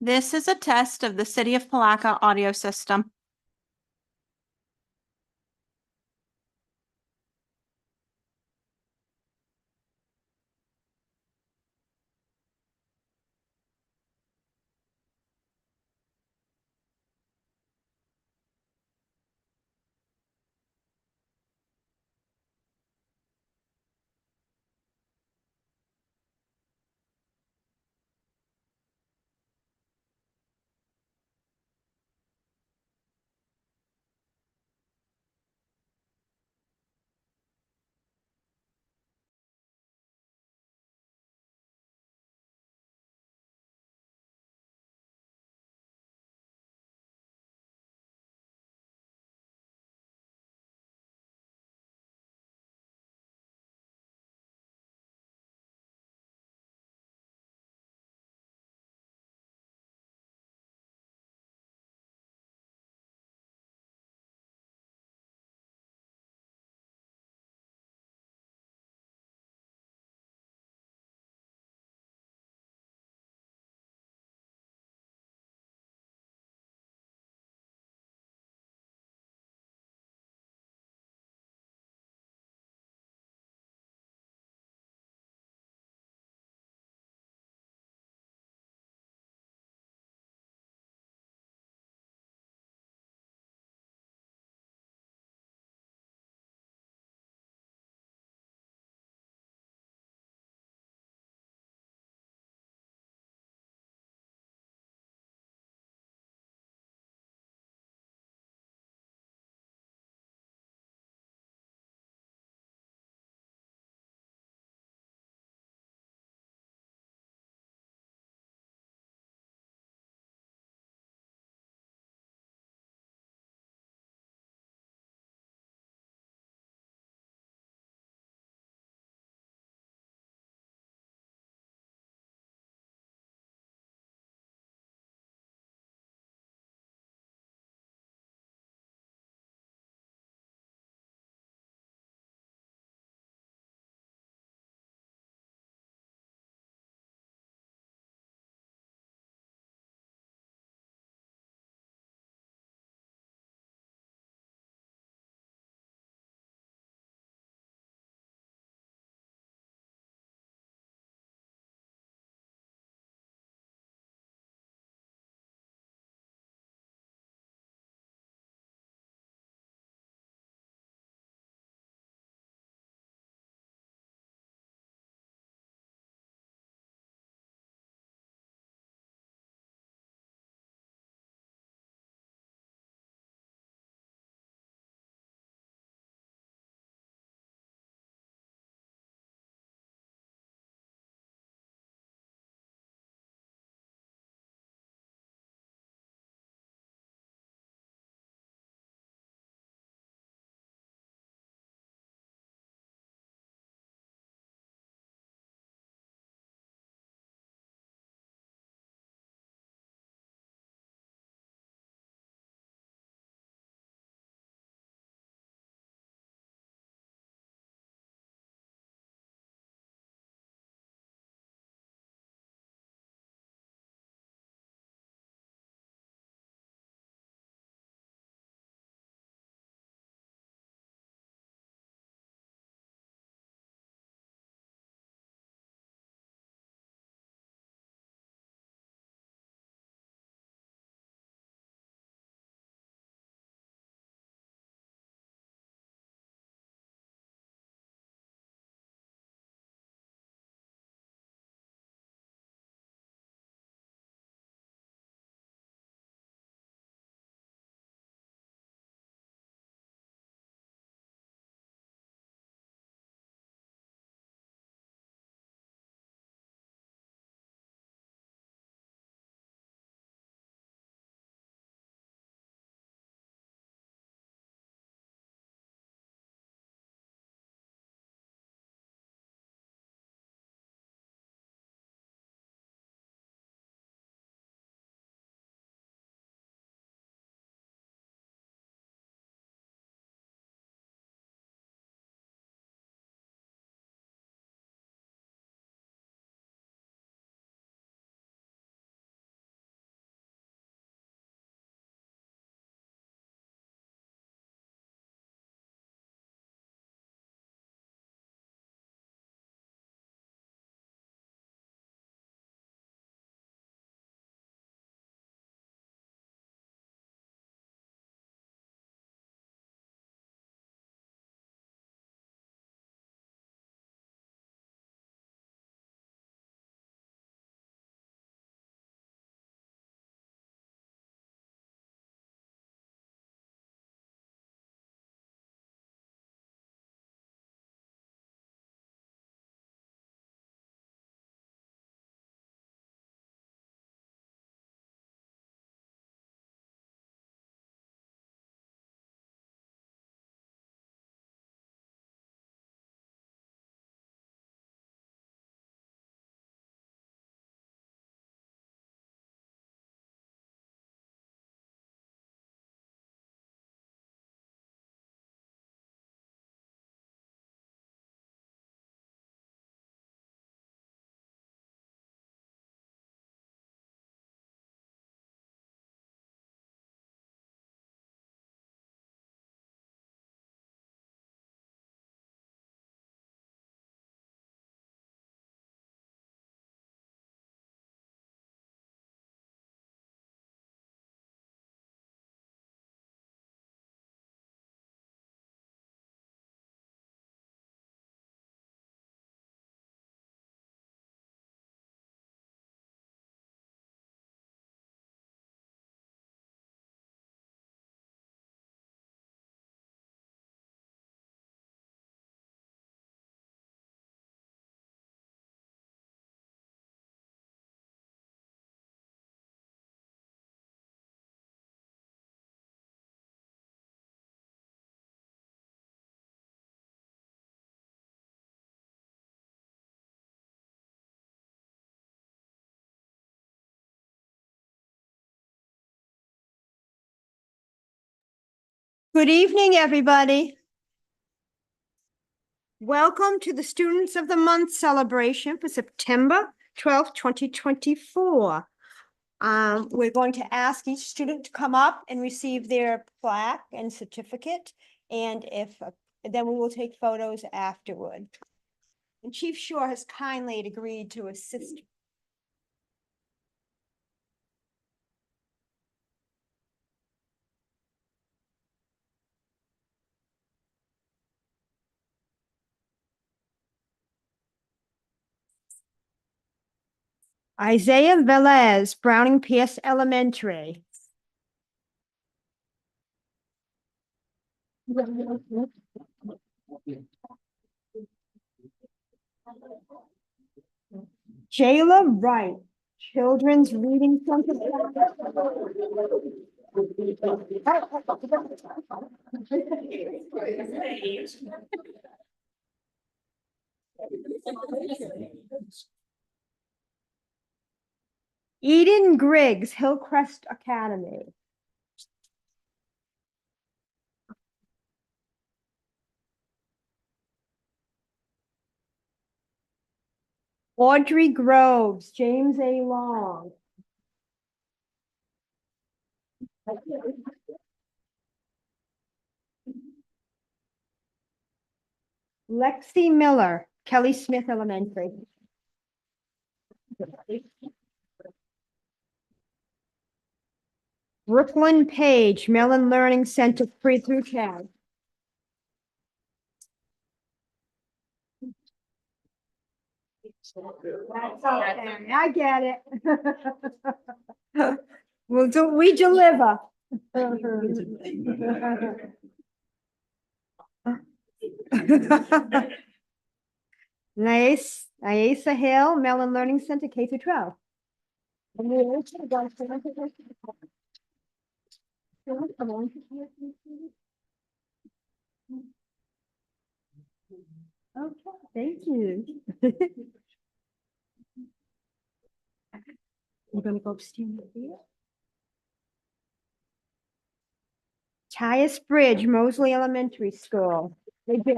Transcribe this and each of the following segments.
This is a test of the City of Palatka audio system. Good evening, everybody. Welcome to the Students of the Month celebration for September 12th, 2024. We're going to ask each student to come up and receive their plaque and certificate. And then we will take photos afterward. And Chief Shore has kindly agreed to assist. Isaiah Velez, Browning Pierce Elementary. Jayla Wright, Children's Reading Center. Eden Griggs, Hillcrest Academy. Audrey Groves, James A. Long. Lexi Miller, Kelly Smith Elementary. Brooklyn Page, Mellon Learning Center, pre through 10. That's okay. I get it. We deliver. Nyasa Hill, Mellon Learning Center, K through 12. Okay, thank you. I'm gonna go upstairs here. Tyus Bridge, Mosley Elementary School. They did.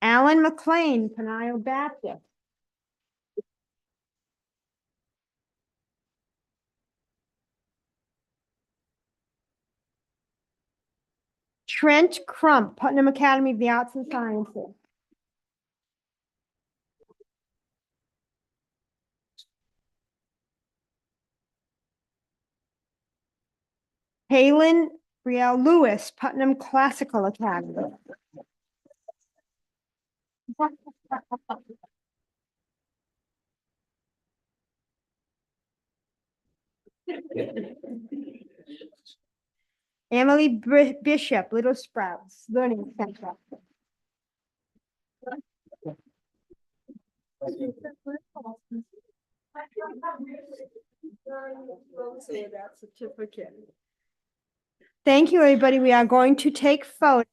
Alan McLean, Peniel Baptist. Trent Crump, Putnam Academy of the Arts and Sciences. Halen Brielle Lewis, Putnam Classical Academy. Emily Bishop, Little Sprouts Learning Center. Thank you, everybody. We are going to take photos.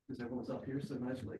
Because everyone's up here so nicely.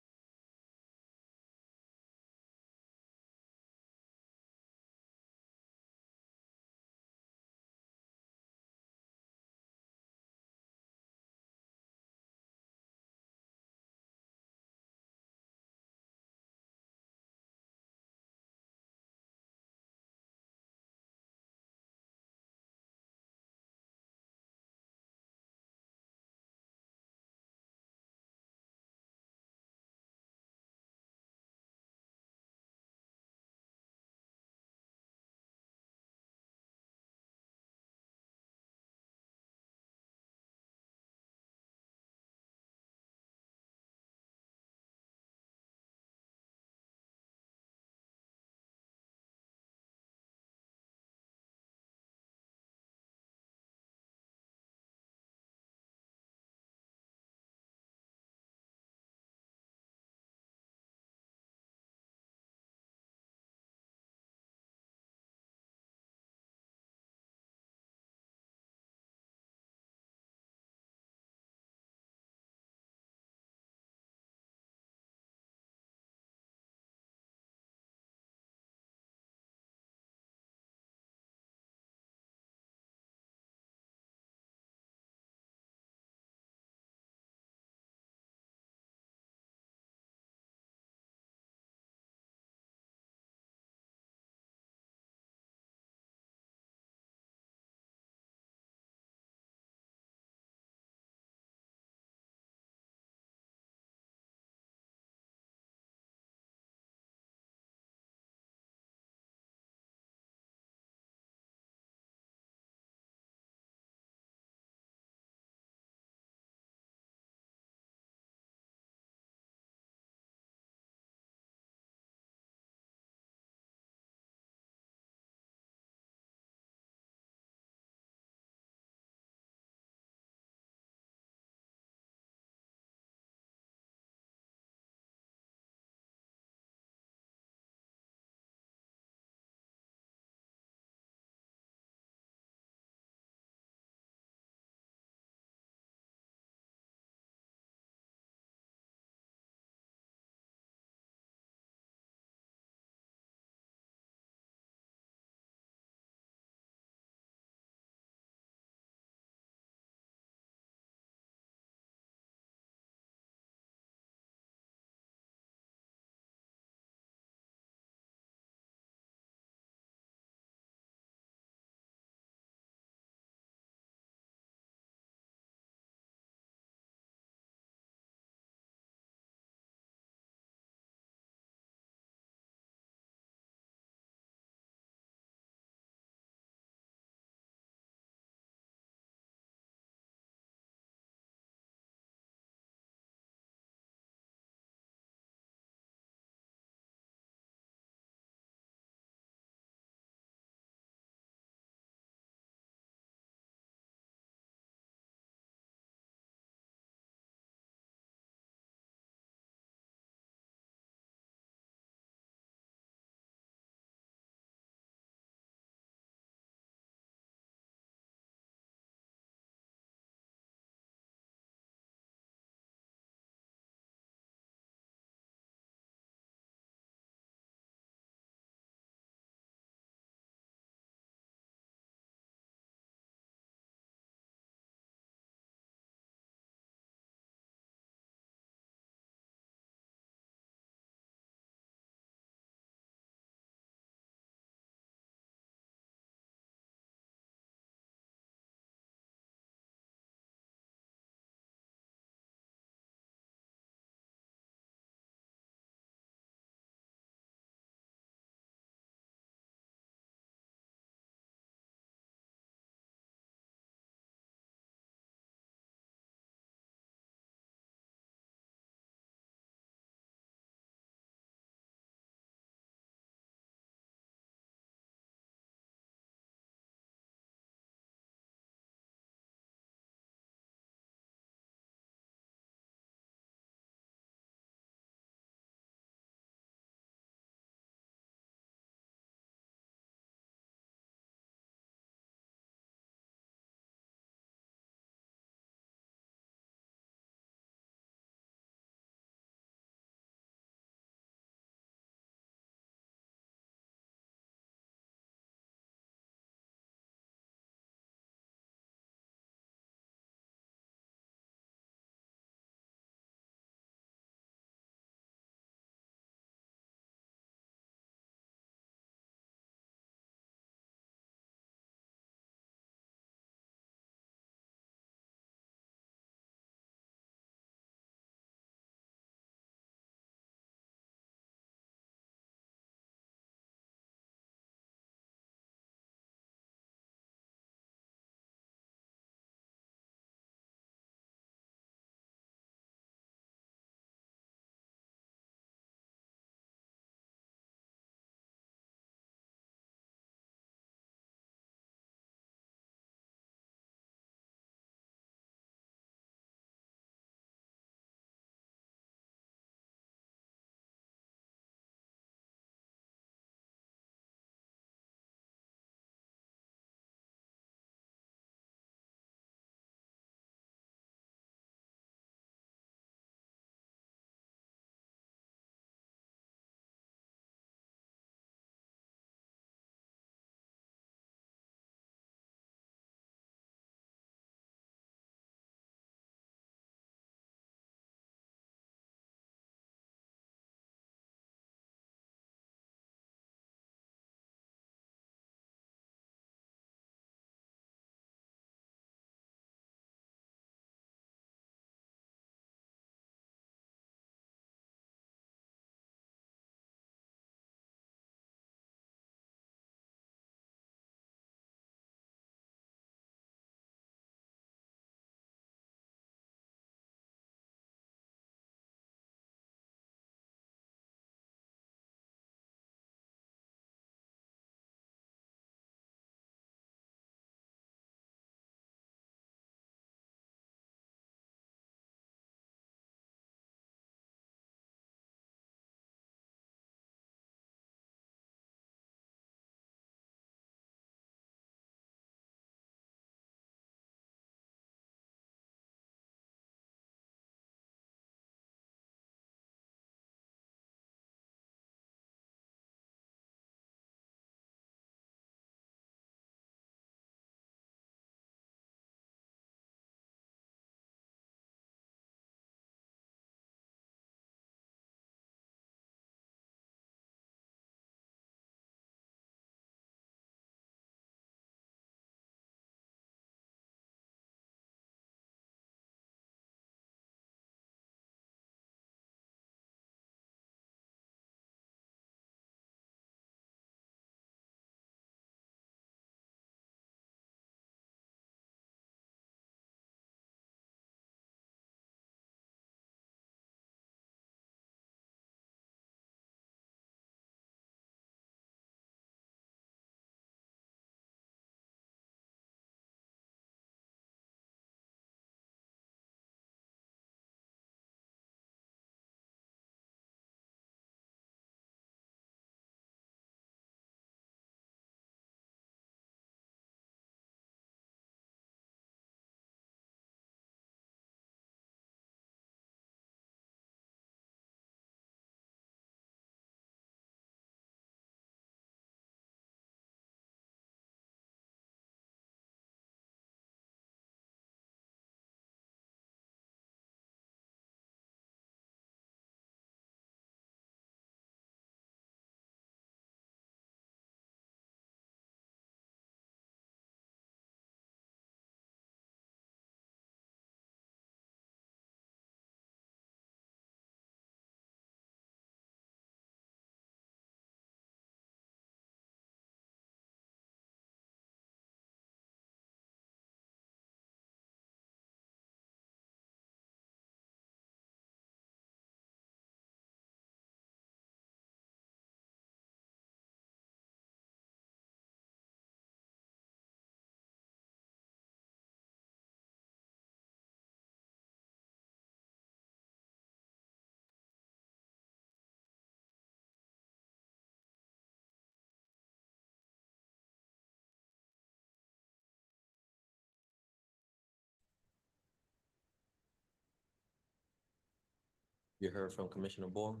You heard from Commissioner Boyle?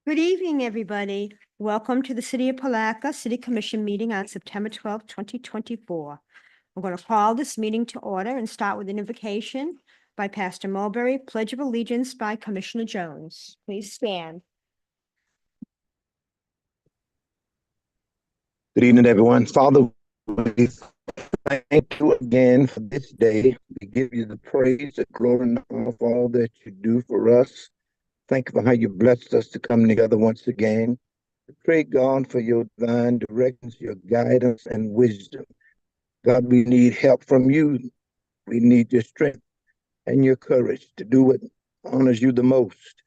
Good evening, everybody. Welcome to the City of Palatka City Commission meeting on September 12th, 2024. I'm going to call this meeting to order and start with an invocation by Pastor Mulberry, Pledge of Allegiance by Commissioner Jones. Please stand. Good evening, everyone. Father, we thank you again for this day. We give you the praise, the glory, and the honor for all that you do for us. Thank you for how you blessed us to come together once again. We pray, God, for your divine directions, your guidance, and wisdom. God, we need help from you. We need your strength and your courage to do what honors you the most.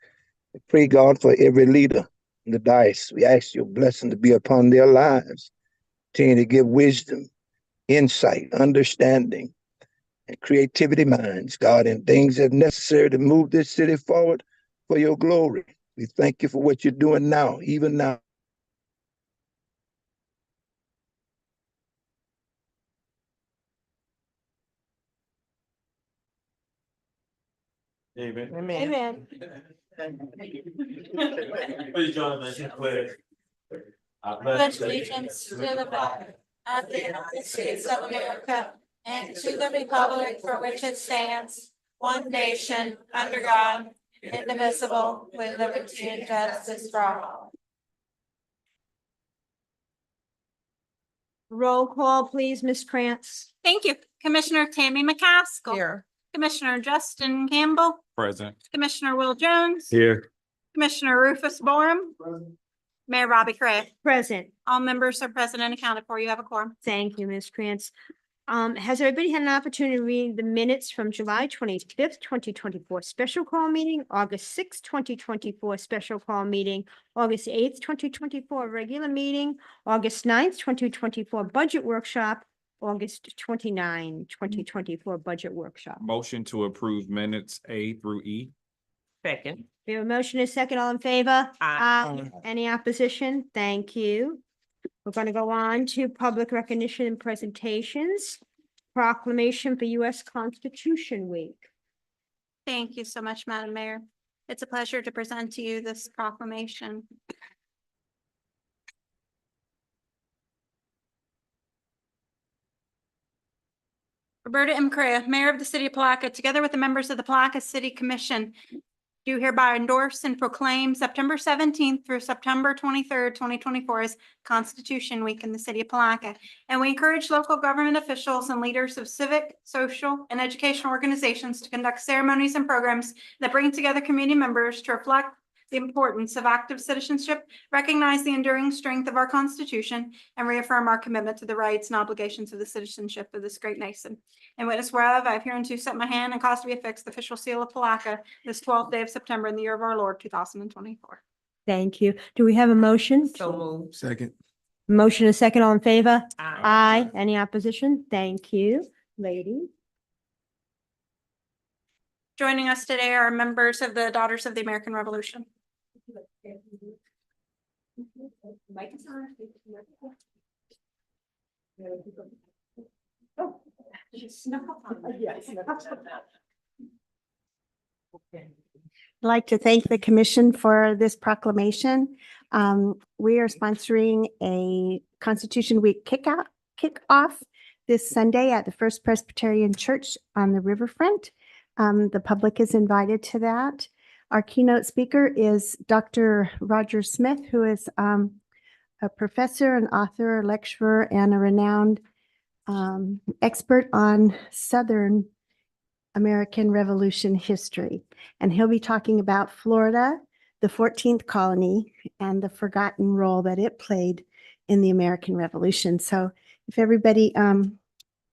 We pray, God, for every leader in the diocese. We ask your blessing to be upon their lives. Continue to give wisdom, insight, understanding, and creativity minds, God, and things that are necessary to move this city forward for your glory. We thank you for what you're doing now, even now. Amen. Amen. Please join us in prayer. I Pledge allegiance to the flag of the United States of America and to the republic for which it stands, one nation, under God, indivisible, with liberty and justice for all. Roll call, please, Ms. Krantz. Thank you. Commissioner Tammy McCaskill. Here. Commissioner Justin Campbell. Present. Commissioner Will Jones. Here. Commissioner Rufus Borum. Mayor Robbie Cray. Present. All members are present and accounted for. You have a quorum. Thank you, Ms. Krantz. Has everybody had an opportunity to read the minutes from July 25th, 2024 special call meeting, August 6th, 2024 special call meeting, August 8th, 2024 regular meeting, August 9th, 2024 budget workshop, August 29, 2024 budget workshop? Motion to approve minutes A through E. Second. We have a motion and a second. All in favor? Aye. Any opposition? Thank you. We're going to go on to public recognition and presentations. Proclamation for U.S. Constitution Week. Thank you so much, Madam Mayor. It's a pleasure to present to you this proclamation. Roberta M. Correa, Mayor of the City of Palatka, together with the members of the Palatka City Commission, do hereby endorse and proclaim September 17th through September 23rd, 2024 as Constitution Week in the City of Palatka. And we encourage local government officials and leaders of civic, social, and educational organizations to conduct ceremonies and programs that bring together community members to reflect the importance of active citizenship, recognize the enduring strength of our Constitution, and reaffirm our commitment to the rights and obligations of the citizenship of this great nation. And witness whereof I have hereunto set my hand and caused to be affixed the official seal of Palatka this 12th day of September in the year of our Lord, 2024. Thank you. Do we have a motion? So moved. Second. Motion and a second. All in favor? Aye. Aye. Any opposition? Thank you, lady. Joining us today are members of the Daughters of the American Revolution. Oh, she snuck up on me. I'd like to thank the commission for this proclamation. We are sponsoring a Constitution Week kickoff this Sunday at the First Presbyterian Church on the riverfront. The public is invited to that. Our keynote speaker is Dr. Roger Smith, who is a professor, an author, a lecturer, and a renowned expert on Southern American Revolution history. And he'll be talking about Florida, the 14th colony, and the forgotten role that it played in the American Revolution. So if everybody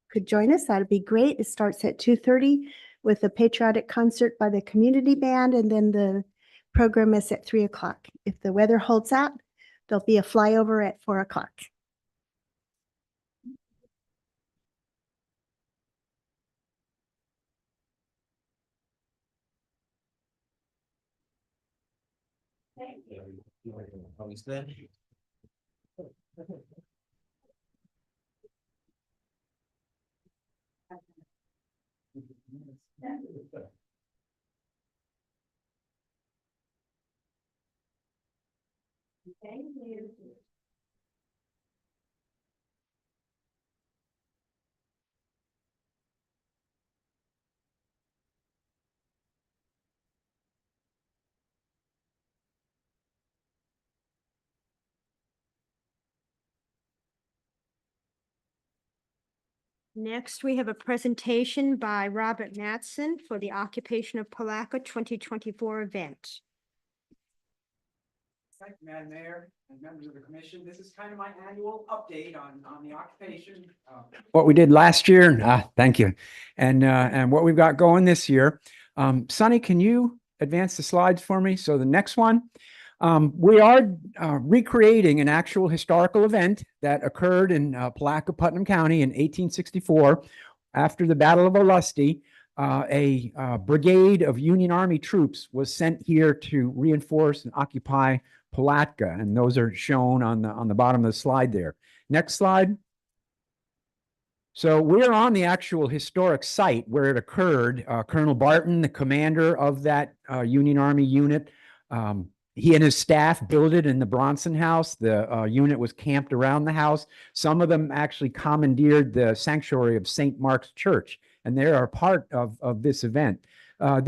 could join us, that'd be great. It starts at 2:30 with a patriotic concert by the community band, and then the program is at 3 o'clock. If the weather holds out, there'll be a flyover at 4 o'clock. Are we set? Next, we have a presentation by Robert Matson for the Occupation of Palatka 2024 event. Thank you, Madam Mayor and members of the commission. This is kind of my annual update on the occupation. What we did last year, thank you. And what we've got going this year. Sonny, can you advance the slides for me? So the next one, we are recreating an actual historical event that occurred in Palatka, Putnam County in 1864 after the Battle of Olustee. A brigade of Union Army troops was sent here to reinforce and occupy Palatka, and those are shown on the bottom of the slide there. Next slide. So we're on the actual historic site where it occurred. Colonel Barton, the commander of that Union Army unit, he and his staff built it in the Bronson House. The unit was camped around the house. Some of them actually commandeered the sanctuary of St. Mark's Church, and they are part of this event. The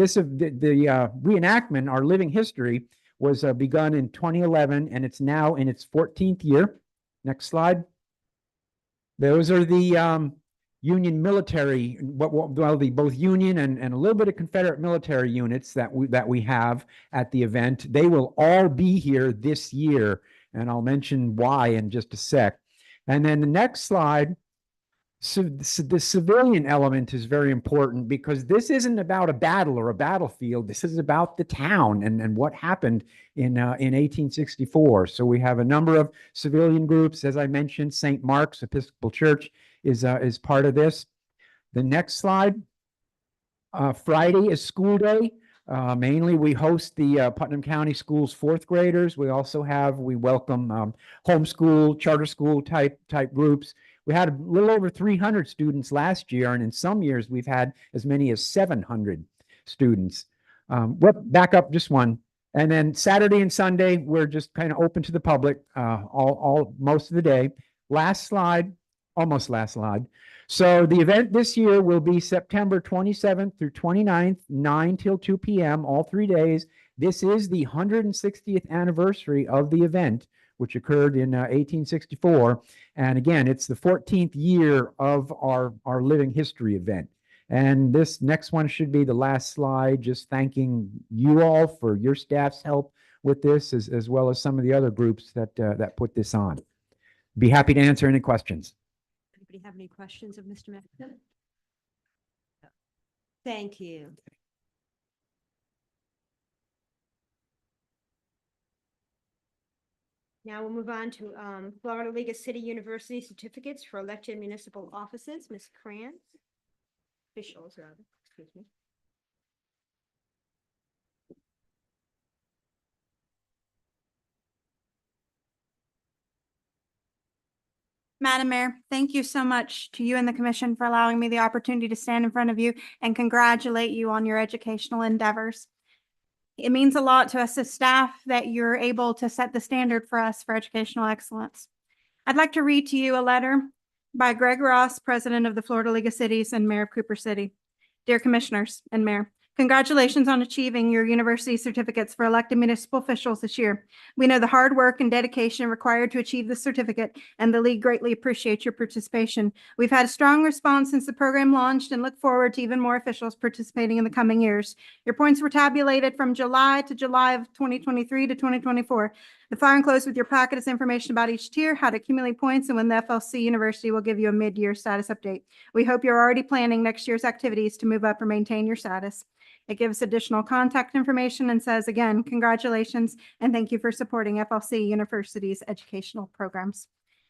reenactment, our living history, was begun in 2011, and it's now in its 14th year. Next slide. Those are the Union military, both Union and a little bit of Confederate military units that we have at the event. They will all be here this year, and I'll mention why in just a sec. And then the next slide. So the civilian element is very important because this isn't about a battle or a battlefield. This is about the town and what happened in 1864. So we have a number of civilian groups. As I mentioned, St. Mark's Episcopal Church is part of this. The next slide. Friday is school day. Mainly we host the Putnam County Schools fourth graders. We welcome homeschool, charter school type groups. We had a little over 300 students last year, and in some years we've had as many as 700 students. Back up just one. And then Saturday and Sunday, we're just kind of open to the public most of the day. Last slide, almost last slide. So the event this year will be September 27th through 29th, 9 till 2 p.m., all 3 days. This is the 160th anniversary of the event, which occurred in 1864. And again, it's the 14th year of our living history event. And this next one should be the last slide, just thanking you all for your staff's help with this, as well as some of the other groups that put this on. Be happy to answer any questions. Anybody have any questions of Mr. Matson? Thank you. Now we'll move on to Florida League of City University certificates for elected municipal offices. Ms. Krantz. Officials, rather, excuse me. Madam Mayor, thank you so much to you and the commission for allowing me the opportunity to stand in front of you and congratulate you on your educational endeavors. It means a lot to us as staff that you're able to set the standard for us for educational excellence. I'd like to read to you a letter by Greg Ross, President of the Florida League of Cities and Mayor of Cooper City. Dear Commissioners and Mayor, congratulations on achieving your university certificates for elected municipal officials this year. We know the hard work and dedication required to achieve this certificate, and the League greatly appreciates your participation. We've had a strong response since the program launched and look forward to even more officials participating in the coming years. Your points were tabulated from July to July of 2023 to 2024. The file enclosed with your packet is information about each tier, how to accumulate points, and when the FLC University will give you a mid-year status update. We hope you're already planning next year's activities to move up or maintain your status. It gives additional contact information and says, again, congratulations and thank you for supporting FLC University's educational programs.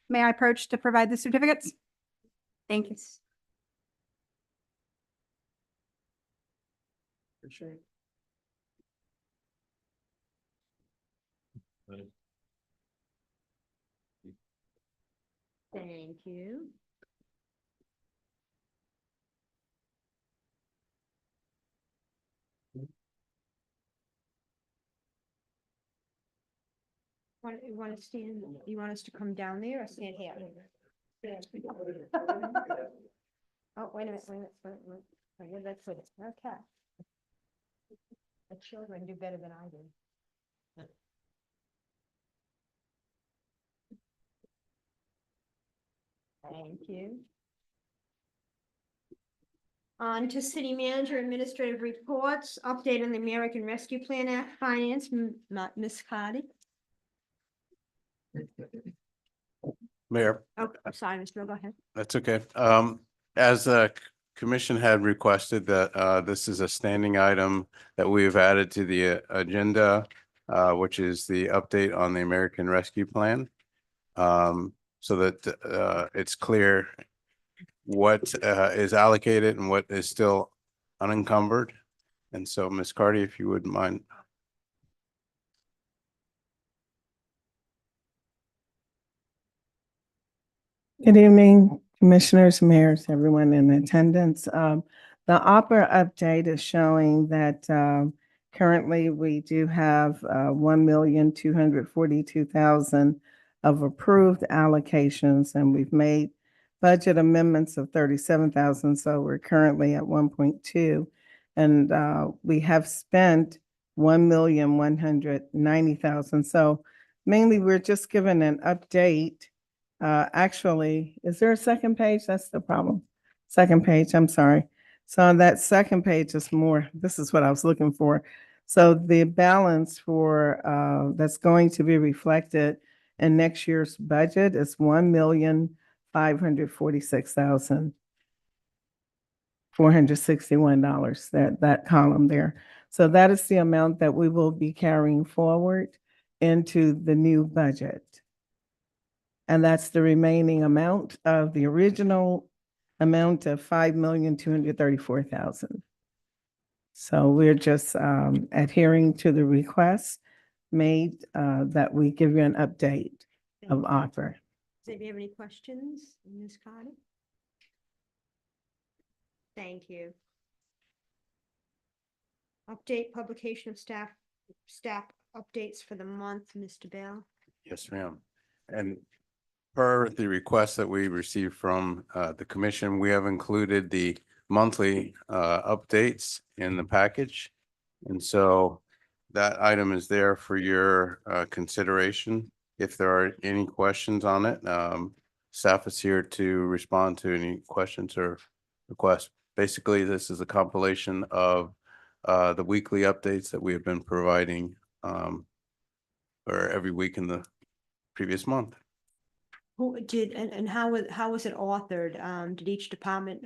May I approach to provide the certificates? Thank you. Thank you. You want to stand, you want us to come down there or stand here? Oh, wait a minute, wait a minute, wait a minute. Oh, yeah, that's it, okay. The children do better than I do. Thank you. On to city manager administrative reports, update on the American Rescue Plan Act finance, Ms. Cardy. Mayor, Oh, I'm sorry, Mr. Bill, go ahead. that's okay. As the commission had requested that, this is a standing item that we've added to the agenda, which is the update on the American Rescue Plan. So that, it's clear what, is allocated and what is still unencumbered. And so, Ms. Cardy, if you wouldn't mind. Good evening, commissioners, mayors, everyone in attendance. The opera update is showing that currently we do have 1,242,000 of approved allocations, and we've made budget amendments of 37,000, so we're currently at 1.2. And we have spent 1,190,000. So mainly we're just given an update. Actually, is there a second page? That's the problem. Second page, I'm sorry. So on that second page is more, this is what I was looking for. So the balance for, that's going to be reflected in next year's budget is $1,546,461, that column there. So that is the amount that we will be carrying forward into the new budget. And that's the remaining amount of the original amount of $5,234,000. So we're just adhering to the request made that we give you an update of offer. Does anybody have any questions, Ms. Carter? Thank you. Update publication of staff updates for the month, Mr. Bell. Yes, ma'am. And per the request that we received from the commission, we have included the monthly updates in the package. And so that item is there for your consideration. If there are any questions on it, staff is here to respond to any questions or requests. Basically, this is a compilation of the weekly updates that we have been providing or every week in the previous month. Who did, and how was it authored? Did each department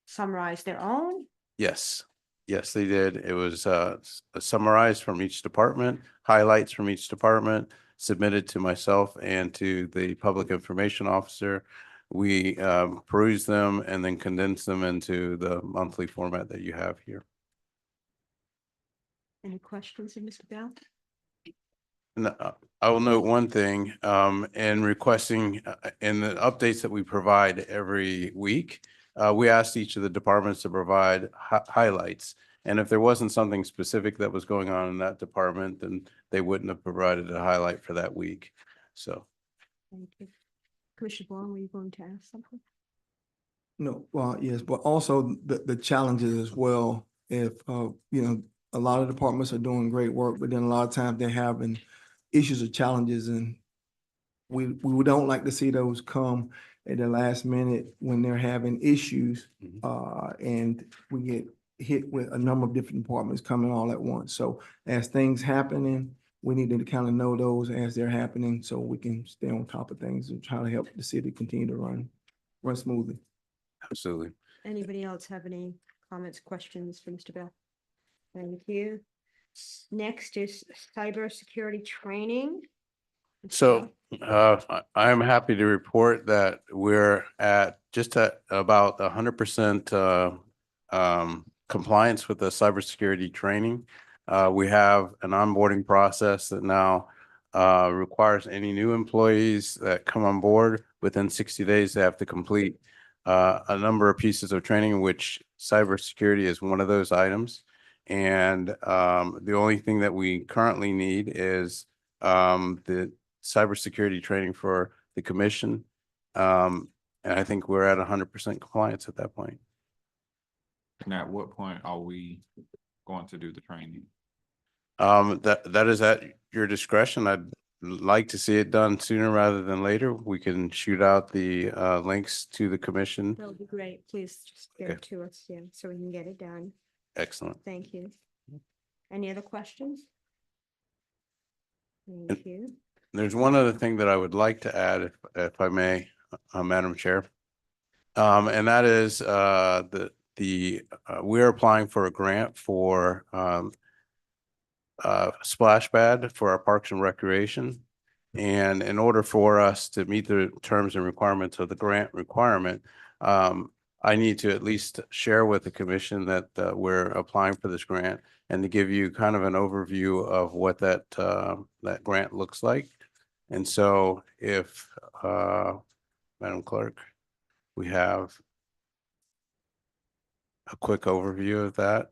summarize their own? Yes, yes, they did. It was summarized from each department, highlights from each department, submitted to myself and to the public information officer. We perused them and then condensed them into the monthly format that you have here. Any questions of Mr. Bell? No, I will note one thing, in requesting, in the updates that we provide every week, we asked each of the departments to provide highlights. And if there wasn't something specific that was going on in that department, then they wouldn't have provided a highlight for that week. So. Thank you. Commissioner Vaughn, were you going to ask something? No, well, yes, but also the challenges as well. If, a lot of departments are doing great work, but then a lot of times they're having issues or challenges, and we don't like to see those come at the last minute when they're having issues. And we get hit with a number of different departments coming all at once. So as things happening, we need to kind of know those as they're happening so we can stay on top of things and try to help the city continue to run smoothly. Absolutely. Anybody else have any comments, questions for Mr. Bell? Thank you. Next is cybersecurity training. So I am happy to report that we're at just at about 100% compliance with the cybersecurity training. We have an onboarding process that now requires any new employees that come on board within 60 days, they have to complete a number of pieces of training, which cybersecurity is one of those items. And the only thing that we currently need is the cybersecurity training for the commission. And I think we're at 100% compliance at that point. And at what point are we going to do the training? That is at your discretion. I'd like to see it done sooner rather than later. We can shoot out the links to the commission. That would be great. Please just give Okay. it to us, yeah, so we can get it done. Excellent. Thank you. Any other questions? Thank you. There's one other thing that I would like to add, if I may, Madam Chair. And that is we're applying for a grant for splash pad for our Parks and Recreation. And in order for us to meet the terms and requirements of the grant requirement, I need to at least share with the commission that we're applying for this grant and to give you kind of an overview of what that grant looks like. And so if, Madam Clerk, we have a quick overview of that.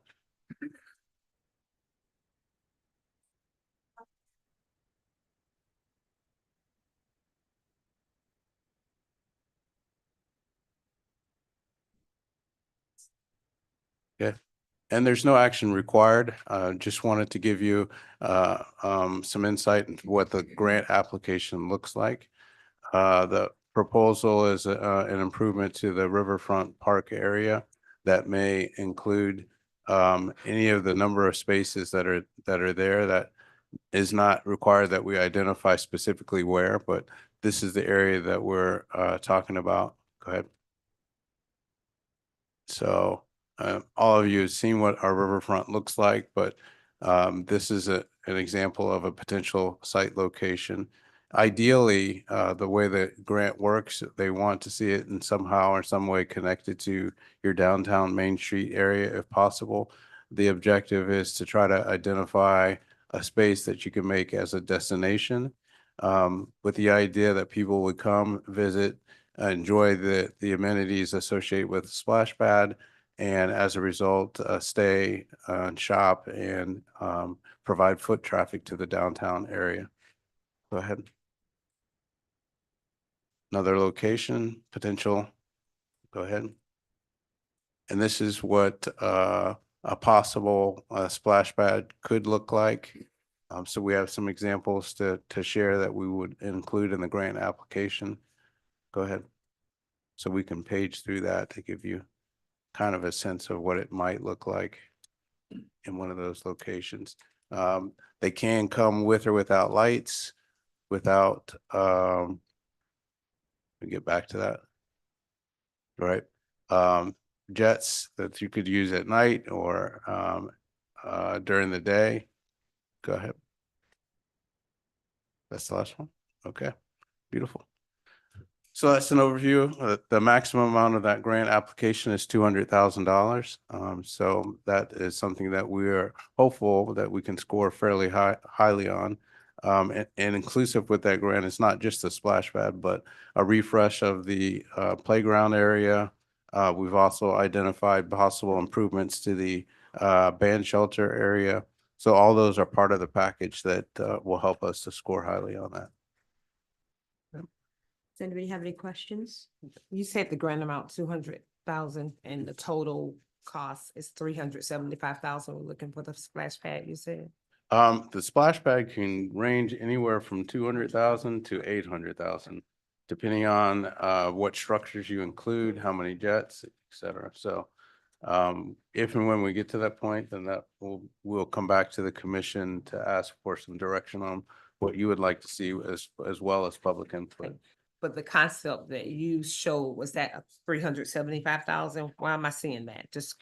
Yeah, and there's no action required. Just wanted to give you some insight into what the grant application looks like. The proposal is an improvement to the riverfront park area that may include any of the number of spaces that are there. That is not required that we identify specifically where, but this is the area that we're talking about. Go ahead. So all of you have seen what our riverfront looks like, but this is an example of a potential site location. Ideally, the way the grant works, they want to see it in somehow or some way connected to your downtown Main Street area if possible. The objective is to try to identify a space that you can make as a destination with the idea that people would come visit, enjoy the amenities associated with the splash pad, and as a result, stay and shop and provide foot traffic to the downtown area. Go ahead. Another location potential. Go ahead. And this is what a possible splash pad could look like. So we have some examples to share that we would include in the grant application. Go ahead. So we can page through that to give you kind of a sense of what it might look like in one of those locations. They can come with or without lights, without, we get back to that. Right. Jets that you could use at night or during the day. Go ahead. That's the last one. Okay, beautiful. So that's an overview. The maximum amount of that grant application is $200,000. So that is something that we are hopeful that we can score fairly highly on. And inclusive with that grant, it's not just a splash pad, but a refresh of the playground area. We've also identified possible improvements to the band shelter area. So all those are part of the package that will help us to score highly on that. Does anybody have any questions? You said the grant amount 200,000 and the total cost is 375,000. We're looking for the splash pad, you said? The splash pad can range anywhere from 200,000 to 800,000, depending on what structures you include, how many jets, et cetera. So if and when we get to that point, then that we'll come back to the commission to ask for some direction on what you would like to see as well as public input. But the concept that you showed, was that 375,000? Why am I seeing that? Just,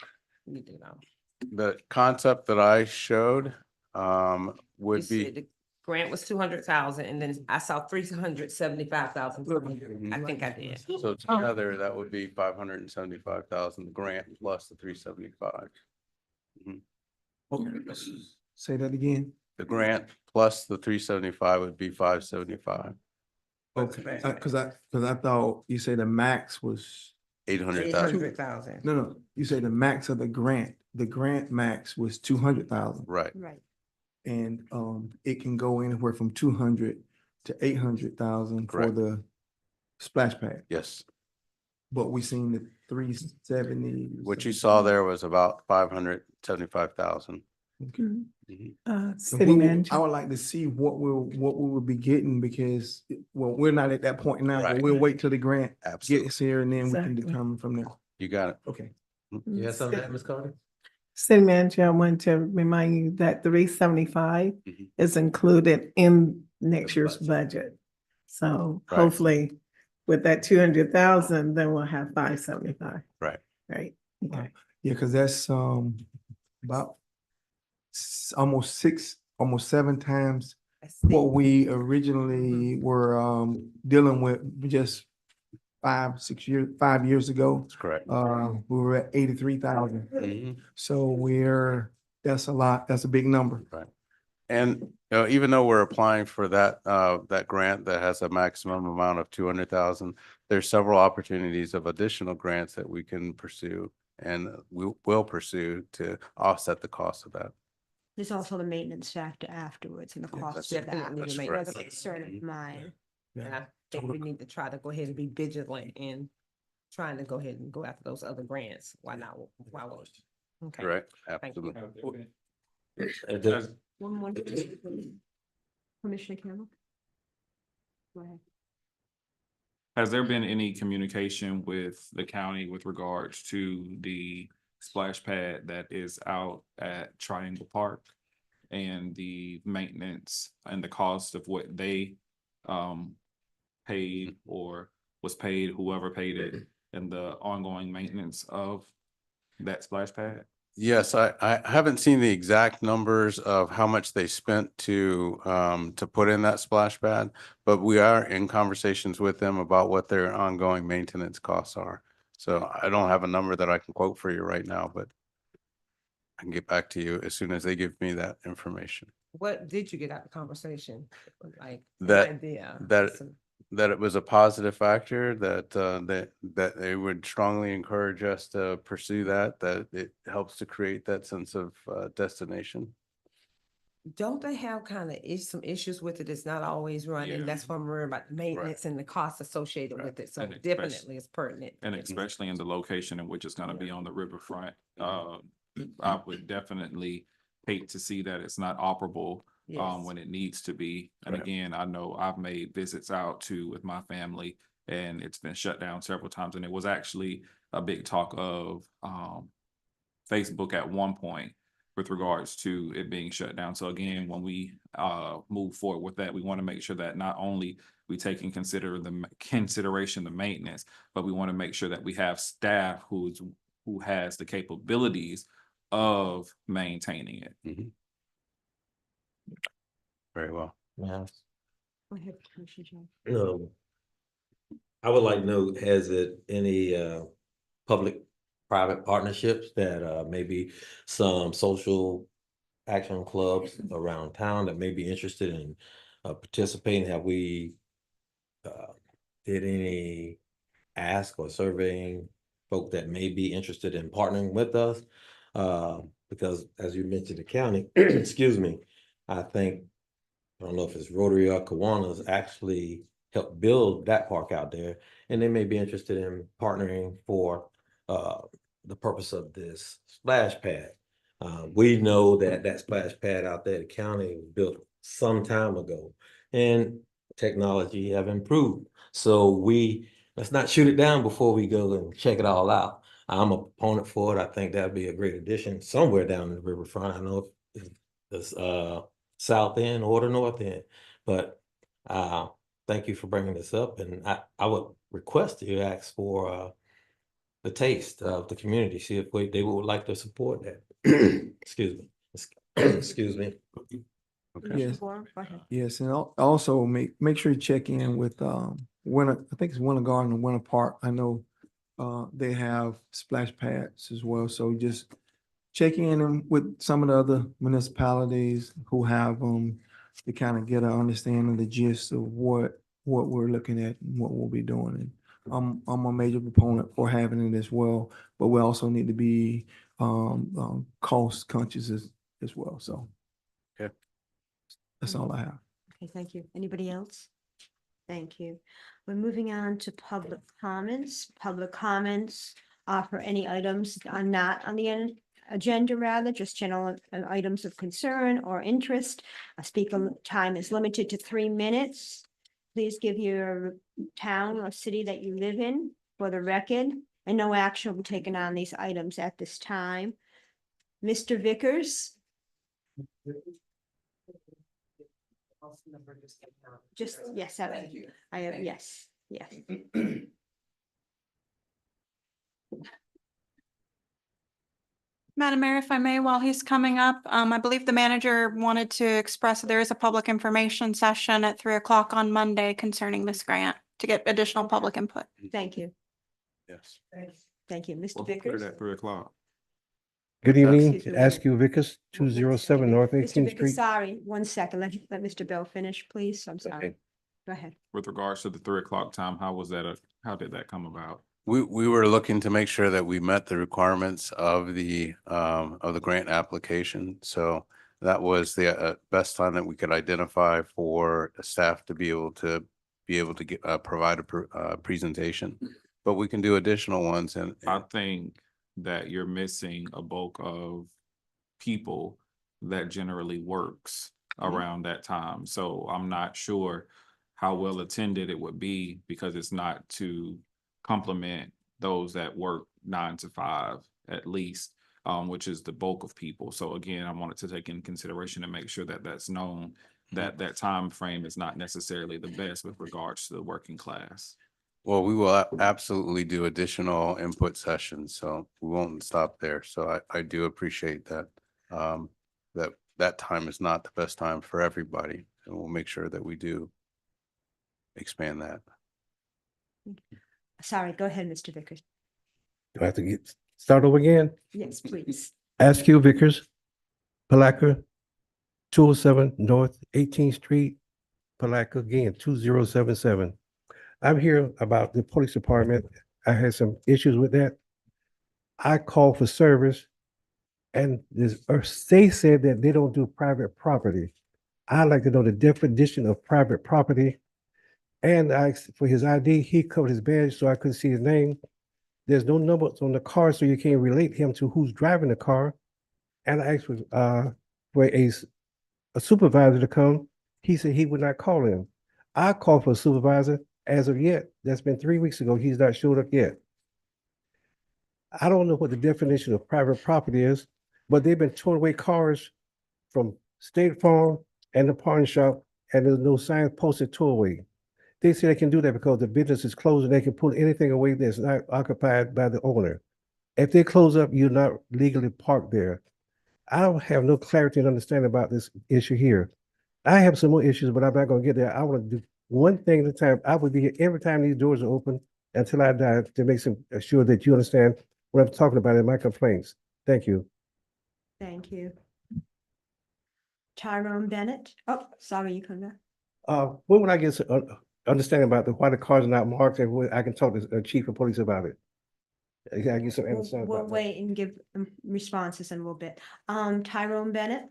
you know. The concept that I showed You would be. said the grant was 200,000 and then I saw 375,000. I think I did. So together, that would be 575,000 grant plus the 375. Okay, say that again. The grant plus the 375 would be 575. Okay, because I thought you said the max was 800,000, 800,000. No, you say the max of the grant max was 200,000. right? Right. And it can go anywhere from 200 to 800,000 for Correct. the splash pad. Yes. But we seen the 370. What you saw there was about 575,000. City manager. I would like to see what we will be getting because, well, we're not at that point now, but Right. we'll wait till the grant Absolutely. gets here and then we can Exactly. determine from there. You got it. Okay. You have something to add, Ms. Carter? City manager, I want to remind you that 375 Mhm. is included in next year's budget. So Right. hopefully with that 200,000, then we'll have 575. Right. Right. Okay. Yeah, because that's about almost 7 times what we originally were dealing with just 5 years ago. That's correct. We were at 83,000. Mhm. So that's a lot. That's a big number. Right. And even though we're applying for that grant that has a maximum amount of 200,000, there's several opportunities of additional grants that we can pursue and we will pursue to offset the cost of that. There's also the maintenance factor afterwards and the Yeah, cost that's- of that. Definitely that's the correct. That's a concern of mine. And I think we need to try to go ahead and be vigilant in trying to go ahead and go after those other grants. Why not? Why would? Okay. Correct. Thank you. Absolutely. One more. Commissioner Campbell? Go ahead. Has there been any communication with the county with regards to the splash pad that is out at Triangle Park and the maintenance and the cost of what they paid or was paid, whoever paid it, and the ongoing maintenance of that splash pad? Yes, I haven't seen the exact numbers of how much they spent to put in that splash pad, but we are in conversations with them about what their ongoing maintenance costs are. So I don't have a number that I can quote for you right now, but I can get back to you as soon as they give me that information. What did you get out of the conversation? Like an That- idea? That it was a positive factor, that they would strongly encourage us to pursue that it helps to create that sense of destination. Don't they have kind of some issues with it? It's not always running. Yeah. That's what I'm worried about, the maintenance and the costs associated Right. with it. So And especially- definitely it's pertinent. And especially in the location in which it's gonna be on the riverfront. I would definitely hate to see that it's not operable Yes. when it needs to be. And Right. again, I know I've made visits out to with my family and it's been shut down several times. And it was actually a big talk of Facebook at one point with regards to it being shut down. So again, when we move forward with that, we want to make sure that not only we take in consideration the maintenance, but we want to make sure that we have staff who has the capabilities of maintaining it. Mhm. Very well. Yeah. Go ahead, Commissioner Jones. I would like to know, has it any public-private partnerships that maybe some social action clubs around town that may be interested in participating? Have we did any ask or surveying folk that may be interested in partnering with us? Because as you mentioned, the county, excuse me, I think, I don't know if it's Rotary or Kiwanis actually helped build that park out there, and they may be interested in partnering for the purpose of this splash pad. We know that splash pad out there, the county was built some time ago, and technology have improved. So let's not shoot it down before we go and check it all out. I'm a proponent for it. I think that'd be a great addition somewhere down the riverfront. I know it's south end or the north end, but thank you for bringing this up. And I would request you ask for the taste of the community, see if they would like to support that. Excuse me. Excuse me. Yes. Go ahead. Yes, and also make sure you check in with Winter, I think it's Winter Garden and Winter Park. I know they have splash pads as well. So just check in with some of the other municipalities who have them to kind of get an understanding of the gist of what we're looking at and what we'll be doing. And I'm a major proponent for having it as well, but we also need to be cost conscious as well. So Okay. that's all I have. Okay, thank you. Anybody else? Thank you. We're moving on to public comments. Public comments for any items are not on the agenda, rather just general items of concern or interest. A speaker time is limited to 3 minutes. Please give your town or city that you live in for the record, and no action will be taken on these items at this time. Mr. Vickers? Just, yes, I have, yes, yes. Madam Mayor, if I may, while he's coming up, I believe the manager wanted to express that there is a public information session at 3 o'clock on Monday concerning this grant to get additional public input. Thank you. Yes. Thank you. Mr. We'll put Vickers? it at 3 o'clock. Good evening, Excuse me, Askew Vickers, 207 North Mr. 18th Vickers, Street. sorry, 1 second. Let Mr. Bell finish, please. I'm sorry. Okay. Go ahead. With regards to the 3 o'clock time, how was that, how did that come about? We were looking to make sure that we met the requirements of the grant application. So that was the best time that we could identify for staff to be able to get provide a presentation. But we can do additional ones, and I think that you're missing a bulk of people that generally works around that time. So I'm not sure how well attended it would be, because it's not to complement those that work 9 to 5 at least, which is the bulk of people. So again, I wanted to take in consideration and make sure that that's known, that that time frame is not necessarily the best with regards to the working class. well, we will absolutely do additional input sessions, so we won't stop there. So I do appreciate that, that time is not the best time for everybody, and we'll make sure that we do expand that. Sorry, go ahead, Mr. Vickers. Do I have to start over again? Yes, please. Askew Vickers, Palatka, 207 North 18th Street, Palatka, again, 2077. I'm here about the police department. I had some issues with that. I called for service, and they said that they don't do private property. I'd like to know the definition of private property. And I asked for his ID. He covered his badge so I couldn't see his name. There's no numbers on the car, so you can't relate him to who's driving the car. And I asked for a supervisor to come. He said he would not call him. I called for a supervisor. As of yet, that's been 3 weeks ago. He's not showed up yet. I don't know what the definition of private property is, but they've been towing away cars from State Farm and the pawn shop, and there's no sign posted tow away. They say they can do that because the business is closed and they can pull anything away that's not occupied by the owner. If they close up, you're not legally parked there. I don't have no clarity and understanding about this issue here. I have some more issues, but I'm not going to get there. I want to do one thing at a time. I would be here every time these doors are open until I die to make sure that you understand what I'm talking about in my complaints. Thank you. Thank you. Tyrone Bennett. Oh, sorry, you come back. When would I get understanding about why the cars are not marked, and when I can talk to the chief of police about it? I get some understanding We'll about that. wait and give responses in a little bit. Tyrone Bennett.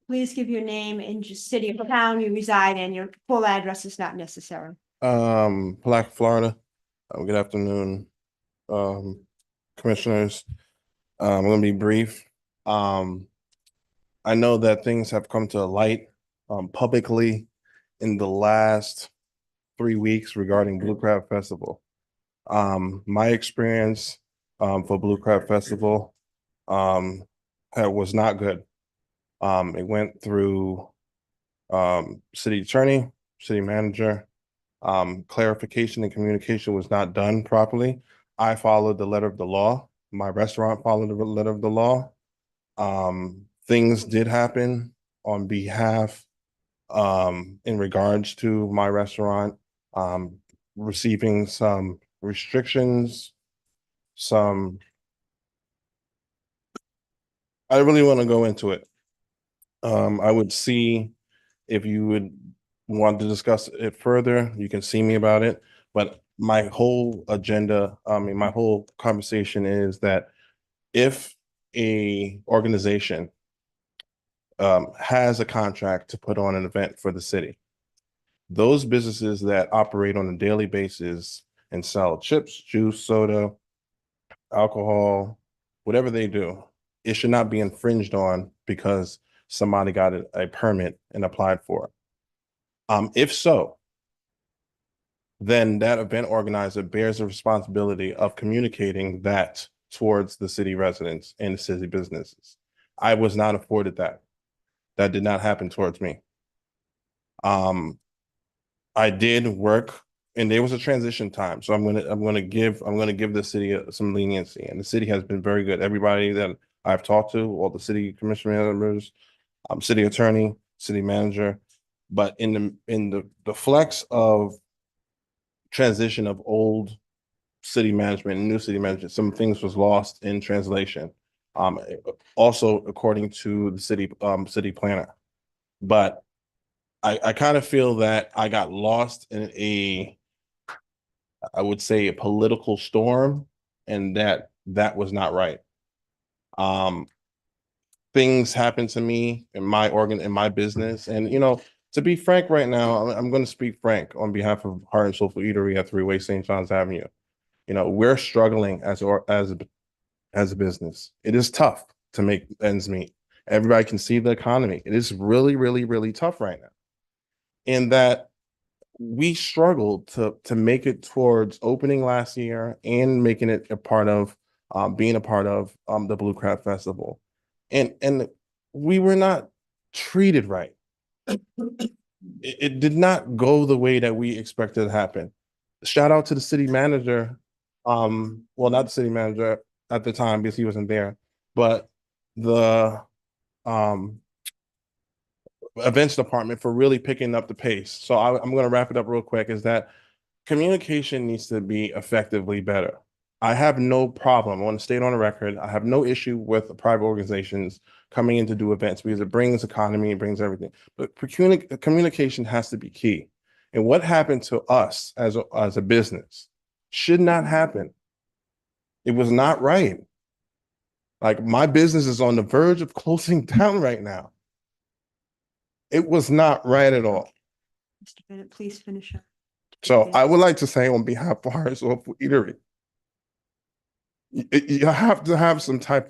Please give your name and just city or town you reside in. Your full address is not necessary. Palatka, Florida. Good afternoon, commissioners. I'm gonna be brief. I know that things have come to light publicly in the last 3 weeks regarding Blue Crab Festival. My experience for Blue Crab Festival was not good. It went through city attorney, city manager. Clarification and communication was not done properly. I followed the letter of the law. My restaurant followed the letter of the law. Things did happen on behalf in regards to my restaurant, receiving some restrictions, some I really want to go into it. I would see if you would want to discuss it further, you can see me about it. But my whole agenda, my whole conversation is that if a organization has a contract to put on an event for the city, those businesses that operate on a daily basis and sell chips, juice, soda, alcohol, whatever they do, it should not be infringed on because somebody got a permit and applied for it. If so, then that event organizer bears the responsibility of communicating that towards the city residents and the city businesses. I was not afforded that. That did not happen towards me. I did work, and there was a transition time. So I'm gonna give the city some leniency, and the city has been very good. Everybody that I've talked to, all the city commission members, city attorney, city manager, but in the flex of transition of old city management and new city management, some things was lost in translation. Also according to the city planner, but I kind of feel that I got lost in I would say a political storm, and that was not right. Things happened to me in my business, and to be frank, right now, I'm going to speak frank on behalf of Heart and Soulful Eatery at 3-Way St. John's Avenue. We're struggling as a business. It is tough to make ends meet. Everybody can see the economy. It is really, really, really tough right now. In that we struggled to make it towards opening last year and making it a part of being a part of the Blue Crab Festival. And we were not treated right. It did not go the way that we expected to happen. Shout out to the city manager. Well, not the city manager at the time because he wasn't there, but the events department for really picking up the pace. So I'm going to wrap it up real quick, is that communication needs to be effectively better. I have no problem. I want to state on the record, I have no issue with private organizations coming in to do events because it brings economy, it brings everything. But communication has to be key. And what happened to us as a business should not happen. It was not right. Like, my business is on the verge of closing down right now. It was not right at all. Mr. Bennett, please finish up. So I would like to say on behalf of Heart and Soulful Eatery, you have to have some type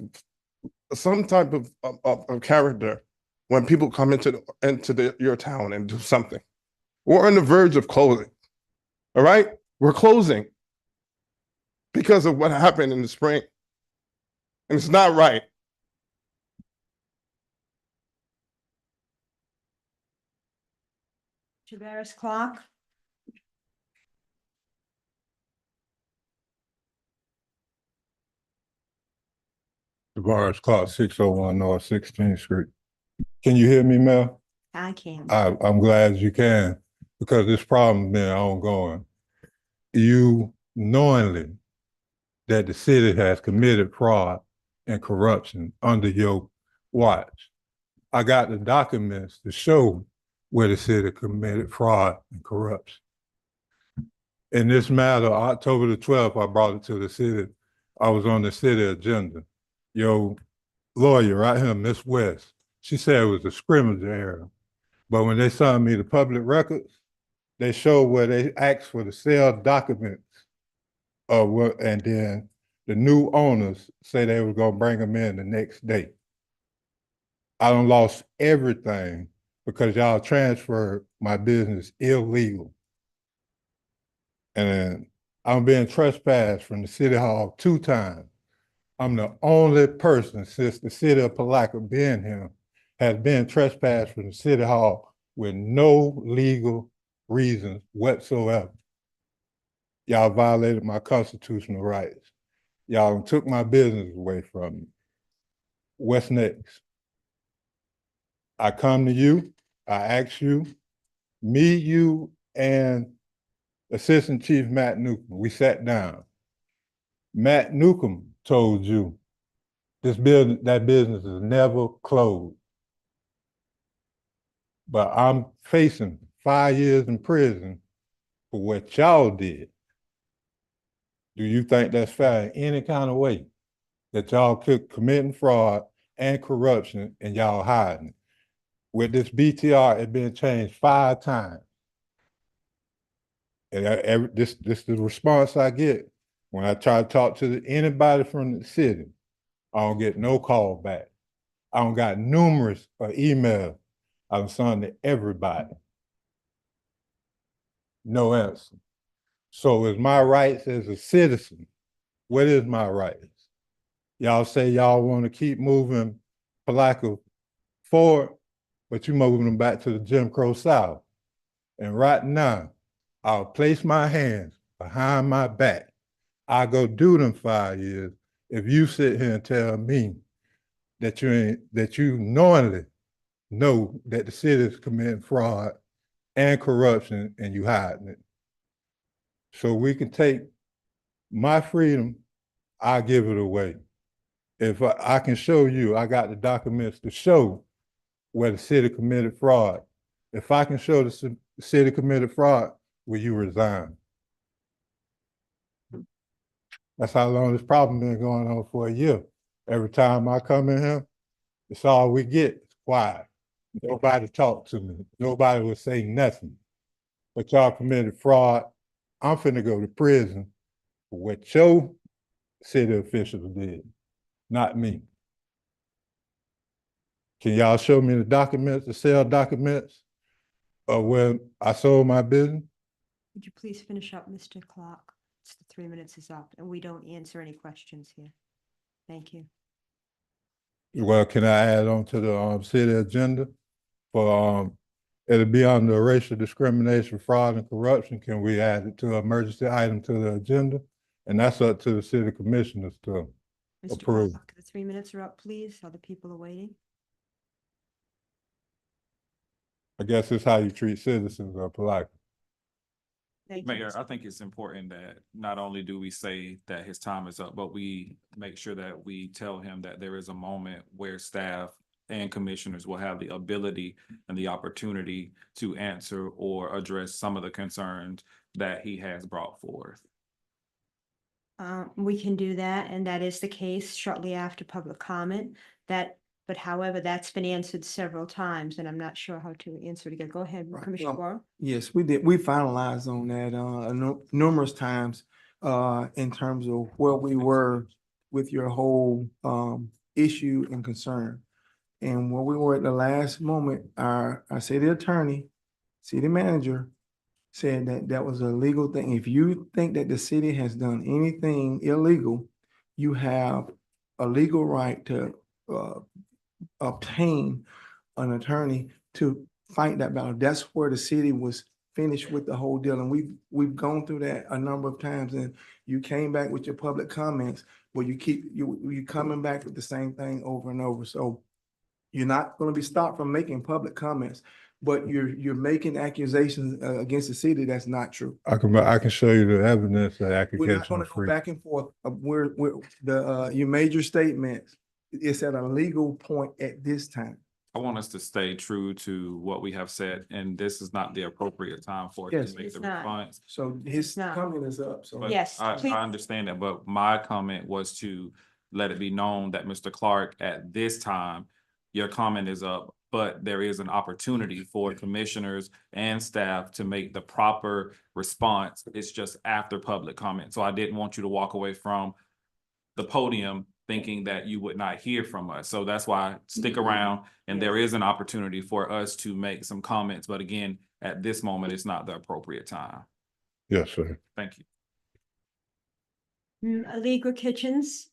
of character when people come into your town and do something. We're on the verge of closing. All right? We're closing because of what happened in the spring. And it's not right. Tavares Clock. Tavares Clark, 601 North 16th Street. Can you hear me, Mel? I can. I'm glad you can, because this problem's been ongoing. You knowingly that the city has committed fraud and corruption under your watch. I got the documents to show where the city committed fraud and corruption. In this matter, October the 12th, I brought it to the city. I was on the city agenda. Your lawyer right here, Miss West, she said it was a scrimmage error. But when they sent me the public records, they showed where they asked for the sale documents and then the new owners say they were gonna bring them in the next day. I done lost everything because y'all transferred my business illegal. And I'm being trespassed from the city hall 2 times. I'm the only person since the city of Palatka being here has been trespassed from the city hall with no legal reasons whatsoever. Y'all violated my constitutional rights. Y'all took my business away from me. What's next? I come to you, I ask you, me, you, and Assistant Chief Matt Newcomb, we sat down. Matt Newcomb told you that business is never closed. But I'm facing 5 years in prison for what y'all did. Do you think that's fair in any kind of way? That y'all could committing fraud and corruption and y'all hiding it? With this BTR, it been changed 5 times. And this is the response I get when I try to talk to anybody from the city. I don't get no call back. I don't got numerous emails I've sent to everybody. No answer. So is my rights as a citizen, what is my rights? Y'all say y'all want to keep moving Palatka forward, but you moving them back to the Jim Crow South. And right now, I'll place my hands behind my back. I'll go do them 5 years if you sit here and tell me that you knowingly know that the city is committing fraud and corruption and you hiding it. So we can take my freedom, I'll give it away. If I can show you, I got the documents to show where the city committed fraud. If I can show the city committed fraud, will you resign? That's how long this problem been going on for a year. Every time I come in here, it's all we get. It's quiet. Nobody talk to me. Nobody will say nothing. But y'all committed fraud. I'm finna go to prison for what your city officials did, not me. Can y'all show me the documents, the sale documents of where I sold my business? Would you please finish up, Mr. Clark? It's the 3 minutes is up and we don't answer any questions here. Thank you. Well, can I add on to the city agenda? For it'll be under racial discrimination, fraud, and corruption. Can we add it to an emergency item to the agenda? And that's up to the city commissioners to Mr. approve. Clark, the 3 minutes are up, please. Other people are waiting. I guess it's how you treat citizens of Palatka. Thank you. Mayor, I think it's important that not only do we say that his time is up, but we make sure that we tell him that there is a moment where staff and commissioners will have the ability and the opportunity to answer or address some of the concerns that he has brought forth. We can do that, and that is the case shortly after public comment. But however, that's been answered several times, and I'm not sure how to answer it again. Go ahead, Right. Commissioner Well, Warren. Yes, we did. We finalized on that numerous times in terms of where we were with your whole issue and concern. And where we were at the last moment, our city attorney, city manager said that that was a legal thing. If you think that the city has done anything illegal, you have a legal right to obtain an attorney to fight that battle. That's where the city was finished with the whole deal. And we've gone through that a number of times, and you came back with your public comments, but you coming back with the same thing over and over. So you're not going to be stopped from making public comments, but you're making accusations against the city that's not true. I can show you the evidence that I could We're not catch going on to go free. back and forth. You made your statements. It's at a legal point at this time. I want us to stay true to what we have said, and this is not the appropriate time for it Yes. to make It's the not. response. So his It's not. comment is up. So But Yes, I please. understand that, but my comment was to let it be known that Mr. Clark, at this time, your comment is up, but there is an opportunity for commissioners and staff to make the proper response. It's just after public comment. So I didn't want you to walk away from the podium thinking that you would not hear from us. So that's why stick around, and there is an opportunity for us to make some comments. But again, at this moment, it's not the appropriate time. Yes, sir. Thank you. Allegra Kitchens.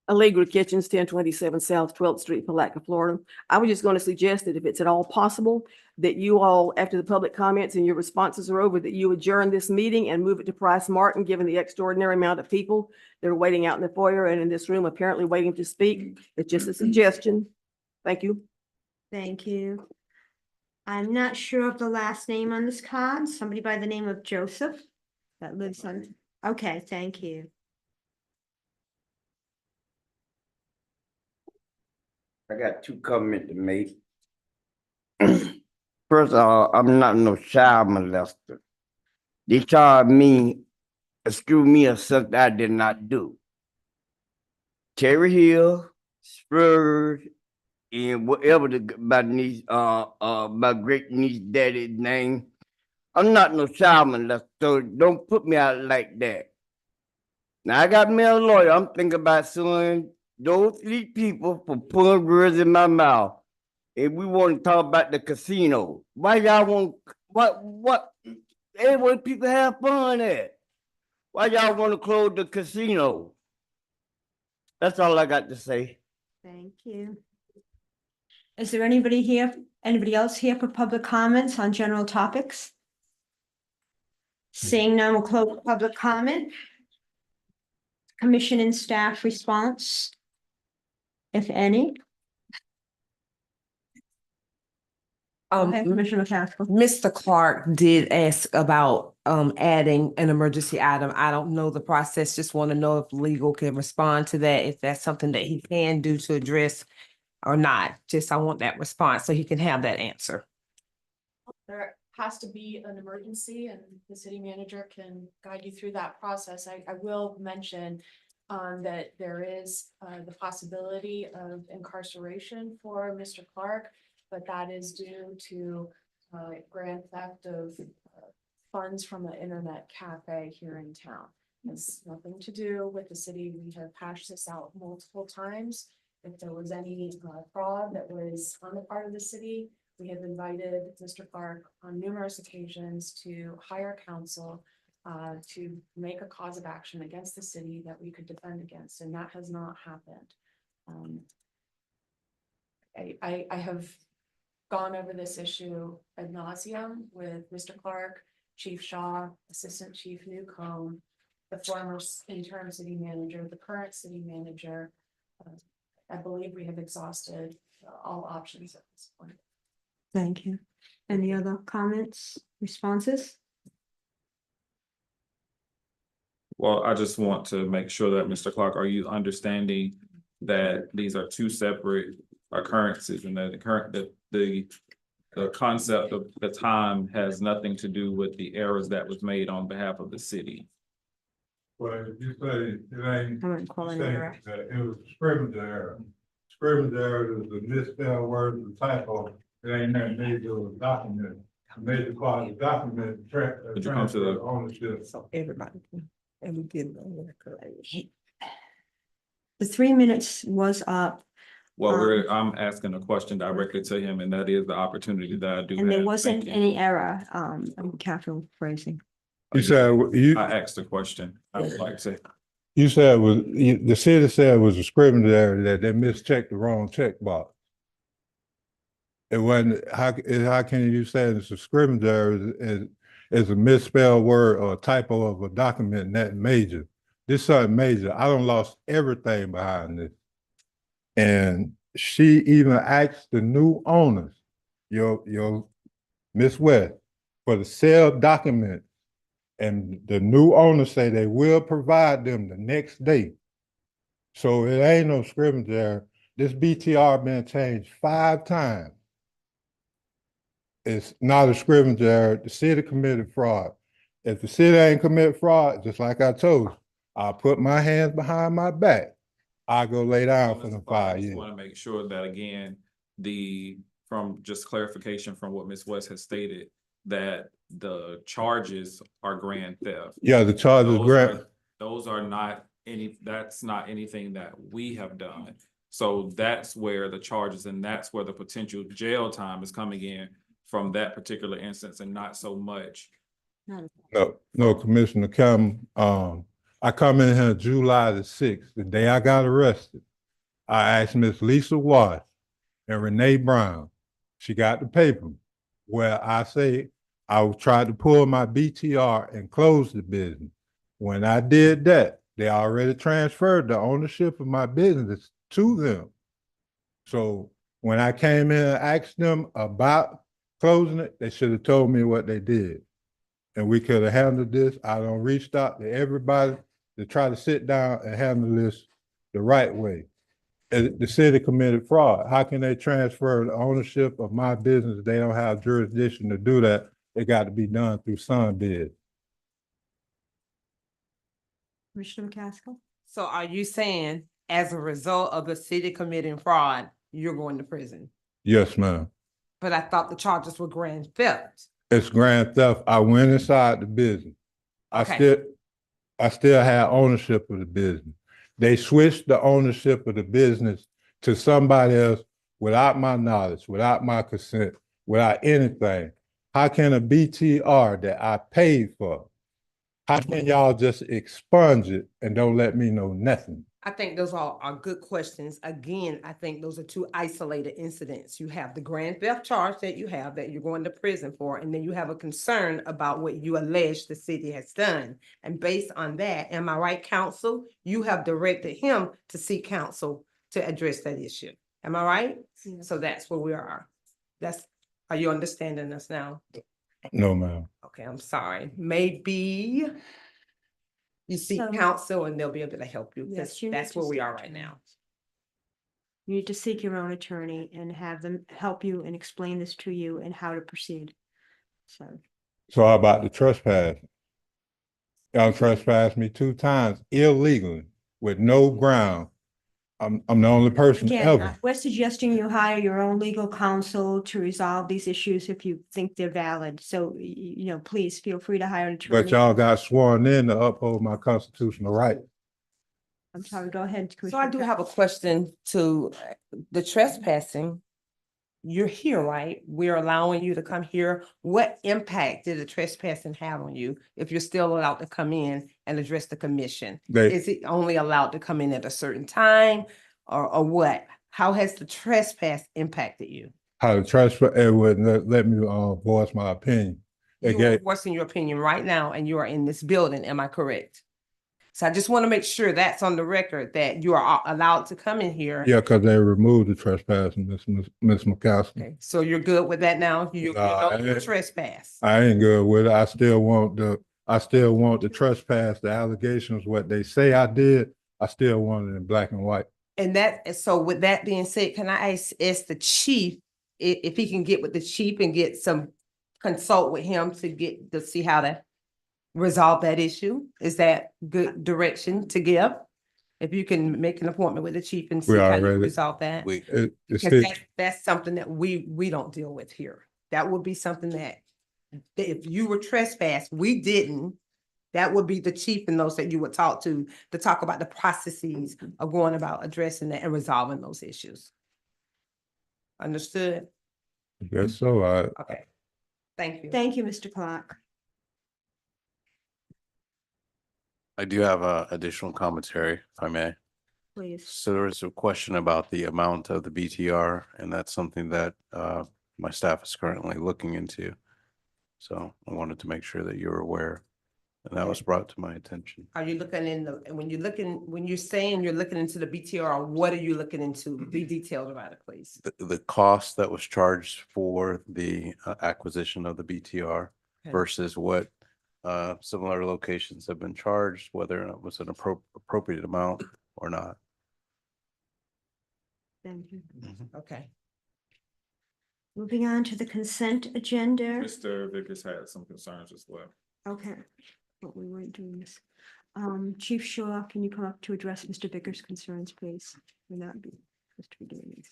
Allegra Kitchens, 1027 South 12th Street, Palatka, Florida. I was just going to suggest that if it's at all possible, that you all, after the public comments and your responses are over, that you adjourn this meeting and move it to Price Martin, given the extraordinary amount of people that are waiting out in the foyer and in this room apparently waiting to speak. It's just a suggestion. Thank you. Thank you. I'm not sure of the last name on this card. Somebody by the name of Joseph that lives on, okay, thank you. I got two comments to make. First of all, I'm not no child molester. They charged me, excuse me, of something I did not do. Terry Hill, Spurs, and whatever my niece, my great niece daddy's name. I'm not no child molester, so don't put me out like that. Now I got me a lawyer. I'm thinking about suing those three people for pulling words in my mouth. And we want to talk about the casino. Why y'all want what everywhere people have fun at? Why y'all want to close the casino? That's all I got to say. Thank you. Is there anybody else here for public comments on general topics? Seeing none, we'll close public comment. Commission and staff response, if any. Commissioner McCaskill. Mr. Clark did ask about adding an emergency item. I don't know the process, just want to know if legal can respond to that, if that's something that he can do to address or not. Just I want that response so he can have that answer. There has to be an emergency and the city manager can guide you through that process. I will mention that there is the possibility of incarceration for Mr. Clark, but that is due to grand theft of funds from an internet cafe here in town. It's nothing to do with the city. We have hashed this out multiple times. If there was any fraud that was on the part of the city, we have invited Mr. Clark on numerous occasions to hire counsel to make a cause of action against the city that we could defend against, and that has not happened. I have gone over this issue ad nauseum with Mr. Clark, Chief Shaw, Assistant Chief Newcomb, the former interim city manager, the current city manager. I believe we have exhausted all options at this point. Thank you. Any other comments, responses? Well, I just want to make sure that, Mr. Clark, are you understanding that these are two separate occurrences and that the concept of the time has nothing to do with the errors that was made on behalf of the city? Well, you say it ain't. I wouldn't call it an error. It was scrimmage error. Scrimmage error is a misspelled word, a typo. It ain't that major document. A major part of the document transfer the ownership. So everybody and we get it on record. The 3 minutes was up. Well, I'm asking a question directly to him, and that is the opportunity that I do have. And there wasn't Thank you. any error. I'm careful phrasing. You said you. I asked a question. I would like to. You said the city said it was a scrimmage error that they mischecked the wrong checkbox. It wasn't. How can you say it's a scrimmage error? Is a misspelled word or a typo of a document that major? This is something major. I done lost everything behind this. And she even asked the new owners, your Miss West, for the sale document. And the new owners say they will provide them the next day. So it ain't no scrimmage error. This BTR been changed 5 times. It's not a scrimmage error. The city committed fraud. If the city ain't commit fraud, just like I told you, I'll put my hands behind my back. I go lay down for the 5 years. I just want to make sure that again, from just clarification from what Ms. West has stated, that the charges are grand theft. Yeah, the charges Those are not that's not anything that we have done. So that's where the charges and that's where the potential jail time is coming in from that particular instance and not so much. No, Commissioner Kim, I come in here July the 6th, the day I got arrested. I asked Miss Lisa Watt and Renee Brown. She got the paper where I say I tried to pull my BTR and close the business. When I did that, they already transferred the ownership of my business to them. So when I came in and asked them about closing it, they should have told me what they did. And we could have handled this. I don't reached out to everybody to try to sit down and handle this the right way. And the city committed fraud. How can they transfer the ownership of my business? They don't have jurisdiction to do that. It got to be done through Sunbid. Commissioner McCaskill? So are you saying as a result of the city committing fraud, you're going to prison? Yes, ma'am. But I thought the charges were grand theft. It's grand theft. I went inside the business. Okay. I still had ownership of the business. They switched the ownership of the business to somebody else without my knowledge, without my consent, without anything. How can a BTR that I paid for, how can y'all just expunge it and don't let me know nothing? I think those are good questions. Again, I think those are two isolated incidents. You have the grand theft charge that you have that you're going to prison for, and then you have a concern about what you allege the city has done. And based on that, am I right, counsel? You have directed him to seek counsel to address that issue. Am I right? Yeah. So that's where we are. Are you understanding us now? No, ma'am. Okay, I'm sorry. Maybe you seek So- counsel and they'll be able to help you. Yes, you need That's to where we seek are right attorney. now. You need to seek your own attorney and have them help you and explain this to you and how to proceed. So, So how about the trespass? Y'all trespassed me 2 times illegally with no ground. I'm the only person again, ever. we're suggesting you hire your own legal counsel to resolve these issues if you think they're valid. So, you know, please feel free to hire an attorney. But y'all got sworn in to uphold my constitutional right. I'm sorry, go ahead. So I do have a question to the trespassing. You're here, right? We're allowing you to come here. What impact did the trespassing have on you if you're still allowed to come in and address the commission? Is it only allowed to come in at a certain time or what? How has the trespass impacted you? How the trespass, it wouldn't let me voice my opinion. You're voicing your opinion right now and you are in this building, am I correct? So I just want to make sure that's on the record that you are allowed to come in here. Yeah, because they removed the trespass, Miss McCaskill. Okay, so you're good with that now? You Nah, know the trespass. I ain't good with it. I still want the trespass, the allegations, what they say I did. I still want it in black and white. So with that being said, can I ask the chief if he can get with the chief and consult with him to see how to resolve that issue? Is that good direction to give? If you can make an appointment with the chief and see how you resolve that? Because that's something that we don't deal with here. That would be something that if you were trespassed, we didn't, that would be the chief and those that you would talk to talk about the processes of going about addressing that and resolving those issues. Understood? Yes, so Okay. Thank you. Thank you, Mr. Clark. I do have additional commentary, if I may. Please. So there was a question about the amount of the BTR, and that's something that my staff is currently looking into. So I wanted to make sure that you're aware, and that was brought to my attention. Are you looking when you're saying you're looking into the BTR, what are you looking into? Be detailed about it, please. The cost that was charged for the acquisition of the BTR Okay. versus what similar locations have been charged, whether it was an appropriate amount or not. Thank you. Okay. Moving on to the consent agenda. Mr. Vickers had some concerns as well. Okay, but we weren't doing this. Chief Shaw, can you come up to address Mr. Vickers' concerns, please? We're not supposed to be doing this.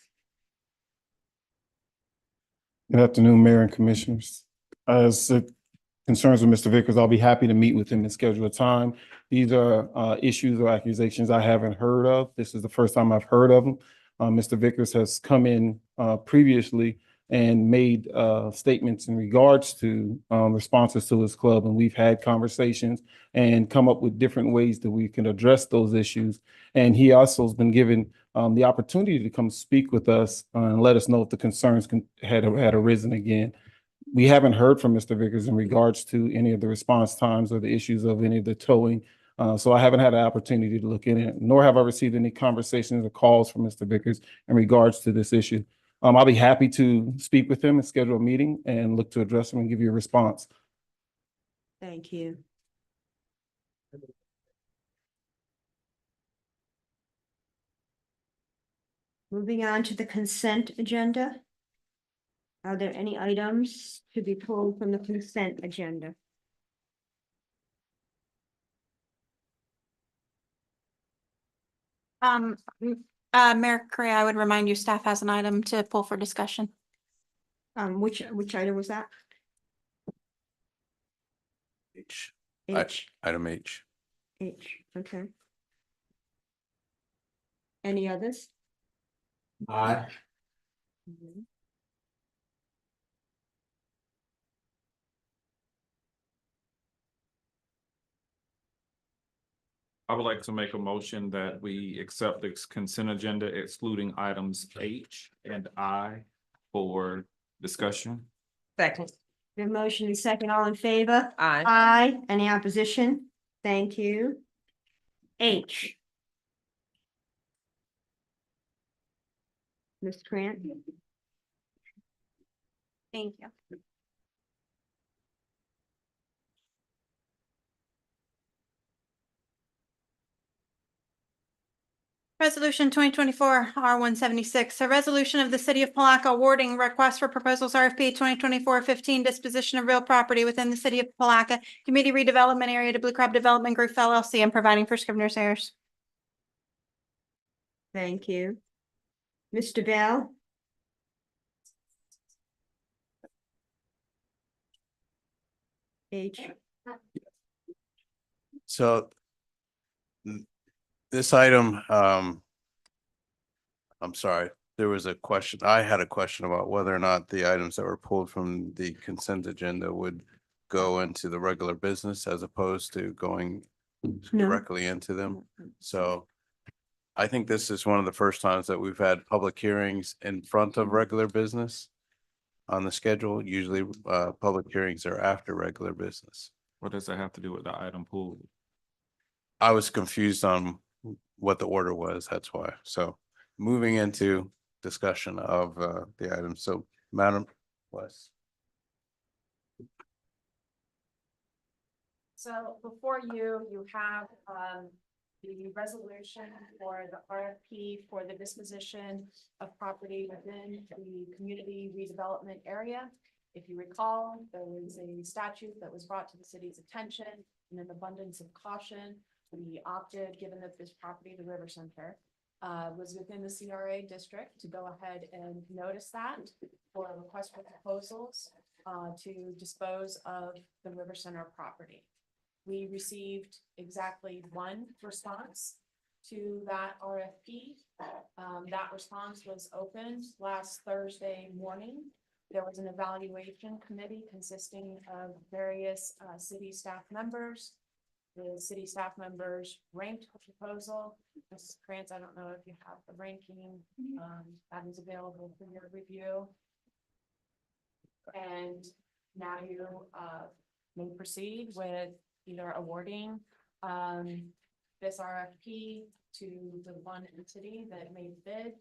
Good afternoon, Mayor and Commissioners. As it concerns with Mr. Vickers, I'll be happy to meet with him and schedule a time. These are issues or accusations I haven't heard of. This is the first time I've heard of them. Mr. Vickers has come in previously and made statements in regards to responses to his club, and we've had conversations and come up with different ways that we can address those issues. And he also has been given the opportunity to come speak with us and let us know if the concerns had arisen again. We haven't heard from Mr. Vickers in regards to any of the response times or the issues of any of the towing. So I haven't had an opportunity to look in it, nor have I received any conversations or calls from Mr. Vickers in regards to this issue. I'll be happy to speak with him and schedule a meeting and look to address them and give you a response. Thank you. Moving on to the consent agenda. Are there any items to be pulled from the consent agenda? Mayor Correa, I would remind you, staff has an item to pull for discussion. Which item was that? H. H, Item H. okay. Any others? Aye. Mhm. I would like to make a motion that we accept this consent agenda excluding items H and I for discussion. Second. The motion is second, all in favor? Aye. Aye. Any opposition? Thank you. H. Ms. Grant? Thank you. Resolution 2024 R176, a resolution of the city of Palatka awarding request for proposals RFP 2024-15 disposition of real property within the city of Palatka, community redevelopment area to Blue Crab Development Group LLC, and providing for scrivener's errors. Thank you. Mr. Bell? H. So this item, I'm sorry, there was a question. I had a question about whether or not the items that were pulled from the consent agenda would go into the regular business as opposed to going No. directly into them. So I think this is one of the first times that we've had public hearings in front of regular business on the schedule. Usually, public hearings are after regular business. What does that have to do with the item pool? I was confused on what the order was, that's why. So moving into discussion of the items. So Madam West. So before you, you have the resolution for the RFP for the disposition of property within the community redevelopment area. If you recall, there was a statute that was brought to the city's attention in an abundance of caution. We opted, given that this property, the River Center, was within the CRA district, to go ahead and notice that for a request for proposals to dispose of the River Center property. We received exactly one response to that RFP. That response was opened last Thursday morning. There was an evaluation committee consisting of various city staff members. The city staff members ranked the proposal. Mrs. Krantz, I don't know if you have the ranking that is available for your review. And now you may proceed with either awarding this RFP to the one entity that made the bid.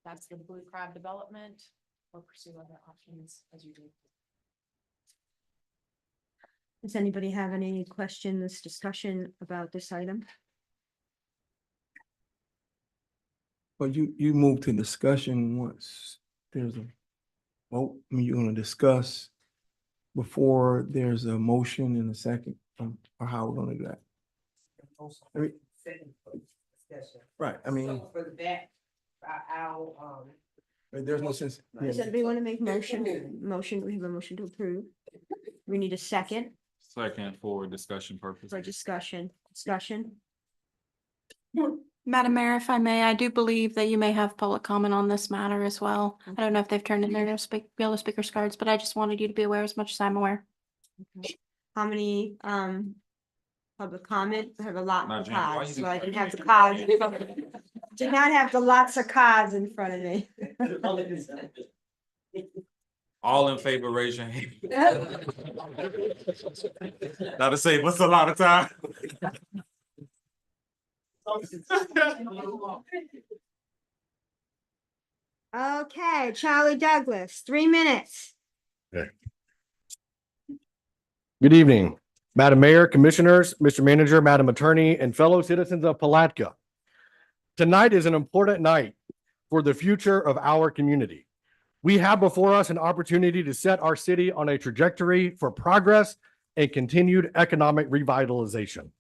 That's the Blue Crab Development, or pursue other options as you do. Does anybody have any questions, discussion about this item? But you move to discussion once there's a vote. I mean, you're gonna discuss before there's a motion and a second, or how we're gonna do that. I mean, right, I mean, For that, our, there's no sense. Does anybody want to make motion? We have a motion to approve. We need a second Second for discussion purposes. for discussion. Discussion? Madam Mayor, if I may, I do believe that you may have public comment on this matter as well. I don't know if they've turned in their yellow speakers cards, but I just wanted you to be aware as much as I'm aware. How many public comment? I have a lot Not of Jan, why cards, you so I do- didn't have the cards. Did not have the lots of cards in front of me. All in favor, raise your hand. Now to say, what's a lot of time? Okay, Charlie Douglas, 3 minutes. Good evening, Madam Mayor, Commissioners, Mr. Manager, Madam Attorney, and fellow citizens of Palatka. Tonight is an important night for the future of our community. We have before us an opportunity to set our city on a trajectory for progress and continued economic revitalization.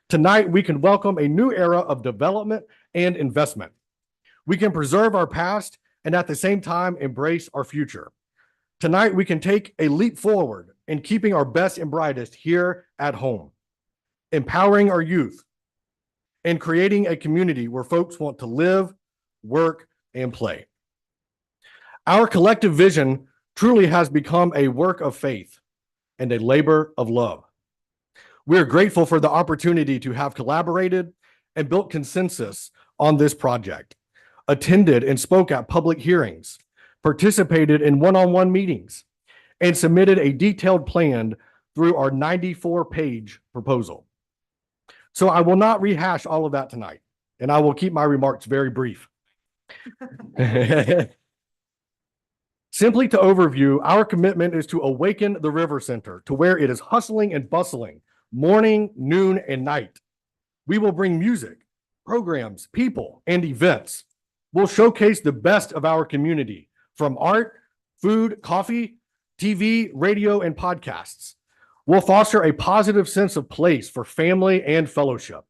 Tonight, we can welcome a new era of development and investment. We can preserve our past and at the same time embrace our future. Tonight, we can take a leap forward in keeping our best and brightest here at home, empowering our youth, and creating a community where folks want to live, work, and play. Our collective vision truly has become a work of faith and a labor of love. We're grateful for the opportunity to have collaborated and built consensus on this project, attended and spoke at public hearings, participated in one-on-one meetings, and submitted a detailed plan through our 94-page proposal. So I will not rehash all of that tonight, and I will keep my remarks very brief. Simply to overview, our commitment is to awaken the River Center to where it is hustling and bustling, morning, noon, and night. We will bring music, programs, people, and events. We'll showcase the best of our community from art, food, coffee, TV, radio, and podcasts. We'll foster a positive sense of place for family and fellowship.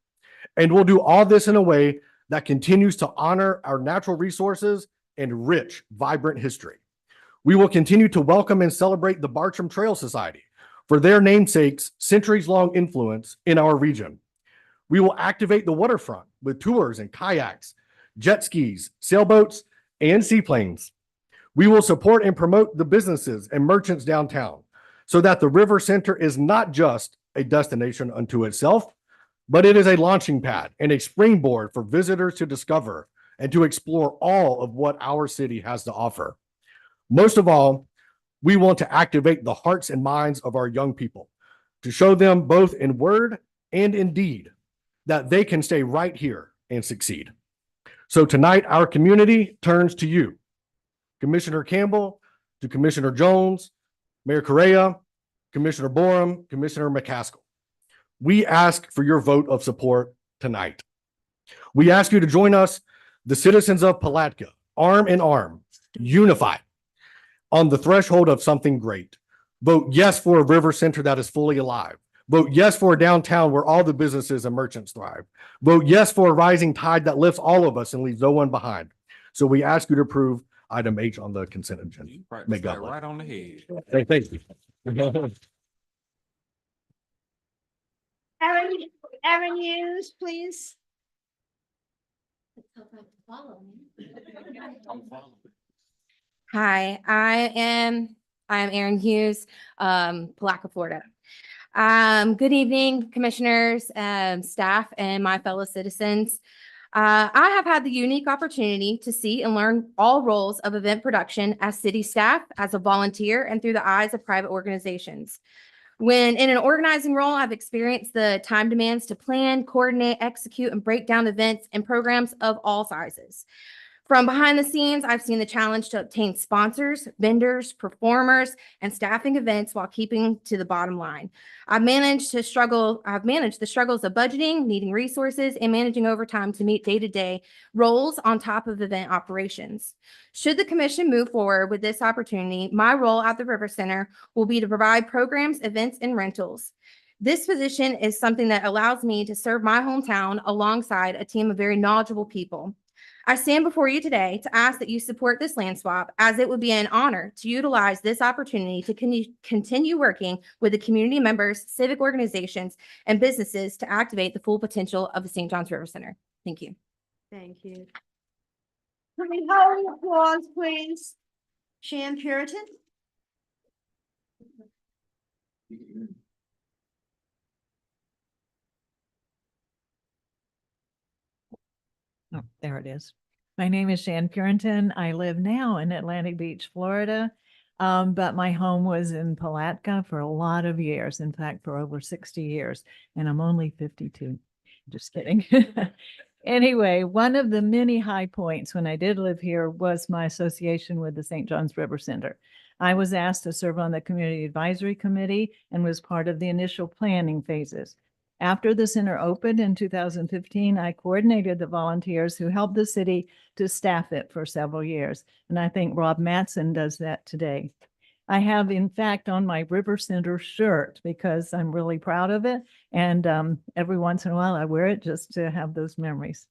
And we'll do all this in a way that continues to honor our natural resources and rich, vibrant history. We will continue to welcome and celebrate the Bartram Trail Society for their namesake's centuries-long influence in our region. We will activate the waterfront with tours and kayaks, jet skis, sailboats, and seaplanes. We will support and promote the businesses and merchants downtown so that the River Center is not just a destination unto itself, but it is a launching pad and a springboard for visitors to discover and to explore all of what our city has to offer. Most of all, we want to activate the hearts and minds of our young people to show them both in word and in deed that they can stay right here and succeed. So tonight, our community turns to you, Commissioner Campbell, to Commissioner Jones, Mayor Correa, Commissioner Borum, Commissioner McCaskill. We ask for your vote of support tonight. We ask you to join us, the citizens of Palatka, arm in arm, unified, on the threshold of something great. Vote yes for a River Center that is fully alive. Vote yes for a downtown where all the businesses and merchants thrive. Vote yes for a rising tide that lifts all of us and leaves no one behind. So we ask you to approve item H on the consent agenda. May God bless. Right on the head. Thank you. Aaron Hughes, please. Hi, I'm Aaron Hughes, Palatka, Florida. Good evening, commissioners, staff, and my fellow citizens. I have had the unique opportunity to see and learn all roles of event production as city staff, as a volunteer, and through the eyes of private organizations. When in an organizing role, I've experienced the time demands to plan, coordinate, execute, and break down events and programs of all sizes. From behind the scenes, I've seen the challenge to obtain sponsors, vendors, performers, and staffing events while keeping to the bottom line. I've managed the struggles of budgeting, needing resources, and managing overtime to meet day-to-day roles on top of event operations. Should the commission move forward with this opportunity, my role at the River Center will be to provide programs, events, and rentals. This position is something that allows me to serve my hometown alongside a team of very knowledgeable people. I stand before you today to ask that you support this land swap, as it would be an honor to utilize this opportunity to continue working with the community members, civic organizations, and businesses to activate the full potential of the St. John's River Center. Thank you. Thank you. Can we hold applause, please? Shan Puritan. Oh, there it is. My name is Shan Purinton. I live now in Atlantic Beach, Florida, but my home was in Palatka for a lot of years. In fact, for over 60 years, and I'm only 52. Just kidding. Anyway, one of the many high points when I did live here was my association with the St. John's River Center. I was asked to serve on the Community Advisory Committee and was part of the initial planning phases. After the center opened in 2015, I coordinated the volunteers who helped the city to staff it for several years. And I think Rob Matson does that today. I have, in fact, on my River Center shirt because I'm really proud of it. And every once in a while I wear it just to have those memories.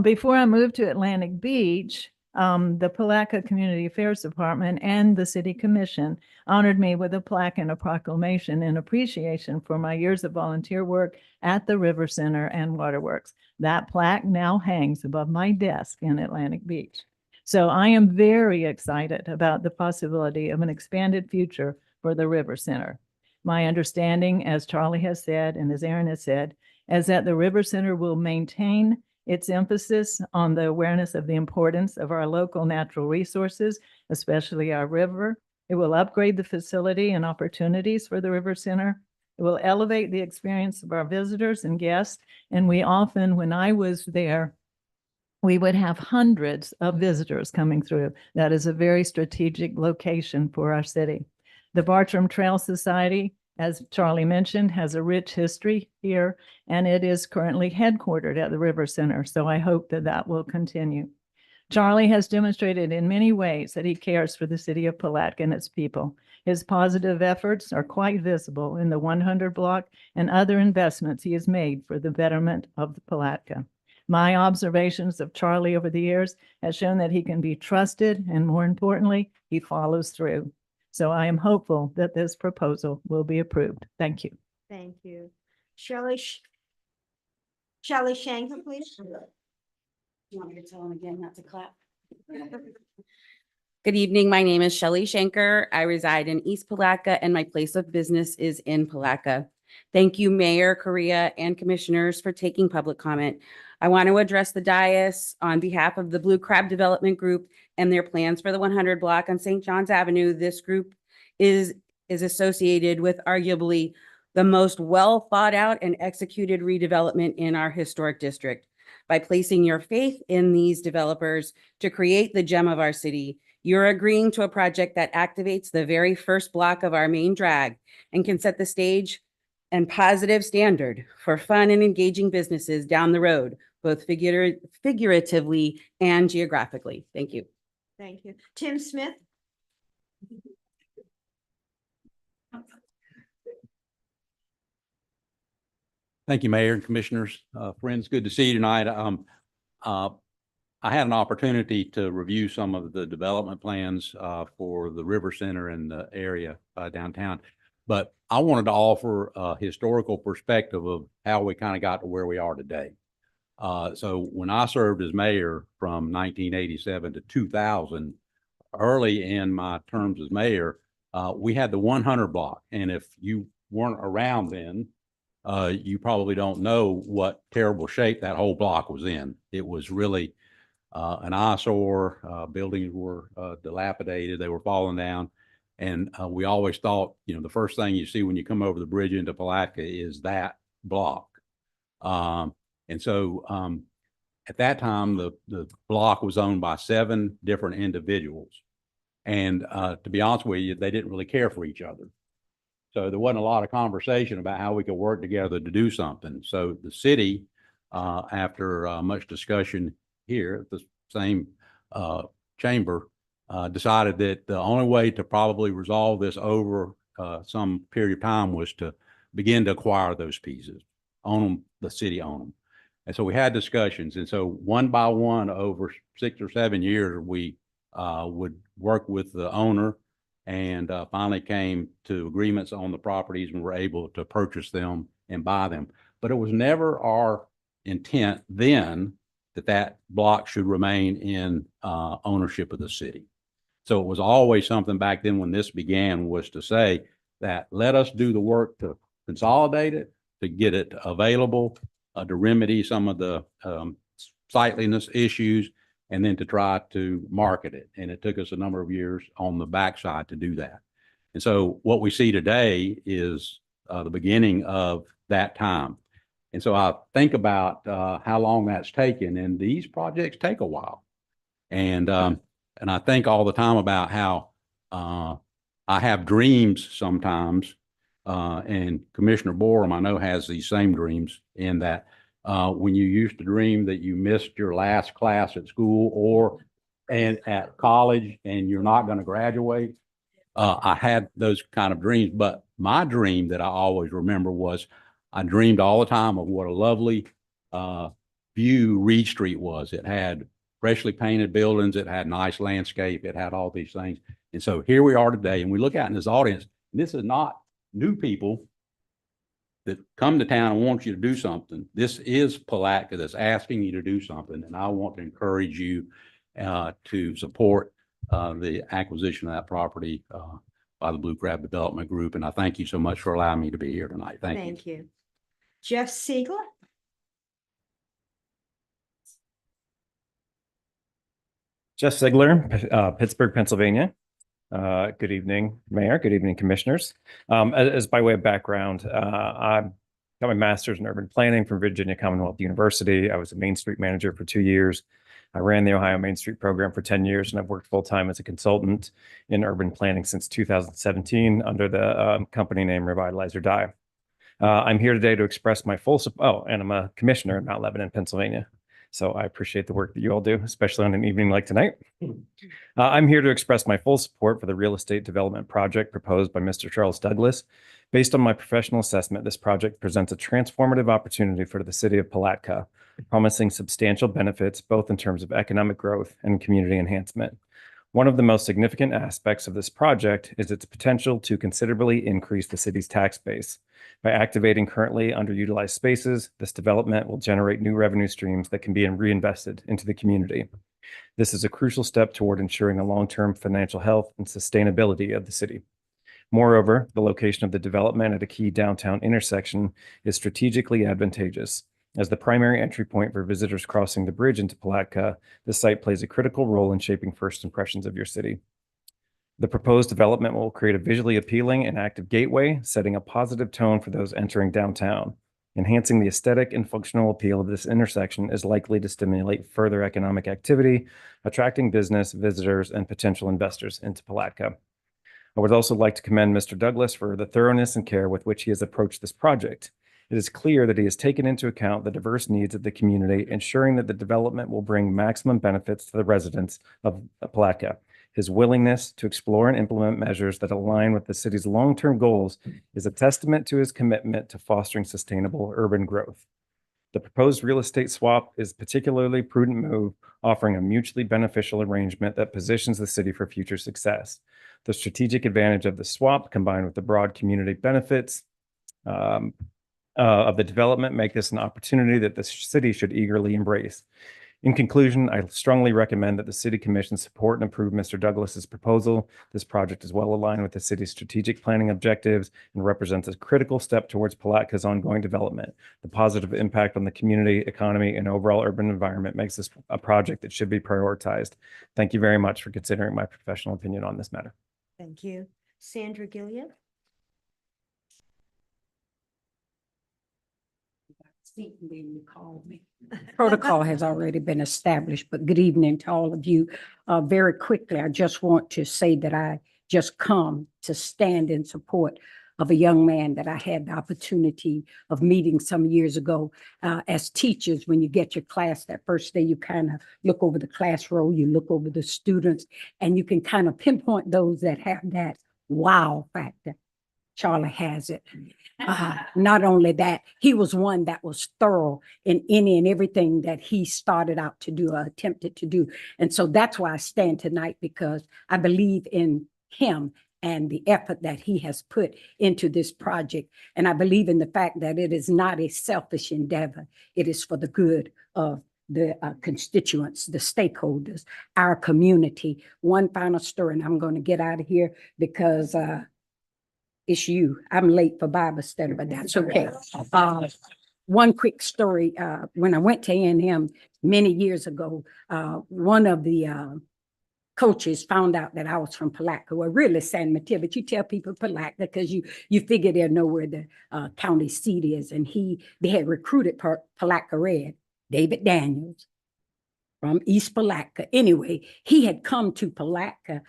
Before I moved to Atlantic Beach, the Palatka Community Affairs Department and the City Commission honored me with a plaque and a proclamation in appreciation for my years of volunteer work at the River Center and Waterworks. That plaque now hangs above my desk in Atlantic Beach. So I am very excited about the possibility of an expanded future for the River Center. My understanding, as Charlie has said and as Aaron has said, is that the River Center will maintain its emphasis on the awareness of the importance of our local natural resources, especially our river. It will upgrade the facility and opportunities for the River Center. It will elevate the experience of our visitors and guests. And we often, when I was there, we would have hundreds of visitors coming through. That is a very strategic location for our city. The Bartram Trail Society, as Charlie mentioned, has a rich history here, and it is currently headquartered at the River Center. So I hope that that will continue. Charlie has demonstrated in many ways that he cares for the city of Palatka and its people. His positive efforts are quite visible in the 100 block and other investments he has made for the betterment of the Palatka. My observations of Charlie over the years has shown that he can be trusted, and more importantly, he follows through. So I am hopeful that this proposal will be approved. Thank you. Thank you. Shelley Shanker, please. You want me to tell him again not to clap? Good evening. My name is Shelley Shanker. I reside in East Palatka and my place of business is in Palatka. Thank you, Mayor Correa and commissioners for taking public comment. I want to address the dais on behalf of the Blue Crab Development Group and their plans for the 100 block on St. John's Avenue. This group is associated with arguably the most well thought out and executed redevelopment in our historic district. By placing your faith in these developers to create the gem of our city, you're agreeing to a project that activates the very first block of our main drag and can set the stage and positive standard for fun and engaging businesses down the road, both figuratively and geographically. Thank you. Thank you. Tim Smith. Thank you, Mayor and Commissioners. Friends, good to see you tonight. I had an opportunity to review some of the development plans for the River Center and the area downtown, but I wanted to offer a historical perspective of how we kind of got to where we are today. So when I served as mayor from 1987 to 2000, early in my terms as mayor, we had the 100 block. And if you weren't around then, you probably don't know what terrible shape that whole block was in. It was really an eyesore. Buildings were dilapidated. They were falling down. And we always thought, you know, the first thing you see when you come over the bridge into Palatka is that block. And so at that time, the block was owned by 7 different individuals. And to be honest with you, they didn't really care for each other. So there wasn't a lot of conversation about how we could work together to do something. So the city, after much discussion here at the same chamber, decided that the only way to probably resolve this over some period of time was to begin to acquire those pieces, own them, the city own them. And so we had discussions. And so one by one over 6 or 7 years, we would work with the owner and finally came to agreements on the properties and were able to purchase them and buy them. But it was never our intent then that that block should remain in ownership of the city. So it was always something back then when this began was to say that let us do the work to consolidate it, to get it available, to remedy some of the sightliness issues, and then to try to market it. And it took us a number of years on the backside to do that. And so what we see today is the beginning of that time. And so I think about how long that's taken, and these projects take a while. And I think all the time about how I have dreams sometimes, and Commissioner Borum, I know, has these same dreams, in that when you used to dream that you missed your last class at school and at college and you're not going to graduate. I had those kind of dreams, but my dream that I always remember was I dreamed all the time of what a lovely view Reed Street was. It had freshly painted buildings. It had nice landscape. It had all these things. And so here we are today, and we look out in this audience, and this is not new people that come to town and want you to do something. This is Palatka that's asking you to do something. And I want to encourage you to support the acquisition of that property by the Blue Crab Development Group. And I thank you so much for allowing me to be here tonight. Thank you. Thank you. Jeff Siegler? Jeff Sigler, Pittsburgh, Pennsylvania. Good evening, Mayor. Good evening, Commissioners. As by way of background, I got my master's in urban planning from Virginia Commonwealth University. I was a Main Street manager for 2 years. I ran the Ohio Main Street program for 10 years, and I've worked full-time as a consultant in urban planning since 2017 under the company name Revitalize or Die. I'm here today to express my full support. Oh, and I'm a commissioner in Mount Lebanon, Pennsylvania. So I appreciate the work that you all do, especially on an evening like tonight. I'm here to express my full support for the real estate development project proposed by Mr. Charles Douglas. Based on my professional assessment, this project presents a transformative opportunity for the city of Palatka, promising substantial benefits both in terms of economic growth and community enhancement. One of the most significant aspects of this project is its potential to considerably increase the city's tax base. By activating currently underutilized spaces, this development will generate new revenue streams that can be reinvested into the community. This is a crucial step toward ensuring the long-term financial health and sustainability of the city. Moreover, the location of the development at a key downtown intersection is strategically advantageous. As the primary entry point for visitors crossing the bridge into Palatka, this site plays a critical role in shaping first impressions of your city. The proposed development will create a visually appealing and active gateway, setting a positive tone for those entering downtown. Enhancing the aesthetic and functional appeal of this intersection is likely to stimulate further economic activity, attracting business, visitors, and potential investors into Palatka. I would also like to commend Mr. Douglas for the thoroughness and care with which he has approached this project. It is clear that he has taken into account the diverse needs of the community, ensuring that the development will bring maximum benefits to the residents of Palatka. His willingness to explore and implement measures that align with the city's long-term goals is a testament to his commitment to fostering sustainable urban growth. The proposed real estate swap is a particularly prudent move, offering a mutually beneficial arrangement that positions the city for future success. The strategic advantage of the swap, combined with the broad community benefits of the development, make this an opportunity that the city should eagerly embrace. In conclusion, I strongly recommend that the City Commission support and approve Mr. Douglas's proposal. This project is well aligned with the city's strategic planning objectives and represents a critical step towards Palatka's ongoing development. The positive impact on the community, economy, and overall urban environment makes this a project that should be prioritized. Thank you very much for considering my professional opinion on this matter. Thank you. Sandra Gilliam? Protocol has already been established, but good evening to all of you. Very quickly, I just want to say that I just come to stand in support of a young man that I had the opportunity of meeting some years ago. As teachers, when you get your class that first day, you kind of look over the class row, you look over the students, and you can kind of pinpoint those that have that wow factor. Charlie has it. Not only that, he was one that was thorough in any and everything that he started out to do or attempted to do. And so that's why I stand tonight, because I believe in him and the effort that he has put into this project. And I believe in the fact that it is not a selfish endeavor. It is for the good of the constituents, the stakeholders, our community. One final story, and I'm going to get out of here because it's you. I'm late for Bible study, but that's okay. One quick story. When I went to A&M many years ago, one of the coaches found out that I was from Palatka, well, really San Mateo, but you tell people Palatka because you figure they'll know where the county seat is. And they had recruited Palatka Red, David Daniels from East Palatka. Anyway, he had come to Palatka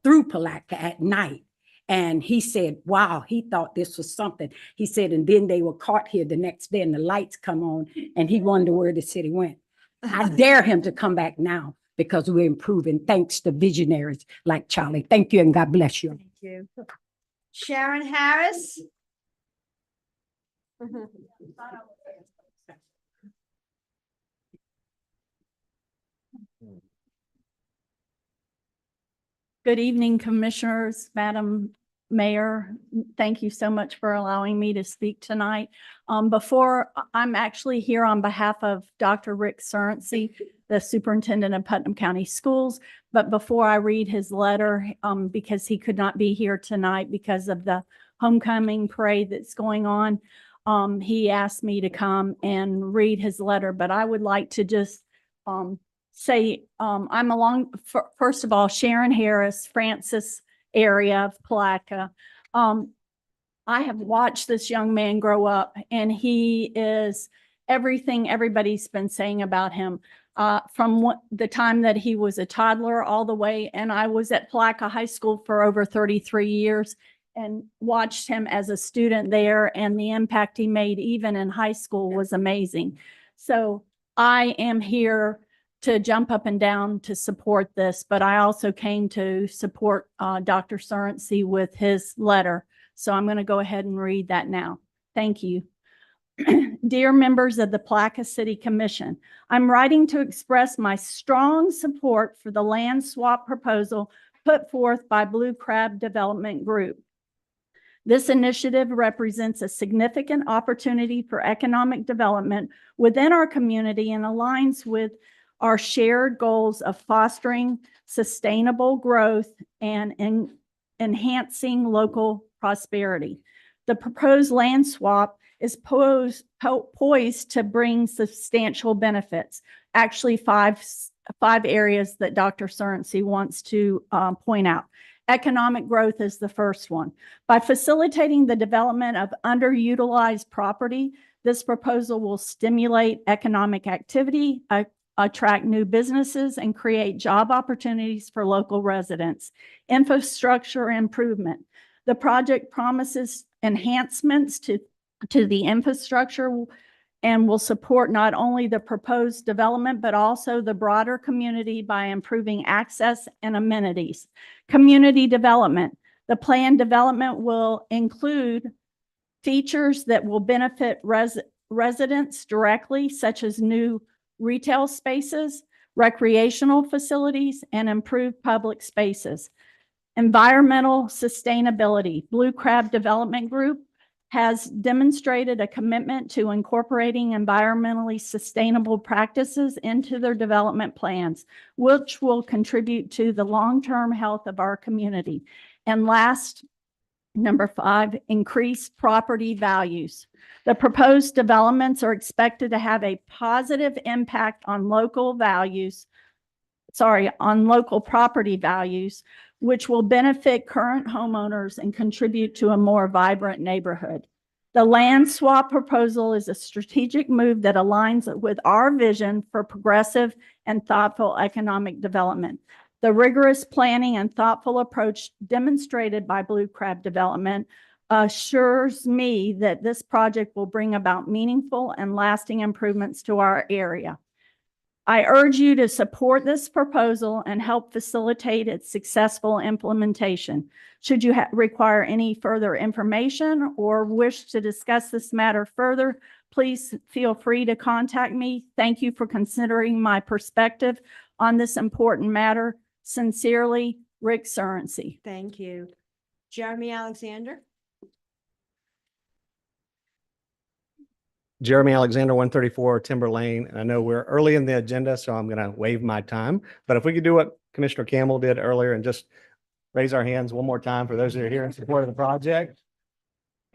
through Palatka at night. And he said, wow, he thought this was something. He said, and then they were caught here the next day and the lights come on and he wondered where the city went. I dare him to come back now because we're improving thanks to visionaries like Charlie. Thank you and God bless you. Thank you. Sharon Harris. Good evening, Commissioners, Madam Mayor. Thank you so much for allowing me to speak tonight. I'm actually here on behalf of Dr. Rick Surrency, the Superintendent of Putnam County Schools. But before I read his letter, because he could not be here tonight because of the homecoming parade that's going on, he asked me to come and read his letter. But I would like to just say first of all, Sharon Harris, Francis area of Palatka. I have watched this young man grow up and he is everything everybody's been saying about him from the time that he was a toddler all the way. And I was at Palatka High School for over 33 years and watched him as a student there, and the impact he made even in high school was amazing. So I am here to jump up and down to support this, but I also came to support Dr. Surrency with his letter. So I'm going to go ahead and read that now. Thank you. Dear members of the Palatka City Commission, I'm writing to express my strong support for the land swap proposal put forth by Blue Crab Development Group. This initiative represents a significant opportunity for economic development within our community and aligns with our shared goals of fostering sustainable growth and enhancing local prosperity. The proposed land swap is poised to bring substantial benefits. Actually, five areas that Dr. Surrency wants to point out. Economic growth is the first one. By facilitating the development of underutilized property, this proposal will stimulate economic activity, attract new businesses, and create job opportunities for local residents. Infrastructure improvement. The project promises enhancements to the infrastructure and will support not only the proposed development, but also the broader community by improving access and amenities. Community development. The planned development will include features that will benefit residents directly, such as new retail spaces, recreational facilities, and improved public spaces. Environmental sustainability. Blue Crab Development Group has demonstrated a commitment to incorporating environmentally sustainable practices into their development plans, which will contribute to the long-term health of our community. And last, number 5, increase property values. The proposed developments are expected to have a positive impact on local property values, which will benefit current homeowners and contribute to a more vibrant neighborhood. The land swap proposal is a strategic move that aligns with our vision for progressive and thoughtful economic development. The rigorous planning and thoughtful approach demonstrated by Blue Crab Development assures me that this project will bring about meaningful and lasting improvements to our area. I urge you to support this proposal and help facilitate its successful implementation. Should you require any further information or wish to discuss this matter further, please feel free to contact me. Thank you for considering my perspective on this important matter. Sincerely, Rick Surrency. Thank you. Jeremy Alexander. Jeremy Alexander, 134 Timber Lane. And I know we're early in the agenda, so I'm going to waive my time. But if we could do what Commissioner Campbell did earlier and just raise our hands one more time for those that are here in support of the project.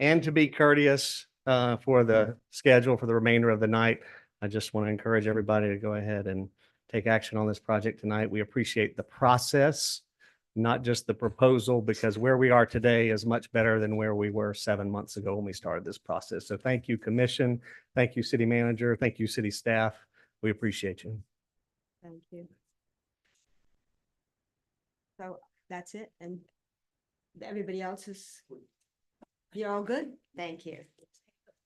And to be courteous for the schedule for the remainder of the night, I just want to encourage everybody to go ahead and take action on this project tonight. We appreciate the process, not just the proposal, because where we are today is much better than where we were 7 months ago when we started this process. So thank you, Commission. Thank you, City Manager. Thank you, City Staff. We appreciate you. Thank you. So that's it, and everybody else is, you're all good? Thank you.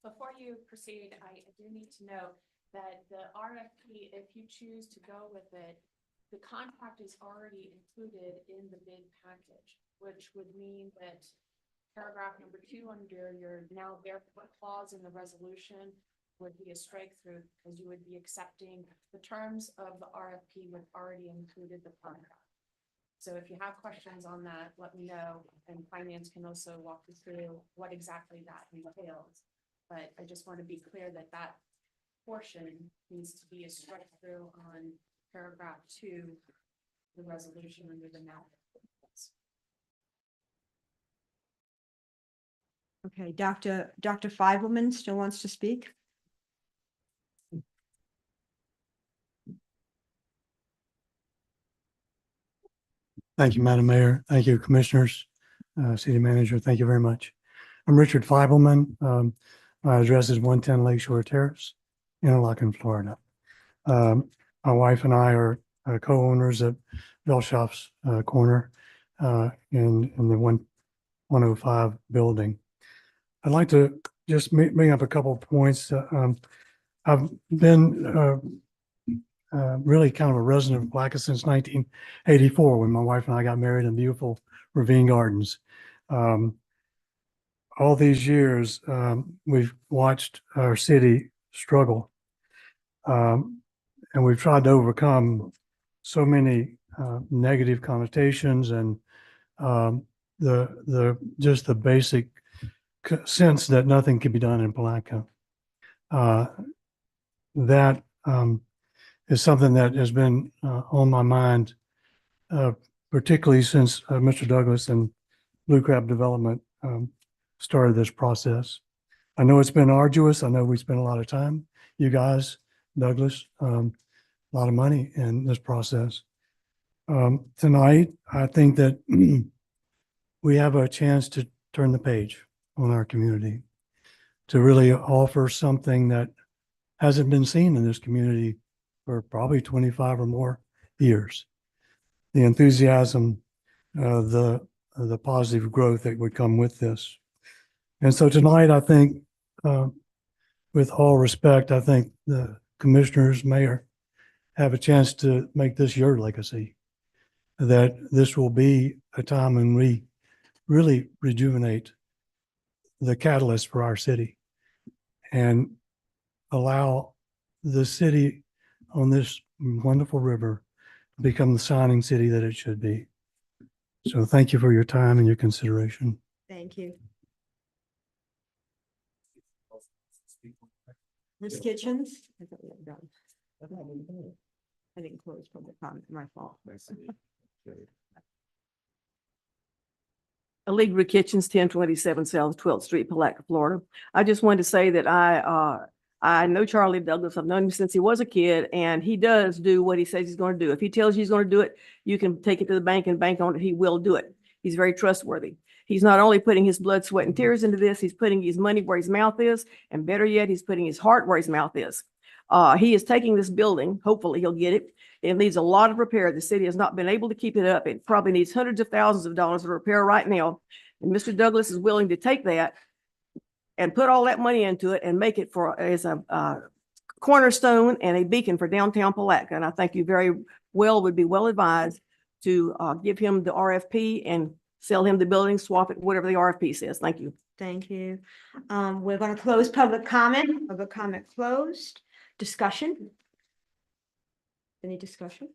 Before you proceed, I do need to know that the RFP, if you choose to go with it, the contract is already included in the bid package, which would mean that paragraph number 2 under your now therefore clause in the resolution would be a strike through, because you would be accepting the terms of the RFP would already included the contract. So if you have questions on that, let me know, and finance can also walk you through what exactly that entails. But I just want to be clear that that portion needs to be a strike through on paragraph 2, the resolution under the now. Okay, Dr. Feivelman still wants to speak? Thank you, Madam Mayor. Thank you, Commissioners, City Manager. Thank you very much. I'm Richard Feibelman. My address is 110 Lakeshore Terrace, Interlaken, Florida. My wife and I are co-owners at Bellshops Corner in the 105 building. I'd like to just bring up a couple of points. I've been really kind of a resident of Palatka since 1984, when my wife and I got married in beautiful Ravine Gardens. All these years, we've watched our city struggle, and we've tried to overcome so many negative connotations and just the basic sense that nothing can be done in Palatka. That is something that has been on my mind, particularly since Mr. Douglas and Blue Crab Development started this process. I know it's been arduous. I know we spent a lot of time, you guys, Douglas, a lot of money in this process. Tonight, I think that we have a chance to turn the page on our community, to really offer something that hasn't been seen in this community for probably 25 or more years. The enthusiasm, the positive growth that would come with this. And so tonight, I think, with all respect, I think the commissioners, mayor, have a chance to make this your legacy, that this will be a time when we really rejuvenate the catalyst for our city and allow the city on this wonderful river to become the shining city that it should be. So thank you for your time and your consideration. Thank you. Ms. Kitchens? I thought we were done. I didn't close public comment, my fault. Allegra Kitchens, 1027 South 12th Street, Palatka, Florida. I just wanted to say that I know Charlie Douglas. I've known him since he was a kid, and he does do what he says he's going to do. If he tells you he's going to do it, you can take it to the bank and bank on it. He will do it. He's very trustworthy. He's not only putting his blood, sweat, and tears into this, he's putting his money where his mouth is, and better yet, he's putting his heart where his mouth is. He is taking this building. Hopefully he'll get it. It needs a lot of repair. The city has not been able to keep it up. It probably needs hundreds of thousands of dollars of repair right now. And Mr. Douglas is willing to take that and put all that money into it and make it as a cornerstone and a beacon for downtown Palatka. And I think you would be well advised to give him the RFP and sell him the building, swap it, whatever the RFP says. Thank you. Thank you. We're going to close public comment. Public comment closed. Discussion? Any discussion?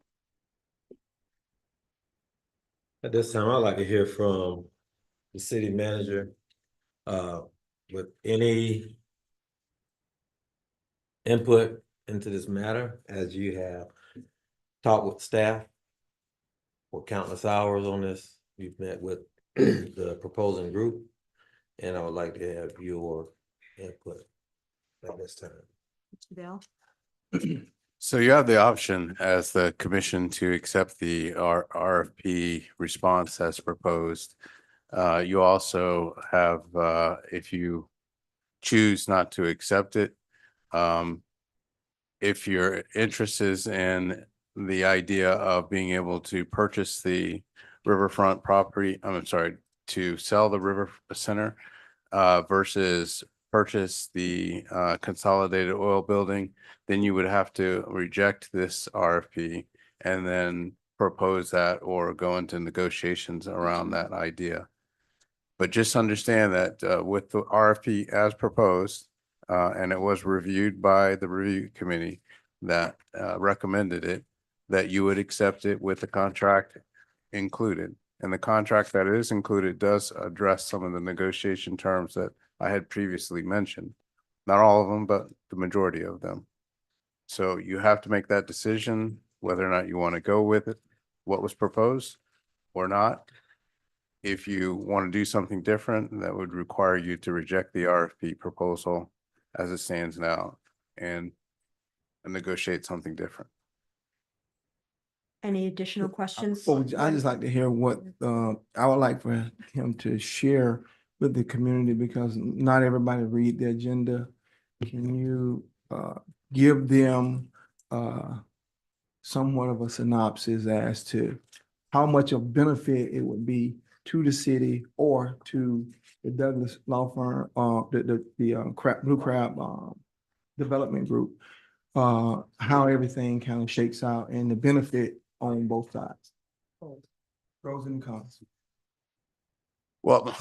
At this time, I'd like to hear from the city manager with any input into this matter, as you have talked with staff for countless hours on this. You've met with the proposing group, and I would like to have your input at this time. Bill? So you have the option as the commission to accept the RFP response as proposed. You also have, if you choose not to accept it, if your interest is in the idea of being able to purchase the riverfront property, I'm sorry, to sell the river center versus purchase the consolidated oil building, then you would have to reject this RFP and then propose that or go into negotiations around that idea. But just understand that with the RFP as proposed, and it was reviewed by the review committee that recommended it, that you would accept it with the contract included. And the contract that is included does address some of the negotiation terms that I had previously mentioned. Not all of them, but the majority of them. So you have to make that decision whether or not you want to go with it, what was proposed or not. If you want to do something different, that would require you to reject the RFP proposal as it stands now and negotiate something different. Any additional questions? Well, I'd just like to hear what, I would like for him to share with the community because not everybody read the agenda. Can you give them somewhat of a synopsis as to how much of benefit it would be to the city or to the Douglas law firm, Blue Crab Development Group, how everything kind of shakes out and the benefit on both sides. Pros and cons. Well,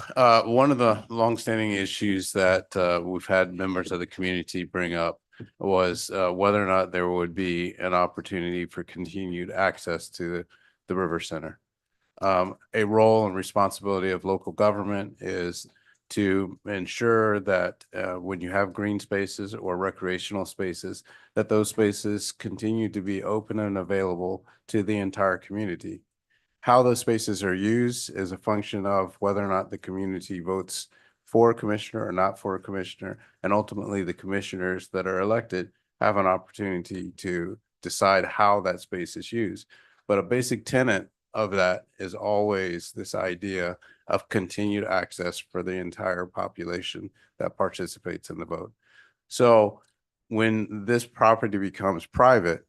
one of the longstanding issues that we've had members of the community bring up was whether or not there would be an opportunity for continued access to the River Center. A role and responsibility of local government is to ensure that when you have green spaces or recreational spaces, that those spaces continue to be open and available to the entire community. How those spaces are used is a function of whether or not the community votes for a commissioner or not for a commissioner. And ultimately, the commissioners that are elected have an opportunity to decide how that space is used. But a basic tenet of that is always this idea of continued access for the entire population that participates in the vote. So when this property becomes private,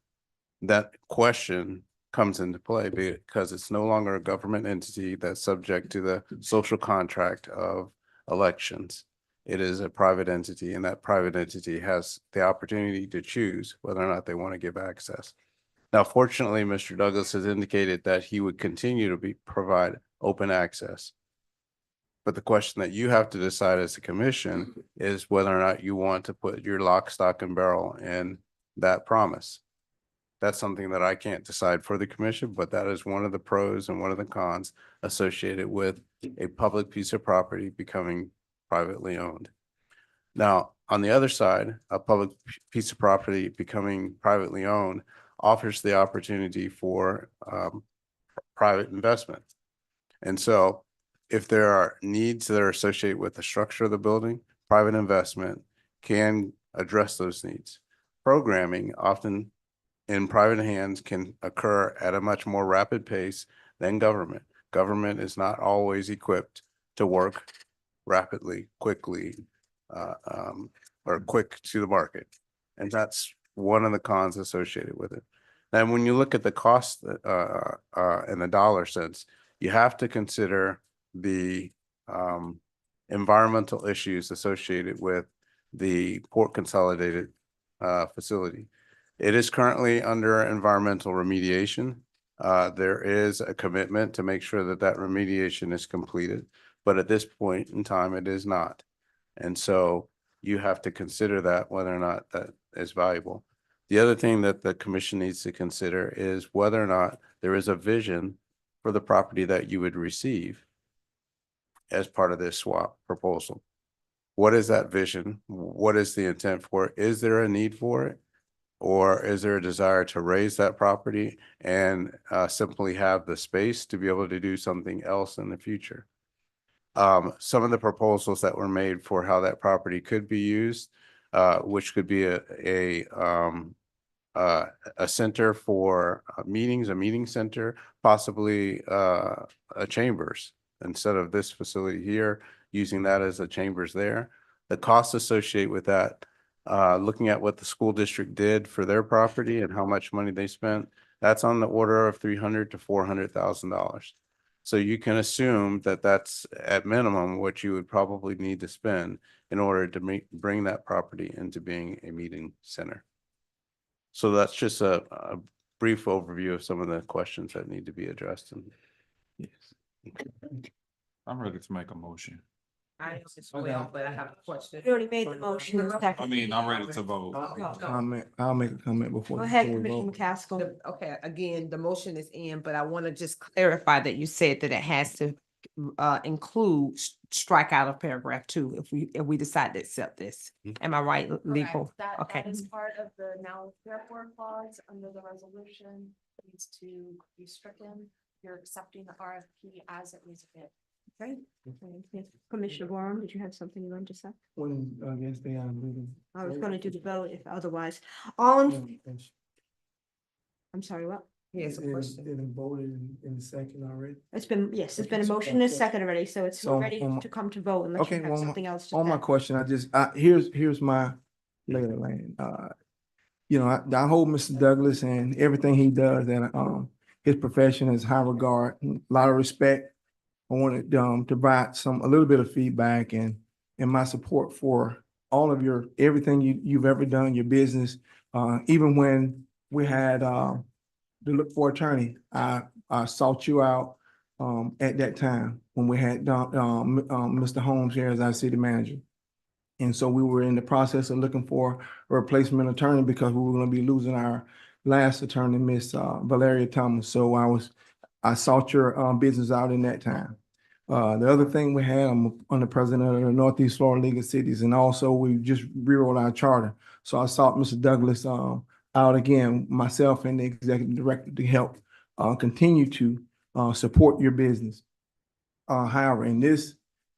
that question comes into play because it's no longer a government entity that's subject to the social contract of elections. It is a private entity, and that private entity has the opportunity to choose whether or not they want to give access. Now, fortunately, Mr. Douglas has indicated that he would continue to provide open access. But the question that you have to decide as a commission is whether or not you want to put your lock, stock, and barrel in that promise. That's something that I can't decide for the commission, but that is one of the pros and one of the cons associated with a public piece of property becoming privately owned. Now, on the other side, a public piece of property becoming privately owned offers the opportunity for private investment. And so if there are needs that are associated with the structure of the building, private investment can address those needs. Programming often in private hands can occur at a much more rapid pace than government. Government is not always equipped to work rapidly, quickly, or quick to the market. And that's one of the cons associated with it. And when you look at the cost in the dollar sense, you have to consider the environmental issues associated with the port consolidated facility. It is currently under environmental remediation. There is a commitment to make sure that that remediation is completed, but at this point in time, it is not. And so you have to consider that whether or not that is valuable. The other thing that the commission needs to consider is whether or not there is a vision for the property that you would receive as part of this swap proposal. What is that vision? What is the intent for it? Is there a need for it? Or is there a desire to raise that property and simply have the space to be able to do something else in the future? Some of the proposals that were made for how that property could be used, which could be a a center for meetings, a meeting center, possibly a chambers instead of this facility here, using that as a chambers there. The costs associated with that, looking at what the school district did for their property and how much money they spent, that's on the order of $300,000 to $400,000. So you can assume that that's at minimum what you would probably need to spend in order to bring that property into being a meeting center. So that's just a brief overview of some of the questions that need to be addressed. And Yes. I'm ready to make a motion. I just well, but I have a question. You already made the motion. I mean, I'm ready to vote. I'll make a comment before. Go ahead, before we Commissioner vote. McCaskill. Okay, again, the motion is in, but I want to just clarify that you said that it has to include strike out of paragraph 2 if we decide to accept this. Am I right, legal? That Okay. is part of the now therefore clause under the resolution needs to be stricken. You're accepting the RFP as it was bid. Okay. Commissioner Warren, did you have something you wanted to say? When, I guess they are moving. I was going to do the vote if otherwise. All in, I'm sorry, what? Yes, a question. It voted in the second already. It's been, yes, it's been a motion and a second already, so it's So, ready to come to vote unless Okay, you have well, something else to on my say. question, here's my lay of the land. You know, I hold Mr. Douglas and everything he does and his profession is high regard, a lot of respect. I wanted to provide a little bit of feedback and my support for all of everything you've ever done, your business. Even when we had to look for attorney, I sought you out at that time when we had Mr. Holmes here as our city manager. And so we were in the process of looking for a replacement attorney because we were going to be losing our last attorney, Miss Valeria Thomas. So I sought your business out in that time. The other thing we had, I'm on the president of the Northeast Florida League of Cities, and also we just rewrote our charter. So I sought Mr. Douglas out again, myself and the executive director, to help continue to support your business. However, in this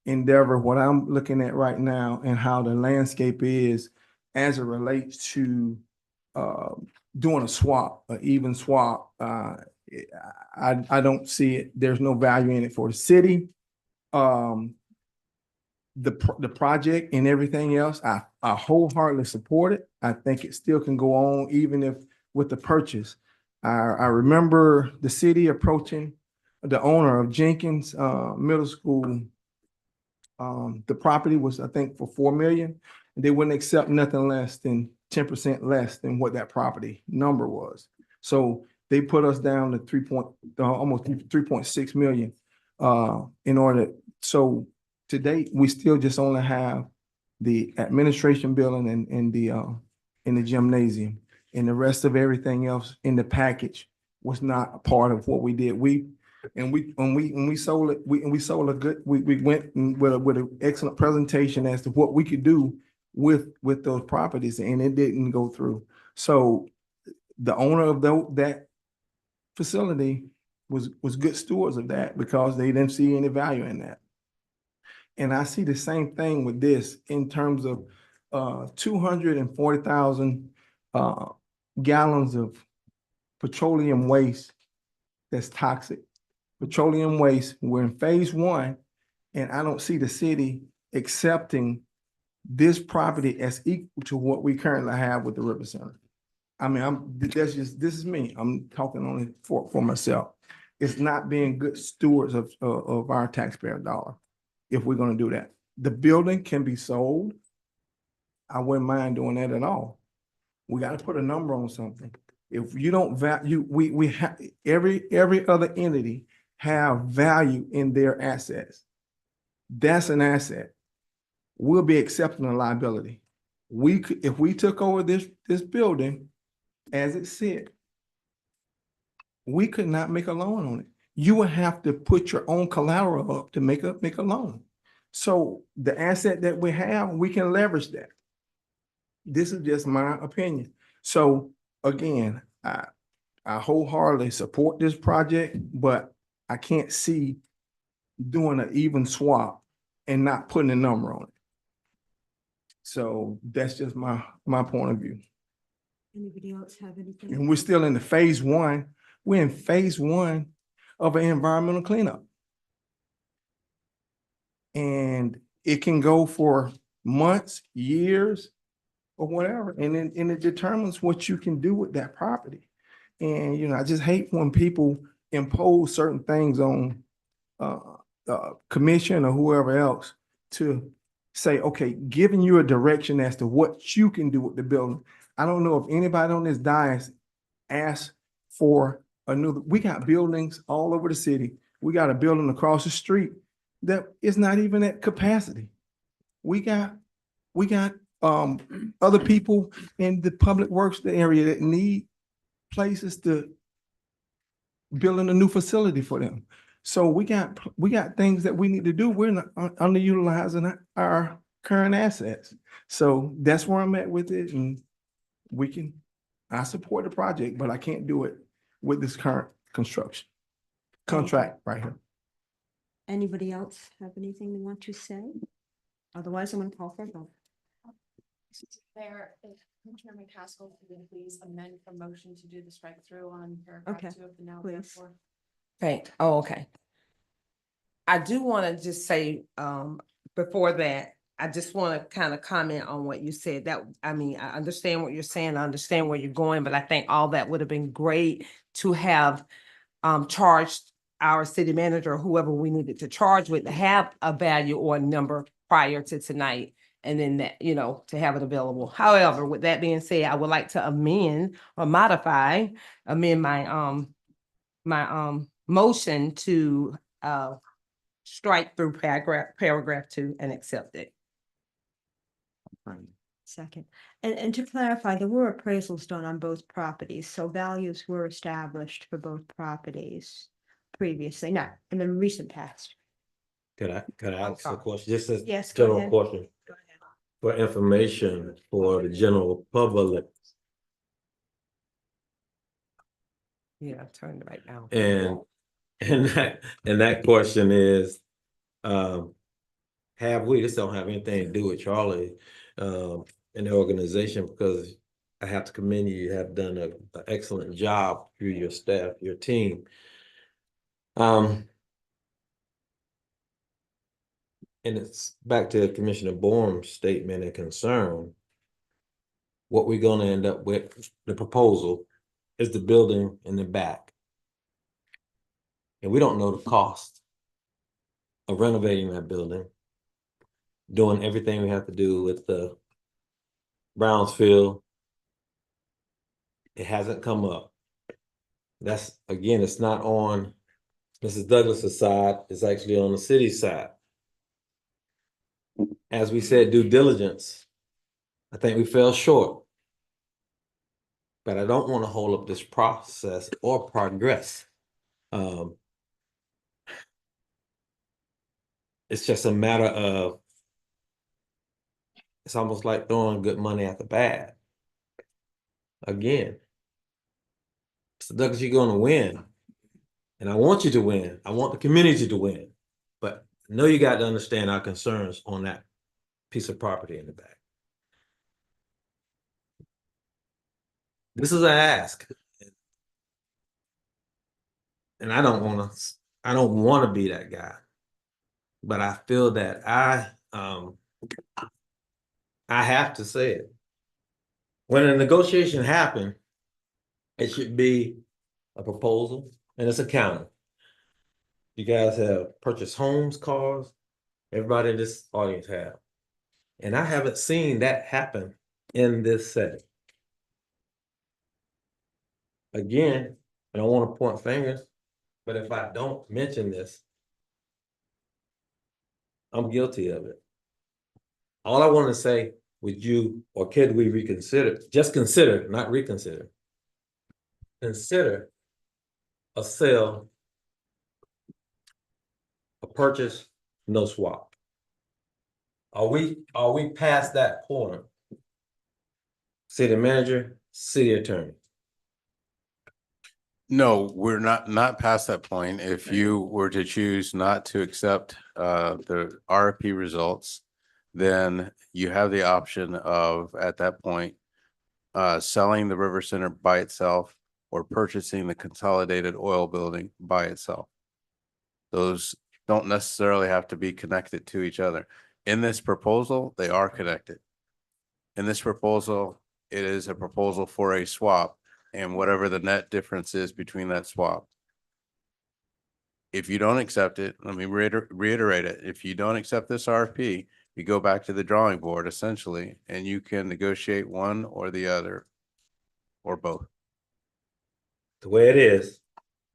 endeavor, what I'm looking at right now and how the landscape is as it relates to doing a swap, an even swap, I don't see it. There's no value in it for the city. The project and everything else, I wholeheartedly support it. I think it still can go on even if with the purchase. I remember the city approaching the owner of Jenkins Middle School. The property was, I think, for $4 million. And they wouldn't accept nothing less than 10% less than what that property number was. So they put us down to almost 3.6 million in order. So to date, we still just only have the administration building and the gymnasium, and the rest of everything else in the package was not a part of what we did. When we sold it, we sold a good. We went with an excellent presentation as to what we could do with those properties, and it didn't go through. So the owner of that facility was good stewards of that because they didn't see any value in that. And I see the same thing with this in terms of 240,000 gallons of petroleum waste that's toxic. Petroleum waste, we're in phase 1, and I don't see the city accepting this property as equal to what we currently have with the River Center. I mean, this is me. I'm talking only for myself. It's not being good stewards of our taxpayer dollar if we're going to do that. The building can be sold. I wouldn't mind doing that at all. We got to put a number on something. If you don't value, we have every other entity have value in their assets. That's an asset. We'll be accepting a liability. If we took over this building as it sit, we could not make a loan on it. You would have to put your own collateral up to make a loan. So the asset that we have, we can leverage that. This is just my opinion. So again, I wholeheartedly support this project, but I can't see doing an even swap and not putting a number on it. So that's just my point of view. Anybody else have anything? And we're still in the phase one. We're in phase one of an environmental cleanup. And it can go for months, years, or whatever, and it determines what you can do with that property. And, you know, I just hate when people impose certain things on commission or whoever else to say, okay, giving you a direction as to what you can do with the building. I don't know if anybody on this dais asked for a new, we got buildings all over the city. We got a building across the street that is not even at capacity. We got other people in the public works area that need places to building a new facility for them. So we got things that we need to do. We're not underutilizing our current assets. So that's where I'm at with it. And I support the project, but I can't do it with this current construction contract right here. Anybody else have anything they want to say? Otherwise, I'm gonna call for a vote. There, if Chairman Castle, could you please amend the motion to do the strike through on paragraph Okay, 2 of the now please. therefore. Right. Oh, okay. I do want to just say, before that, I just want to kind of comment on what you said. That, I mean, I understand what you're saying, I understand where you're going, but I think all that would have been great to have charged our city manager or whoever we needed to charge with to have a value or a number prior to tonight. And then that, you know, to have it available. However, with that being said, I would like to amend or amend my motion to strike through paragraph 2 and accept it. Second. And to clarify, there were appraisals done on both properties, so values were established for both properties previously, not in the recent past. Could I ask a question? Just as Yes, go general ahead. question. For information for the general public. Yeah, turn it right now. And that question is, this don't have anything to do with Charlie, in the organization, because I have to commend you. You have done an excellent job through your staff, your team. And it's back to Commissioner Bourne's statement and concern. What we're gonna end up with, the proposal, is the building in the back. And we don't know the cost of renovating that building, doing everything we have to do with the Brownsfield. It hasn't come up. That's, again, it's not on Mrs. Douglas's side, it's actually on the city's side. As we said, due diligence, I think we fell short. But I don't want to hold up this process or progress. It's just a matter of, it's almost like throwing good money after bad. Again, Mr. Douglas, you're going to win. And I want you to win. I want the community to win. But I know you got to understand our concerns on that piece of property in the back. This is an ask. And I don't want to be that guy. But I feel that I have to say it. When a negotiation happens, it should be a proposal and it's accounting. You guys have purchased homes, cars, everybody in this audience have. And I haven't seen that happen in this setting. Again, I don't want to point fingers, but if I don't mention this, I'm guilty of it. All I want to say, would you, or could we reconsider, just consider, not reconsider, consider a sale, a purchase, no swap. Are we past that point? City manager, city attorney. No, we're not past that point. If you were to choose not to accept the RFP results, then you have the option of, at that point, selling the River Center by itself or purchasing the consolidated oil building by itself. Those don't necessarily have to be connected to each other. In this proposal, they are connected. In this proposal, it is a proposal for a swap and whatever the net difference is between that swap. If you don't accept it, let me reiterate it. If you don't accept this RFP, you go back to the drawing board essentially, and you can negotiate one or the other or both. The way it is,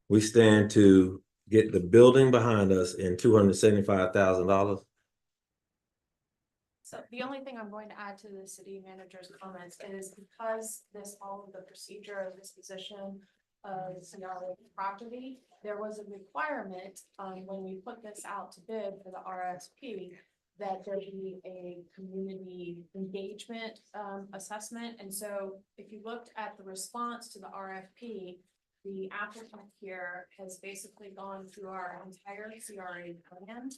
we stand to get the building behind us in $275,000. So the only thing I'm going to add to the city manager's comments is because all of the procedure of disposition of CRA property, there was a requirement, when we put this out to bid for the RSP, that there be a community engagement, assessment. And so if you looked at the response to the RFP, the applicant here has basically gone through our entire CRA plan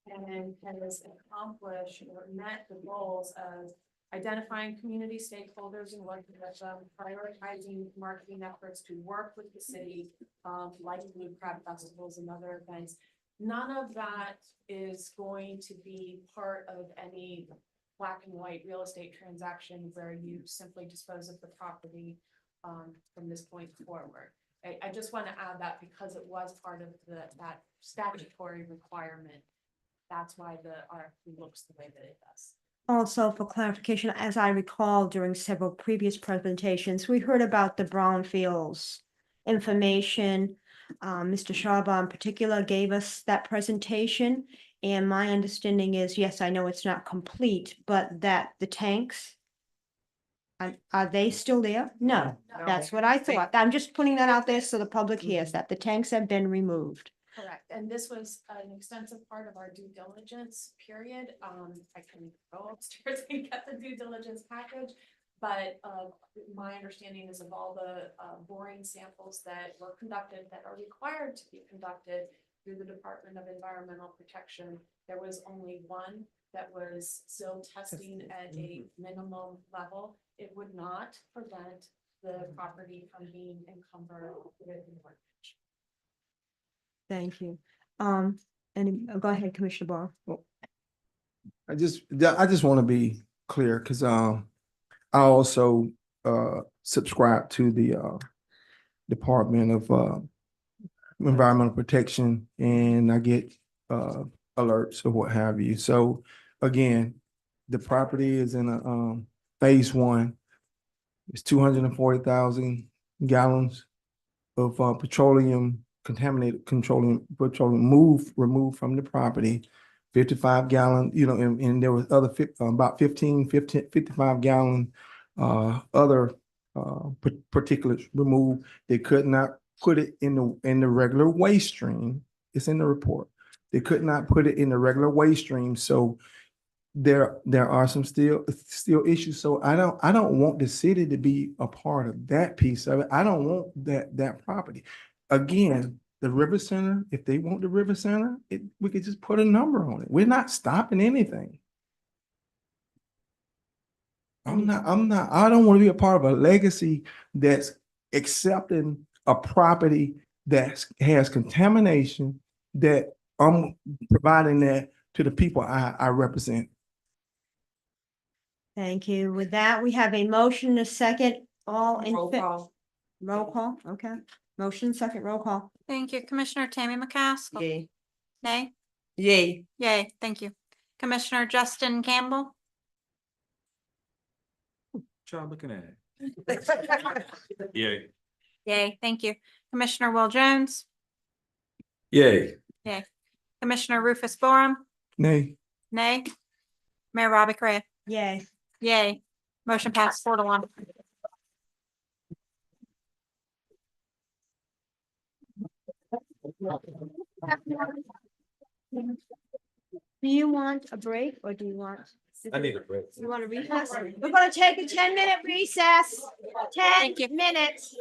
and has accomplished or met the goals of identifying community stakeholders and working with them, prioritizing marketing efforts to work with the city, like Blue Crab festivals and other events. None of that is going to be part of any black and white real estate transaction where you simply dispose of the property from this point forward. I just want to add that because it was part of that statutory requirement. That's why the RFP looks the way that it does. Also, for clarification, as I recall during several previous presentations, we heard about the brownfields information. Mr. Sharba in particular gave us that presentation. And my understanding is, yes, I know it's not complete, but that the tanks, are they still there? No, that's what I thought. I'm just putting that out there so the public hears that the tanks have been removed. Correct. And this was an extensive part of our due diligence period. I can go upstairs and get the due diligence package. But my understanding is of all the boring samples that were conducted that are required to be conducted through the Department of Environmental Protection, there was only one that was still testing at a minimum level. It would not prevent the property from being encumbered with mortgage. Thank you. Go ahead, Commissioner Barr. I just want to be clear because I also subscribe to the Department of Environmental Protection, and I get alerts or what have you. So again, the property is in a phase one. It's 240,000 gallons of contaminated petroleum removed from the property, 55 gallon, and there was other about 55 gallon other particulates removed. They could not put it in the regular waste stream. It's in the report. They could not put it in the regular waste stream. So there are some still issues. So I don't want the city to be a part of that piece of it. I don't want that property. Again, the River Center, if they want the River Center, we could just put a number on it. We're not stopping anything. I don't want to be a part of a legacy that's accepting a property that has contamination that I'm providing that to the people I represent. Thank you. With that, we have a motion, a second, all in. Roll call. Roll call, okay. Motion, second, roll call. Thank you. Commissioner Tammy McCaskill. Yay. Nay? Yay. Yay, thank you. Commissioner Justin Campbell? Y'all looking at it. Yeah. Yay, thank you. Commissioner Will Jones? Yay. Yay. Commissioner Rufus Borum? Nay. Nay? Mayor Robbie Correa? Yay. Yay. Motion passed 4-1. Do you want a break or do you want? I need a break. You want a recess? We're gonna take a 10-minute recess. 10 minutes.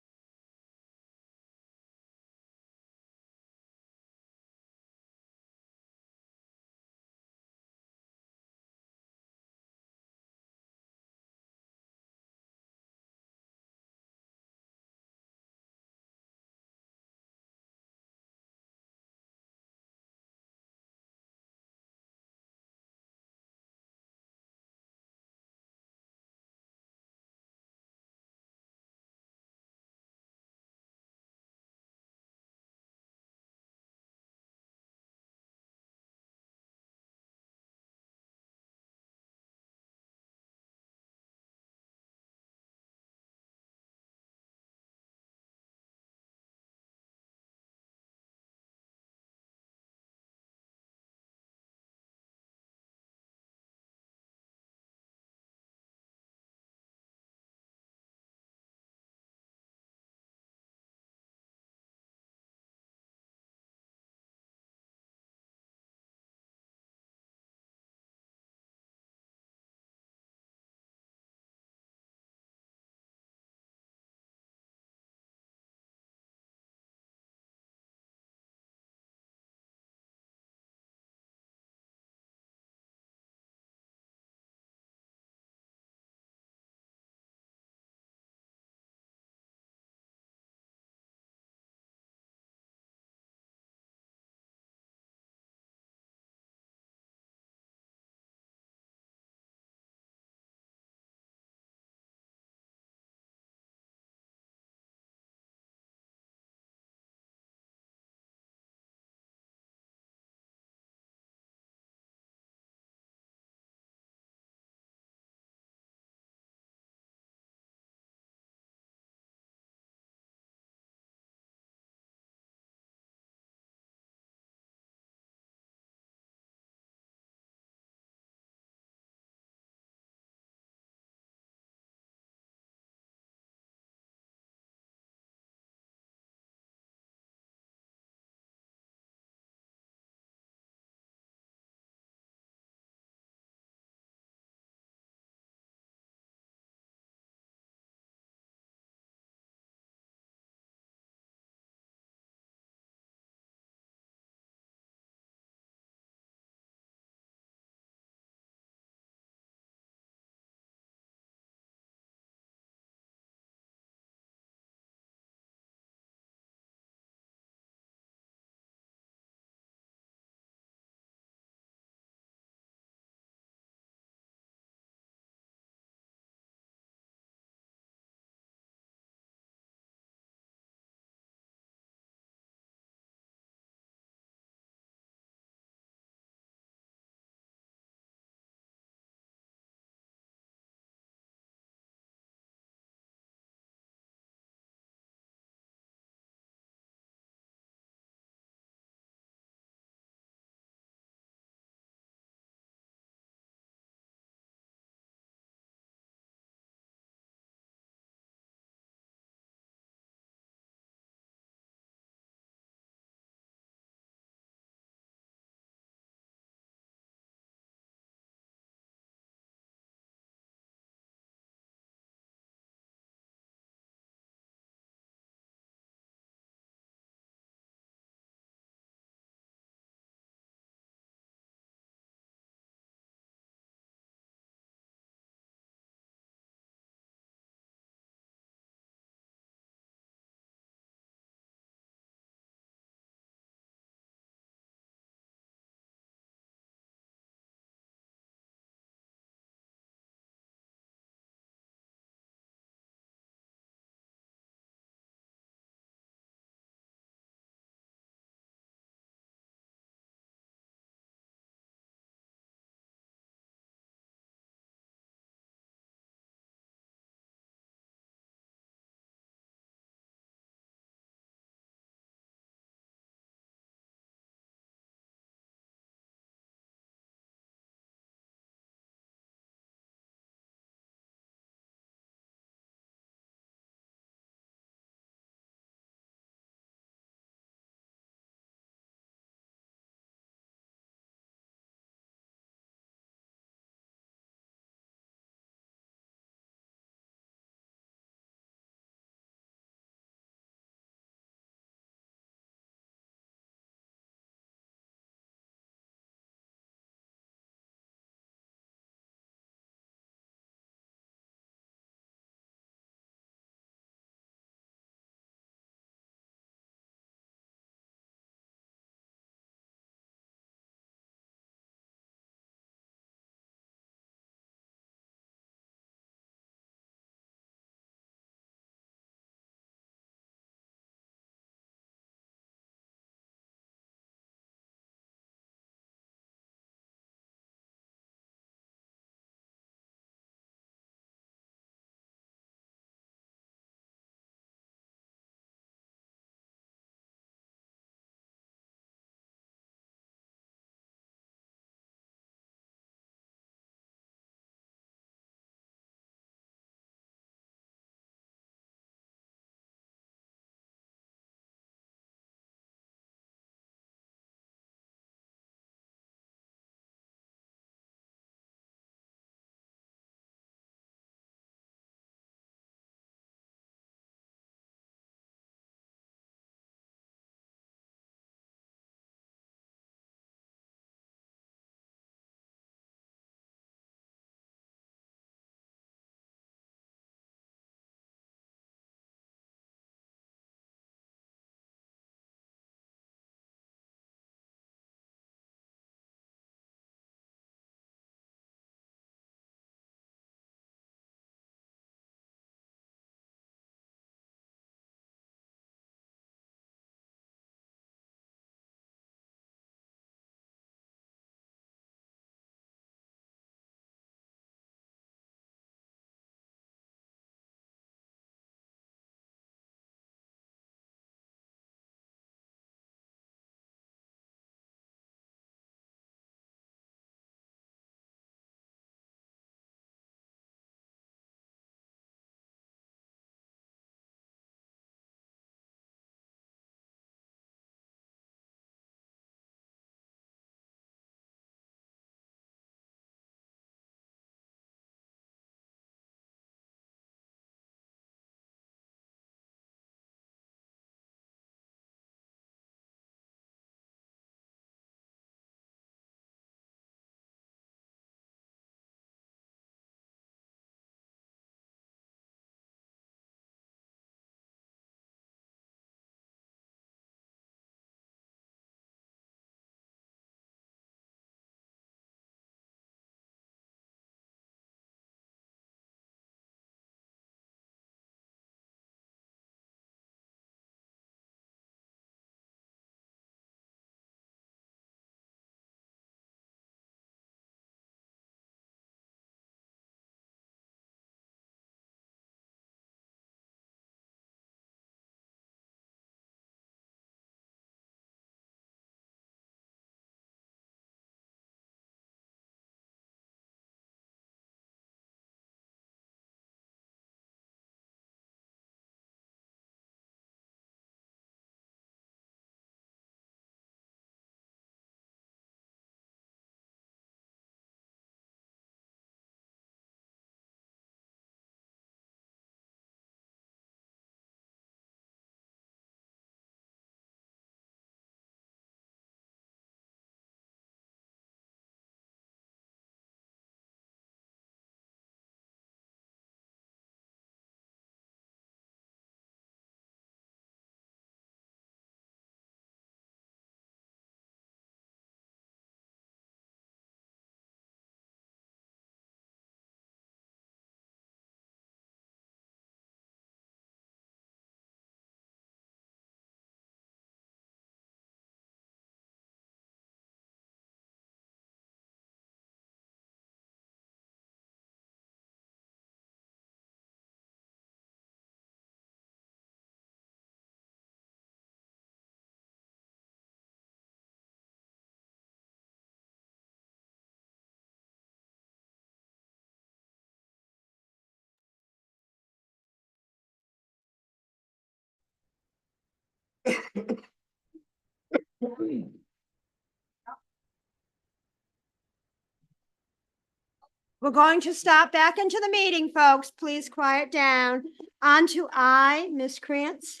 We're going to stop back into the meeting, folks. Please quiet down. On to I, Ms. Krantz.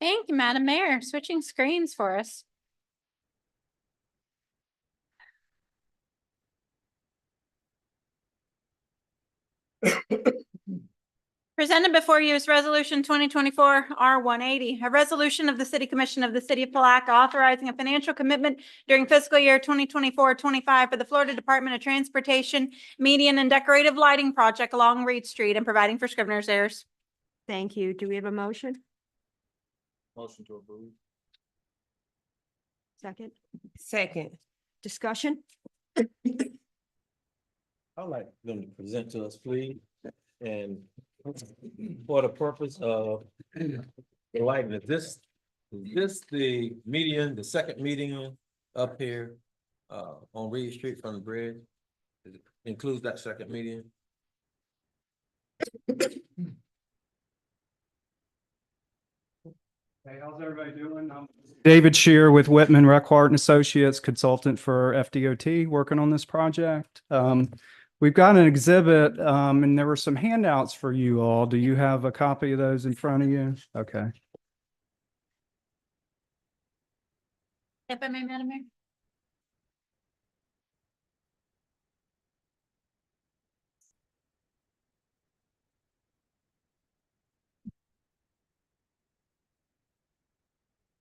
Thank you, Madam Mayor. Switching screens for us. Presented before you is Resolution 2024 R180, a resolution of the City Commission of the City of Palatka authorizing a financial commitment during fiscal year 2024-25 for the Florida Department of Transportation median and decorative lighting project along Reed Street and providing for scrivener's errors. Thank you. Do we have a motion? Motion to approve. Second. Second. Discussion? I'd like them to present to us, please, and for the purpose of the lighting, is this the median, the second median up here on Reed Street from the bridge? It includes that second median? Hey, how's everybody doing? I'm David Shear with Whitman Reckhart and Associates, consultant for FDOT, working on this project. We've got an exhibit, and there were some handouts for you all. Do you have a copy of those in front of you? Okay. If I may, Madam Mayor.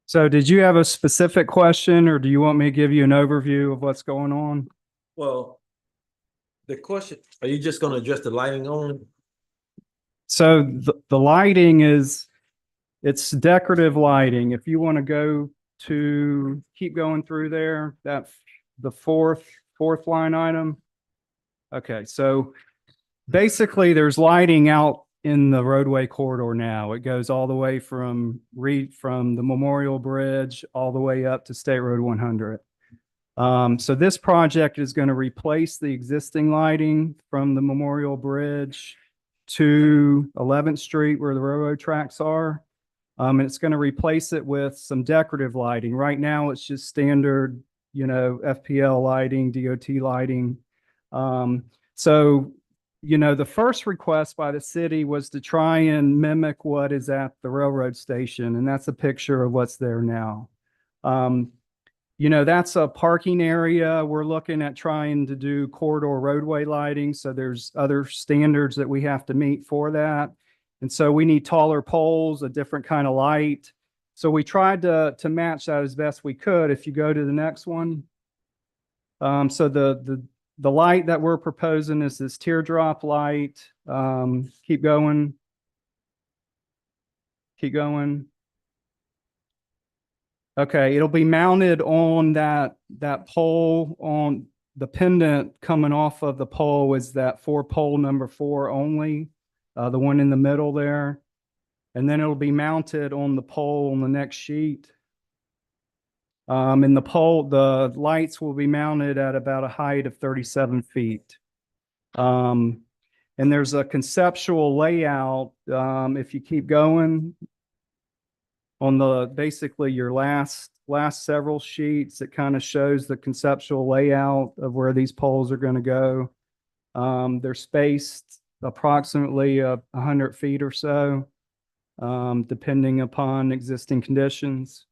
So did you have a specific question, or do you want me to give you an overview of what's going on? Well, the question, are you just gonna address the lighting on? So the lighting it's decorative lighting. If you want to go to, keep going through there, the fourth line item. Okay, so basically there's lighting out in the roadway corridor now. It goes all the way from the Memorial Bridge all the way up to State Road 100. So this project is going to replace the existing lighting from the Memorial Bridge to 11th Street where the railroad tracks are. And it's going to replace it with some decorative lighting. Right now, it's just standard, FPL lighting, DOT lighting. So the first request by the city was to try and mimic what is at the railroad station, and that's a picture of what's there now. That's a parking area. We're looking at trying to do corridor roadway lighting, so there's other standards that we have to meet for that. And so we need taller poles, a different kind of light. So we tried to match that as best we could. If you go to the next one. So the light that we're proposing is this teardrop light. Keep going. Keep going. Okay, it'll be mounted on that pole. On the pendant coming off of the pole is that pole number 4 only, the one in the middle there. And then it'll be mounted on the pole on the next sheet. And the lights will be mounted at about a height of 37 feet. And there's a conceptual layout. If you keep going on basically your last several sheets, it kind of shows the conceptual layout of where these poles are going to go. They're spaced approximately 100 feet or so, depending upon existing conditions.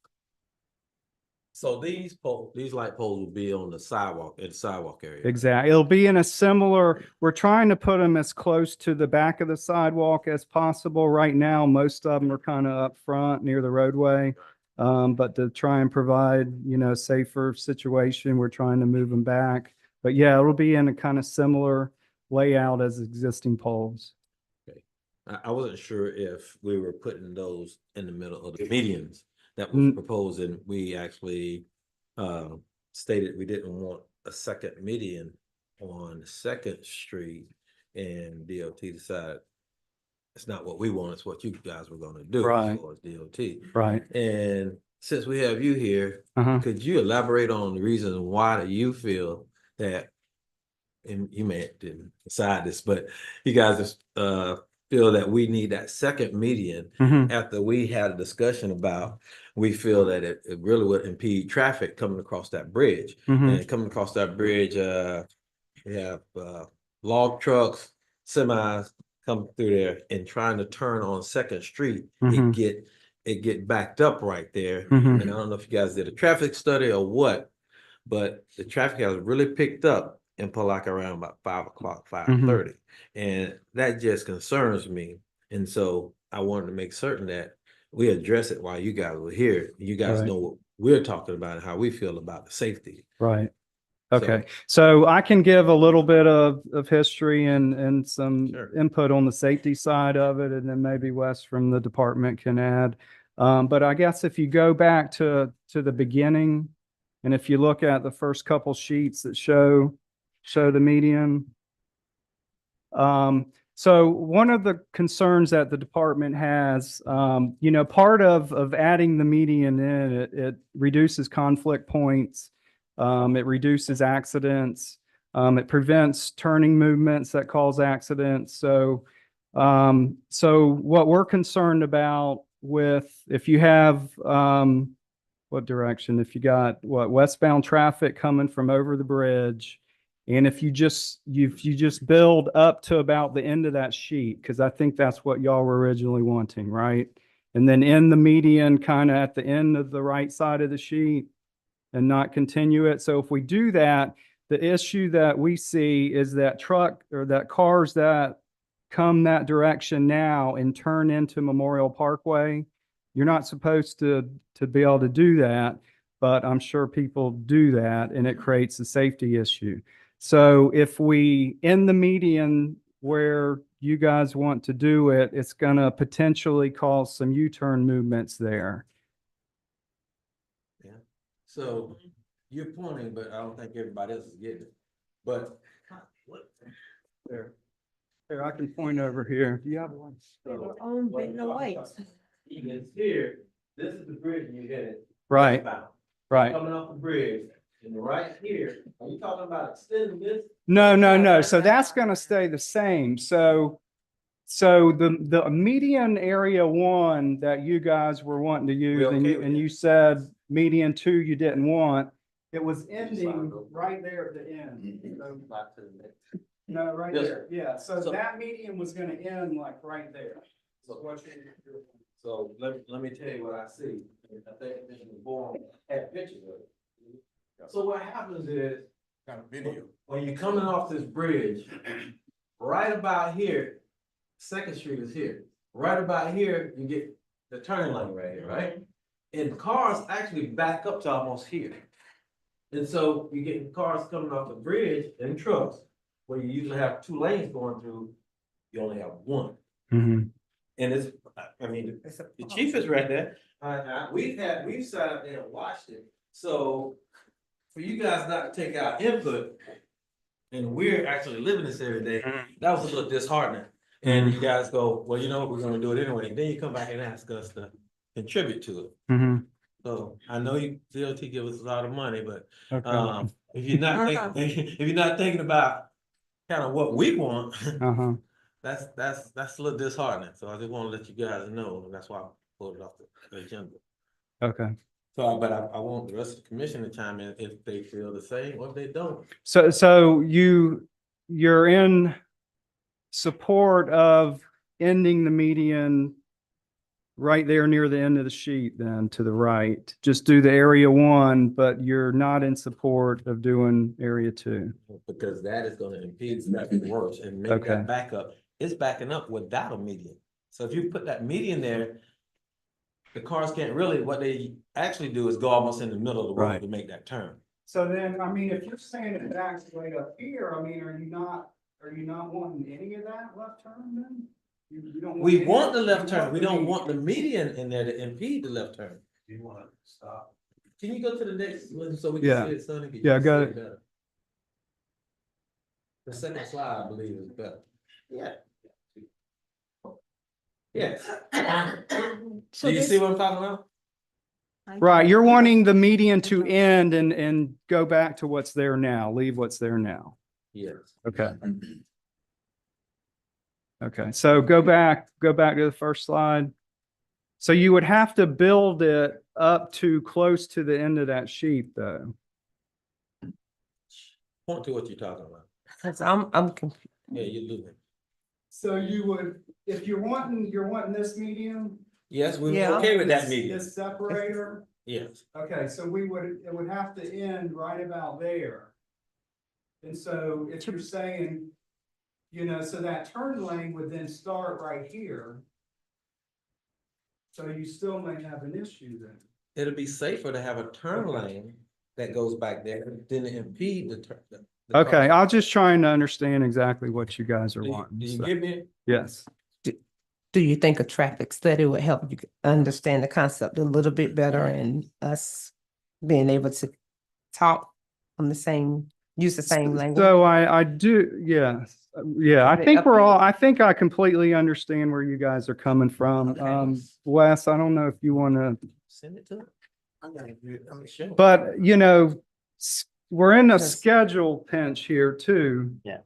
So these light poles will be on the sidewalk, in the sidewalk area. Exactly. It'll be in we're trying to put them as close to the back of the sidewalk as possible. Right now, most of them are kind of up front near the roadway. But to try and provide, a safer situation, we're trying to move them back. But yeah, it'll be in a kind of similar layout as existing poles. Okay. I wasn't sure if we were putting those in the middle of the medians that was proposed, and we actually stated we didn't want a second median on 2nd Street, and DOT decided it's not what we want, it's what you guys were going to do. Right. As far as DOT. Right. And since we have you here, could you elaborate on the reasons why do you feel that, and you may didn't decide this, but you guys feel that we need that second median. Mhm. After we had a discussion about, we feel that it really would impede traffic coming across that bridge. Mhm. And coming across that bridge, we have log trucks, semis come through there and trying to turn on Second Street, Mhm. it get backed up right there. Mhm. And I don't know if you guys did a traffic study or what, but the traffic has really picked up in Palatka around about 5 o'clock, 5:30. And that just concerns me. And so I wanted to make certain that we address it while you guys were here. You guys Right. know what we're talking about and how we feel about the safety. Right. Okay. So I can give a little bit of history and some input on the safety side of it, and then maybe Wes from the department can add. But I guess if you go back to the beginning, and if you look at the first couple sheets that show the median. So one of the concerns that the department has, part of adding the median in, it reduces conflict points. It reduces accidents. It prevents turning movements that cause accidents. So what we're concerned about with, if you have, what direction? If you got westbound traffic coming from over the bridge, and if you just build up to about the end of that sheet, because I think that's what y'all were originally wanting, right? And then in the median, kind of at the end of the right side of the sheet, and not continue it. So if we do that, the issue that we see is that cars that come that direction now and turn into Memorial Parkway, you're not supposed to be able to do that, but I'm sure people do that, and it creates a safety issue. So if we, in the median where you guys want to do it, it's going to potentially cause some U-turn movements there. Yeah. So you're pointing, but I don't think everybody else is getting it. But There, I can point over here. Do you have one? It's here, this is the bridge you hit it. Right. Westbound. Right. Coming off the bridge, and right here, are you talking about extending this? No. So that's going to stay the same. So the median area 1 that you guys were wanting to use, and you said median 2 you didn't want, it was ending right there at the end. No, right there. Yeah. So that median was going to end like right there. So let me tell you what I see. I think Mr. Bourne had pictures of it. So what happens is, Got a video. when you're coming off this bridge, right about here, Second Street is here. Right about here, you get the turn lane right here, right? And cars actually back up to almost here. And so you get cars coming off the bridge and trucks, where you usually have 2 lanes going through, you only have 1. Mhm. And it's, I mean, the chief is right there. We've sat up there and watched it. So for you guys not to take our input, and we're actually living this every day, that was a little disheartening. And you guys go, well, you know what, we're gonna do it anyway. Then you come back and ask us to contribute to it. Mhm. So I know DOT give us a lot of money, but Okay. if you're not thinking about kind of what we want, Uh-huh. that's a little disheartening. So I just want to let you guys know, and that's why I pulled it off the agenda. Okay. So, but I want the rest of the commission to chime in if they feel the same or if they don't. So you're in support of ending the median right there near the end of the sheet, then to the right. Just do the area 1, but you're not in support of doing area 2. Because that is gonna impede traffic worse and make Okay. that back up. It's backing up without a median. So if you put that median there, the cars can't really, what they actually do is go almost in the middle of the road Right. to make that turn. So then, I mean, if you're saying it backs way up here, I mean, are you not wanting any of that left turn then? You don't We any- want the left you turn. We don't the want the median in there to impede the left turn. You want to stop? Can you go to the next one so we Yeah. can see it, Sonny? Can Yeah, you got see it. better? The second slide, I believe, is better. Yeah. Yes. So Do you this- see what I'm talking about? Right, you're wanting the median to end and go back to what's there now, leave what's there now. Yes. Okay. Okay, so go back to the first slide. So you would have to build it up to close to the end of that sheet, though. Point to what you're talking about. 'Cause I'm confused. Yeah, you're losing. So you would, if you're wanting this medium. Yes, we're Yeah. okay with that medium. This separator. Yes. Okay, so it would have to end right about there. And so if you're saying, so that turn lane would then start right here. So you still may have an issue then. It'll be safer to have a turn lane that goes back there than to impede the turn. the Okay, car. I'm just trying to understand exactly what you guys are Do you- wanting. do you so- get me? Yes. Do you think a traffic study would help you understand the concept a little bit better and us being able to talk on the same, use the same language? So I do, yes. Yeah, I Is it think up we're here? all, I think I completely understand where you guys are coming from. Okay. Wes, I don't know if you want to, Send it to them. I'm sure. but we're in a schedule pinch here too. Yeah.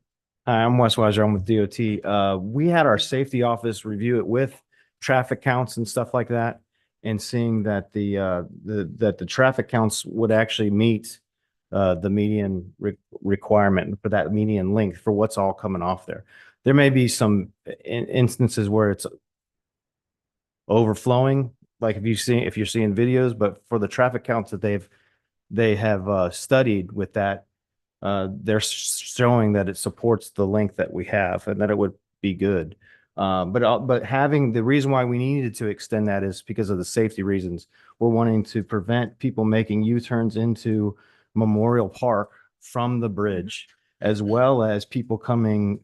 Hi, I'm Wes Weiser. I'm with DOT. We had our safety office review it with traffic counts and stuff like that. And seeing that the traffic counts would actually meet the median requirement for that median length for what's all coming off there. There may be some instances where it's overflowing, like if you're seeing videos, but for the traffic counts that they have studied with that, they're showing that it supports the length that we have and that it would be good. But having the reason why we needed to extend that is because of the safety reasons. We're wanting to prevent people making U-turns into Memorial Park from the bridge, as well as people coming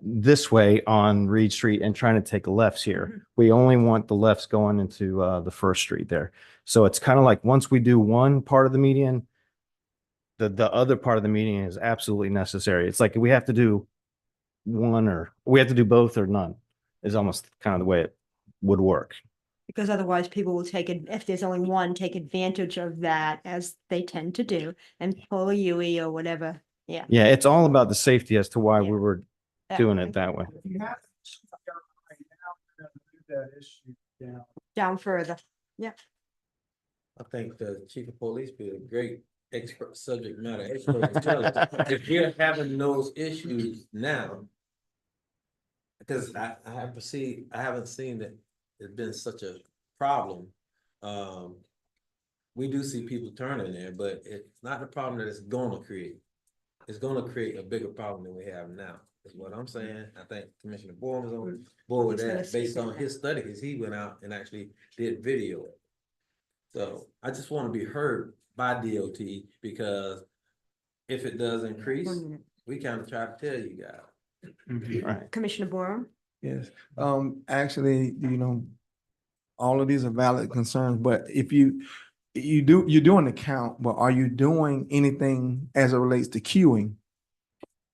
this way on Reed Street and trying to take lefts here. We only want the lefts going into the First Street there. So it's kind of like once we do one part of the median, the other part of the median is absolutely necessary. It's like we have to do one or we have to do both or none is almost kind of the way it would work. Because otherwise people will take it, if there's only one, take advantage of that as they tend to do and pull a UE or whatever. Yeah. Yeah, it's all about the safety as to why Yeah. we were That doing way. it that way. If you have right now, we're gonna move that issue down. Down further. Yeah. I think the chief of police be a great expert, subject matter expert. to tell us. If we're having those issues now, because I haven't seen that it's been such a problem. We do see people turning there, but it's not the problem that it's gonna create. It's gonna create a bigger problem than we have now, is what I'm saying. I think Commissioner Boyle was on board with He's gonna that based speak on on his study, because he went out and actually did video. So I just want to be heard by DOT, because if it does increase, 1 minute. we kind of try to tell you guys. Right. Commissioner Borum? Yes, actually, all of these are valid concerns, but if you're doing the count, but are you doing anything as it relates to queuing?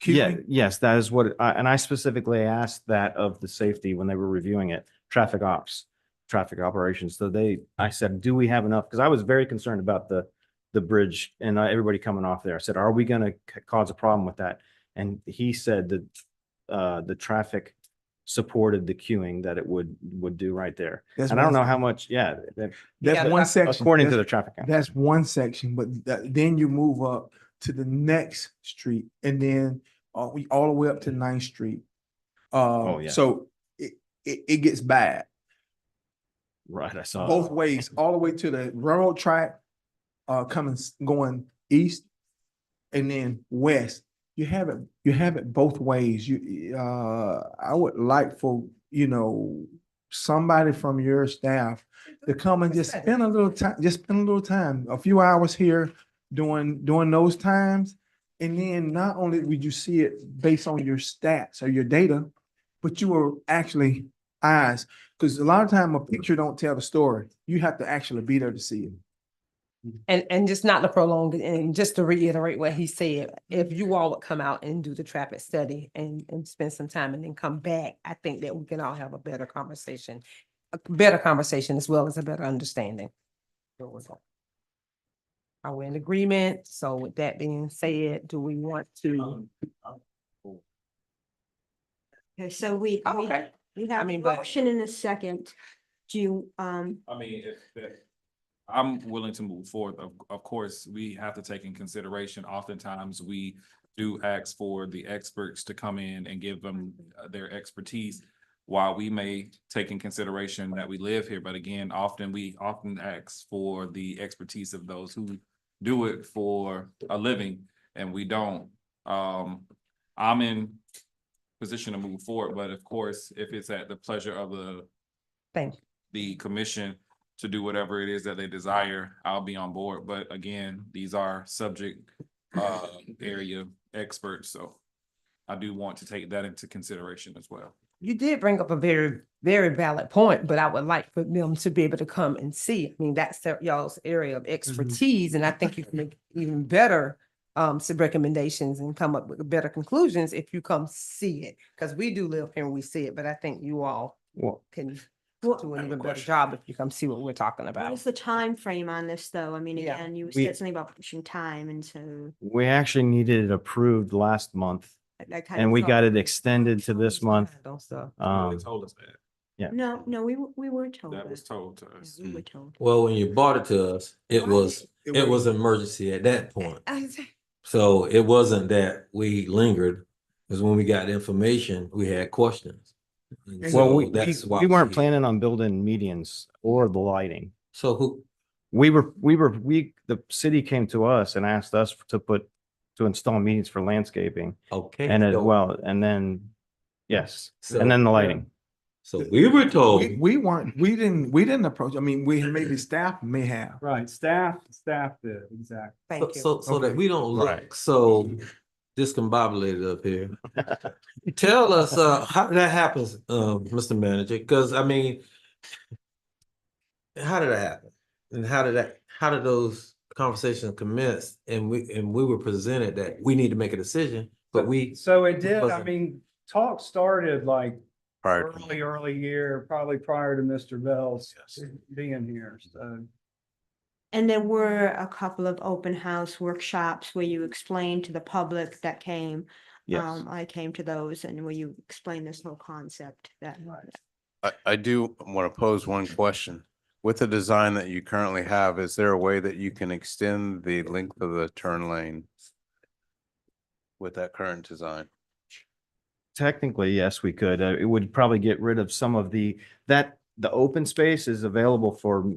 Yeah, yes, that is what, and I specifically asked that of the safety when they were reviewing it, traffic operations. So I said, do we have enough? Because I was very concerned about the bridge and everybody coming off there. I said, are we going to cause a problem with that? And he said that the traffic supported the queuing that it would do right there. That's And I don't one- know how much, That's Yeah, one section. according to That's- the traffic count. That's one section, but then you move up to the next street and then we all the way up to 9th Street. Oh, yeah. So it gets bad Right, I saw. both ways, all the way to the railroad track, going east and then west. You have it both ways. I would like for, somebody from your staff to come and just spend a little time, a few hours here during those times. And then not only would you see it based on your stats or your data, but you will actually eyes, because a lot of time a picture don't tell the story. You have to actually be there to see it. And just not to prolong it, and just to reiterate what he said, if you all would come out and do the traffic study and spend some time and then come back, I think that we can all have a better conversation as well as a better understanding. Are we in agreement? So with that being said, do we want to? Okay, so we Okay. we have a mean, but- motion in a second. Do you, I mean, I'm willing to move forward. Of course, we have to take in consideration, oftentimes we do ask for the experts to come in and give them their expertise. While we may take in consideration that we live here, but again, we often ask for the expertise of those who do it for a living, and we don't. I'm in position to move forward, but of course, if it's at the pleasure of the commission to do whatever it is that they desire, I'll be on board. But again, these are subject area experts, so I do want to take that into consideration as well. You did bring up a very, very valid point, but I would like for them to be able to come and see. I mean, that's y'all's area of expertise, and I think you can make even better some recommendations and come up with better conclusions if you come see it. Because we do live here and we see it, but I think you all can do an even better job if you come see what we're talking what about. is the time frame on this, though? I mean, Yeah. again, you We- said something about pushing time, and so We actually needed it approved last month that kind and of we thought- got it extended to this month. Don't stop. They told us that. Yeah. No, we weren't told That that. was told to us. We were told. Well, when you brought it to us, it was emergency at that point. So it wasn't that we lingered, because when we got information, we had questions. And Well, so we that's why we weren't we- planning on building medians or the lighting. So who, The city came to us and asked us to install medians for landscaping. okay. And as so- well, and then, yes, so- and then the lighting. So we were told, We didn't approach, I mean, maybe staff may have. Right, staff did, exactly. so that Okay. we don't Right. look so discombobulated up here. Tell us, how that happens, Mr. Manager, because I mean, how did that happen? And how did those conversations commence? And we were presented that we need to make a decision, but So it did, I wasn't- mean, talk started like Prior to- early year, probably prior to Mr. Bell's being here, so. And there were a couple of open house workshops where you explained to the public that came. Yes. I came to those and where you explained this whole concept that. I do want to pose one question. With the design that you currently have, is there a way that you can extend the length of the turn lane with that current design? Technically, yes, we could. It would probably get rid of some of the open space is available for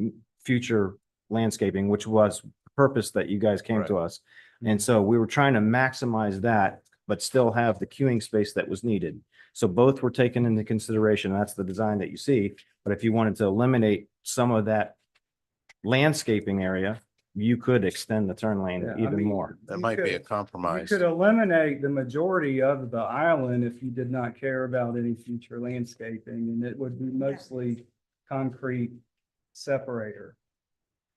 future landscaping, which was the purpose that you guys came to us. And so we were trying to maximize that, but still have the queuing space that was needed. So both were taken into consideration. That's the design that you see. But if you wanted to eliminate some of that landscaping area, you could extend the turn lane Yeah, I even mean, more. That You might be a could- compromise. You could eliminate the majority of the island if you did not care about any future landscaping, and it would be mostly concrete separator.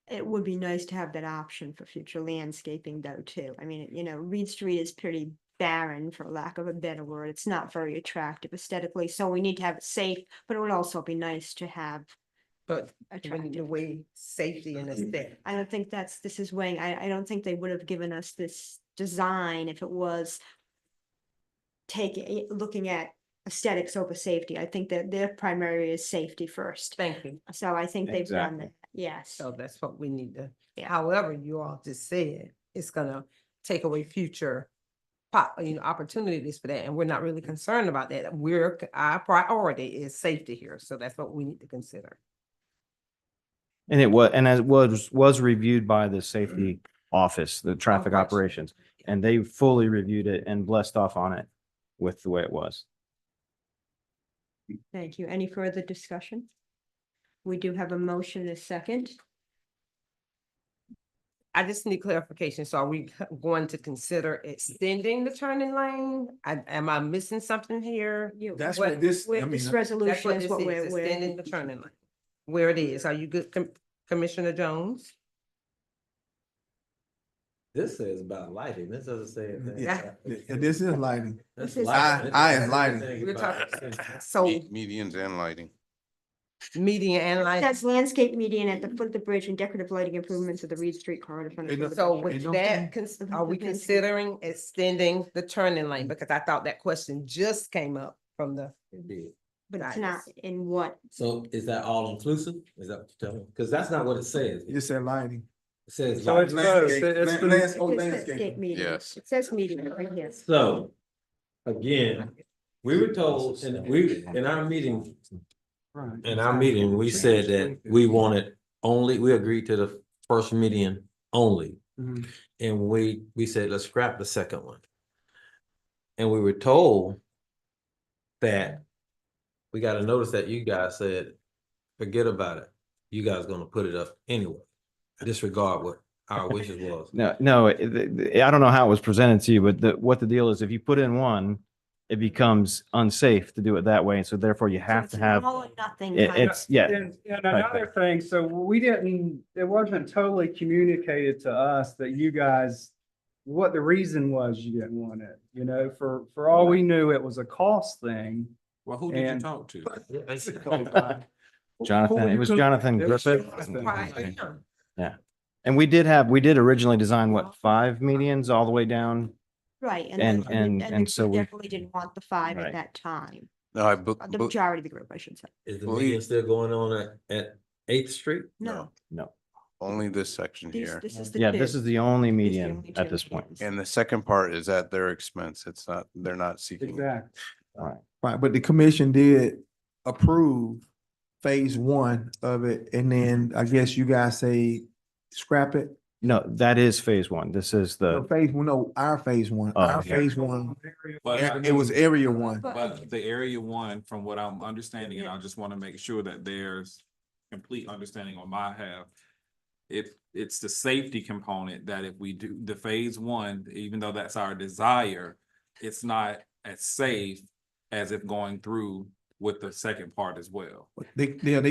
It would be nice to have that option for future landscaping though, too. I mean, Reed Street is pretty barren, for lack of a better word. It's not very attractive aesthetically, so we need to have it safe, but it would also be nice to have. But we need to weigh safety and aesthetic. I don't think this is weighing, I don't think they would have given us this design if it was looking at aesthetics over safety. I think that their primary is safety first. Thank you. So I think they've done Exactly. that, yes. So that's what we need to, Yeah. however, you all just said, it's gonna take away future opportunities for that, and we're not really concerned about that. Our priority is safety here, so that's what we need to consider. And as was reviewed by the safety office, the traffic operations, and they fully reviewed it and blessed off on it with the way it was. Thank you. Any further discussion? We do have a motion and a second. I just need clarification. So are we going to consider extending the turning lane? Am I missing something here? That's what this, I mean, This That's resolution what is this what is, we're. extending the turning lane. Where it is. Are you good, Commissioner Jones? this says about lighting, this doesn't say anything. Yeah. This is lighting. That's This is- lighting. I is lighting. We're talking, so Medians and lighting. median and light. That's landscape median at the foot of the bridge and decorative lighting improvements of the Reed Street corridor. from the It foot of the So bridge. with that, are we considering extending the turning lane? Because I thought that question just came up from the, but it's not in what, So is that all inclusive? Is that what you're telling me? Because that's not what it says. You said lighting. It says. So it's both. Landscape, It's been- it says landscape meeting. Yes. It says meeting right here. So, again, we were told, and in our meeting, we said that we wanted only, we agreed to the first median only. Mhm. And we said, let's scrap the second one. And we were told that we got a notice that you guys said, forget about it. You guys gonna put it up anyway. Disregard what our wishes was. No, I don't know how it was presented to you, but what the deal is, if you put in one, it becomes unsafe to do it that way. And so therefore you have to have, All or nothing. it's, yeah. And another thing, so it wasn't totally communicated to us that you guys, what the reason was you didn't want it, you know, for all we knew, it was a cost thing. Well, who did you And- talk to? Jonathan, it was Jonathan It was Griffith. Jonathan. Yeah. And we did originally design what, 5 medians all the way down? Right, And the so group we- definitely didn't want the 5 Right. at that time. No, I, The majority of the group, I should say. Is the Believe- median still going on at 8th Street? No, No. only this section here. this is the Yeah, two. this is the only This is the median only at two this point. medians. And the second part is at their expense. It's not, they're not seeking. Exactly. All right. Right, but the commission did approve phase 1 of it, and then I guess you guys say scrap it. No, that is phase 1. This is No, phase 1, no, our phase 1, Oh, our okay. phase 1, But it was area 1. But the area 1, from what I'm understanding, and I just want to make sure that there's complete understanding on my half. It's the safety component that if we do the phase 1, even though that's our desire, it's not as safe as if going through with the second part as well. They cleared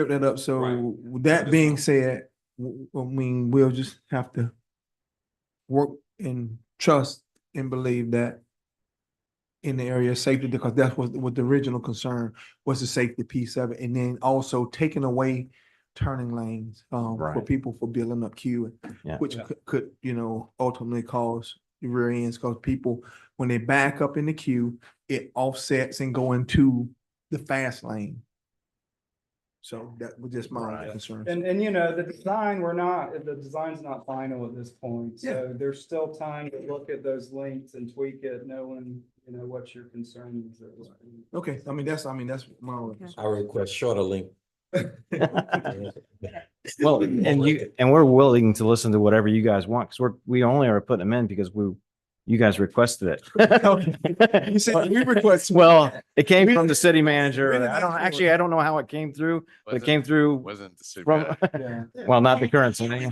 that up, so Right. with that being said, I mean, we'll just have to work and trust and believe that in the area of safety, because that's what the original concern was, the safety piece of it, and then also taking away turning lanes for Right. people for building up queue, Yeah. which could, ultimately cause rear ends, because people, when they back up in the queue, it offsets and go into the fast lane. So that was just my only concern. And the design's not final at this point, so there's still time to look at those links and tweak it, knowing, what your concern is at this point. Okay, that's my only concern. I request shorter link. Well, and we're willing to listen to whatever you guys want, because we only are putting them in because you guys requested it. You said we requested. Well, it came from the city manager. I don't know how it came through, but it came through Wasn't the city from, manager. well, not the current city.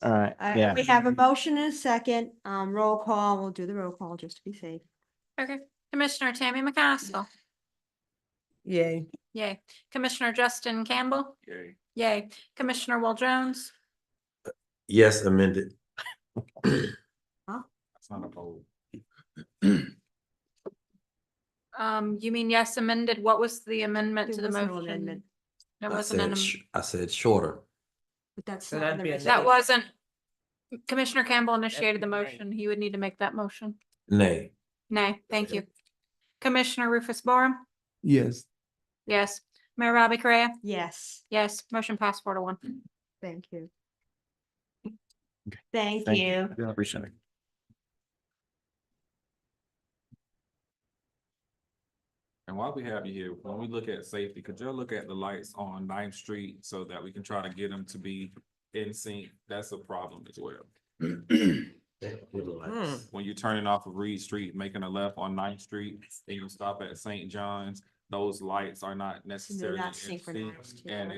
All right, yeah. We have a motion and a second, roll call, we'll do the roll call just to be safe. Okay, Commissioner Tammy McCaskill. Yay. Yay. Commissioner Justin Campbell. Okay. Yay. Commissioner Will Jones. Yes, amended. That's not a vote. You mean yes amended? What was the amendment to There the was no motion? amendment. There I wasn't an, said shorter. But that's So not in that'd the be a resolution. that wasn't, Commissioner Campbell initiated the motion. He would need to make that motion. Nay. Nay, thank you. Commissioner Rufus Borum. Yes. Yes. Mayor Robbie Correa. Yes, Yes, motion passed 4-1. thank you. Thank Thank you. Appreciate it. And while we have you here, when we look at safety, could you look at the lights on 9th Street so that we can try to get them to be in sync? That's a problem as well. When you're turning off of Reed Street, making a left on 9th Street, and you stop at St. John's, those lights are not necessarily not in sync, synchronized, yeah. and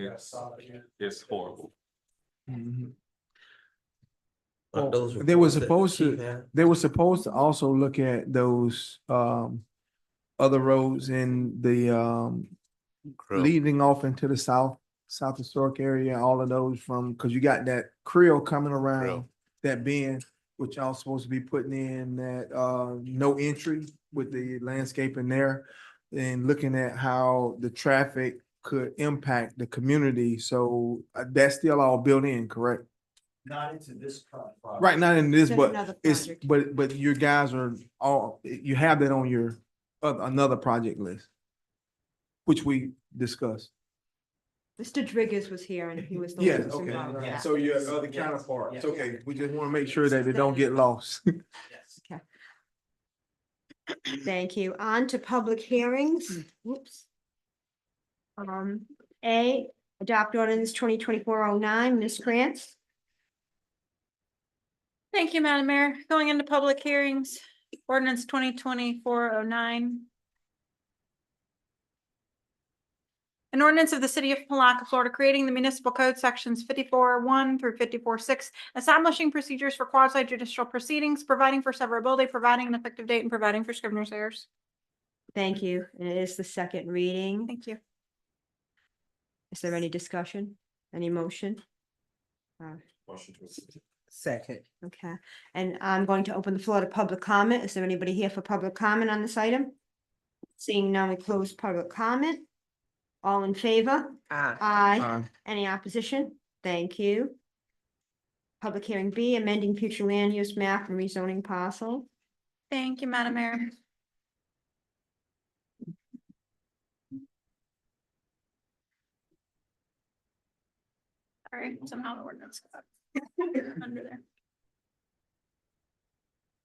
it's horrible. Mhm. Are those They were reports that supposed the chief to, had? they were supposed to also look at those, other roads in the, Krill. leading off into the south historic area, all of those because you got that Creole coming around Krill. that bend, which y'all supposed to be putting in that, no entry with the landscaping there, and looking at how the traffic could impact the community. So that's still all built in, correct? Not into this current project. Right, not in this, It's but another it's, project. but you guys are you have that on your another project list, which we discussed. Mr. Driggers was here and he was the one Yes, who was involved with okay. that. So your other counterparts, okay, we just want to make sure that they don't get lost. Okay. Thank you. On to public hearings. Whoops. A, adopt ordinance 2024-09, Ms. Krantz. Thank you, Madam Mayor. Going into public hearings, ordinance 2024-09. An ordinance of the city of Palatka, Florida, creating the municipal code sections 54-1 through 54-6, establishing procedures for quasi-judicial proceedings, providing for severability, providing an effective date, and providing for scrivener's errors. Thank you. And it is the second reading. Thank you. Is there any discussion? Any motion? Second. Okay, and I'm going to open the floor to public comment. Is there anybody here for public comment on this item? Seeing none, we close public comment. All in favor? Aye. Aye. Any opposition? Thank you. Public hearing B, amending future land use map and rezoning parcel. Thank you, Madam Mayor. All right, somehow the ordinance got under there.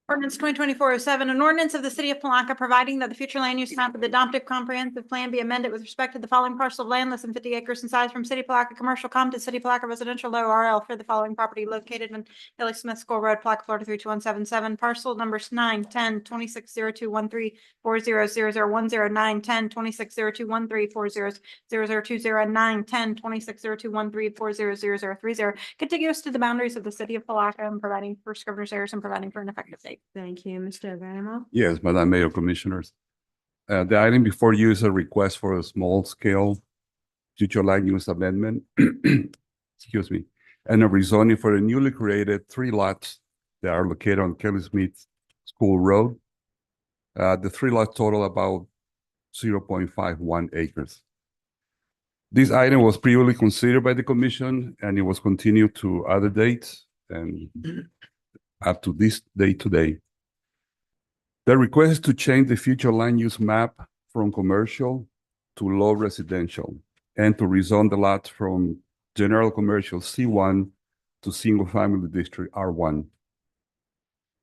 Ordinance 2024-07, an ordinance of the city of Palatka providing that the future land use map of the adoptive comprehensive plan be amended with respect to the following parcel of land less than 50 acres in size from City of Palatka Commercial Com to City of Palatka Residential Low RL for the following property located in Ellie Smith School Road, Palatka, Florida 32177, parcel numbers 9, 10, 260213, 400010, 9, 10, 260213, 400020, and 9, 10, 260213, 400030, contiguous to the boundaries of the city of Palatka and providing for scrivener's errors and providing for an effective date. Thank you, Mr. Vanamo. Yes, Madam Mayor, Commissioners. The item before you is a request for a small-scale future land use amendment, excuse me, and a rezoning for the newly created 3 lots that are located on Kelly Smith School Road. The 3 lots total about 0.51 acres. This item was previously considered by the commission, and it was continued to other dates and up to this date today. The request is to change the future land use map from commercial to low residential and to rezone the lots from general commercial C1 to single family district R1.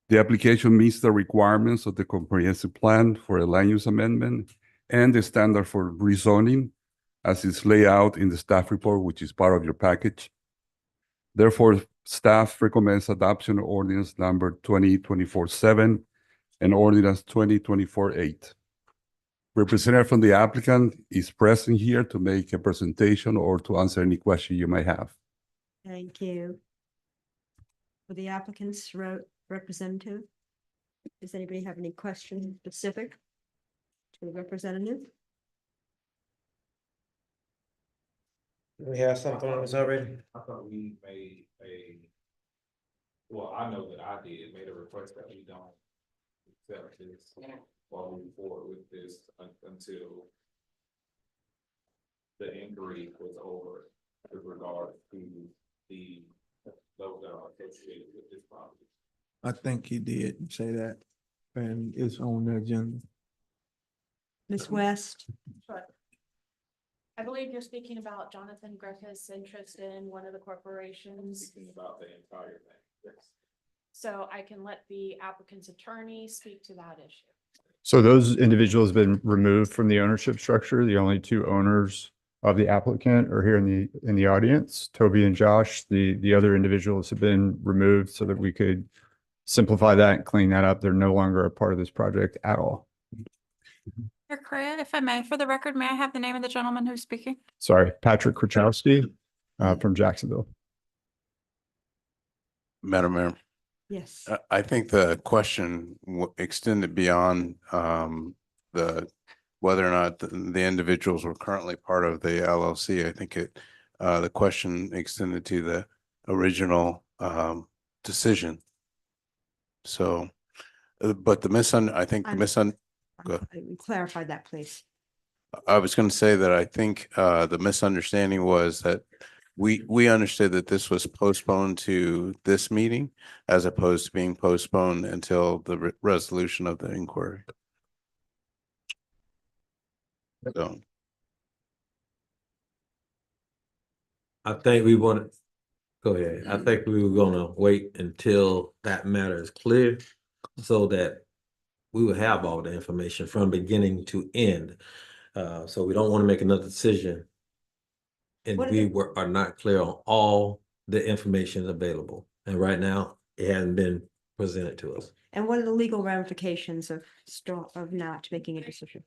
The application meets the requirements of the comprehensive plan for a land use amendment and the standard for rezoning as is laid out in the staff report, which is part of your package. Therefore, staff recommends adoption of ordinance number 2024-7 and ordinance 2024-8. Representative from the applicant is present here to make a presentation or to answer any question you may have. Thank you. For the applicant's representative, does anybody have any questions specific to the representative? We have something on this already. I thought we made well, I know that I made a request that we don't accept this or move forward with this until the inquiry was over with regard to those that are associated with this property. I think he did say that, and it's on the agenda. Ms. West? Sure. I believe you're speaking about Jonathan Greca's interest in one of the corporations. Speaking about the entire thing. Yes. So I can let the applicant's attorney speak to that issue. So those individuals have been removed from the ownership structure. The only 2 owners of the applicant are here in the audience, Toby and Josh. The other individuals have been removed so that we could simplify that and clean that up. They're no longer a part of this project at all. Mayor Correa, if I may, for the record, may I have the name of the gentleman who's speaking? Sorry, Patrick Krachowski from Jacksonville. Madam Mayor. Yes. I think the question extended beyond whether or not the individuals were currently part of the LLC. I think the question extended to the original decision. So, but Clarify that, please. I was going to say that I think the misunderstanding was that we understood that this was postponed to this meeting as opposed to being postponed until the resolution of the inquiry. So, I think we want to, go ahead. I think we were gonna wait until that matter is clear so that we will have all the information from beginning to end. So we don't want to make another decision and What are we the- are not clear on all the information available. And right now, it hasn't been presented to us. And what are the legal ramifications of not making a decision?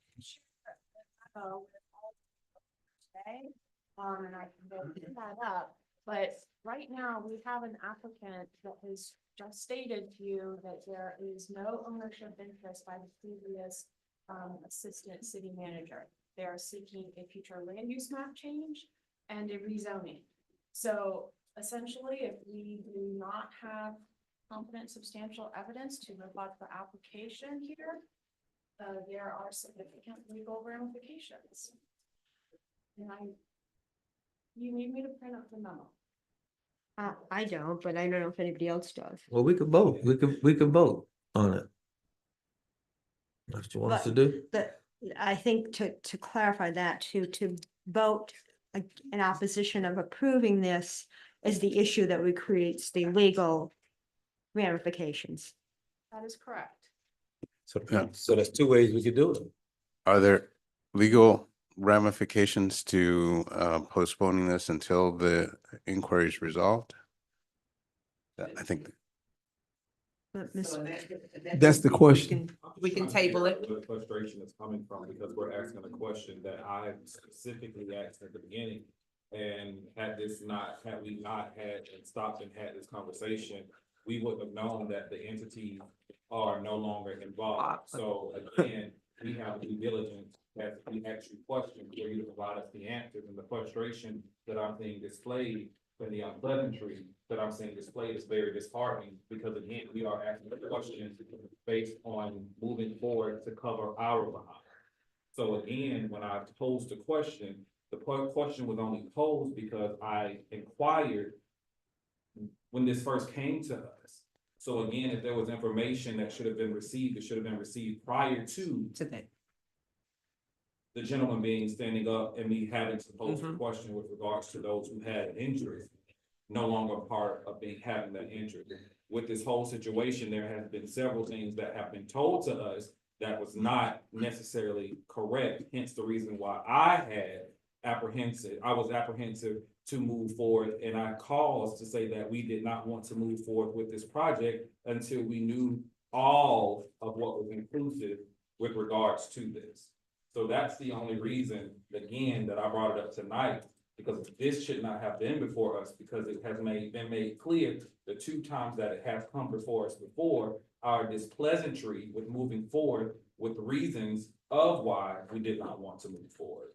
And I can go pick that up, but right now we have an applicant that has just stated to you that there is no ownership interest by the previous assistant city manager. They are seeking a future land use map change and a rezoning. So essentially, if we do not have competent substantial evidence to rebut the application here, there are significant legal ramifications. And you need me to print up the memo. I don't, but I don't know if anybody else does. Well, we could vote. We could vote on it. That's what you want us to do? I think to clarify that, to vote in opposition of approving this is the issue that creates the legal ramifications. That is correct. So there's two ways we could do it. are there legal ramifications to postponing this until the inquiry is resolved? I think. That's the question. We can table it. The frustration is coming from because we're asking a question that I specifically asked at the beginning. And had we not had and stopped and had this conversation, we wouldn't have known that the entities are no longer involved. So again, we have due diligence that we ask you questions for you to provide us the answers, and the frustration that I'm seeing displayed and the unpleasantry that I'm seeing displayed is very disheartening, because again, we are asking the questions based on moving forward to cover our behind. So again, when I posed the question was only posed because I inquired when this first came to us. So again, if there was information that should have been received, it should have been received prior to Today. the gentleman being standing up and me having to pose a question with regards to those who had injuries, no longer part of having that injury. With this whole situation, there has been several things that have been told to us that was not necessarily correct, hence the reason why I was apprehensive to move forward, and I caused to say that we did not want to move forward with this project until we knew all of what was inclusive with regards to this. So that's the only reason, again, that I brought it up tonight, because this should not have been before us, because it has been made clear the two times that it has come before us before, our displeasantry with moving forward with reasons of why we did not want to move forward.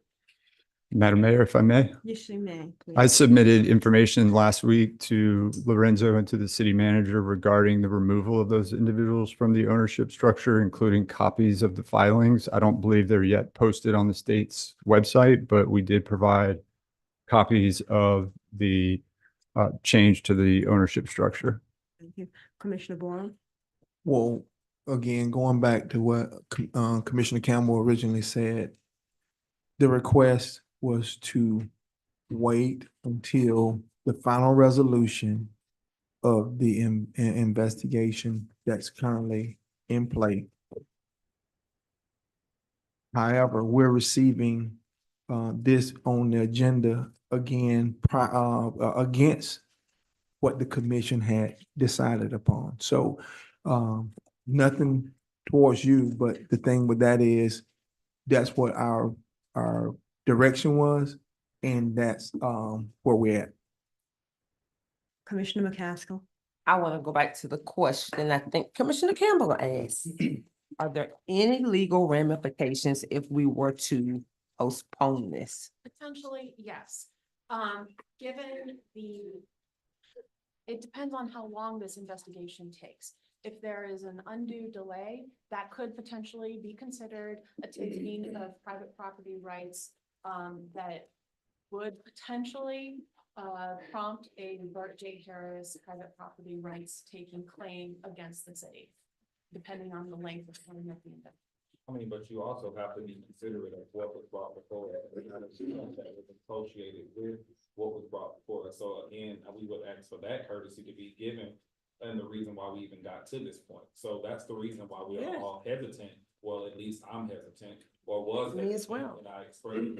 Madam Mayor, if I may. Yes, you may. I submitted information last week to Lorenzo and to the city manager regarding the removal of those individuals from the ownership structure, including copies of the filings. I don't believe they're yet posted on the state's website, but we did provide copies of the change to the ownership structure. Thank you. Commissioner Boyle? Well, again, going back to what Commissioner Campbell originally said, the request was to wait until the final resolution of the investigation that's currently in play. However, we're receiving this on the agenda again against what the commission had decided upon. So nothing towards you, but the thing with that is that's what our direction was, and that's where we're at. Commissioner McCaskill? I want to go back to the question I think Commissioner Campbell asked. Are there any legal ramifications if we were to postpone this? Potentially, yes. Given it depends on how long this investigation takes. If there is an undue delay, that could potentially be considered a taking of private property rights that would potentially prompt a Bert J. Harris private property rights taking claim against the city, depending on the length of time of the investigation. I mean, but you also have to be considerate of what was brought before us, and that was associated with what was brought before us. So again, we would ask for that courtesy to be given, and the reason why we even got to this point. So that's the reason why we are all hesitant. Well, at least I'm hesitant, or was Me as hesitant, well. and I expressed of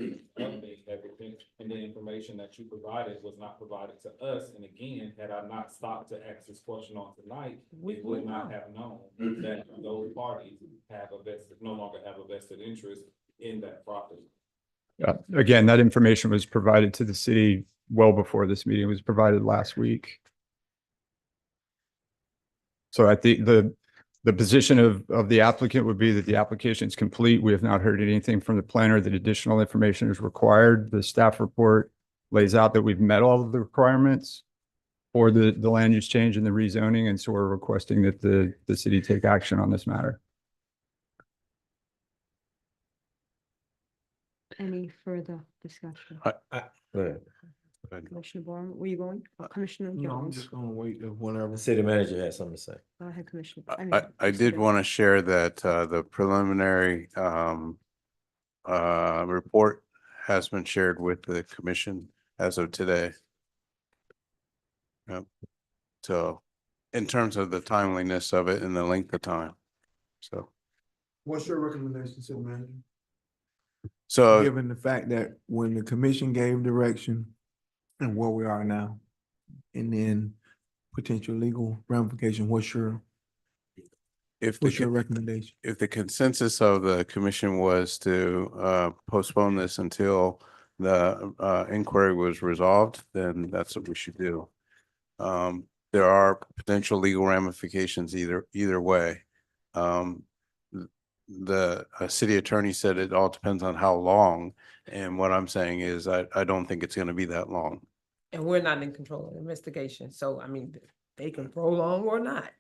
being hesitant, and the information that you provided was not provided to us. And again, had I not stopped to ask this question on tonight, we would not have known that those parties have a vested, no longer have a vested interest in that property. Again, that information was provided to the city well before this meeting. It was provided last week. So I think the position of the applicant would be that the application is complete. We have not heard anything from the planner that additional information is required. The staff report lays out that we've met all of the requirements for the land use change and the rezoning, and so we're requesting that the city take action on this matter. Any further discussion? Go ahead. Commissioner Barham, were you going? Commissioner No, I'm Jones? just gonna wait if whatever. The city manager has something to say. Go ahead, Commissioner. I did want to share that the preliminary report has been shared with the commission as of today. Yep. So in terms of the timeliness of it and the length of time. So, What's your recommendation, city manager? so Given the fact that when the commission gave direction and where we are now, and then potential legal ramification, what's your recommendation? if the consensus of the commission was to postpone this until the inquiry was resolved, then that's what we should do. There are potential legal ramifications either way. The city attorney said it all depends on how long, and what I'm saying is I don't think it's going to be that long. And we're not in control of the investigation. So, I mean, they can prolong or not.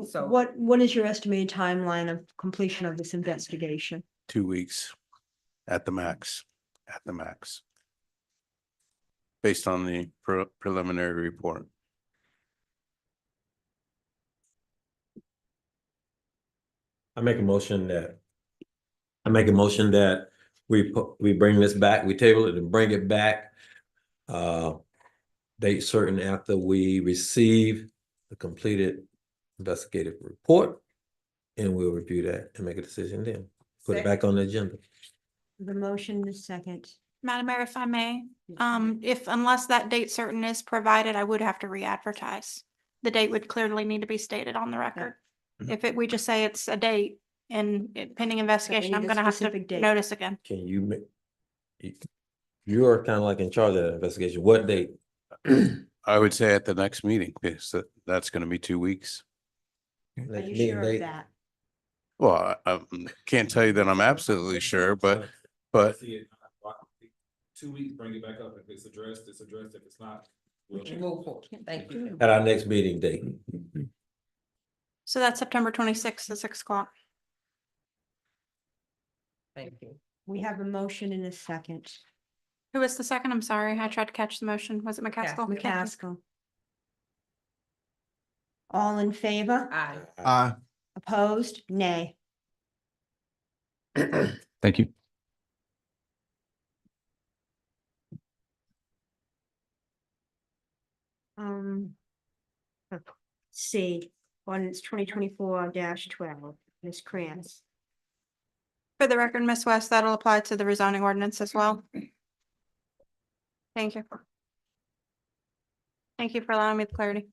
So What is your estimated timeline of completion of this investigation? 2 weeks at the max, based on the preliminary report. I make a motion that we bring this back, we table it and bring it back. Date certain after we receive the completed investigative report. And we'll review that and make a decision then. Put it back on the agenda. The motion is second. Madam Mayor, if I may, unless that date certain is provided, I would have to re-advertise. The date would clearly need to be stated on the record. We just say it's a date and pending investigation, I'm need a gonna have specific to date. notice again. Can you make? You're kind of like in charge of that investigation. What date? I would say at the next meeting, because that's going to be 2 weeks. Are Next you meeting sure of date? that? Well, I can't tell you that I'm absolutely sure, but 2 weeks, bring it back up. If it's addressed, it's addressed. If it's not, we'll move forward. Thank you. At our next meeting date. So that's September 26th at 6 o'clock. Thank you. We have a motion in a second. Who was the second? I'm sorry. I tried to catch the motion. Was it McCaskill? McCaskill. All in favor? Aye. Opposed? Nay. Thank you. C, ordinance 2024-12, Ms. Krantz. For the record, Ms. West, that'll apply to the rezoning ordinance as well. Thank you. Thank you for allowing me the clarity.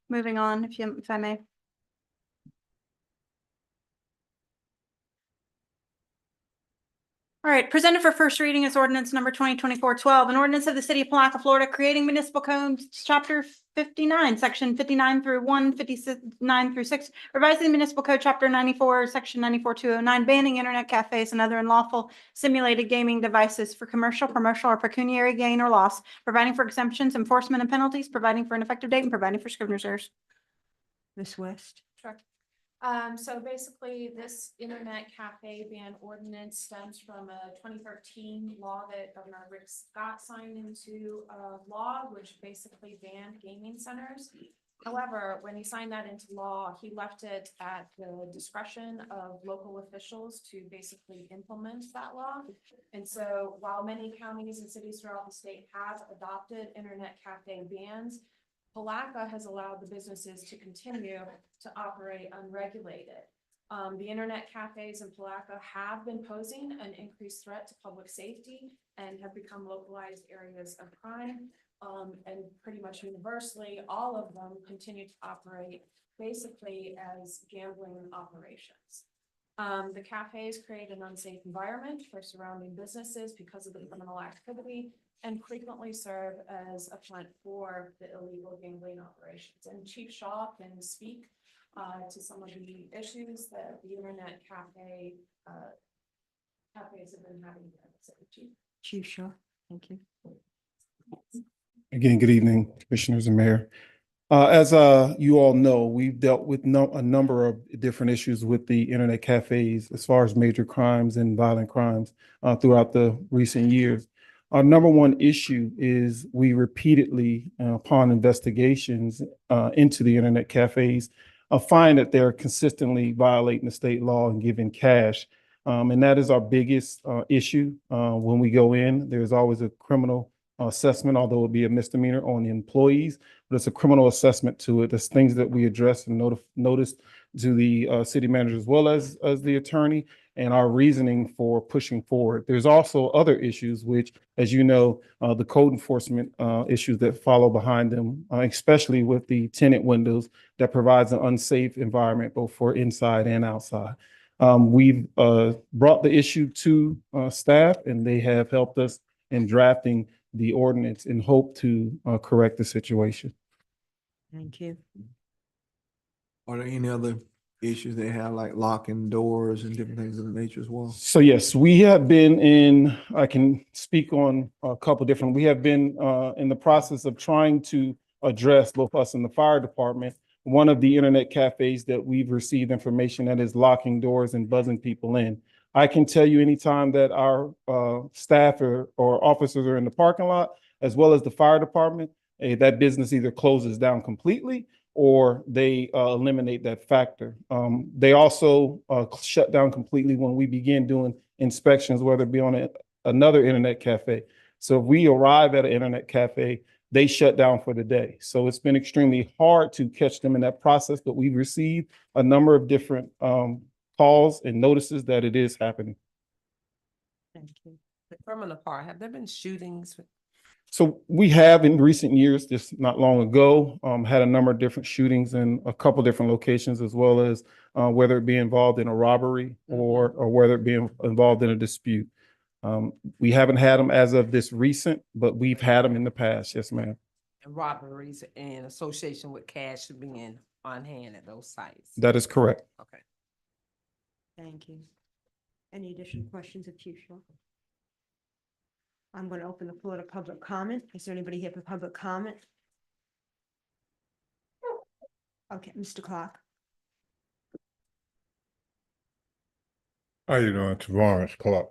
Moving on, if I may. All right, presented for first reading is ordinance number 2024-12, an ordinance of the city of Palatka, Florida, creating municipal codes, chapter 59, section 59 through 159 through 6, revising the municipal code, chapter 94, section 94-209, banning internet cafes and other unlawful simulated gaming devices for commercial, promotional, or pecuniary gain or loss, providing for exemptions, enforcement, and penalties, providing for an effective date, and providing for scrivener's errors. Ms. West. Sure. So basically, this internet cafe ban ordinance stems from a 2013 law that Governor Rick Scott signed into law, which basically banned gaming centers. However, when he signed that into law, he left it at the discretion of local officials to basically implement that law. And so while many counties and cities throughout the state have adopted internet cafe bans, Palatka has allowed the businesses to continue to operate unregulated. The internet cafes in Palatka have been posing an increased threat to public safety and have become localized areas of crime. And pretty much universally, all of them continue to operate basically as gambling operations. The cafes create an unsafe environment for surrounding businesses because of the criminal activity and frequently serve as a front for the illegal gambling operations. And Chief Shaw can speak to some of the issues that the internet cafes have been having. Chief Shaw, thank you. Again, good evening, Commissioners and Mayor. As you all know, we've dealt with a number of different issues with the internet cafes as far as major crimes and violent crimes throughout the recent years. Our number one issue is we repeatedly, upon investigations into the internet cafes, find that they're consistently violating the state law and giving cash. And that is our biggest issue. When we go in, there's always a criminal assessment, although it be a misdemeanor on the employees, but it's a criminal assessment to it. There's things that we address and notice to the city manager as well as the attorney, and our reasoning for pushing forward. There's also other issues, which, as you know, the code enforcement issues that follow behind them, especially with the tenant windows that provides an unsafe environment both for inside and outside. We've brought the issue to staff, and they have helped us in drafting the ordinance in hope to correct the situation. Thank you. Are there any other issues they have, like locking doors and different things of the nature as well? So yes, we have been in, I can speak on a couple different, we have been in the process of trying to address, both us and the fire department, one of the internet cafes that we've received information that is locking doors and buzzing people in. I can tell you anytime that our staff or officers are in the parking lot, as well as the fire department, that business either closes down completely or they eliminate that factor. They also shut down completely when we begin doing inspections, whether it be on another internet cafe. So if we arrive at an internet cafe, they shut down for the day. So it's been extremely hard to catch them in that process, but we've received a number of different calls and notices that it is happening. Thank you. The criminal part, have there been shootings? So we have in recent years, just not long ago, had a number of different shootings in a couple different locations, as well as whether it be involved in a robbery or whether it be involved in a dispute. We haven't had them as of this recent, but we've had them in the past. Yes, ma'am. And robberies in association with cash being on hand at those sites? That is correct. Okay. Thank you. Any additional questions of Chief Shaw? I'm going to open the floor to public comment. Is there anybody here for public comment? Okay, Mr. Clark. How you doing? Lawrence Clark.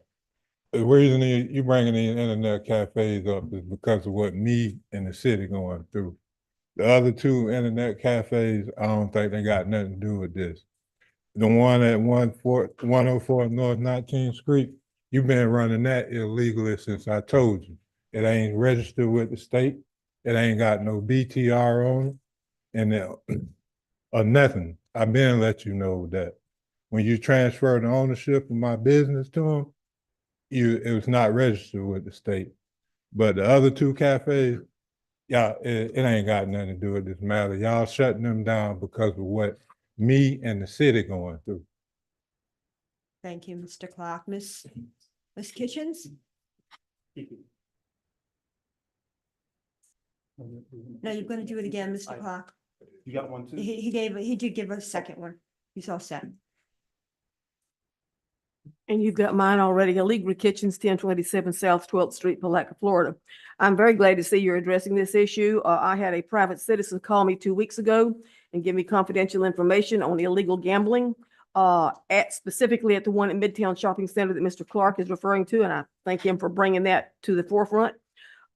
The reason you bringing these internet cafes up is because of what me and the city going through. The other two internet cafes, I don't think they got nothing to do with this. The one at 104 North 19th Street, you've been running that illegally since I told you. It ain't registered with the state. It ain't got no BTR on it, and or nothing. I've been let you know that when you transfer the ownership of my business to them, it was not registered with the state. But the other two cafes, y'all, it ain't got nothing to do with this matter. Y'all shutting them down because of what me and the city going through. Thank you, Mr. Clark. Miss Kitchens? No, you're going to do it again, Mr. Clark. You got one too? He did give a second one. He's all set. And you've got mine already, Illegal Kitchens, 1027 South 12th Street, Palatka, Florida. I'm very glad to see you're addressing this issue. I had a private citizen call me 2 weeks ago and give me confidential information on illegal gambling, specifically at the one at Midtown Shopping Center that Mr. Clark is referring to, and I thank him for bringing that to the forefront.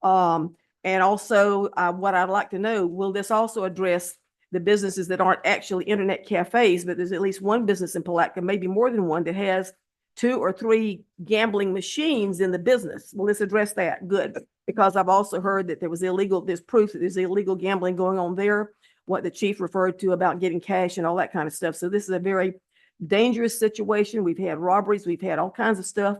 And also, what I'd like to know, will this also address the businesses that aren't actually internet cafes, but there's at least one business in Palatka, maybe more than one, that has 2 or 3 gambling machines in the business. Well, let's address that. Good. Because I've also heard that there's proof that there's illegal gambling going on there, what the chief referred to about getting cash and all that kind of stuff. So this is a very dangerous situation. We've had robberies, we've had all kinds of stuff.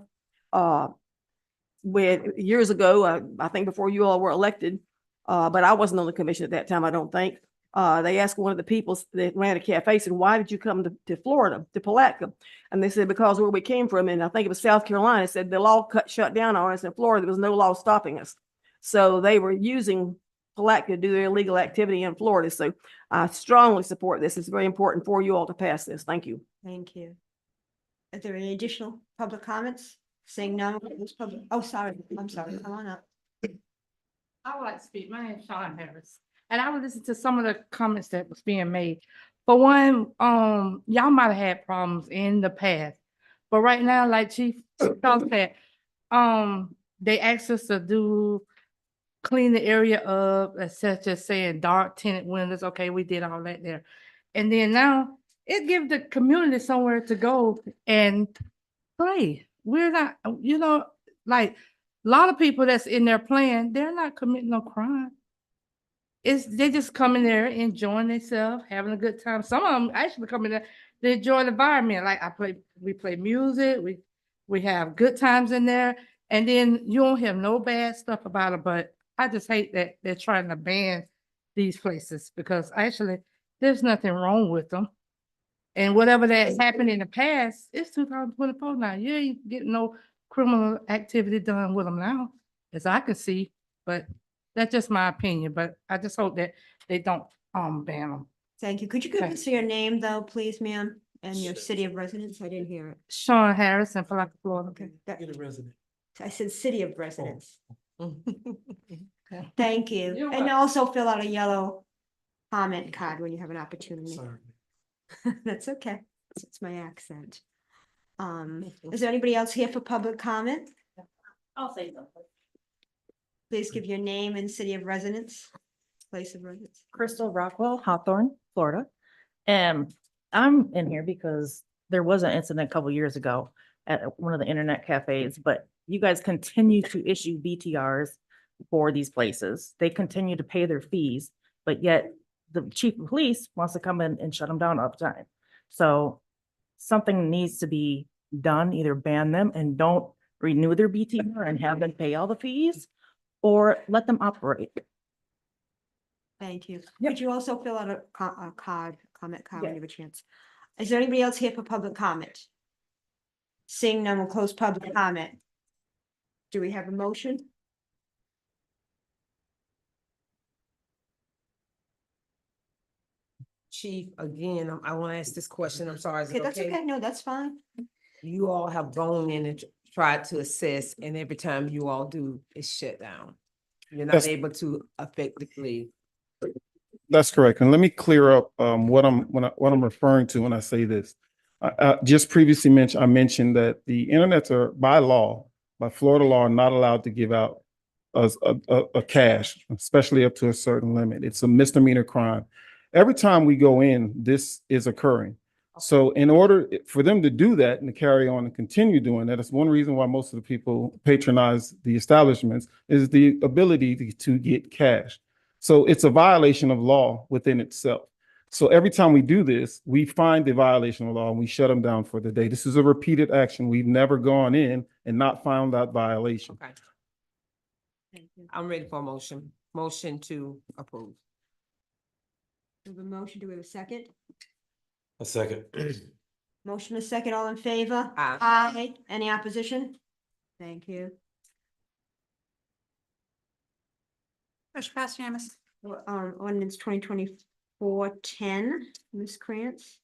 When years ago, I think before you all were elected, but I wasn't on the commission at that time, I don't think. They asked one of the people that ran a cafe, said, why did you come to Florida, to Palatka? And they said, because where we came from, and I think it was South Carolina, said the law shut down on us. In Florida, there was no law stopping us. So they were using Palatka to do their illegal activity in Florida. So I strongly support this. It's very important for you all to pass this. Thank you. Thank you. Are there any additional public comments? Saying none, oh, sorry, I'm sorry, come on up. I would like to speak. My name is Sean Harris, and I would listen to some of the comments that was being made. For one, y'all might have had problems in the past, but right now, like Chief Charles said, they asked us to clean the area up, such as saying dark tinted windows. Okay, we did all that there, and then now it gives the community somewhere to go and play. We're not, like a lot of people that's in there playing, they're not committing no crime. They just come in there enjoying themselves, having a good time. Some of them actually come in there to enjoy the environment. Like we play music, we have good times in there, and then you don't hear no bad stuff about it. But I just hate that they're trying to ban these places, because actually there's nothing wrong with them. And whatever that happened in the past, it's 2024 now. You ain't getting no criminal activity done with them now, as I can see. But that's just my opinion. But I just hope that they don't ban them. Thank you. Could you give us your name though, please, ma'am, and your city of residence? I didn't hear it. Sean Harris in Palatka, Florida. Okay. I said city of residence. Thank you. And also fill out a yellow comment card when you have an opportunity. Sorry. That's okay. It's my accent. Is there anybody else here for public comment? I'll say something. Please give your name and city of residence, place of residence. Crystal Rockwell, Hawthorne, Florida. And I'm in here because there was an incident a couple years ago at one of the internet cafes, but you guys continue to issue BTRs for these places. They continue to pay their fees, but yet the chief of police wants to come in and shut them down all the time. So something needs to be done, either ban them and don't renew their BTR and have them pay all the fees, or let them operate. Thank you. Could you also fill out a comment card when you have a chance? Is there anybody else here for public comment? Seeing none, we'll close public comment. Do we have a motion? Chief, again, I want to ask this question. I'm sorry. Is it Okay, that's okay. No, that's fine. You all have gone in and tried to assess, and every time you all do, it's shut down. You're not That's- able to effectively. That's correct. And let me clear up what I'm referring to when I say this. Just previously I mentioned that the internets are by Florida law, are not allowed to give out a cash, especially up to a certain limit. It's a misdemeanor crime. Every time we go in, this is occurring. So in order for them to do that and to carry on and continue doing that, it's one reason why most of the people patronize the establishments, is the ability to get cash. So it's a violation of law within itself. So every time we do this, we find the violation of law and we shut them down for the day. This is a repeated action. We've never gone in and not found that violation. Okay. I'm ready for a motion. Motion to approve. We have a motion. Do we have a second? A second. Motion a second. All in favor? Aye. Aye. Any opposition? Thank you. Motion passed unanimous. Ordinance 2024-10, Ms. Krantz.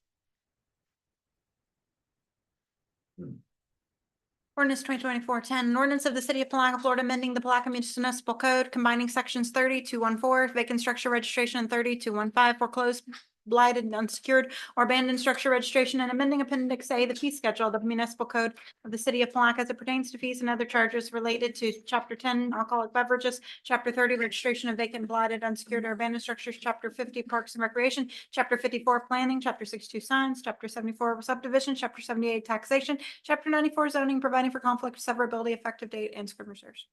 Ordinance 2024-10, an ordinance of the city of Palatka, Florida, amending the Palatka Municipal Code, combining sections 30-14, vacant structure registration, and 30-15, foreclosed blighted, unsecured, or abandoned structure registration and amending Appendix A, the fee schedule of the municipal code of the city of Palatka as it pertains to fees and other charges related to Chapter 10, alcoholic beverages, Chapter 30, registration of vacant, blighted, unsecured, or abandoned structures, Chapter 50, parks and recreation, Chapter 54, planning, Chapter 62, signs, Chapter 74, subdivision, Chapter 78, taxation, Chapter 94, zoning, providing for conflict, severability, effective date, and scrivener's errors.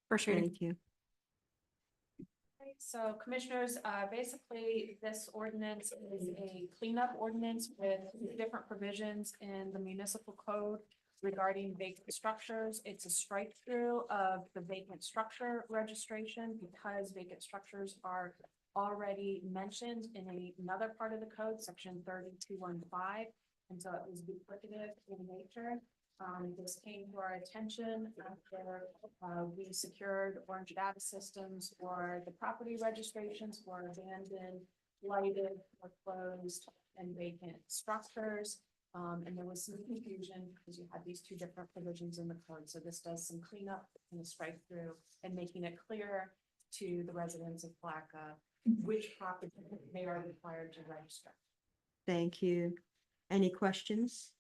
First reading. Thank you. So commissioners, basically this ordinance is a cleanup ordinance with different provisions in the municipal code regarding vacant structures. It's a strike through of the vacant structure registration because vacant structures are already mentioned in another part of the code, section 3215. And so it was duplicative in nature. This came to our attention after we secured orange data systems for the property registrations for abandoned, blighted, foreclosed, and vacant structures. And there was some confusion because you had these two different provisions in the code. So this does some cleanup and a strike through and making it clear to the residents of Palatka which property they are required to register. Thank you. Any questions?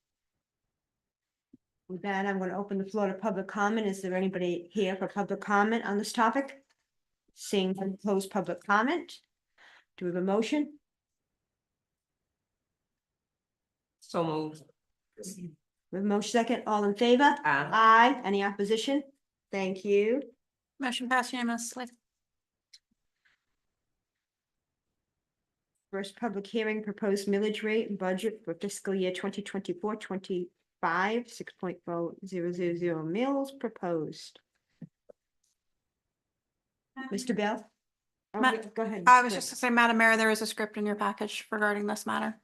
With that, I'm going to open the floor to public comment. Is there anybody here for public comment on this topic? Seeing none, close public comment. Do we have a motion? So moved. We have a motion second. All in favor? Aye. Aye. Any opposition? Thank you. Motion passed unanimously. First public hearing, proposed millage rate and budget for fiscal year 2024-25, 6.4000 mills proposed. Mr. Bell? Oh, Ma- yeah, go ahead. I was just to say, Madam Mayor, there is a script in your package regarding this matter.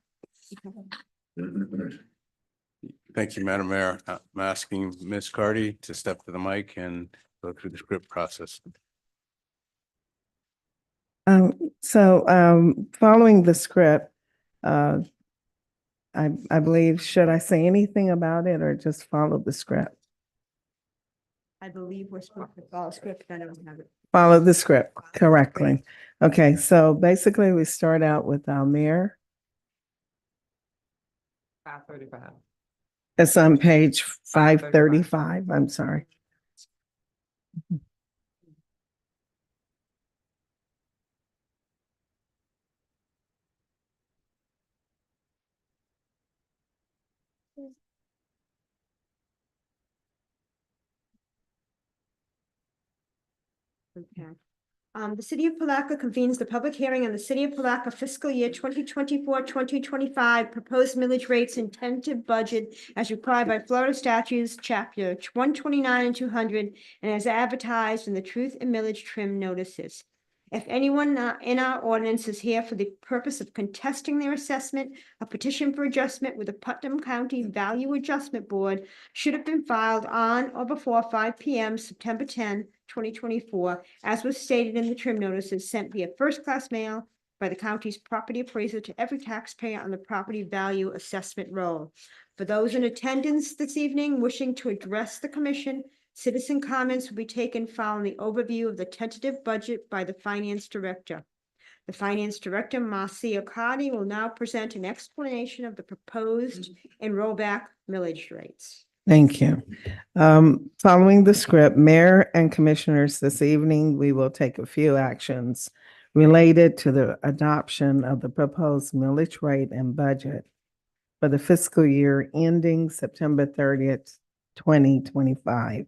Thank you, Madam Mayor. I'm asking Ms. Cardy to step to the mic and go through the script process. Following the script, I believe, should I say anything about it or just follow the script? I believe we're supposed to follow script, I don't have it. Follow the script correctly. Okay, so basically we start out with our mayor. 535. It's on page 535, I'm sorry. Okay. The city of Palatka convenes the public hearing on the city of Palatka fiscal year 2024-2025 proposed millage rates and tentative budget as required by Florida statutes, chapter 129 and 200, and as advertised in the truth and millage trim notices. If anyone in our ordinance is here for the purpose of contesting their assessment, a petition for adjustment with the Putnam County Value Adjustment Board should have been filed on or before 5 p.m. September 10, 2024, as was stated in the trim notices sent via first-class mail by the county's property appraiser to every taxpayer on the property value assessment roll. For those in attendance this evening wishing to address the commission, citizen comments will be taken following the overview of the tentative budget by the finance director. The finance director, Marcia Cardi, will now present an explanation of the proposed and rollback millage rates. Thank you. Following the script, Mayor and Commissioners, this evening, we will take a few actions related to the adoption of the proposed millage rate and budget for the fiscal year ending September 30th, 2025.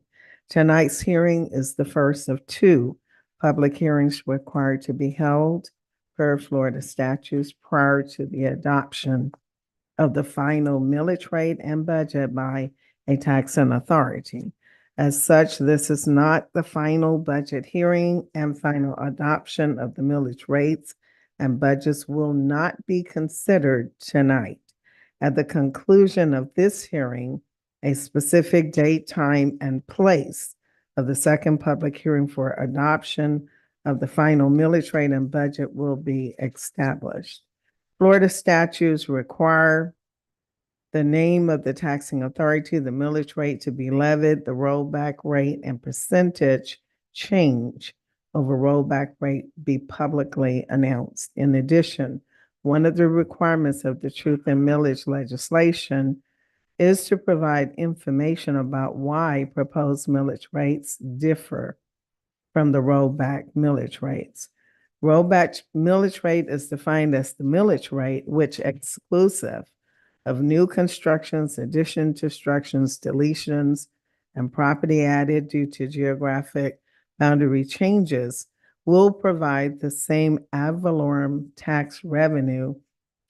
Tonight's hearing is the first of two public hearings required to be held per Florida statutes prior to the adoption of the final millage rate and budget by a taxing authority. As such, this is not the final budget hearing, and final adoption of the millage rates and budgets will not be considered tonight. At the conclusion of this hearing, a specific date, time, and place of the second public hearing for adoption of the final millage rate and budget will be established. Florida statutes require the name of the taxing authority, the millage rate to be levied, the rollback rate, and percentage change over rollback rate be publicly announced. In addition, one of the requirements of the truth in millage legislation is to provide information about why proposed millage rates differ from the rollback millage rates. Rollback millage rate is defined as the millage rate which exclusive of new constructions, addition to structures, deletions, and property added due to geographic boundary changes will provide the same ad valorem tax revenue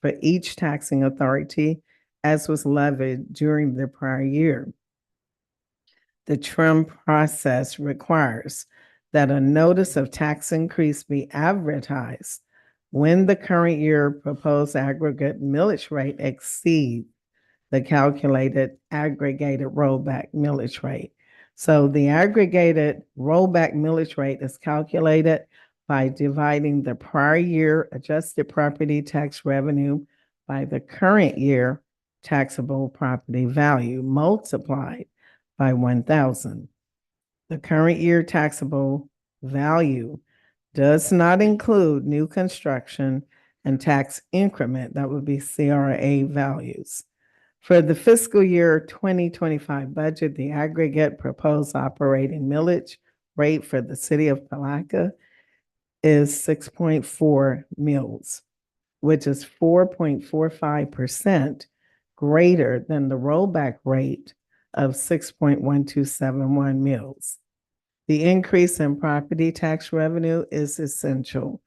for each taxing authority as was levied during the prior year. The TRIM process requires that a notice of tax increase be advertised when the current year proposed aggregate millage rate exceeds the calculated aggregated rollback millage rate. So the aggregated rollback millage rate is calculated by dividing the prior year adjusted property tax revenue by the current year taxable property value multiplied by 1,000. The current year taxable value does not include new construction and tax increment, that would be CRA values. For the fiscal year 2025 budget, the aggregate proposed operating millage rate for the city of Palatka is 6.4 mills, which is 4.45% greater than the rollback rate of 6.1271 mills. The increase in property tax revenue is essential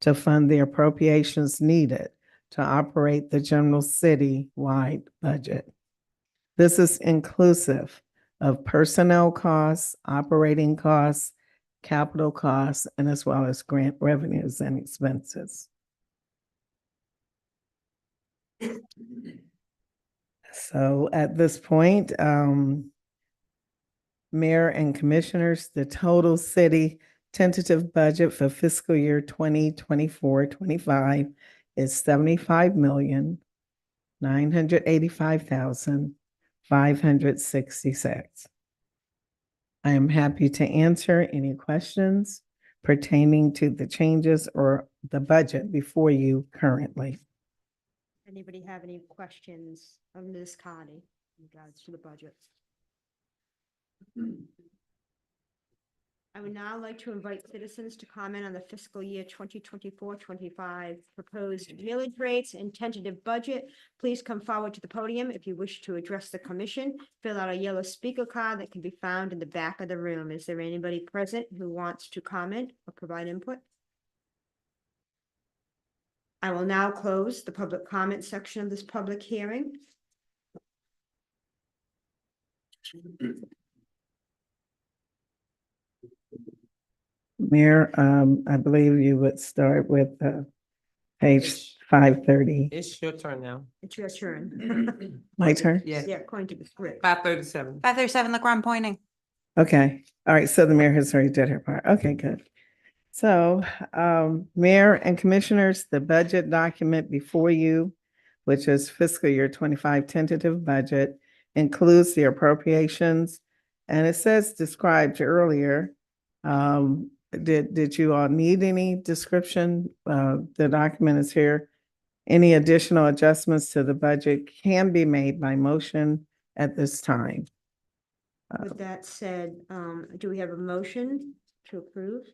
to fund the appropriations needed to operate the general city-wide budget. This is inclusive of personnel costs, operating costs, capital costs, and as well as grant revenues and expenses. So at this point, Mayor and Commissioners, the total city tentative budget for fiscal year 2024-25 is $75,985,566. I am happy to answer any questions pertaining to the changes or the budget before you currently. Anybody have any questions of Ms. Connie in regards to the budget? I would now like to invite citizens to comment on the fiscal year 2024-25 proposed millage rates and tentative budget. Please come forward to the podium if you wish to address the commission. Fill out a yellow speaker card that can be found in the back of the room. Is there anybody present who wants to comment or provide input? I will now close the public comment section of this public hearing. Mayor, I believe you would start with page 530. It's your turn now. It's your turn. My turn? Yes, Yeah, according to the script. 537. 537, look where I'm pointing. Okay, all right, so the mayor has already did her part. Okay, good. So, Mayor and Commissioners, the budget document before you, which is fiscal year 25 tentative budget, includes the appropriations. And it says described earlier, did you all need any description? The document is here. Any additional adjustments to the budget can be made by motion at this time. With that said, do we have a motion to approve?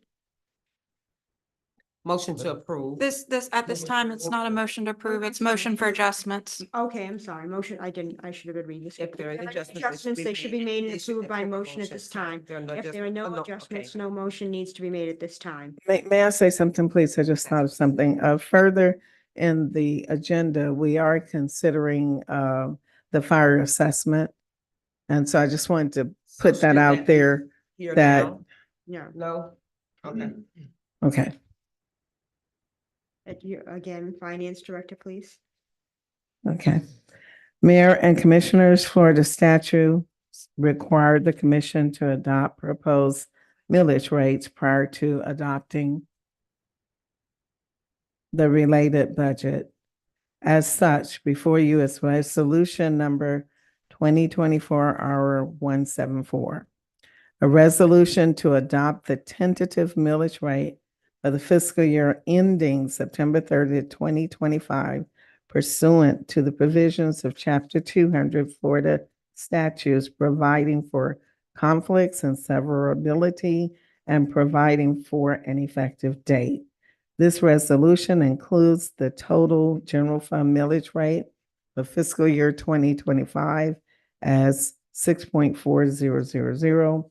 Motion to approve. At this time, it's not a motion to approve, it's motion for adjustments. Okay, I'm sorry, motion, I should have read this. If there are any Adjustments, they should be made and approved by motion at this time. If there are no adjustments, no motion needs to be made at this time. May I say something, please? I just thought of something. Further in the agenda, we are considering the fire assessment. And so I just wanted to put that out there Here that, now? Yeah. No? Okay. okay. Again, Finance Director, please. Okay. Mayor and Commissioners, Florida statute required the commission to adopt proposed millage rates prior to adopting the related budget. As such, before you is resolution number 2024-R174. A resolution to adopt the tentative millage rate for the fiscal year ending September 30th, 2025, pursuant to the provisions of Chapter 200 Florida statutes providing for conflicts and severability and providing for an effective date. This resolution includes the total general fund millage rate for fiscal year 2025 as 6.4000,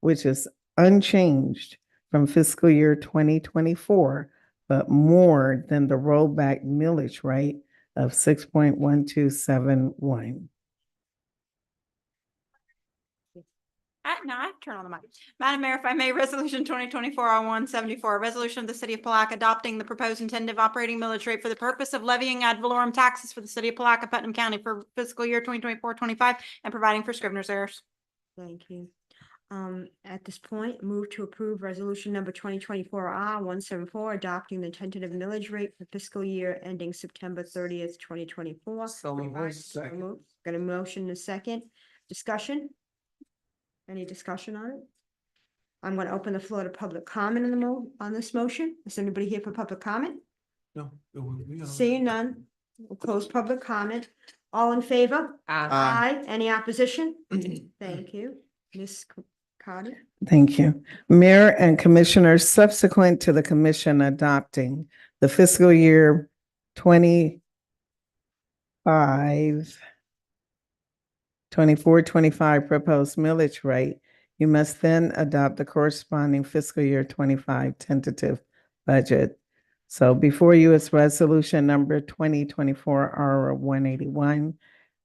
which is unchanged from fiscal year 2024, but more than the rollback millage rate of 6.1271. Now I have to turn on the mic. Madam Mayor, if I may, Resolution 2024-0174, a resolution of the City of Palatka adopting the proposed intended operating millage rate for the purpose of levying ad valorem taxes for the City of Palatka, Putnam County for fiscal year 2024-25 and providing for scrivener's errors. Thank you. At this point, move to approve resolution number 2024-R-174, adopting the tentative millage rate for fiscal year ending September 30th, 2024. So moved. Got a motion and a second. Discussion? Any discussion on it? I'm going to open the floor to public comment on this motion. Is anybody here for public comment? No. Seeing none, we'll close public comment. All in favor? Aye. Any opposition? Thank you. Ms. Carter? Thank you. Mayor and Commissioners, subsequent to the commission adopting the fiscal year 24-25 proposed millage rate, you must then adopt the corresponding fiscal year 25 tentative budget. So before you is resolution number 2024-R-181.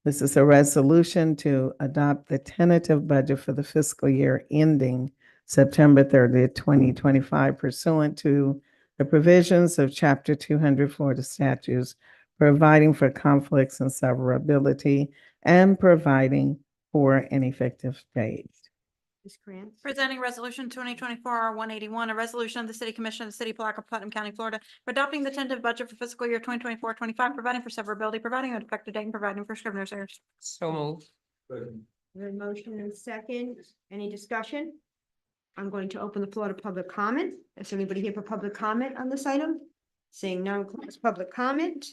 This is a resolution to adopt the tentative budget for the fiscal year ending September 30th, 2025, pursuant to the provisions of Chapter 200 Florida statutes, providing for conflicts and severability and providing for an effective date. Ms. Krantz? Presenting Resolution 2024-R-181, a resolution of the City Commission of the City of Palatka, Putnam County, Florida, for adopting the tentative budget for fiscal year 2024-25, providing for severability, providing an effective date, and providing for scrivener's errors. So moved. The motion and second. Any discussion? I'm going to open the floor to public comment. Is there anybody here for public comment on this item? Seeing none, close public comment.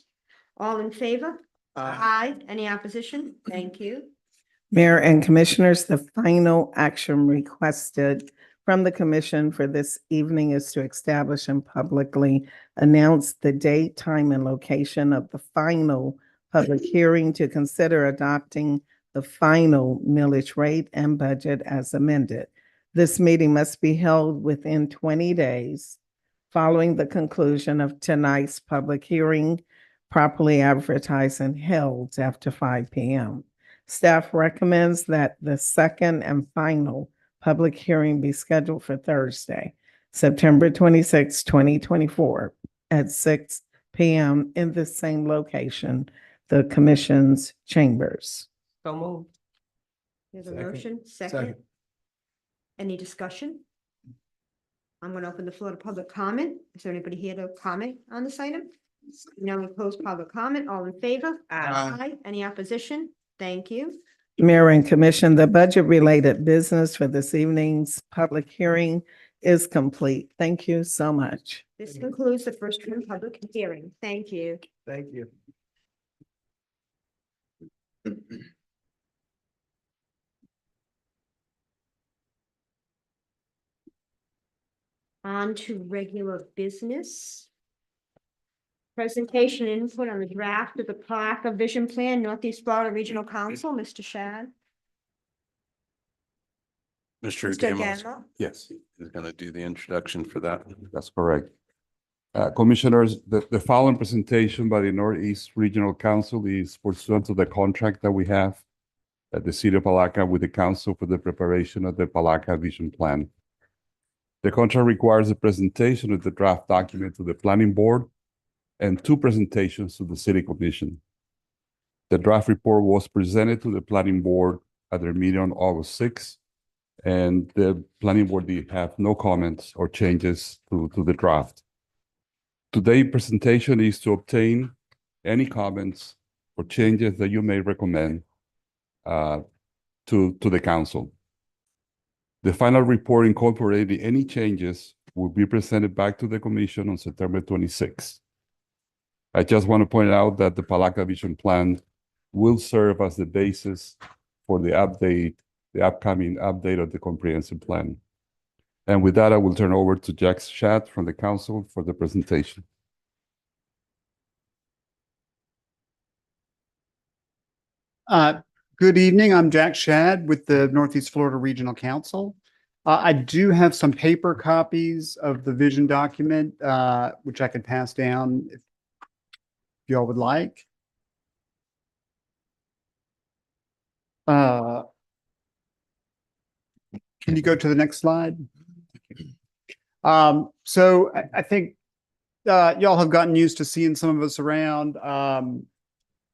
All in favor? Aye. Any opposition? Thank you. Mayor and Commissioners, the final action requested from the commission for this evening is to establish and publicly announce the date, time, and location of the final public hearing to consider adopting the final millage rate and budget as amended. This meeting must be held within 20 days following the conclusion of tonight's public hearing, properly advertised and held after 5 p.m. Staff recommends that the second and final public hearing be scheduled for Thursday, September 26, 2024, at 6 p.m. in the same location, the Commission's chambers. So moved. There's a motion, second. Any discussion? I'm going to open the floor to public comment. Is there anybody here to comment on this item? Now we close public comment. All in favor? Aye. Any opposition? Thank you. Mayor and Commission, the budget-related business for this evening's public hearing is complete. Thank you so much. This concludes the first reading public hearing. Thank you. Thank you. On to regular business. Presentation and input on the draft of the Palatka Vision Plan, Northeast Florida Regional Council, Mr. Shad. Mr. Mr. Gamos, Gamma. yes, he's going to do the introduction for that. That's correct. Commissioners, the following presentation by the Northeast Regional Council is pursuant to the contract that we have at the City of Palatka with the council for the preparation of the Palatka Vision Plan. The contract requires a presentation of the draft document to the Planning Board and 2 presentations to the City Commission. The draft report was presented to the Planning Board at their meeting on August 6th, and the Planning Board did have no comments or changes to the draft. Today's presentation is to obtain any comments or changes that you may recommend to the council. The final report incorporating any changes will be presented back to the commission on September 26th. I just want to point out that the Palatka Vision Plan will serve as the basis for the upcoming update of the comprehensive plan. And with that, I will turn over to Jack Shad from the council for the presentation. Good evening. I'm Jack Shad with the Northeast Florida Regional Council. I do have some paper copies of the vision document, which I could pass down if y'all would like. Can you go to the next slide? So I think y'all have gotten used to seeing some of us around.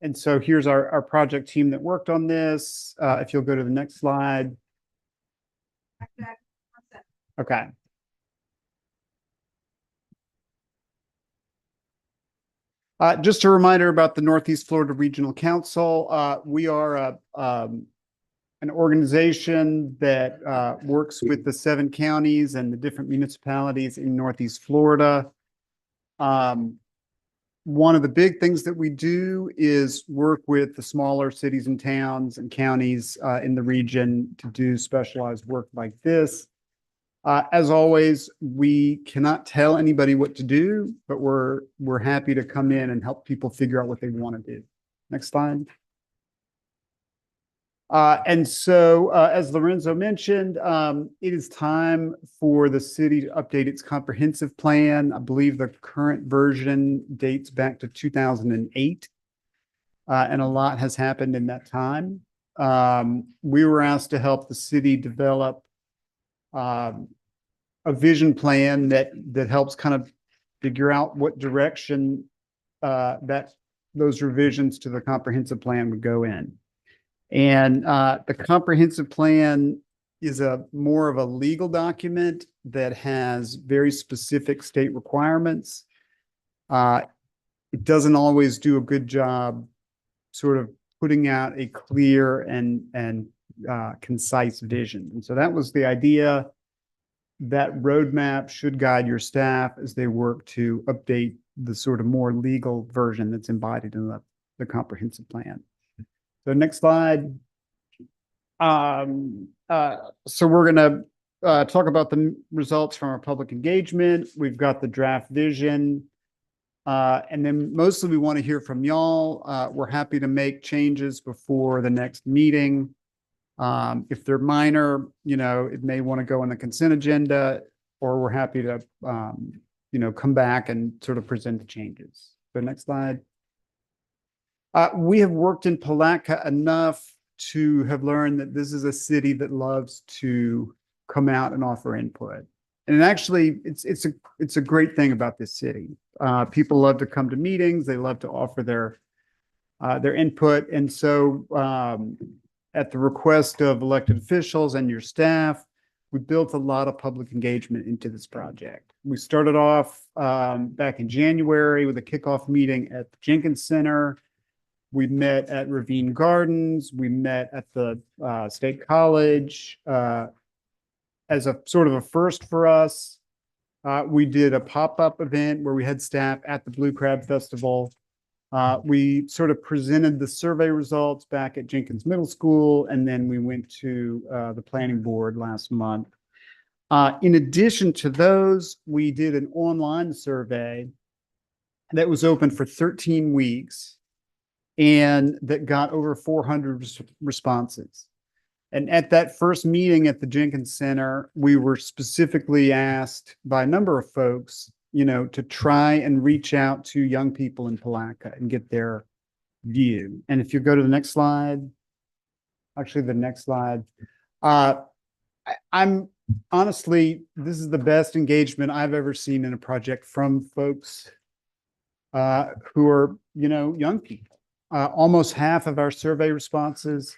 And so here's our project team that worked on this. If you'll go to the next slide. Okay. Just a reminder about the Northeast Florida Regional Council. We are an organization that works with the 7 counties and the different municipalities in Northeast Florida. One of the big things that we do is work with the smaller cities and towns and counties in the region to do specialized work like this. As always, we cannot tell anybody what to do, but we're happy to come in and help people figure out what they want to do. Next slide. And so, as Lorenzo mentioned, it is time for the city to update its comprehensive plan. I believe the current version dates back to 2008, and a lot has happened in that time. We were asked to help the city develop a vision plan that helps kind of figure out what direction that those revisions to the comprehensive plan would go in. And the comprehensive plan is more of a legal document that has very specific state requirements. It doesn't always do a good job sort of putting out a clear and concise vision. And so that was the idea. That roadmap should guide your staff as they work to update the sort of more legal version that's embodied in the comprehensive plan. So next slide. So we're going to talk about the results from our public engagement. We've got the draft vision. And then mostly we want to hear from y'all. We're happy to make changes before the next meeting. If they're minor, it may want to go on the consent agenda, or we're happy to, come back and sort of present the changes. So next slide. We have worked in Palatka enough to have learned that this is a city that loves to come out and offer input. And actually, it's a great thing about this city. People love to come to meetings. They love to offer their input. And so at the request of elected officials and your staff, we built a lot of public engagement into this project. We started off back in January with a kickoff meeting at the Jenkins Center. We met at Ravine Gardens. We met at the State College as a sort of a first for us. We did a pop-up event where we had staff at the Blue Crab Festival. We sort of presented the survey results back at Jenkins Middle School, and then we went to the planning board last month. In addition to those, we did an online survey that was open for 13 weeks and that got over 400 responses. And at that first meeting at the Jenkins Center, we were specifically asked by a number of folks, to try and reach out to young people in Palatka and get their view. And if you go to the next slide, actually the next slide, I'm honestly, this is the best engagement I've ever seen in a project from folks who are, young people. Almost half of our survey responses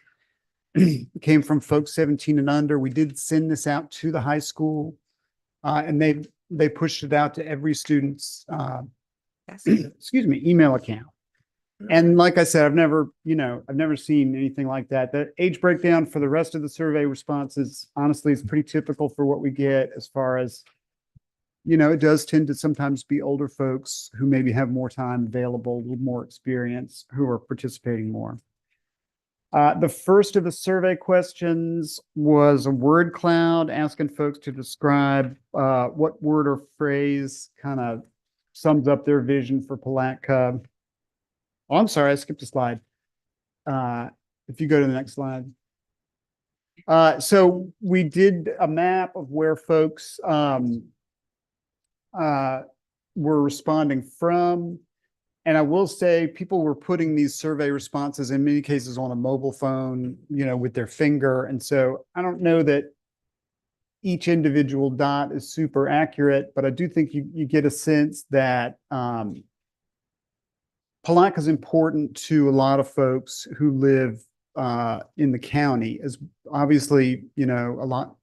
came from folks 17 and under. We did send this out to the high school, and they pushed it out to every student's email account. And like I said, I've never seen anything like that. The age breakdown for the rest of the survey responses, honestly, is pretty typical for what we get as far as, you know, it does tend to sometimes be older folks who maybe have more time available, with more experience, who are participating more. The first of the survey questions was a word cloud, asking folks to describe what word or phrase kind of sums up their vision for Palatka. Oh, I'm sorry, I skipped a slide. If you go to the next slide. So we did a map of where folks were responding from. And I will say people were putting these survey responses in many cases on a mobile phone, you know, with their finger. And so I don't know that each individual dot is super accurate, but I do think you get a sense that Palatka is important to a lot of folks who live in the county, as obviously, you know, a lot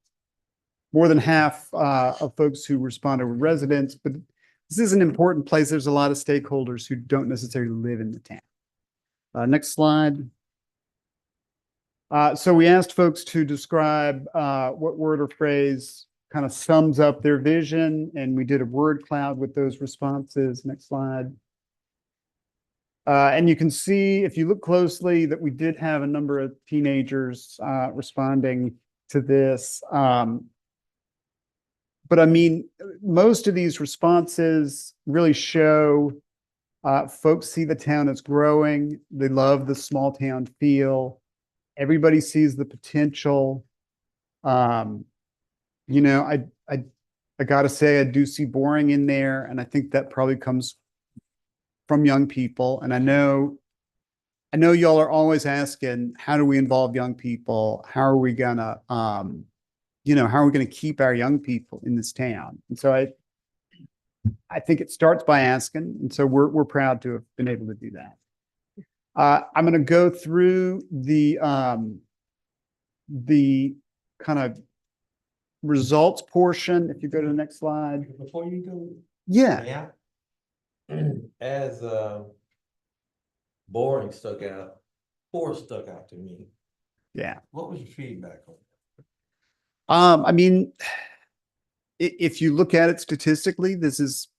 more than half of folks who responded were residents, but this is an important place. There's a lot of stakeholders who don't necessarily live in the town. Next slide. So we asked folks to describe what word or phrase kind of sums up their vision, and we did a word cloud with those responses. Next slide. And you can see, if you look closely, that we did have a number of teenagers responding to this. But I mean, most of these responses really show folks see the town as growing. They love the small town feel. Everybody sees the potential. You know, I gotta say, I do see boring in there, and I think that probably comes from young people. And I know y'all are always asking, how do we involve young people? How are we gonna, you know, how are we going to keep our young people in this town? And so I think it starts by asking, and so we're proud to have been able to do that. I'm going to go through the kind of results portion. If you go to the next slide. Before you go. Yeah. As boring stuck out, poor stuck out to me. Yeah. What was your feedback on that? I mean, if you look at it statistically, this is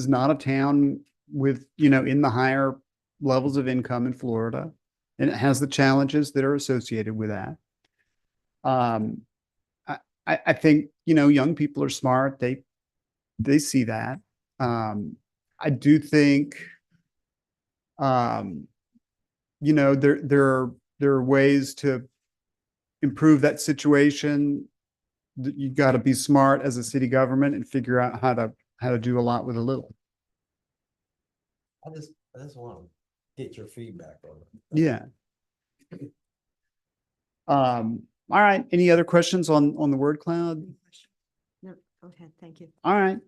not a town with, you know, in the higher levels of income in Florida, and it has the challenges that are associated with that. I think, you know, young people are smart. They see that. I do think, you know, there are ways to improve that situation. You got to be smart as a city government and figure out how to do a lot with a little. I just want to get your feedback on it. Yeah. All right. Any other questions on the word cloud? No, go ahead. Thank you. All right.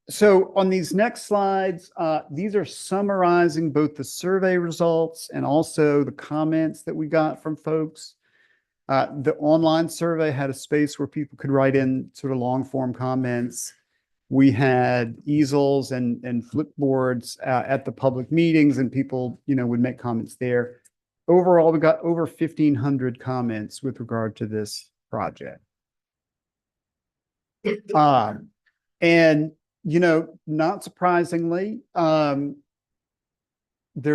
So on these next slides, these are summarizing both the survey results and also the comments that we got from folks. The online survey had a space where people could write in sort of long form comments. We had easels and flipboards at the public meetings, and people, you know, would make comments there. Overall, we got over 1,500 comments with regard to this project. And, you know, not surprisingly, there's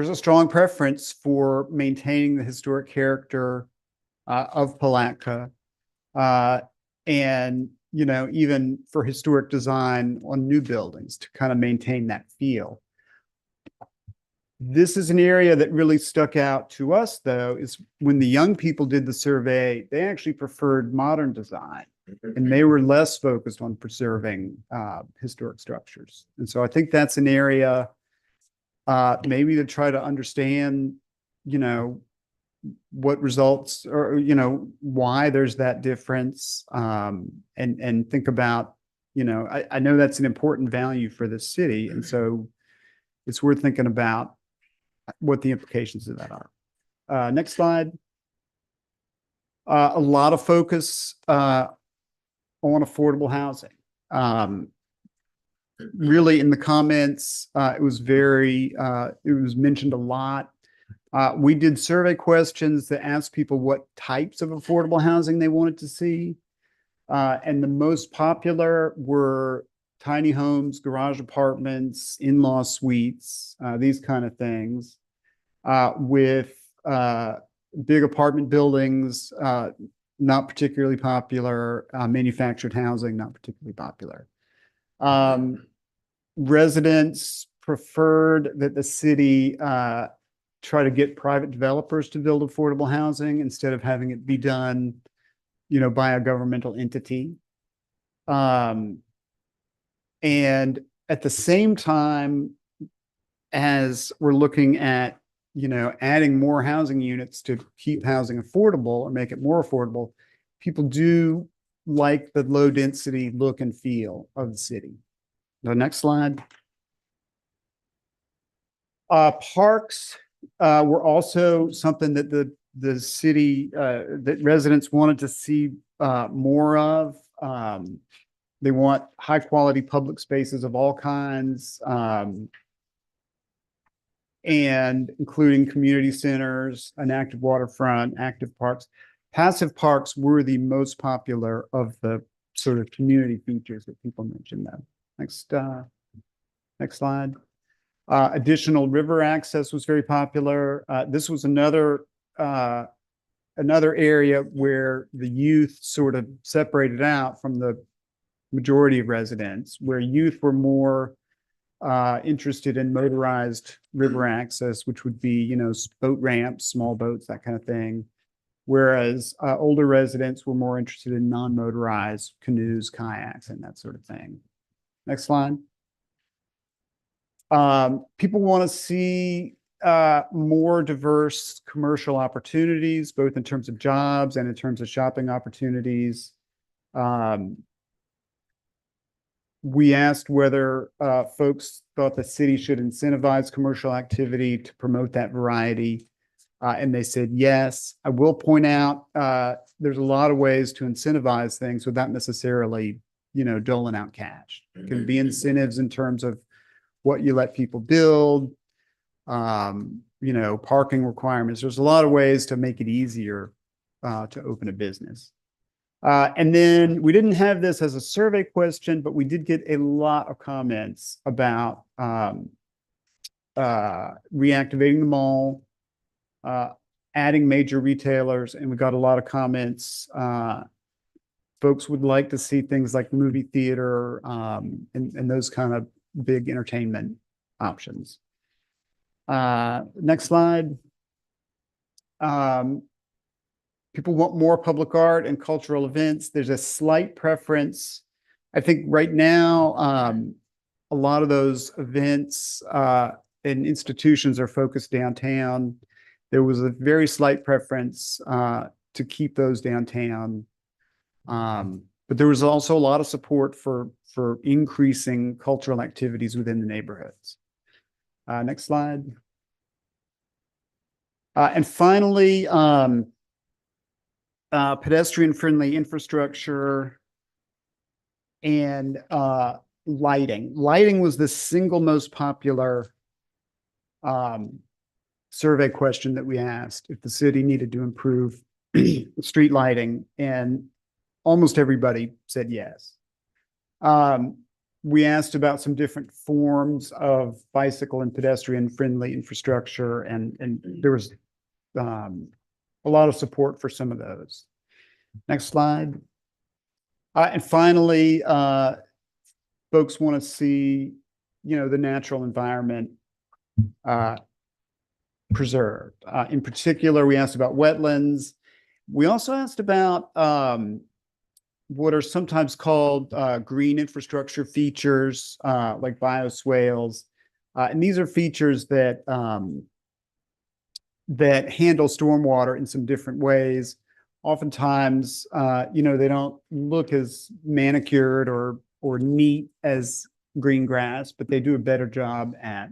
a strong preference for maintaining the historic character of Palatka, and, you know, even for historic design on new buildings to kind of maintain that feel. This is an area that really stuck out to us, though, is when the young people did the survey, they actually preferred modern design, and they were less focused on preserving historic structures. And so I think that's an area maybe to try to understand, you know, what results, or, you know, why there's that difference, and think about, you know, I know that's an important value for the city, and so it's worth thinking about what the implications of that are. Next slide. A lot of focus on affordable housing. Really in the comments, it was mentioned a lot. We did survey questions that asked people what types of affordable housing they wanted to see. And the most popular were tiny homes, garage apartments, in-law suites, these kind of things, with big apartment buildings, not particularly popular, manufactured housing, not particularly popular. Residents preferred that the city try to get private developers to build affordable housing instead of having it be done, by a governmental entity. And at the same time, as we're looking at, adding more housing units to keep housing affordable or make it more affordable, people do like the low density look and feel of the city. The next slide. Parks were also something that the city, that residents wanted to see more of. They want high quality public spaces of all kinds, and including community centers, an active waterfront, active parks. Passive parks were the most popular of the sort of community features that people mentioned though. Next slide. Additional river access was very popular. This was another area where the youth sort of separated out from the majority of residents, where youth were more interested in motorized river access, which would be, boat ramps, small boats, that kind of thing. Whereas older residents were more interested in non-motorized canoes, kayaks, and that sort of thing. Next slide. People want to see more diverse commercial opportunities, both in terms of jobs and in terms of shopping opportunities. We asked whether folks thought the city should incentivize commercial activity to promote that variety, and they said yes. I will point out there's a lot of ways to incentivize things without necessarily, doling out cash. It can be incentives in terms of what you let people build, parking requirements. There's a lot of ways to make it easier to open a business. And then we didn't have this as a survey question, but we did get a lot of comments about reactivating the mall, adding major retailers, and we got a lot of comments. Folks would like to see things like movie theater and those kind of big entertainment options. Next slide. People want more public art and cultural events. There's a slight preference. I think right now, a lot of those events and institutions are focused downtown. There was a very slight preference to keep those downtown. But there was also a lot of support for increasing cultural activities within the neighborhoods. Next slide. And finally, pedestrian-friendly infrastructure and lighting. Lighting was the single most popular survey question that we asked if the city needed to improve street lighting, and almost everybody said yes. We asked about some different forms of bicycle and pedestrian-friendly infrastructure, and there was a lot of support for some of those. Next slide. And finally, folks want to see, the natural environment preserved. In particular, we asked about wetlands. We also asked about what are sometimes called green infrastructure features, like bioswales. And these are features that that handle stormwater in some different ways. Oftentimes, they don't look as manicured or neat as green grass, but they do a better job at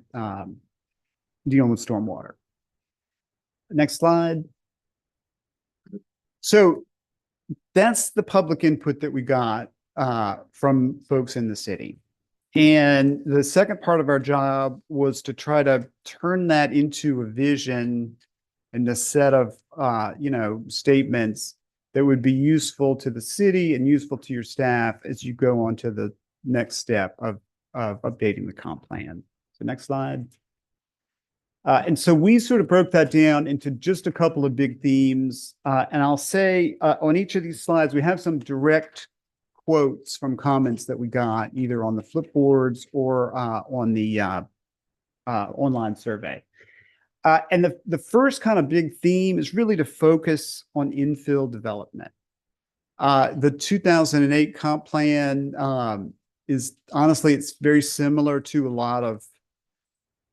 dealing with stormwater. Next slide. So that's the public input that we got from folks in the city. And the second part of our job was to try to turn that into a vision and a set of, statements that would be useful to the city and useful to your staff as you go on to the next step of updating the comp plan. So next slide. And so we sort of broke that down into just a couple of big themes. And I'll say on each of these slides, we have some direct quotes from comments that we got either on the flipboards or on the online survey. And the first kind of big theme is really to focus on infill development. The 2008 comp plan is honestly, it's very similar to a lot of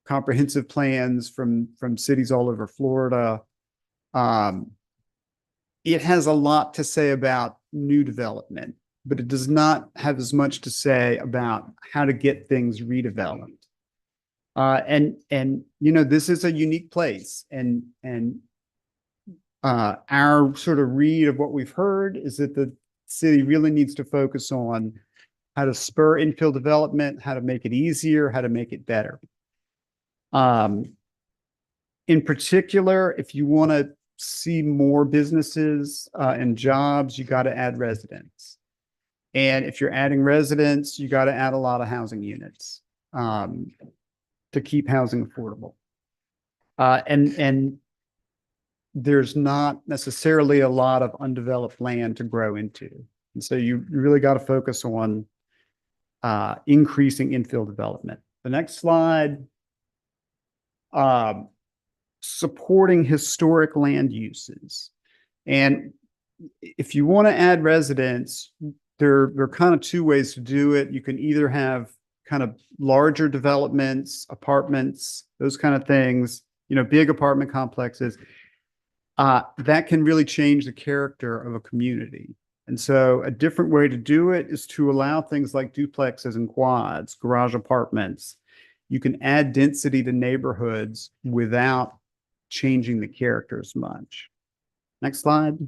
comprehensive plans from cities all over Florida. It has a lot to say about new development, but it does not have as much to say about how to get things redeveloped. And you know, this is a unique place, and our sort of read of what we've heard is that the city really needs to focus on how to spur infill development, how to make it easier, how to make it better. In particular, if you want to see more businesses and jobs, you got to add residents. And if you're adding residents, you got to add a lot of housing units to keep housing affordable. And there's not necessarily a lot of undeveloped land to grow into. And so you really got to focus on increasing infill development. The next slide. Supporting historic land uses. And if you want to add residents, there are kind of two ways to do it. You can either have kind of larger developments, apartments, those kind of things, you know, big apartment complexes. That can really change the character of a community. And so a different way to do it is to allow things like duplexes and quads, garage apartments. You can add density to neighborhoods without changing the character as much. Next slide.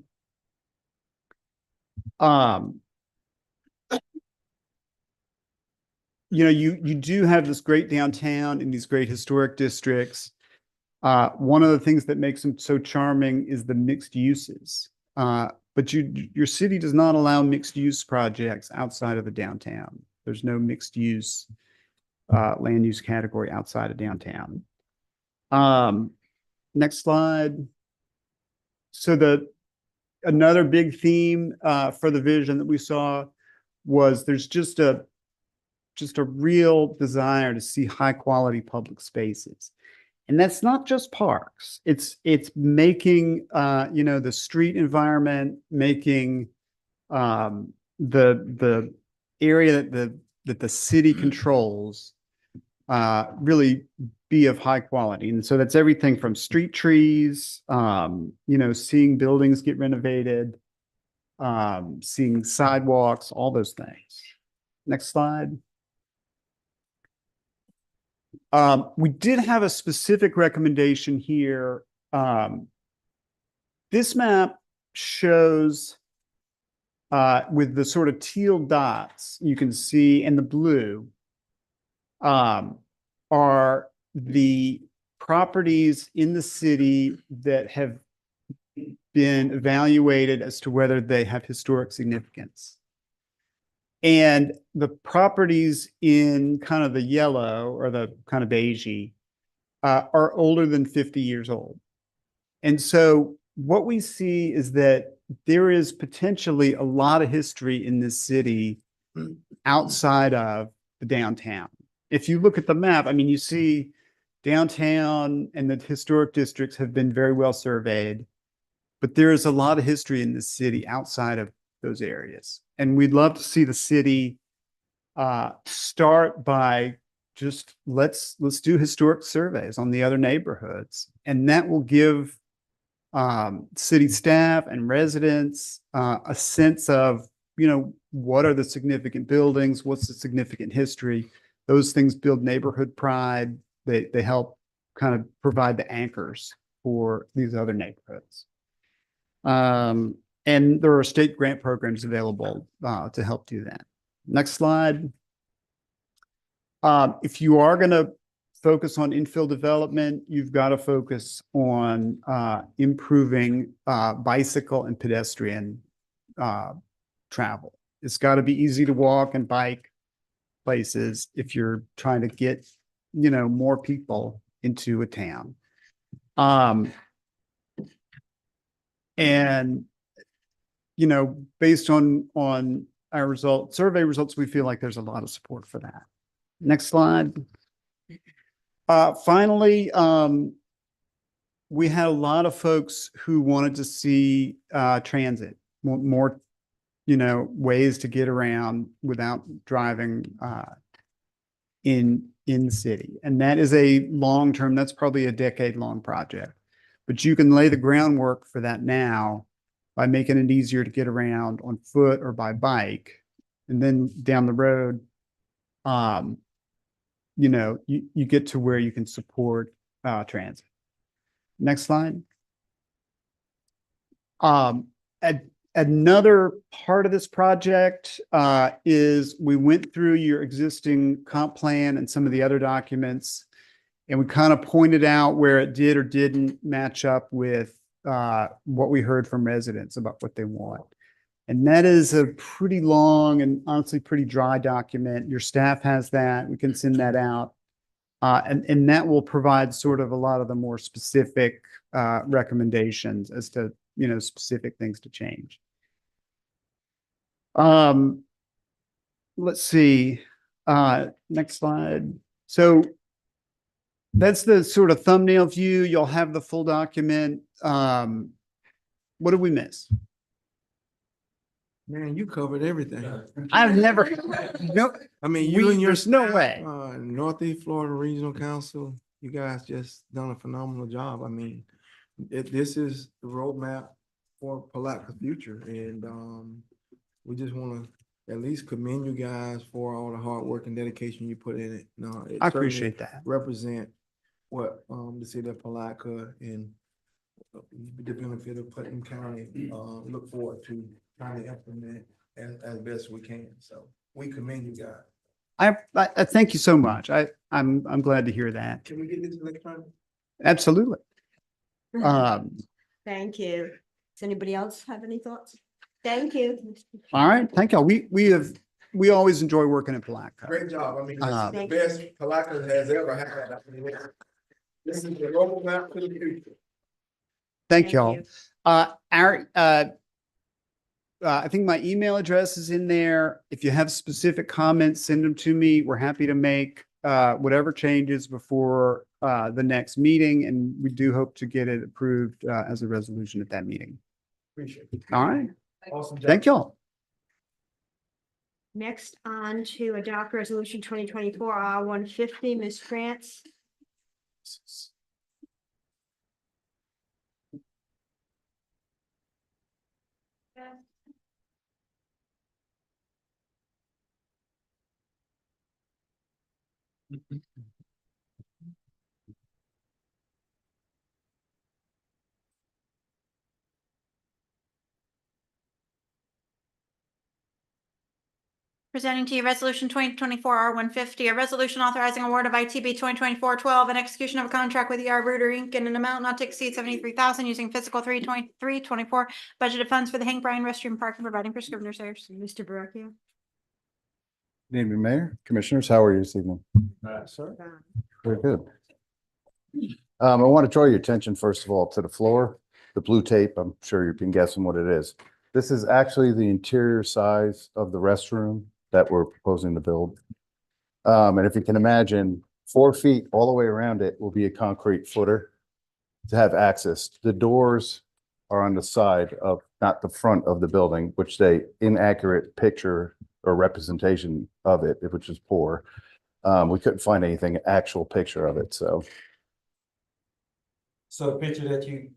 You know, you do have this great downtown in these great historic districts. One of the things that makes them so charming is the mixed uses. But your city does not allow mixed use projects outside of the downtown. There's no mixed use land use category outside of downtown. Next slide. So another big theme for the vision that we saw was there's just a real desire to see high quality public spaces. And that's not just parks. It's making you know, the street environment, making the area that the city controls really be of high quality. And so that's everything from street trees, you know, seeing buildings get renovated, seeing sidewalks, all those things. Next slide. We did have a specific recommendation here. This map shows with the sort of teal dots you can see in the blue are the properties in the city that have been evaluated as to whether they have historic significance. And the properties in kind of the yellow or the kind of beigey are older than 50 years old. And so what we see is that there is potentially a lot of history in this city outside of the downtown. If you look at the map, I mean, you see downtown and the historic districts have been very well surveyed, but there is a lot of history in this city outside of those areas. And we'd love to see the city start by just let's do historic surveys on the other neighborhoods. And that will give city staff and residents a sense of, you know, what are the significant buildings? What's the significant history? Those things build neighborhood pride. They help kind of provide the anchors for these other neighborhoods. And there are state grant programs available to help do that. Next slide. If you are going to focus on infill development, you've got to focus on improving bicycle and pedestrian travel. It's got to be easy to walk and bike places if you're trying to get, more people into a town. And, based on our survey results, we feel like there's a lot of support for that. Next slide. Finally, we had a lot of folks who wanted to see transit, more, ways to get around without driving in the city. And that is a long-term, that's probably a decade-long project. But you can lay the groundwork for that now by making it easier to get around on foot or by bike. And then down the road, you get to where you can support transit. Next slide. Another part of this project is we went through your existing comp plan and some of the other documents, and we kind of pointed out where it did or didn't match up with what we heard from residents about what they want. And that is a pretty long and honestly pretty dry document. Your staff has that. We can send that out. And that will provide sort of a lot of the more specific recommendations as to, specific things to change. Let's see. Next slide. So that's the sort of thumbnail view. You'll have the full document. What did we miss? Man, you covered everything. I've never, no, I mean, you and your there's no way. Northeast Florida Regional Council, you guys just done a phenomenal job. I mean, this is the roadmap for Palatka's future. And we just want to at least commend you guys for all the hard work and dedication you put in it. No, it I appreciate that. represent what the city of Palatka and the benefit of Putnam County look forward to trying to implement as best we can. So we commend you guys. I thank you so much. I'm glad to hear that. Can we get this electronic? Absolutely. Thank you. Does anybody else have any thoughts? Thank you. All right. Thank y'all. We always enjoy working at Palatka. Great job. I mean, it's the best Palatka has ever had. I mean, this is the roadmap to the future. Thank y'all. I think my email address is in there. If you have specific comments, send them to me. We're happy to make whatever changes before the next meeting, and we do hope to get it approved as a resolution at that meeting. Appreciate it. All right. Awesome job. Thank y'all. Next on to adopt resolution 2024 R150, Ms. France. Presenting to you Resolution 2024 R150, a resolution authorizing award of ITB 2024-12 and execution of a contract with ER Rooter Inc. in an amount not to exceed $73,000 using fiscal 3/23/24 budgeted funds for the Hank Bryan Restroom Park and providing for scrivener's errors. Mr. Baruchio. Good evening, Mayor, Commissioners. How are you this evening? Sir. Very good. I want to draw your attention, first of all, to the floor, the blue tape. I'm sure you've been guessing what it is. This is actually the interior size of the restroom that we're proposing to build. And if you can imagine, 4 feet all the way around it will be a concrete footer to have access. The doors are on the side of, not the front of the building, which they inaccurate picture or representation of it, which is poor. We couldn't find anything, actual picture of it, so. So the picture that you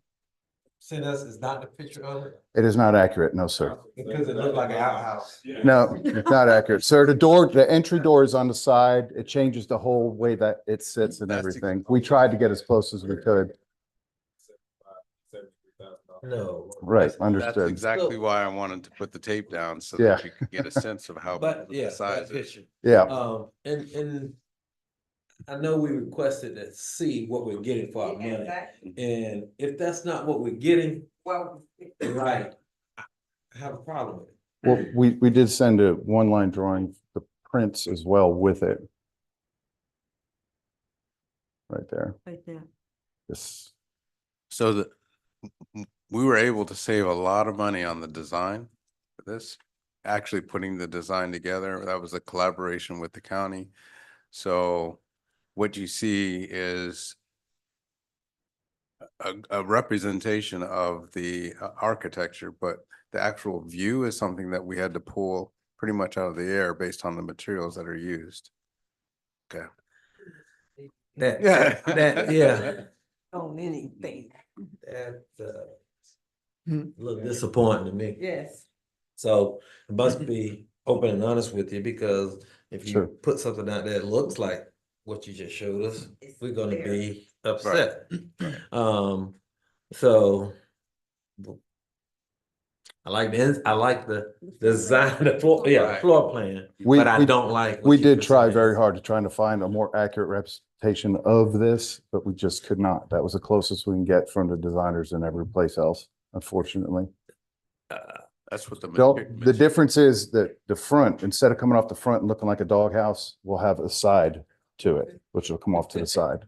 sent us is not the picture of it? It is not accurate, no, sir. Because it looked like an outhouse. No, it's not accurate. Sir, the entry door is on the side. It changes the whole way that it sits and everything. We tried to get as close as we could. No. Right, That's understood. exactly why I wanted to put the tape down so Yeah. that you could get a sense of how But the yeah, size that is. picture. Yeah. And I know we requested to see what we're getting for our money. And if that's not what we're getting, Well, right, I have a problem with it. Well, we did send a one-line drawing, the prints as well with it. Right there. Right there. This, So we were able to save a lot of money on the design for this, actually putting the design together. That was a collaboration with the county. So what you see is a representation of the architecture, but the actual view is something that we had to pull pretty much out of the air based on the materials that are used. Okay. Yeah. on anything. That's a little disappointing to me. Yes. So it must be open and honest with you, because if you Sure. put something out there that looks like what you just showed us, we're gonna be upset. So I like the design, the floor, the floor plan, but I don't like. what We you did try presented. very hard to trying to find a more accurate representation of this, but we just could not. That was the closest we can get from the designers and every place else, unfortunately. That's what The difference is that the front, instead of coming off the front and looking like a doghouse, will have a side to it, which will come off to the side.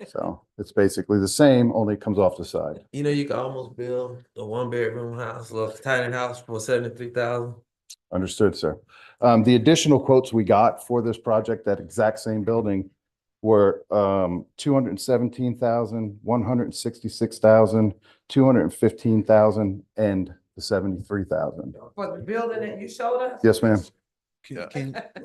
So it's basically the same, only it comes off the side. You know, you can almost build a one-bedroom house, a little tiny house for 73,000. Understood, sir. The additional quotes we got for this project, that exact same building, were 217,000, 166,000, 215,000, and the 73,000. For the building that you showed us? Yes, ma'am. That-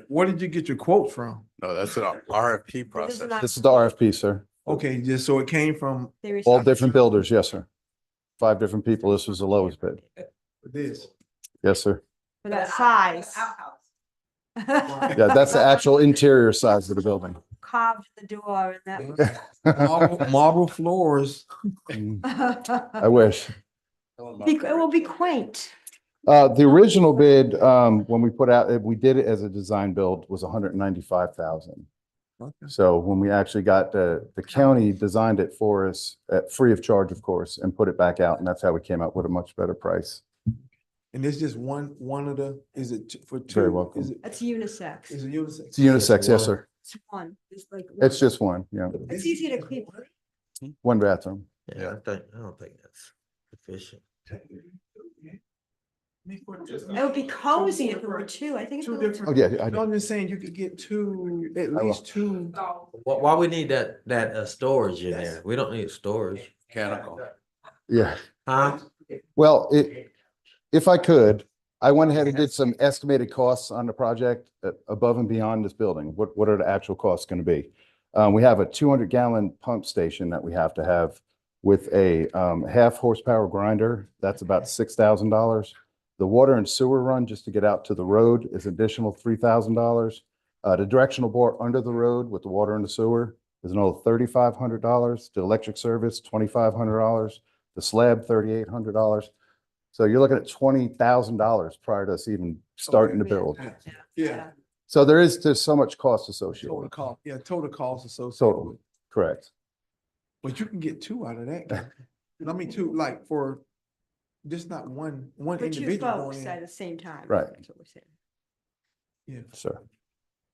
Where did you get your quote from? No, that's an RFP process. This is the RFP, sir. Okay, just so it came from All different builders, yes, sir. 5 different people. This was the lowest bid. this. Yes, sir. For that size. Yeah, that's the actual interior size of the building. Carved the door and Marble floors. I wish. It will be quaint. The original bid, when we put out, we did it as a design build, was 195,000. So when we actually got the county designed it for us at free of charge, of course, and put it back out, and that's how we came up with a much better price. And it's just one of the, is it for two? Very welcome. Is it, That's unisex. is it unisex? It's unisex, yes, sir. It's one. It's like. It's just one, yeah, It's easy to clean. one bathroom. Yeah, I don't think that's sufficient. It would be cozy if it were two. I think. Two if it were different. Oh, yeah, I'm just saying you could get two, at will. least two. Why we need that storage in there? We don't need storage. Mechanical. Yeah. Huh? Well, if I could, I went ahead and did some estimated costs on the project above and beyond this building. What are the actual costs going to be? We have a 200-gallon pump station that we have to have with a half horsepower grinder. That's about $6,000. The water and sewer run just to get out to the road is additional $3,000. The directional bore under the road with the water and the sewer is another $3,500. The electric service, $2,500. The slab, $3,800. So you're looking at $20,000 prior to us even starting to build. Yeah. So there's so much cost associated. Total cost, yeah, total cost associated. Total, correct. But you can get two out of that. I mean, two, like for just not one For two individual folks going at in. the same time. Right. That's what we're saying. Yeah, Sir.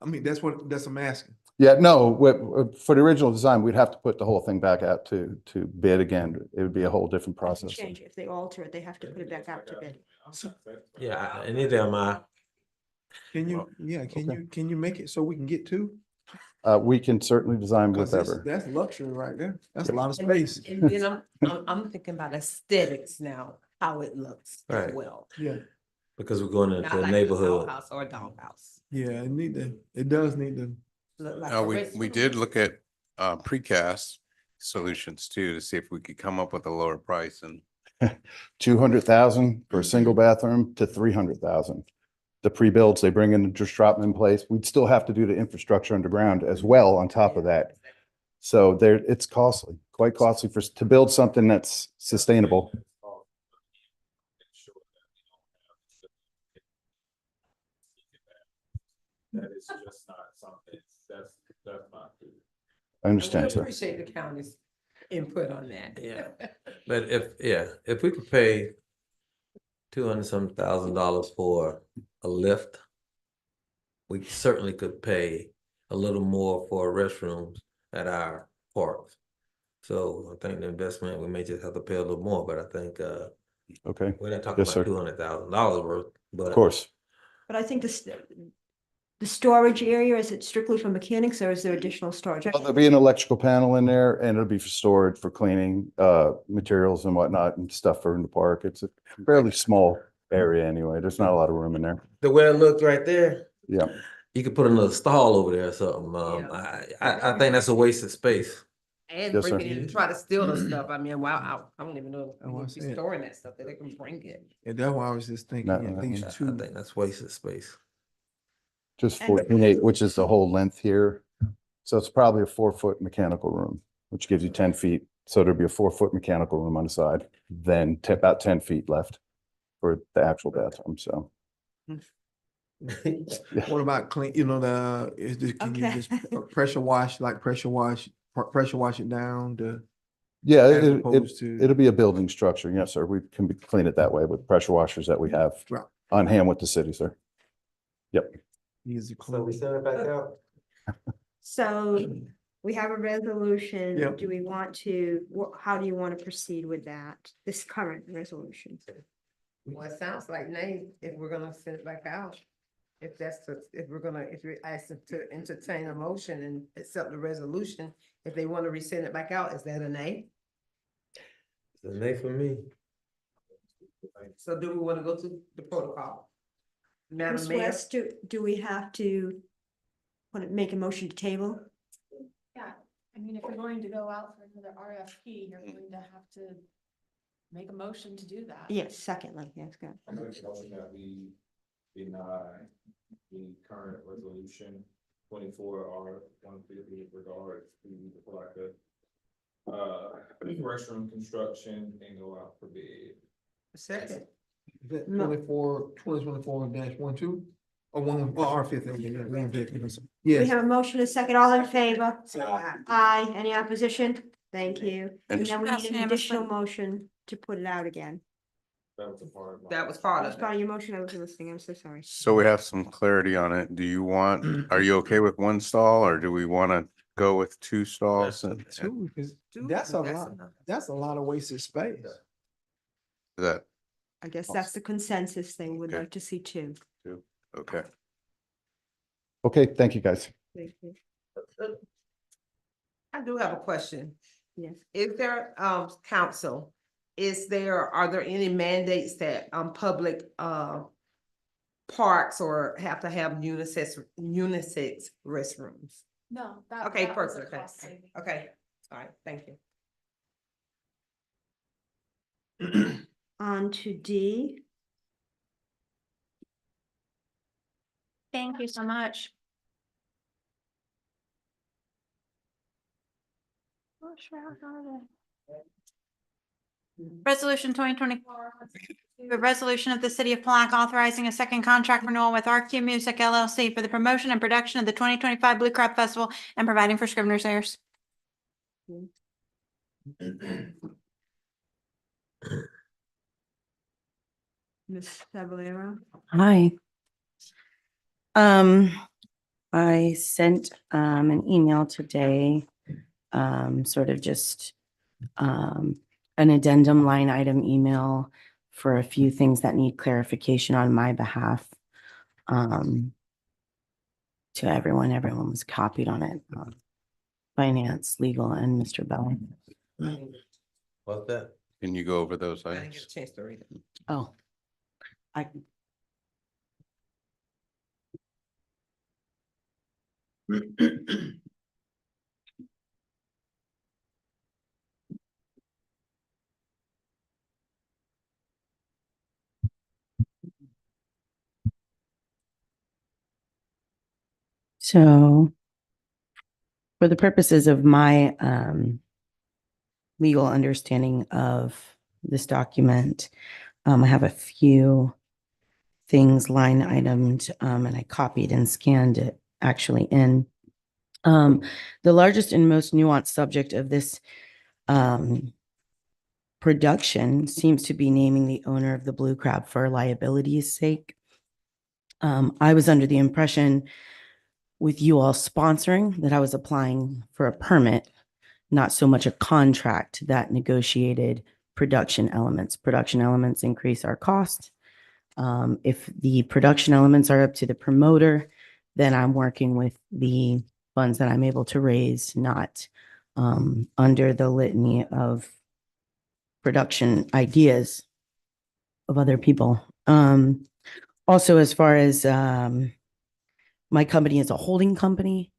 I mean, that's what I'm asking. Yeah, no, for the original design, we'd have to put the whole thing back out to bid again. It would be a whole different process. Change it. If they alter it, they have to put it back out to bid. Yeah, and neither am I. Can you, can you make it so we can get two? We can certainly design 'Cause whatever. that's luxury right there. That's a lot of space. And then I'm thinking about aesthetics now, how it looks as Right. well. Yeah, Because we're going Not into a like neighborhood. outhouse or a doghouse. yeah, it does need to. Look like Now, a we restroom. did look at precast solutions too, to see if we could come up with a lower price, and 200,000 for a single bathroom to 300,000. The pre-builds, they bring in, just drop them in place. We'd still have to do the infrastructure underground as well on top of that. So it's costly, quite costly to build something that's sustainable. That is just not something, that's not. I understand, sir. Appreciate the county's input on that. Yeah. But if we could pay $200-some thousand for a lift, we certainly could pay a little more for restrooms at our parks. So I think the investment, we may just have to pay a little more, but I think, Okay, we're not talking Yes, about sir. $200,000 worth, but. of course. But I think the storage area, is it strictly for mechanics or is there additional storage? There'll be an electrical panel in there and it'll be for storage for cleaning, materials and whatnot and stuff for in the park. It's a fairly small area anyway. There's not a lot of room in there. The way it looks right there, Yeah. you could put another stall over there or something. I think that's a waste of space. And Yes, bring sir. it in and try to steal the stuff. I mean, wow, I don't even know if Oh, I we'll be see it. storing that stuff, that they can bring it. And that's why I was just thinking Not- at least I two. think that's wasted space. Just And- 14.8, which is the whole length here. So it's probably a 4-foot mechanical room, which gives you 10 feet. So there'd be a 4-foot mechanical room on the side, then about 10 feet left for the actual bathroom. So What about clean, can you Okay. just pressure wash it down to? yeah, As it, opposed to- it'll be a building structure. Yes, sir. We can clean it that way with pressure washers that we have Right. on hand with the city, sir. Yep. Easy So we clean. send it back out? So we have a resolution. Yep. Do we want to, how do you want to proceed with that? This current resolution? Well, it sounds like nay, if we're gonna send it back out. If we're asked to entertain a motion and accept the resolution, if they want to resend it back out, is that a nay? It's a nay for me. So do we want to go to the protocol? Madam Ms. Mayor? West, do we have to make a motion to table? Yeah, I mean, if you're going to go out for another RFP, you're going to have to make a motion to do that. Yes, secondly, yes, good. I make a motion that we deny the current resolution 24R-150 with regards to the Palatka restroom construction and go out for bid. Second. Is that No. 2024-12 or R50? We Yes. have a motion, a second, all in favor? Aye, any opposition? Thank you. And then we need an additional motion to put it out again. That was a part of my. That was part That's of part it. of your motion, I wasn't listening, I'm so sorry. So we have some clarity on it. Are you okay with one stall or do we want to go with 2 stalls? Two, because Two, that's a that's lot, enough. that's a lot of wasted space. That, I guess that's the consensus thing, we'd Okay. like to see two. okay. Okay, thank you, guys. Thank you. I do have a question. Yes. Is there, council, are there any mandates that, public, parks or have to have unisex restrooms? No. that Okay, that was a perfect, okay. cost saving. Okay, all right, thank you. On to D. Thank you so much. Resolution 2024. A resolution of the city of Palatka authorizing a second contract renewal with RQ Music LLC for the promotion and production of the 2025 Blue Crab Festival and providing for Scrivener's errors. Ms. Fablero. Hi. I sent an email today, sort of just an addendum line item email for a few things that need clarification on my behalf. To everyone, everyone was copied on it. Finance, legal, and Mr. Bell. What's that? Can you go over those I didn't get items? a chance to read it. Oh. I. So for the purposes of my legal understanding of this document, I have a few things line itemed, and I copied and scanned it actually in. The largest and most nuanced subject of this production seems to be naming the owner of the Blue Crab for liability's sake. I was under the impression with you all sponsoring that I was applying for a permit, not so much a contract that negotiated production elements. Production elements increase our cost. If the production elements are up to the promoter, then I'm working with the funds that I'm able to raise, not under the litany of production ideas of other people. Also, as far as my company is a holding company,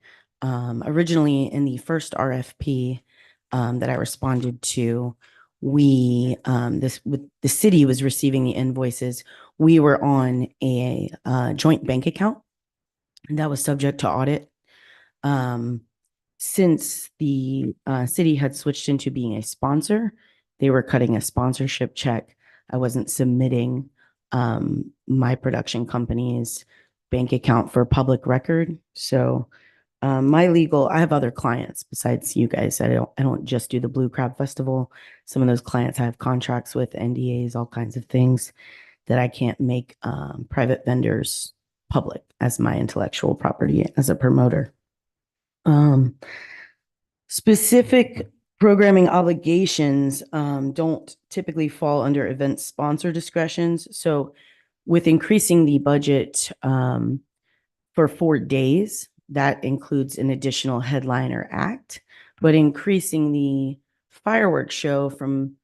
originally in the first RFP that I responded to, the city was receiving the invoices. We were on a joint bank account that was subject to audit. Since the city had switched into being a sponsor, they were cutting a sponsorship check. I wasn't submitting my production company's bank account for public record. So I have other clients besides you guys. I don't just do the Blue Crab Festival. Some of those clients I have contracts with, NDAs, all kinds of things that I can't make private vendors public as my intellectual property as a promoter. Specific programming obligations don't typically fall under event sponsor discretions. So with increasing the budget for 4 days, that includes an additional headliner act, but increasing the fireworks show from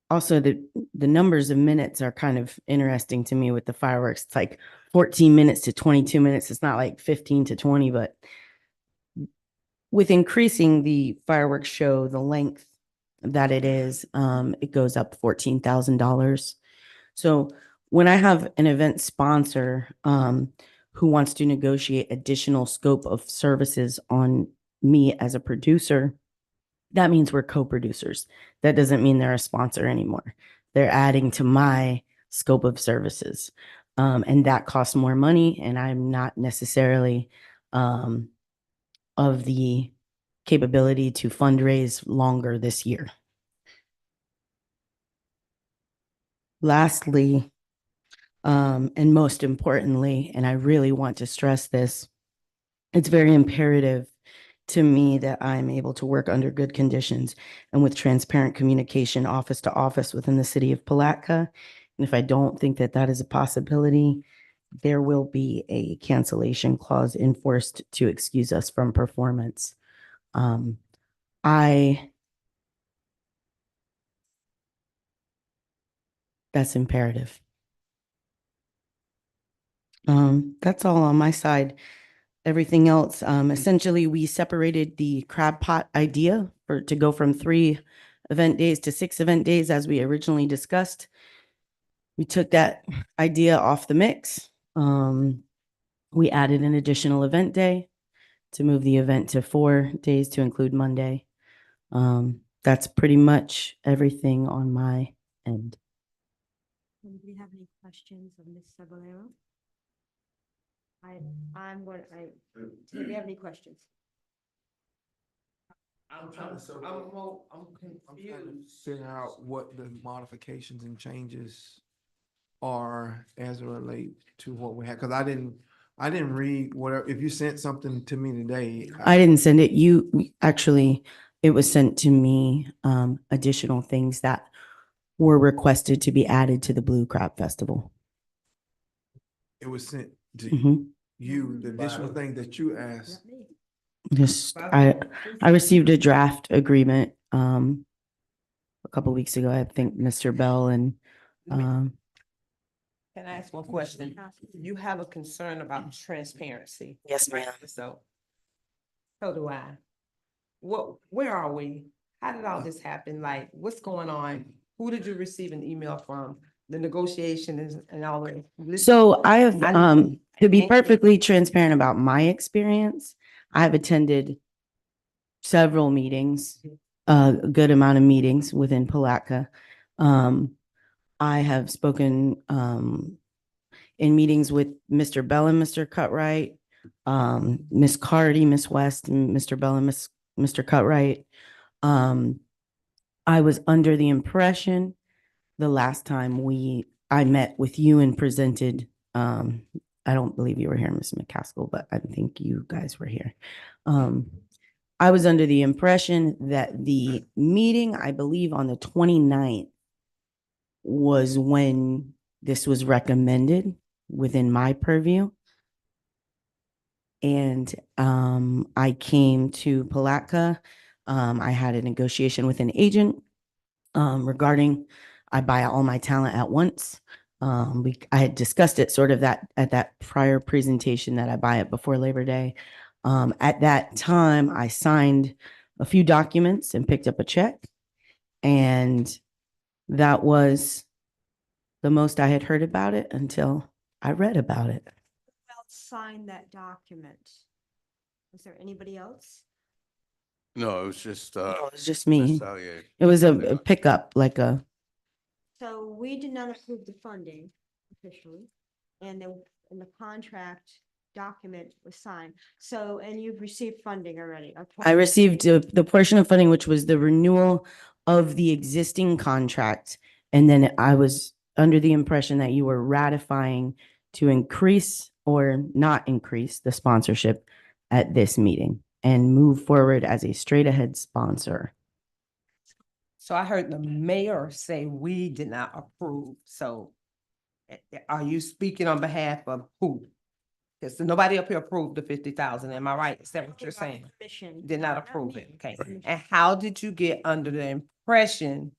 also the numbers of minutes are kind of interesting to me with the fireworks. It's like 14 minutes to 22 minutes. It's not like 15 to 20, but with increasing the fireworks show, the length that it is, it goes up $14,000. So when I have an event sponsor who wants to negotiate additional scope of services on me as a producer, that means we're co-producers. That doesn't mean they're a sponsor anymore. They're adding to my scope of services. And that costs more money, and I'm not necessarily of the capability to fundraise longer this year. Lastly, and most importantly, and I really want to stress this, it's very imperative to me that I'm able to work under good conditions and with transparent communication office to office within the city of Palatka. And if I don't think that that is a possibility, there will be a cancellation clause enforced to excuse us from performance. That's imperative. That's all on my side. Everything else, essentially, we separated the crab pot idea to go from 3 event days to 6 event days as we originally discussed. We took that idea off the mix. We added an additional event day to move the event to 4 days to include Monday. That's pretty much everything on my end. Do you have any questions of Ms. Sabolero? Do you have any questions? I'm trying to figure out what the modifications and changes are as it relate to what we had, because I didn't read whatever, if you sent something to me today. I didn't send it. It was sent to me, additional things that were requested to be added to the Blue Crab Festival. It was sent to Mhm. you, the additional thing that you asked. I received a draft agreement, a couple weeks ago. I think Mr. Bell and, Can I ask one question? You have a concern about transparency. Yes, ma'am. So do I. Where are we? How did all this happen? Like, what's going on? Who did you receive an email from? The negotiation and all that? So I have, to be perfectly transparent about my experience, I've attended several meetings, a good amount of meetings within Palatka. I have spoken in meetings with Mr. Bell and Mr. Cutright, Miss Cardy, Miss West, and Mr. Bell and Mr. Cutright. I was under the impression the last time I met with you and presented, I don't believe you were here, Ms. McCaskill, but I think you guys were here. I was under the impression that the meeting, I believe on the 29th, was when this was recommended within my purview. And I came to Palatka. I had a negotiation with an agent regarding I buy all my talent at once. I had discussed it sort of that at that prior presentation that I buy it before Labor Day. At that time, I signed a few documents and picked up a check. And that was the most I had heard about it until I read about it. Who else signed that document? Was there anybody else? No, it was just, It was just me. Ms. Sallier. It was a pickup, like a, So we did not approve the funding officially, and the contract document was signed. So, and you've received funding already. I received the portion of funding, which was the renewal of the existing contract. And then I was under the impression that you were ratifying to increase or not increase the sponsorship at this meeting and move forward as a straight ahead sponsor. So I heard the mayor say we did not approve. So are you speaking on behalf of who? Because nobody up here approved the 50,000. Am I right? Is that what you're saying? Did not approve it. Okay. And how did you get under the impression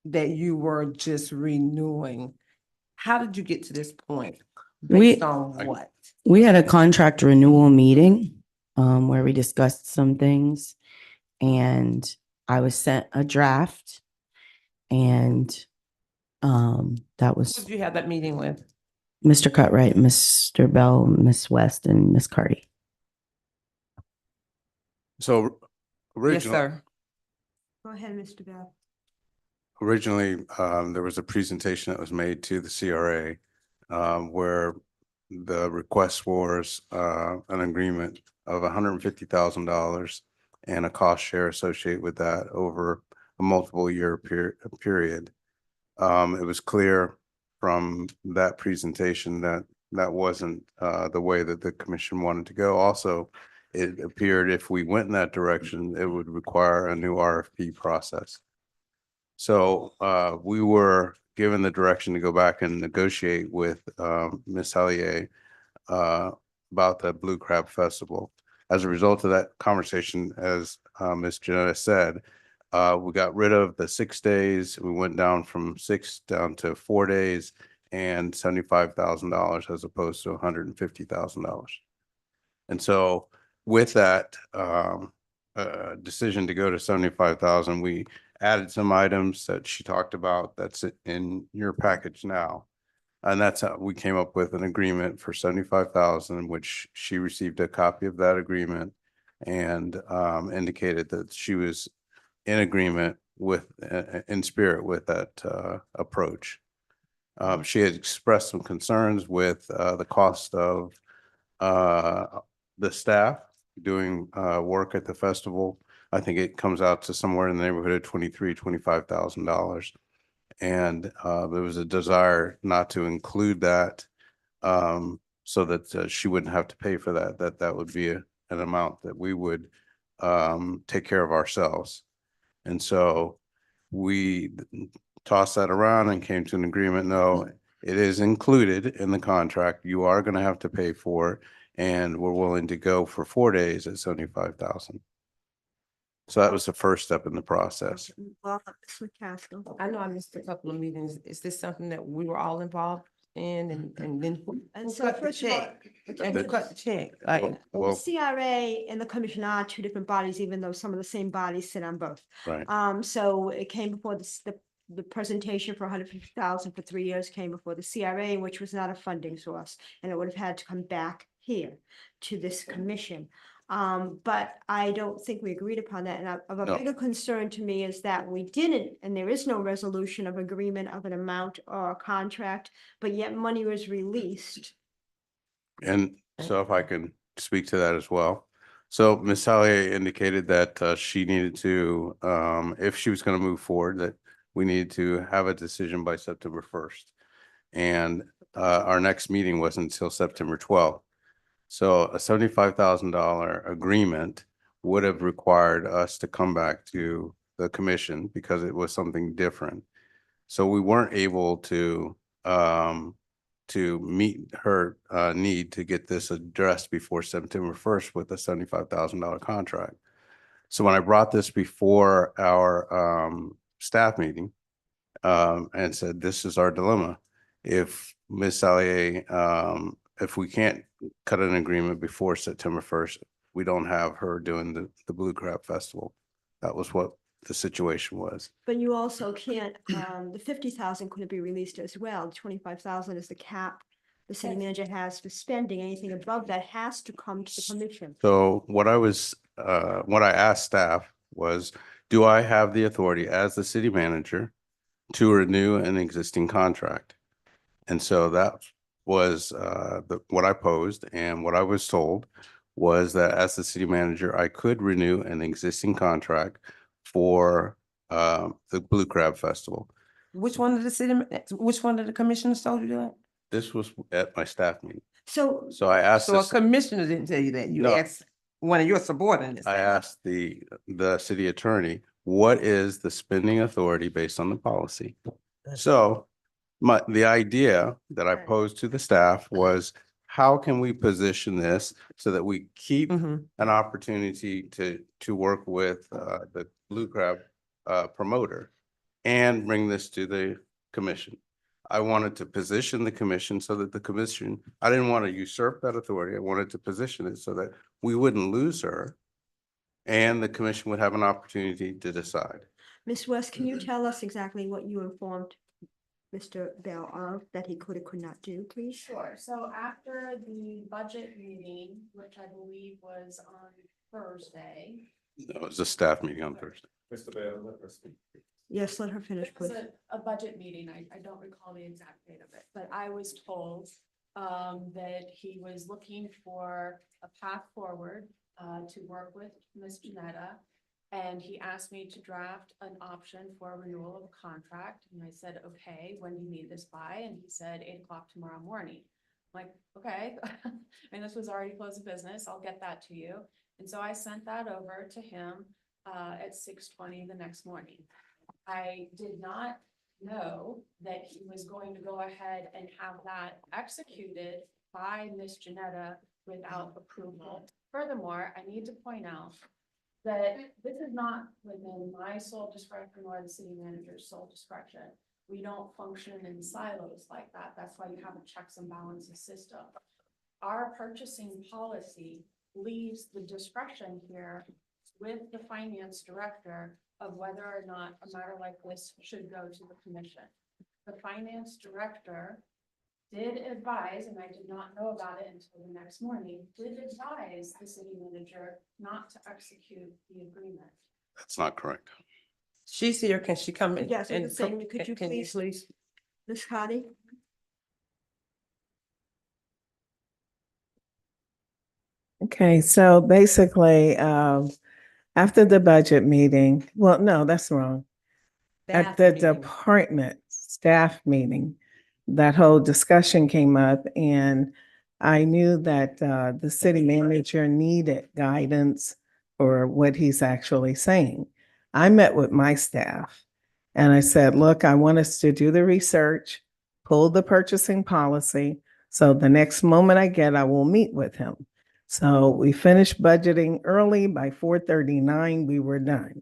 that you were just renewing? How did you get to this point? Based on what? We had a contract renewal meeting where we discussed some things, and I was sent a draft, and that Who was did you have that meeting with? Mr. Cutright, Mr. Bell, Miss West, and Miss Cardy. So Yes, originally, sir. Go ahead, Mr. Bell. originally, there was a presentation that was made to the CRA where the request was an agreement of $150,000 and a cost share associated with that over a multiple year period. It was clear from that presentation that that wasn't the way that the commission wanted to go. Also, it appeared if we went in that direction, it would require a new RFP process. So we were given the direction to go back and negotiate with Ms. Sallier about the Blue Crab Festival. As a result of that conversation, as Ms. Janetta said, we got rid of the 6 days. We went down from 6 down to 4 days and $75,000 as opposed to $150,000. And so with that decision to go to 75,000, we added some items that she talked about that's in your package now. And that's how we came up with an agreement for 75,000, which she received a copy of that agreement and indicated that she was in agreement with, in spirit with that approach. She had expressed some concerns with the cost of the staff doing work at the festival. I think it comes out to somewhere in the neighborhood of $25,000. And there was a desire not to include that so that she wouldn't have to pay for that. That would be an amount that we would take care of ourselves. And so we tossed that around and came to an agreement. No, it is included in the contract. You are going to have to pay for it. And we're willing to go for 4 days at 75,000. So that was the first step in the process. Welcome, Ms. McCaskill. I know I missed a couple of meetings. Is this something that we were all involved in and then And who so cut the first of all, check? And who cut the check? Like, the CRA and the commission are two different bodies, even though some of the same bodies sit on both. Right. So it came before the presentation for 150,000 for 3 years came before the CRA, which was not a funding source, and it would have had to come back here to this commission. But I don't think we agreed upon that. And of a No. bigger concern to me is that we didn't, and there is no resolution of agreement of an amount or a contract, but yet money was released. And so if I can speak to that as well. So Ms. Sallier indicated that she needed to, if she was going to move forward, that we needed to have a decision by September 1st. And our next meeting wasn't until September 12th. So a $75,000 agreement would have required us to come back to the commission because it was something different. So we weren't able to meet her need to get this addressed before September 1st with a $75,000 contract. So when I brought this before our staff meeting and said, this is our dilemma. If Ms. Sallier, if we can't cut an agreement before September 1st, we don't have her doing the Blue Crab Festival. That was what the situation was. But you also can't, the 50,000 couldn't be released as well. 25,000 is the cap the city manager has for spending. Anything above that has to come to the commission. So what I asked staff was, do I have the authority as the city manager to renew an existing contract? And so that was what I posed, and what I was told was that as the city manager, I could renew an existing contract for the Blue Crab Festival. Which one of the commissioners told you that? This was at my staff meeting. So So I asked, So a commissioner didn't tell you that. You No. asked one of your subordinates. I asked the city attorney, what is the spending authority based on the policy? So the idea that I posed to the staff was, how can we position this so that we keep Mhm. an opportunity to work with the Blue Crab promoter and bring this to the commission? I wanted to position the commission so that the commission, I didn't want to usurp that authority. I wanted to position it so that we wouldn't lose her and the commission would have an opportunity to decide. Ms. West, can you tell us exactly what you informed Mr. Bell of that he could or could not do, please? Sure. So after the budget meeting, which I believe was on Thursday. It was a staff meeting on Thursday. Mr. Bell, let us speak. Yes, let her finish, It was please. a budget meeting. I don't recall the exact date of it, but I was told that he was looking for a path forward to work with Ms. Janetta. And he asked me to draft an option for a renewal of a contract. And I said, okay, when do you need this by? And he said 8 o'clock tomorrow morning. I'm like, okay. And this was already close of business. I'll get that to you. And so I sent that over to him at 6:20 the next morning. I did not know that he was going to go ahead and have that executed by Ms. Janetta without approval. Furthermore, I need to point out that this is not within my sole discretion or the city manager's sole discretion. We don't function in silos like that. That's why you have a checks and balances system. Our purchasing policy leaves the discretion here with the finance director of whether or not a matter like this should go to the commission. The finance director did advise, and I did not know about it until the next morning, did advise the city manager not to execute the agreement. That's not correct. She's here. Can she come in? Yes, I and was saying, could you can please, Ms. Hardy? Okay, so basically, after the budget meeting, well, no, that's wrong. At Staff the meeting. department staff meeting, that whole discussion came up, and I knew that the city manager needed guidance for what he's actually saying. I met with my staff and I said, look, I want us to do the research, pull the purchasing policy. So the next moment I get, I will meet with him. So we finished budgeting early. By 4:39, we were done.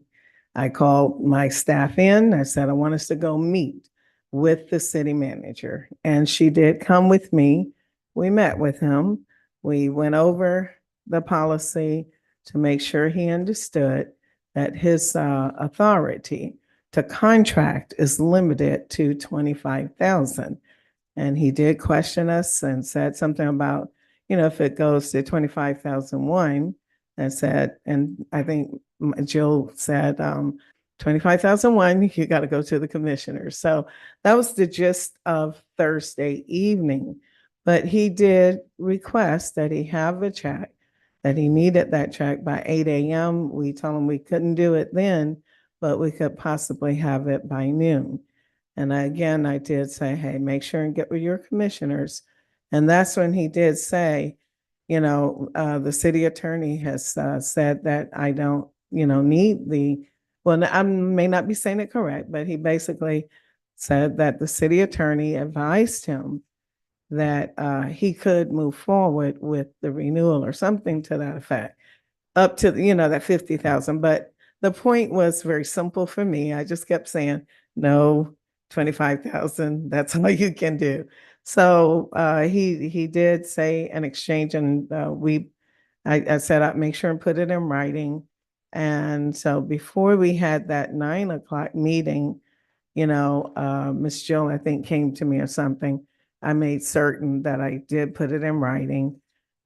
I called my staff in. I said, I want us to go meet with the city manager. And she did come with me. We met with him. We went over the policy to make sure he understood that his authority to contract is limited to 25,000. And he did question us and said something about, if it goes to 25,001, that said, and I think Jill said, 25,001, you got to go to the commissioners. So that was the gist of Thursday evening. But he did request that he have a check, that he needed that check by 8 a.m. We told him we couldn't do it then, but we could possibly have it by noon. And again, I did say, hey, make sure and get with your commissioners. And that's when he did say, the city attorney has said that I don't, need the, well, I may not be saying it correct, but he basically said that the city attorney advised him that he could move forward with the renewal or something to that effect, up to, that 50,000. But the point was very simple for me. I just kept saying, no, 25,000, that's all you can do. So he did say an exchange, and I said I'd make sure and put it in writing. And so before we had that 9 o'clock meeting, Miss Jill, I think, came to me or something. I made certain that I did put it in writing,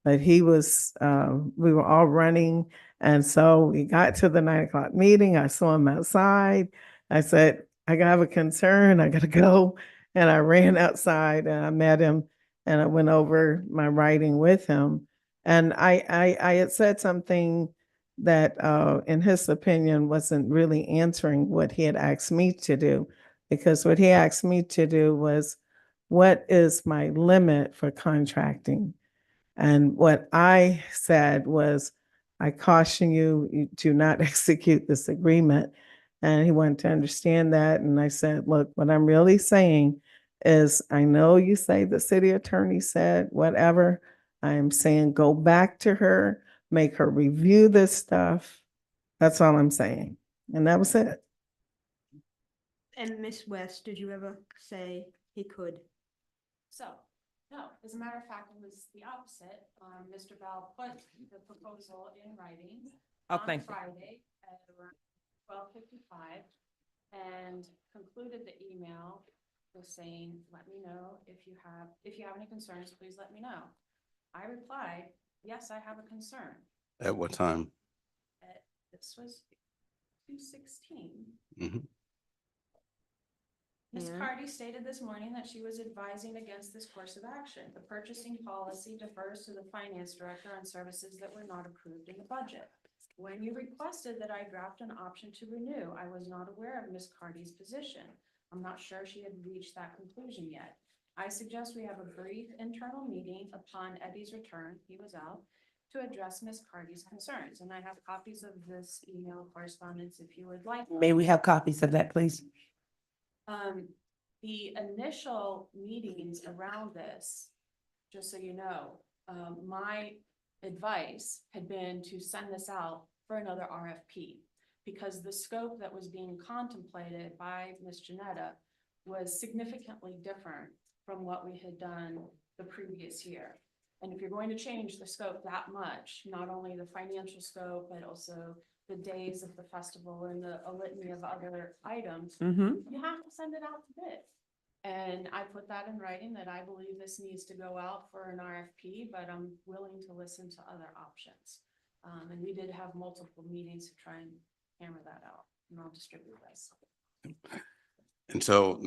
but we were all running. And so we got to the 9 o'clock meeting. I saw him outside. I said, I have a concern. I got to go. And I ran outside and I met him and I went over my writing with him. And I had said something that, in his opinion, wasn't really answering what he had asked me to do, because what he asked me to do was, what is my limit for contracting? And what I said was, I caution you to not execute this agreement. And he wanted to understand that. And I said, look, what I'm really saying is, I know you say the city attorney said whatever. I'm saying go back to her, make her review this stuff. That's all I'm saying. And that was it. And Miss West, did you ever say he could? So, no, as a matter of fact, it was the opposite. Mr. Bell put the proposal in writing on thank you. Friday at around 12:55 and concluded the email with saying, let me know if you have any concerns, please let me know. I replied, yes, I have a concern. At what time? This was 2:16. Mhm. Ms. Yeah. Cardy stated this morning that she was advising against this course of action. The purchasing policy defers to the finance director on services that were not approved in the budget. When you requested that I draft an option to renew, I was not aware of Ms. Cardy's position. I'm not sure she had reached that conclusion yet. I suggest we have a brief internal meeting upon Eddie's return, he was out, to address Ms. Cardy's concerns. And I have copies of this email correspondence if you would like. May we have copies of that, please? The initial meetings around this, just so you know, my advice had been to send this out for another RFP, because the scope that was being contemplated by Ms. Janetta was significantly different from what we had done the previous year. And if you're going to change the scope that much, not only the financial scope, but also the days of the festival and a litany of other items, you have to send it out to bid. And I put that in writing that I believe this needs to go out for an RFP, but I'm willing to listen to other options. And we did have multiple meetings to try and hammer that out, and I'll distribute this. And so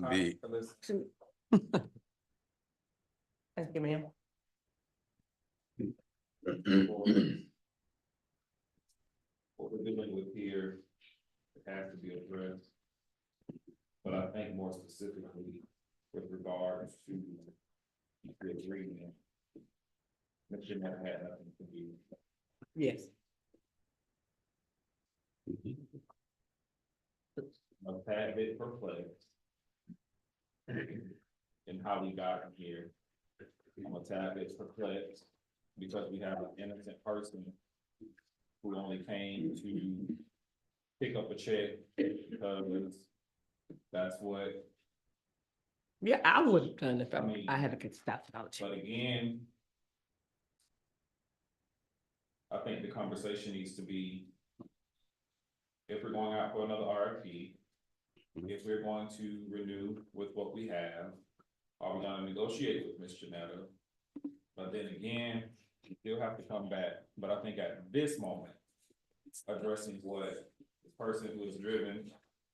Thank you, ma'am. What we're dealing with here, it has to be addressed. But I think more specifically with regards to the agreement, Mr. Never had nothing to do. Yes. A tad bit perplexed in how we got here. I'm a tad bit perplexed because we have an innocent person who only came to pick up a check because that's what. Yeah, I would have done if I mean, I had a good stop about But again, I think the conversation needs to be, if we're going out for another RFP, if we're going to renew with what we have, are we gonna negotiate with Ms. Janetta? But then again, he'll have to come back, but I think at this moment, addressing what the person who is driven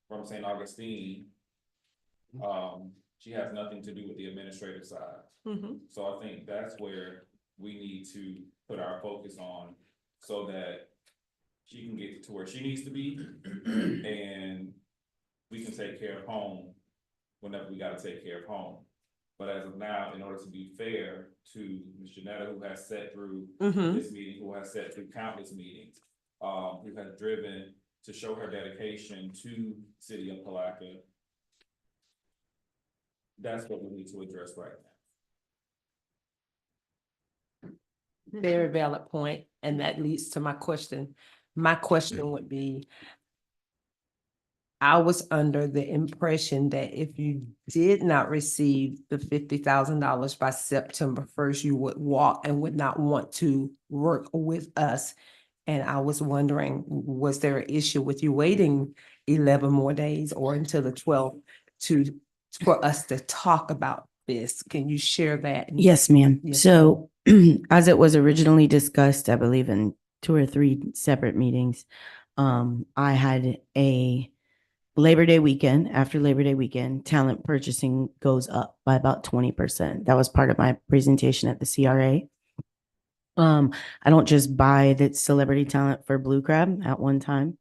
from St. Augustine, she has nothing to do with the administrative side. So I think that's where we need to put our focus on so that she can get to where she needs to be and we can take care of home whenever we gotta take care of home. But as of now, in order to be fair to Ms. Janetta, who has sat through this meeting, who has sat through countless meetings, who has driven to show her dedication to City of Palatka, that's what we need to address right now. Very valid point, and that leads to my question. My question would be, I was under the impression that if you did not receive the $50,000 by September 1st, you would walk and would not want to work with us. And I was wondering, was there an issue with you waiting 11 more days or until the 12th for us to talk about this? Can you share that? Yes, ma'am. Yes, So as it was originally discussed, I believe in 2 or 3 separate meetings, I had a Labor Day weekend. After Labor Day weekend, talent purchasing goes up by about 20%. That was part of my presentation at the CRA. I don't just buy the celebrity talent for Blue Crab at one time.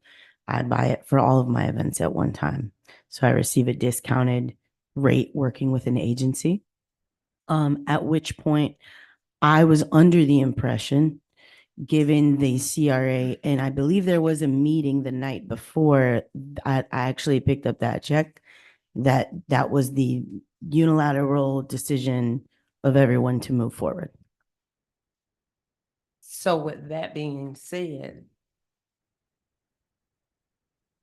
I buy it for all of my events at one time. So I receive a discounted rate working with an agency. At which point I was under the impression, given the CRA, and I believe there was a meeting the night before I actually picked up that check, that was the unilateral decision of everyone to move forward. So with that being said,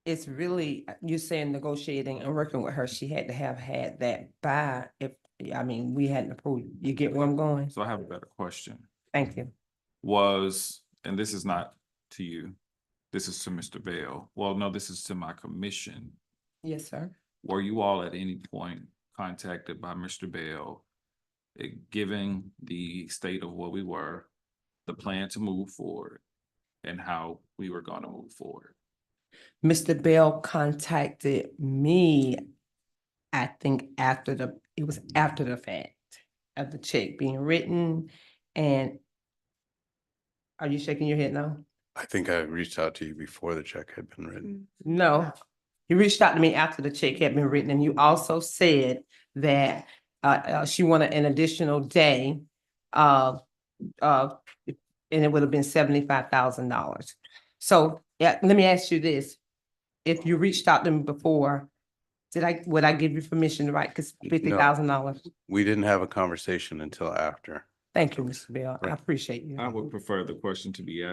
it's really, you're saying negotiating and working with her, she had to have had that by, we hadn't approved. You get where I'm going? So I have a better question. Thank you. And this is not to you, this is to Mr. Bell. Well, no, this is to my commission. Yes, sir. Were you all at any point contacted by Mr. Bell, given the state of where we were, the plan to move forward, and how we were gonna move forward? Mr. Bell contacted me, I think it was after the fact of the check being written. And are you shaking your head now? I think I reached out to you before the check had been written. No, you reached out to me after the check had been written, and you also said that she wanted an additional day, and it would have been $75,000. So let me ask you this: if you reached out to me before, would I give you permission to write? Because $50,000. We didn't have a conversation until after. Thank you, Mr. Bell. I Right. appreciate you. I would prefer the question to be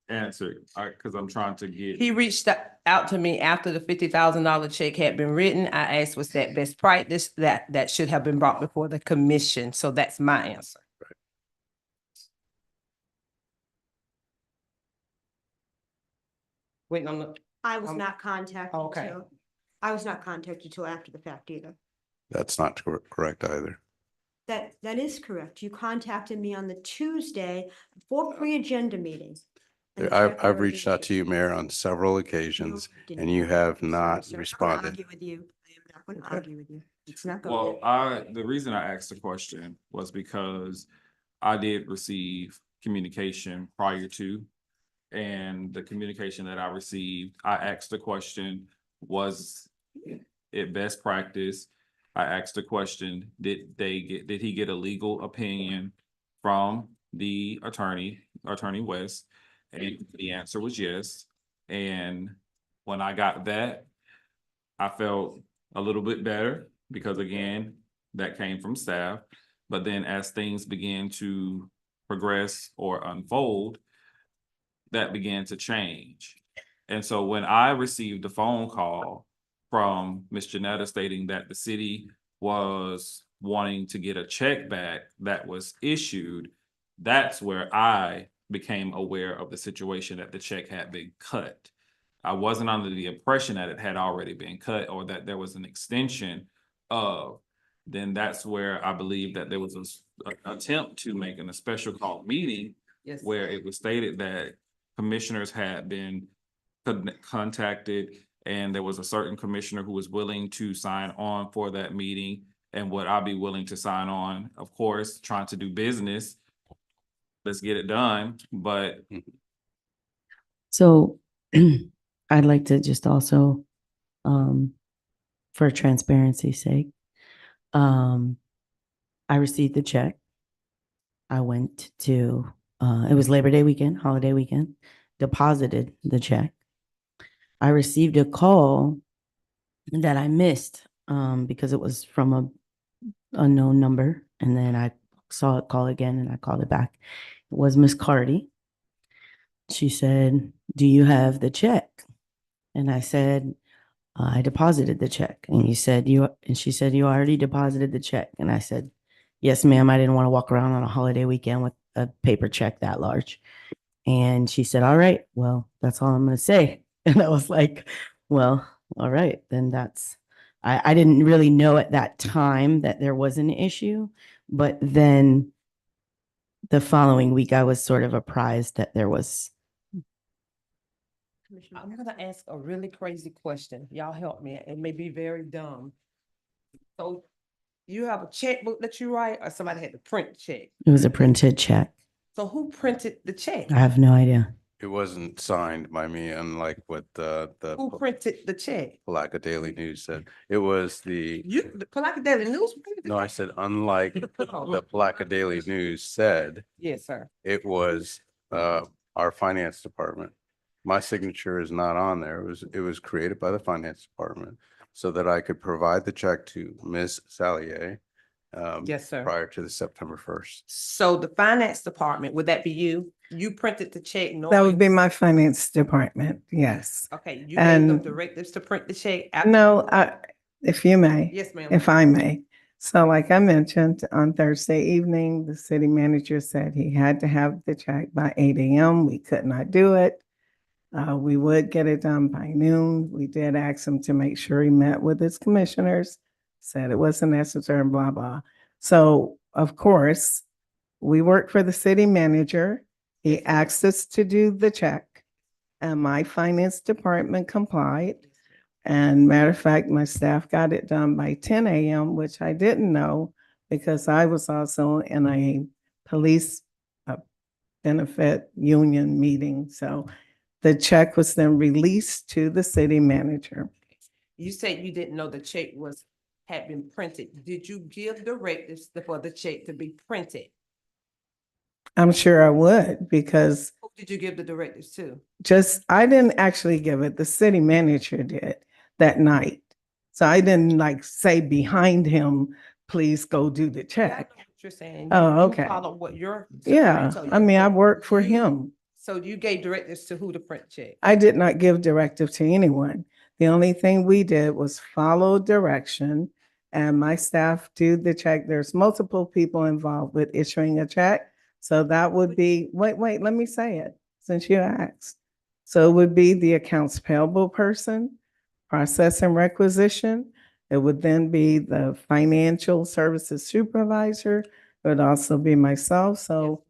answered, because I'm trying to get. He reached out to me after the $50,000 check had been written. I asked, was that best practice? That should have been brought before the commission. So that's my answer. Waiting on the. I was not contacted Okay. till, I was not contacted till after the fact either. That's not correct either. That is correct. You contacted me on the Tuesday before pre-agenda meeting. And the check I've already reached out was to you, issued. Mayor, on several occasions, No, and you have Sorry, not sir. I'm not responded. argue with you. I am not going to argue with you. It's not Well, going. the reason I asked the question was because I did receive communication prior to, and the communication that I received, I asked the question, was it best practice? I asked the question, did he get a legal opinion from the Attorney West? And the answer was yes. And when I got that, I felt a little bit better, because again, that came from staff. But then as things began to progress or unfold, that began to change. And so when I received a phone call from Ms. Janetta stating that the city was wanting to get a check back that was issued, that's where I became aware of the situation, that the check had been cut. I wasn't under the impression that it had already been cut or that there was an extension of. Then that's where I believe that there was an attempt to make a special call meeting Yes. where it was stated that commissioners had been contacted and there was a certain commissioner who was willing to sign on for that meeting. And would I be willing to sign on? Of course, trying to do business. Let's get it done, but So I'd like to just also, for transparency's sake, I received the check. I went to, it was Labor Day weekend, holiday weekend, deposited the check. I received a call that I missed, because it was from a unknown number. And then I saw it call again and I called it back. It was Miss Cardi. She said, "Do you have the check?" And I said, "I deposited the check." And she said, "You already deposited the check." And I said, "Yes, ma'am. I didn't want to walk around on a holiday weekend with a paper check that large." And she said, "All right, well, that's all I'm going to say." And I was like, well, all right, then I didn't really know at that time that there was an issue, but then the following week I was sort of apprised that there was. I'm gonna ask a really crazy question. Y'all help me. It may be very dumb. So you have a checkbook that you write, or somebody had to print the check? It was a printed check. So who printed the check? I have no idea. It wasn't signed by me, unlike what Who the printed the check? Palatka Daily News said. It was the, The Palatka Daily News? no, I said unlike the Palatka Daily News said, Yes, sir. it was our finance department. My signature is not on there. It was created by the finance department so that I could provide the check to Ms. Salier. Yes, sir. Prior to the September 1st. So the finance department, would that be you? You printed the check? That would be my finance department, yes. Okay, you gave them And directives to print the check? no, if you may. Yes, ma'am. If I may. So like I mentioned, on Thursday evening, the city manager said he had to have the check by 8 a.m. We could not do it. We would get it done by noon. We did ask him to make sure he met with his commissioners, said it wasn't necessary, and blah, blah. So of course, we work for the city manager. He asked us to do the check and my finance department complied. And matter of fact, my staff got it done by 10 a.m., which I didn't know because I was also in a police benefit union meeting. So the check was then released to the city manager. You said you didn't know the check had been printed. Did you give directives for the check to be printed? I'm sure I would because Who did you give the directives to? I didn't actually give it. The city manager did that night. So I didn't like say behind him, please go do the I know check. what you're saying. Oh, You okay. follow what your Yeah, secretary told I you. mean, I So work for him. So you gave directives to who to print the check? I did not give directive to anyone. The only thing we did was follow direction and my staff do the check. There's multiple people involved with issuing a check. So that would be, wait, let me say it since you asked. So it would be the accounts payable person, process and requisition. It would then be the financial services supervisor. It would also be myself. So,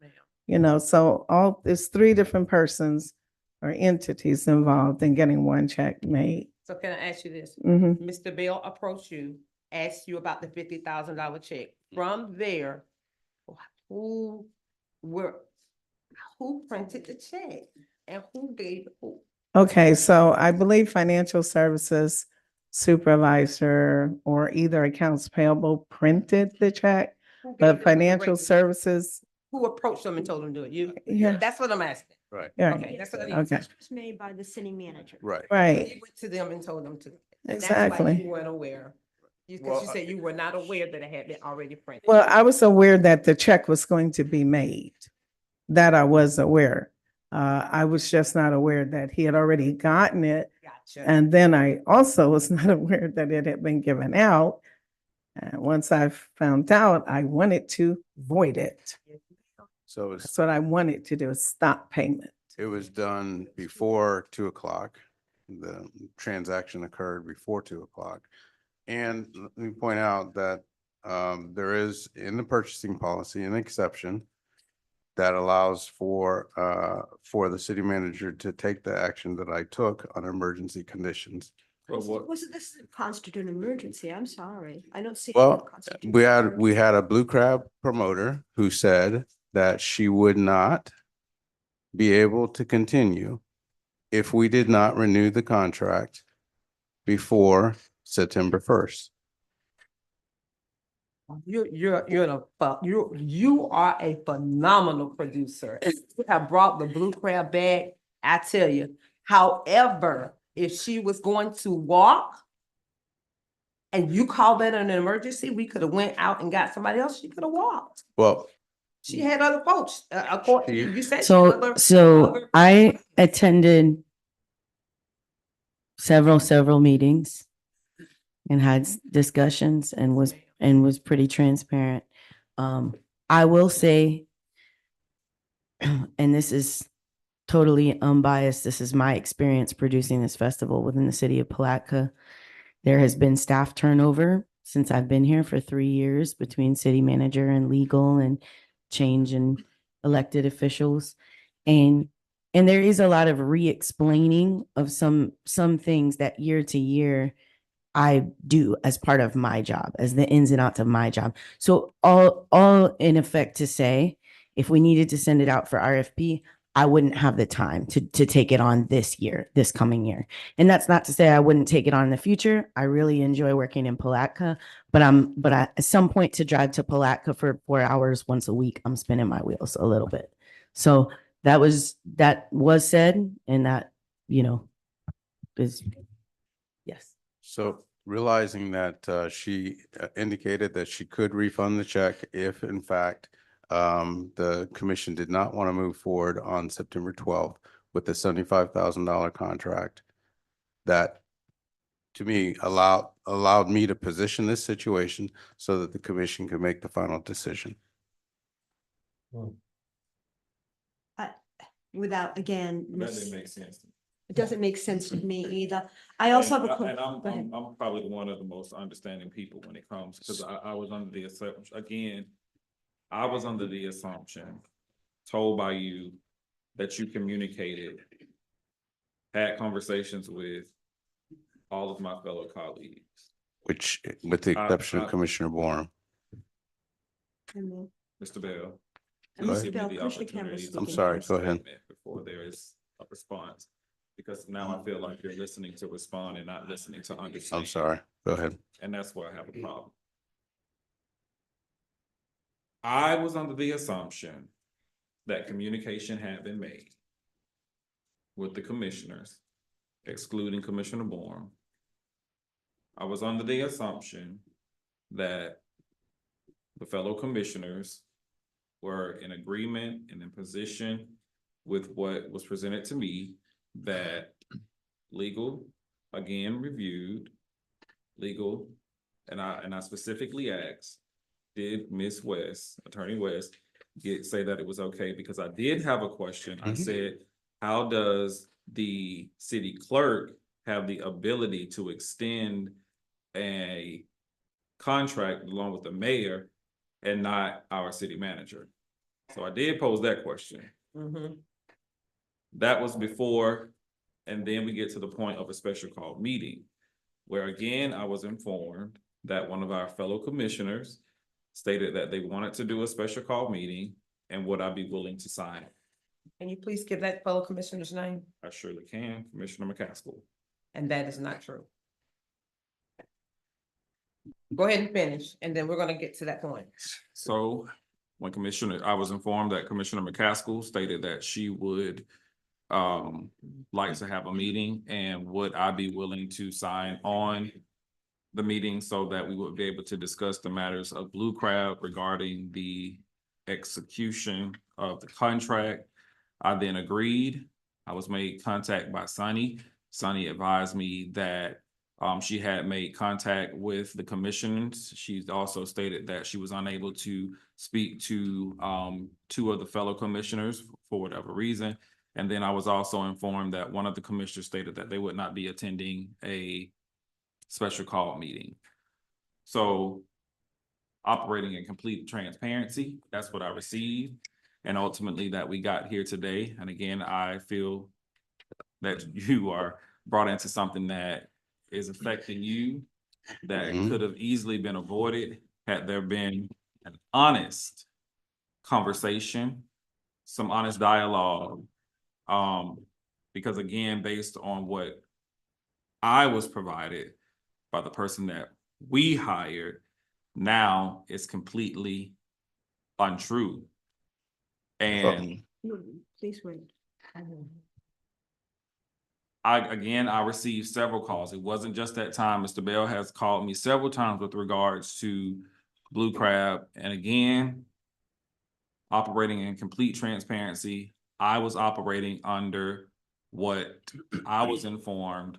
so it's 3 different persons or entities involved in getting one check made. So can I ask you this? Mhm. Mr. Bell approached you, asked you about the $50,000 check. From there, who printed the check and who gave who? Okay, so I believe financial services supervisor or either accounts payable printed the check, Who gave but them the financial directives? services, Who approached them and told them to do it? You? Yeah. That's what I'm asking. Right. yeah, Okay, that's what I need. okay, Was made by the city manager. Right. right, You went to them and told them to. And that's exactly. why you weren't aware. Because you said you were not aware that it had been already printed. Well, I was aware that the check was going to be made. That I was aware. I was just not aware that he had already gotten it. Gotcha. And then I also was not aware that it had been given out. And once I found out, I wanted to void it. So That's what I wanted to do, is stop payment. it was done before 2:00. The transaction occurred before 2:00. And let me point out that there is in the purchasing policy an exception that allows for the city manager to take the action that I took on emergency conditions. Wasn't this constitute an emergency? I'm sorry. I don't see. Well, we had a Blue Crab promoter who said that she would not be able to continue if we did not renew the contract before September 1st. You are a phenomenal producer. You have brought the blue crab back, I tell you. However, if she was going to walk and you call that an emergency, we could have went out and got somebody else. She could have walked. Well, She had other folks. According, you said. she had other- So other- I attended several meetings and had discussions and was pretty transparent. I will say, and this is totally unbiased, this is my experience producing this festival within the city of Palatka. There has been staff turnover since I've been here for 3 years between city manager and legal and change in elected officials. And there is a lot of re-explaining of some things that year to year I do as part of my job, as the ins and outs of my job. So all in effect to say, if we needed to send it out for RFP, I wouldn't have the time to take it on this coming year. And that's not to say I wouldn't take it on in the future. I really enjoy working in Palatka, but at some point to drive to Palatka for 4 hours once a week, I'm spinning my wheels a little bit. So that was said, and that, is, yes. So realizing that she indicated that she could refund the check if in fact the commission did not want to move forward on September 12th with the $75,000 contract, that to me allowed me to position this situation so that the commission could make the final decision. Without, again, That didn't make sense. it doesn't make sense to me either. I also have a And Go ahead. I'm probably one of the most understanding people when it comes, because I was under the assumption, again, I was under the assumption, told by you, that you communicated, had conversations with all of my fellow colleagues. Which, with the exception of Commissioner Borum. Mr. Bell. Go please ahead. give me the Commissioner Campbell's opportunity to I'm sorry, go ahead. statement before there is a response, because now I feel like you're listening to respond and not listening to understand. I'm sorry, go ahead. And that's where I have a problem. I was under the assumption that communication had been made with the commissioners, excluding Commissioner Borum. I was under the assumption that the fellow commissioners were in agreement and in position with what was presented to me, that legal, again, reviewed legal, and I specifically asked, did Ms. West, Attorney West, say that it was okay? Because I did have a question. I said, how does the city clerk have the ability to extend a contract along with the mayor and not our city manager? So I did pose that question. That was before, and then we get to the point of a special call meeting, where again, I was informed that one of our fellow commissioners stated that they wanted to do a special call meeting, and would I be willing to sign it? Can you please give that fellow commissioner's name? I surely can, Commissioner McCaskill. And that is not true. Go ahead and finish, and then we're gonna get to that point. So when I was informed that Commissioner McCaskill stated that she would like to have a meeting, and would I be willing to sign on the meeting so that we would be able to discuss the matters of Blue Crab regarding the execution of the contract. I then agreed. I was made contact by Sunny. Sunny advised me that she had made contact with the commissioners. She's also stated that she was unable to speak to 2 of the fellow commissioners for whatever reason. And then I was also informed that one of the commissioners stated that they would not be attending a special call meeting. So operating in complete transparency, that's what I received. and ultimately that we got here today. And again, I feel that you are brought into something that is affecting you that could have easily been avoided had there been an honest conversation, some honest dialogue. Because again, based on what I was provided by the person that we hired, now it's completely untrue. And Please wait. I received several calls. It wasn't just that time. Mr. Bell has called me several times with regards to Blue Crab. And again, operating in complete transparency, I was operating under what I was informed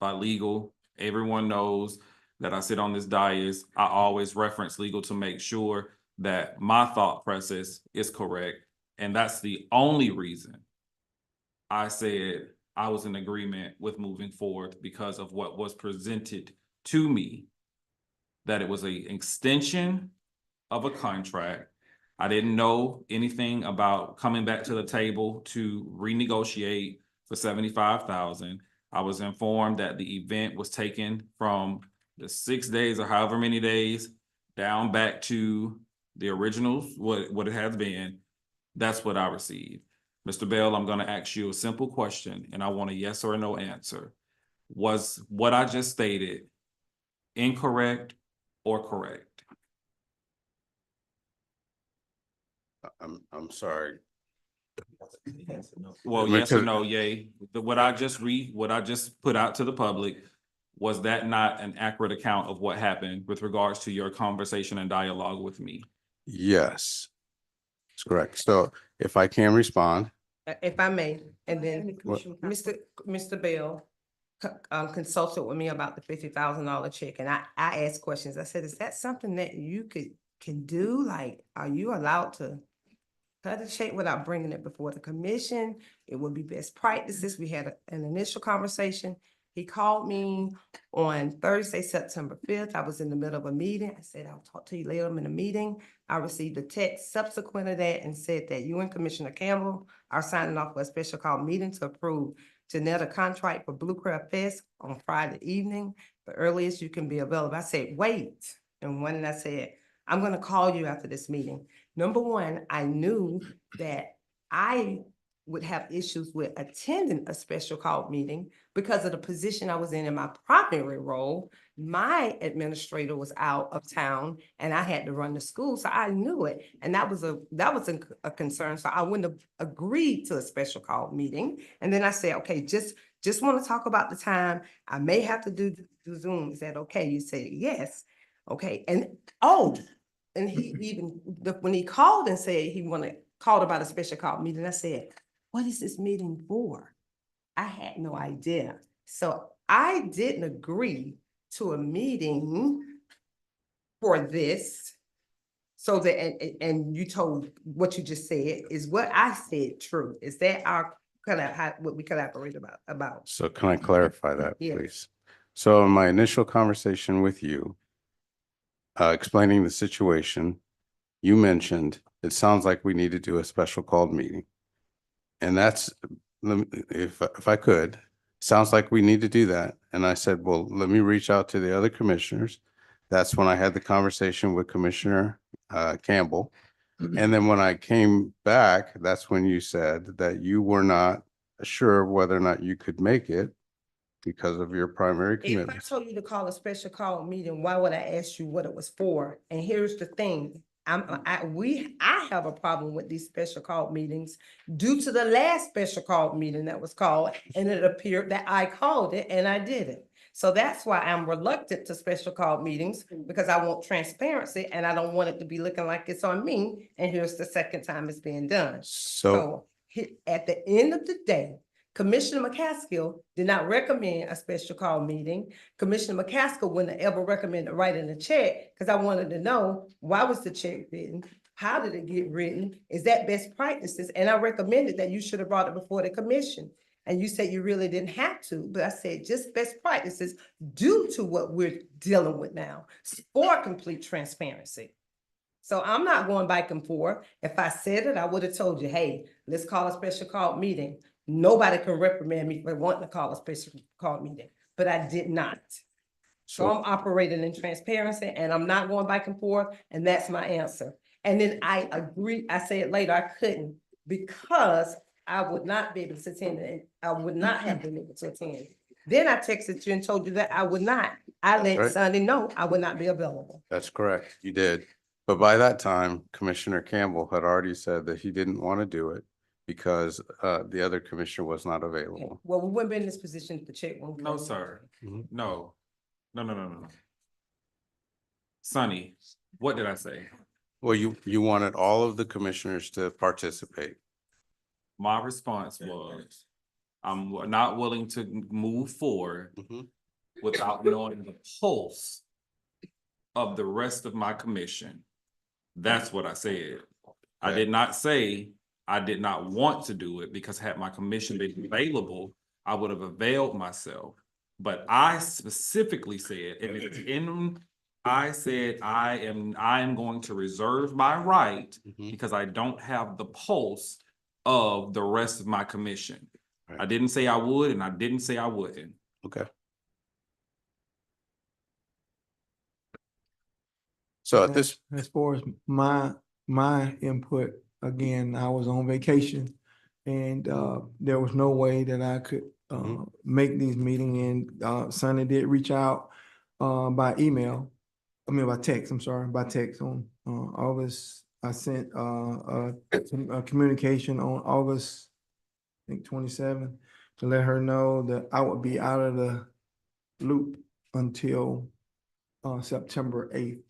by legal. Everyone knows that I sit on this dais. I always reference legal to make sure that my thought process is correct. And that's the only reason I said I was in agreement with moving forward, because of what was presented to me, that it was an extension of a contract. I didn't know anything about coming back to the table to renegotiate for $75,000. I was informed that the event was taken from the 6 days or however many days down back to the originals, what it has been. That's what I received. Mr. Bell, I'm going to ask you a simple question, and I want a yes or a no answer. Was what I just stated incorrect or correct? I'm sorry. Well, yes or no, yay. What I just put out to the public, was that not an accurate account of what happened with regards to your conversation and dialogue with me? Yes, that's correct. So if I can respond. If I may, and then What? Mr. Bell consulted with me about the $50,000 check, and I asked questions. I said, is that something that you can do? Like, are you allowed to cut a check without bringing it before the commission? It would be best practices. We had an initial conversation. He called me on Thursday, September 5th. I was in the middle of a meeting. I said, I'll talk to you later. I'm in a meeting. I received a text subsequent to that and said that you and Commissioner Campbell are signing off for a special call meeting to approve Janetta contract for Blue Crab Fest on Friday evening, the earliest you can be available. I said, wait. And when I said, I'm going to call you after this meeting. Number one, I knew that I would have issues with attending a special call meeting because of the position I was in my primary role. My administrator was out of town and I had to run the school, so I knew it. And that was a concern, so I wouldn't have agreed to a special call meeting. And then I said, okay, just want to talk about the time. I may have to do Zoom. Is that okay? You said yes. Okay, and and he even, when he called and said he called about a special call meeting, I said, what is this meeting for? I had no idea. So I didn't agree to a meeting for this. So that, and you told what you just said, is what I said true? Is that what we collaborate about? So can I clarify that, Yes. please? So in my initial conversation with you, explaining the situation, you mentioned, it sounds like we need to do a special called meeting. And that's, if I could, sounds like we need to do that. And I said, well, let me reach out to the other commissioners. That's when I had the conversation with Commissioner Campbell. And then when I came back, that's when you said that you were not sure whether or not you could make it because of your primary If I commitments. told you to call a special call meeting, why would I ask you what it was for? And here's the thing. I have a problem with these special call meetings due to the last special call meeting that was called, and it appeared that I called it and I did it. So that's why I'm reluctant to special call meetings, because I want transparency and I don't want it to be looking like it's on me. And here's the second time it's being done. So At the end of the day, Commissioner McCaskill did not recommend a special call meeting. Commissioner McCaskill wouldn't have ever recommended writing a check, because I wanted to know, why was the check written? How did it get written? Is that best practices? And I recommended that you should have brought it before the commission. And you said you really didn't have to, but I said just best practices due to what we're dealing with now for complete transparency. So I'm not going back and forth. If I said it, I would have told you, hey, let's call a special call meeting. Nobody can reprimand me for wanting to call a special call meeting, but I did not. So I'm operating in transparency and I'm not going back and forth, and that's my answer. And then I agree, I said later, I couldn't because I would not be able to attend and I would not have been able to attend. Then I texted you and told you that I would not. I let Right. Sunday know I would not be available. That's correct. You did. But by that time, Commissioner Campbell had already said that he didn't want to do it because the other commissioner was not Okay. available. Well, we wouldn't be in this position to check one. No, sir. Mhm. No. No. Sonny, what did I say? Well, you wanted all of the commissioners to participate. My response was, I'm not willing to move forward Mhm. without knowing the pulse of the rest of my commission. That's what I said. I Okay. did not say I did not want to do it because had my commission been available, I would have availed myself. But I specifically said, and it's in, I said, I am going to reserve my right Mhm. because I don't have the pulse of the rest of my commission. I Right. didn't say I would, and I didn't say I wouldn't. Okay. So at this, As far as my input, again, I was on vacation and there was no way that I could make these meetings, and Sonny did reach out by email. I mean, by text, I'm sorry, by text on August. I sent a communication on August, I think 27th, to let her know that I would be out of the loop until September 8th.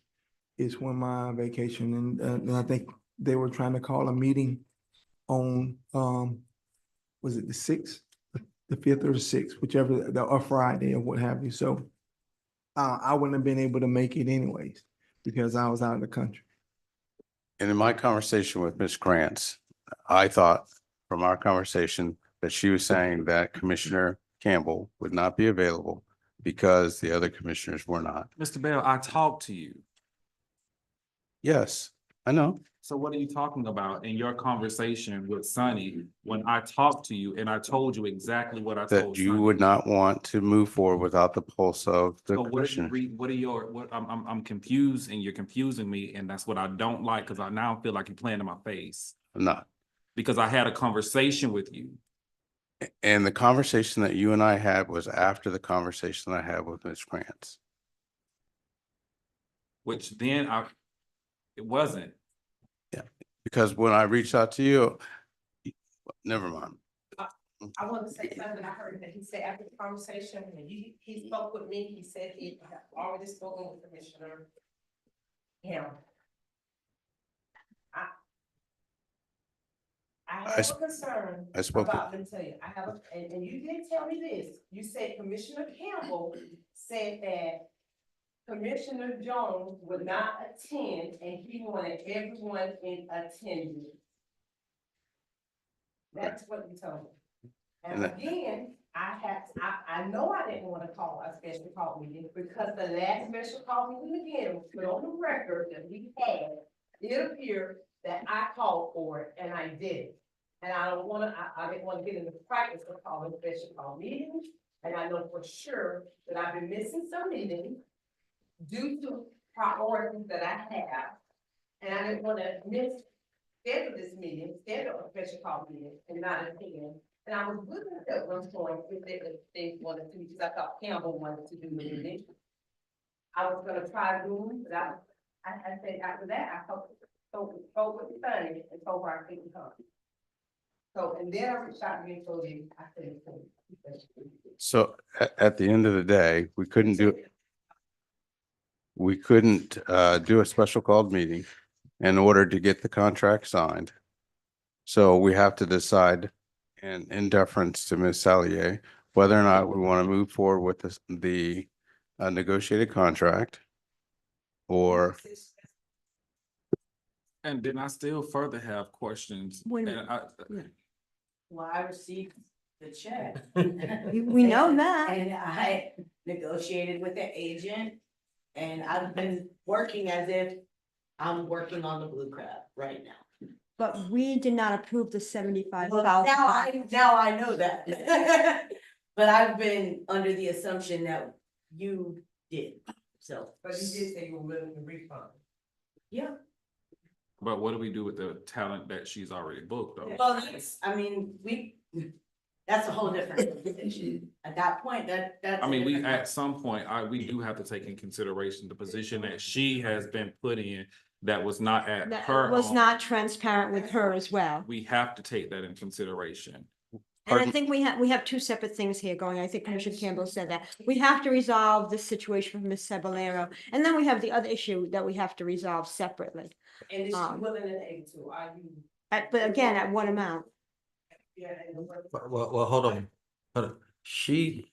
Is when my vacation, and I think they were trying to call a meeting on, was it the 6th, the 5th or the 6th, whichever, or Friday or what have you. So I wouldn't have been able to make it anyways because I was out of the country. and in my conversation with Ms. Krantz, I thought from our conversation that she was saying that Commissioner Campbell would not be available because the other commissioners were not. Mr. Bell, I talked to you. Yes, I know. So what are you talking about in your conversation with Sonny when I talked to you and I told you exactly what I told That you Sonny? would not want to move forward without the pulse of the So what are you commissioner. what are your, I'm confused and you're confusing me, and that's what I don't like, because I now feel like you're playing in my face. I'm not. Because I had a conversation with you. And the conversation that you and I had was after the conversation I had with Ms. Krantz. Which then it wasn't. Because when I reached out to you, never mind. I want to say something I heard that he said after the conversation, when he spoke with me, he said he had already spoken with Commissioner Him. I have a concern I spoke with- about, let me tell you, I have, and you did tell me this, you said Commissioner Campbell said that Commissioner Jones would not attend and he wanted everyone in attendance. That's what you told me. And again, I know I didn't want to call a special call meeting because the last special call meeting again was put on the record that we had. It appeared that I called for it and I did it. And I didn't want to get into the practice of calling special call meetings. And I know for sure that I've been missing some meetings due to priorities that I have. And I didn't want to schedule this meeting, schedule a special call meeting and not attend. And I was looking at one point if they wanted to, because I thought Campbell wanted to do the meeting. I was gonna try Zoom, but I said after that, I spoke with Sonny and told her I couldn't come. So, and then I reached out to you and told you I couldn't come. So at the end of the day, we couldn't do a special called meeting in order to get the contract signed. So we have to decide in deference to Ms. Salier, whether or not we want to move forward with the negotiated contract or And then I still further have questions. Wait a And minute. Well, I received the check. We know that. And I negotiated with the agent and I've been working as if I'm working on the blue crab right now. But we did not approve the 75,000. Well, now I know that. But I've been under the assumption that you did, so. But you did say you were willing to refund. Yeah. But what do we do with the talent that she's already booked though? Well, that's a whole different position. At that point, that's. I mean, at some point, we do have to take in consideration the position that she has been put in that was not at That her. was own. not transparent with her as well. We have to take that in consideration. And I think we have two separate things here going. I think Commissioner Campbell said that. We have to resolve this situation with Ms. Cebollero. And then we have the other issue that we have to resolve separately. And is she willing and able to, are you? But again, at what amount? Well, hold on. She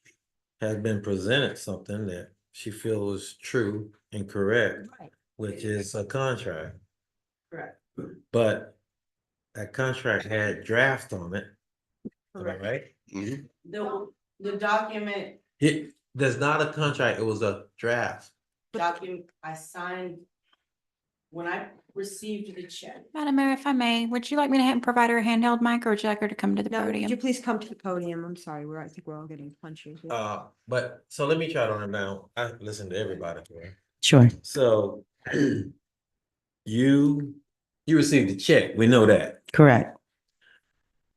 has been presented something that she feels true and correct, which is a contract. Correct. But that contract had draft on it. Am I right? The document, There's not a contract, it was a draft. I signed when I received the check. Madam Mayor, if I may, would you like me to provide her a handheld mic, or would you like her to come to the No, would you podium? please come to the podium? I'm sorry, I think we're all getting punchy. But so let me try to run down. I listen to everybody. Sure. So you received a check. We know that. Correct.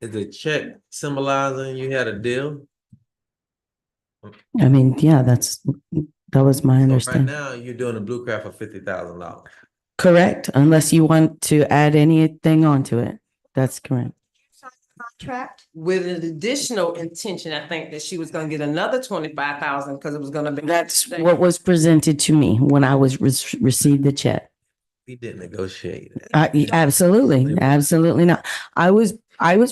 Is the check symbolizing you had a deal? I mean, yeah, that was my So right understanding. now, you're doing a blue crab for $50,000. Correct, unless you want to add anything onto it. That's correct. Contract? With an additional intention, I think that she was gonna get another 25,000 because it was gonna be. That's what was presented to me when I was received the check. We didn't negotiate. Absolutely, absolutely not. I was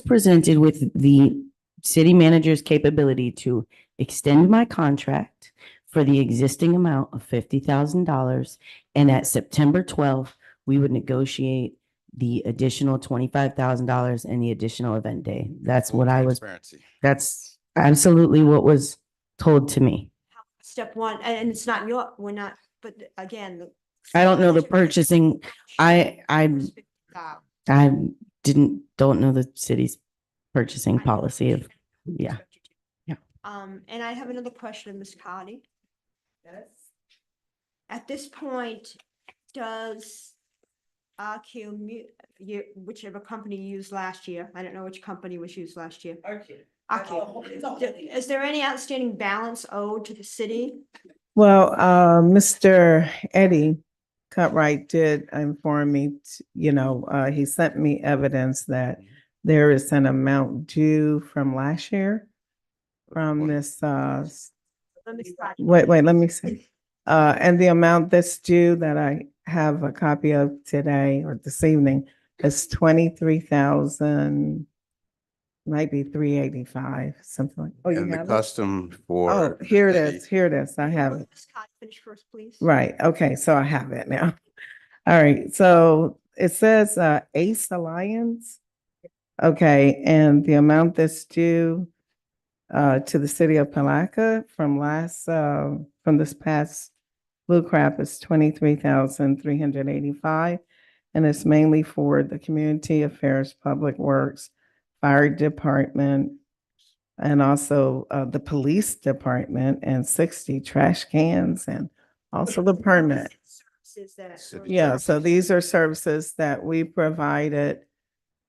presented with the city manager's capability to extend my contract for the existing amount of $50,000. And at September 12th, we would negotiate the additional $25,000 and the additional event day. That's what that's absolutely what was told to me. Step one, and it's not but again. I don't know the purchasing. I don't know the city's purchasing policy of, yeah. And I have another question, Ms. Cardi. Yes. At this point, does whichever company you used last year, I don't know which company was used last year. Is there any outstanding balance owed to the city? Well, Mr. Eddie Cutright did inform me, he sent me evidence that there is an amount due from last year from this, wait, let me see. And the amount that's due that I have a copy of today or this evening is 23,000, might be 385, something like. Oh, you And the have it? custom for. Oh, here it is, I have it. Ms. Cardi, finish first, please. Right, okay, so I have it now. All right, so it says Ace Alliance. Okay, and the amount that's due to the city of Palatka from this past blue crab is 23,385. And it's mainly for the community affairs, public works, fire department, and also the police department, and 60 trash cans, and also the permit. Yeah, so these are services that we provided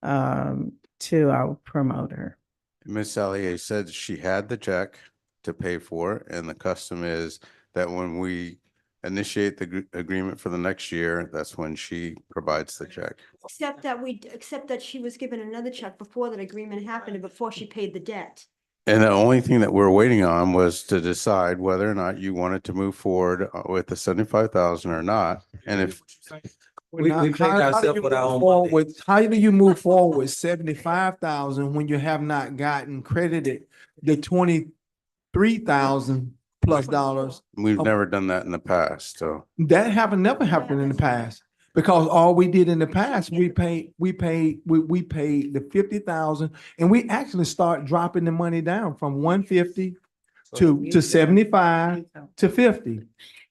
to our promoter. Ms. Sallier said she had the check to pay for, and the custom is that when we initiate the agreement for the next year, that's when she provides the check. Except that she was given another check before that agreement happened and before she paid the debt. And the only thing that we're waiting on was to decide whether or not you wanted to move forward with the 75,000 or not. And if We paid ourselves with our own money. How do you move forward with 75,000 when you have not gotten credited the 23,000 plus dollars? we've never done that in the past, so. That never happened in the past, because all we did in the past, we paid the 50,000, and we actually start dropping the money down from 150 to 75 to 50.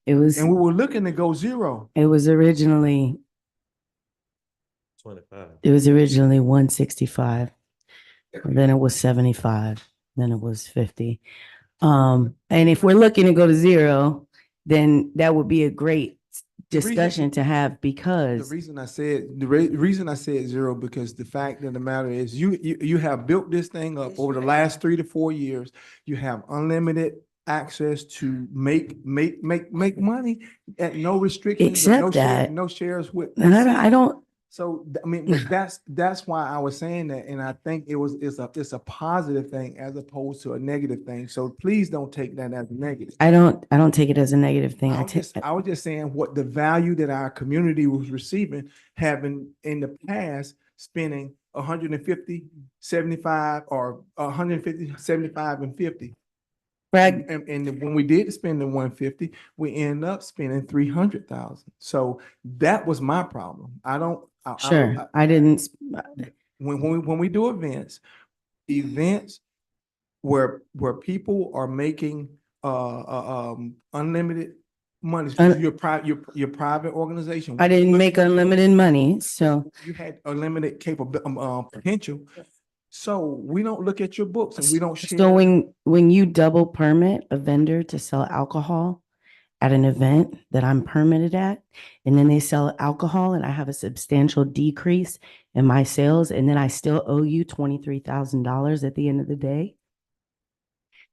It was, And we were looking to go zero. it was originally 25. It was originally 165. Then it was 75. Then it was 50. And if we're looking to go to zero, then that would be a great discussion to have The because reason I said, reason I said zero, because the fact of the matter is you have built this thing up over the last 3 to 4 years. You have unlimited access to make money at no restrictions, or Except that- no shares with. and I don't, So, I mean, but that's why I was saying that, and I think it's a positive thing as opposed to a negative thing. So please don't take that as a negative. I don't take it as a negative thing. I was just saying what the value that our community was receiving, having in the past, spending 150, 75, or 150, 75, and 50. Brad, And when we did spend the 150, we ended up spending 300,000. So that was my problem. sure, I didn't, When we do events where people are making unlimited money, your private organization. I didn't make unlimited money, so. You had unlimited potential. So we don't look at your books and we don't share. So when you double permit a vendor to sell alcohol at an event that I'm permitted at, and then they sell alcohol and I have a substantial decrease in my sales, and then I still owe you $23,000 at the end of the day,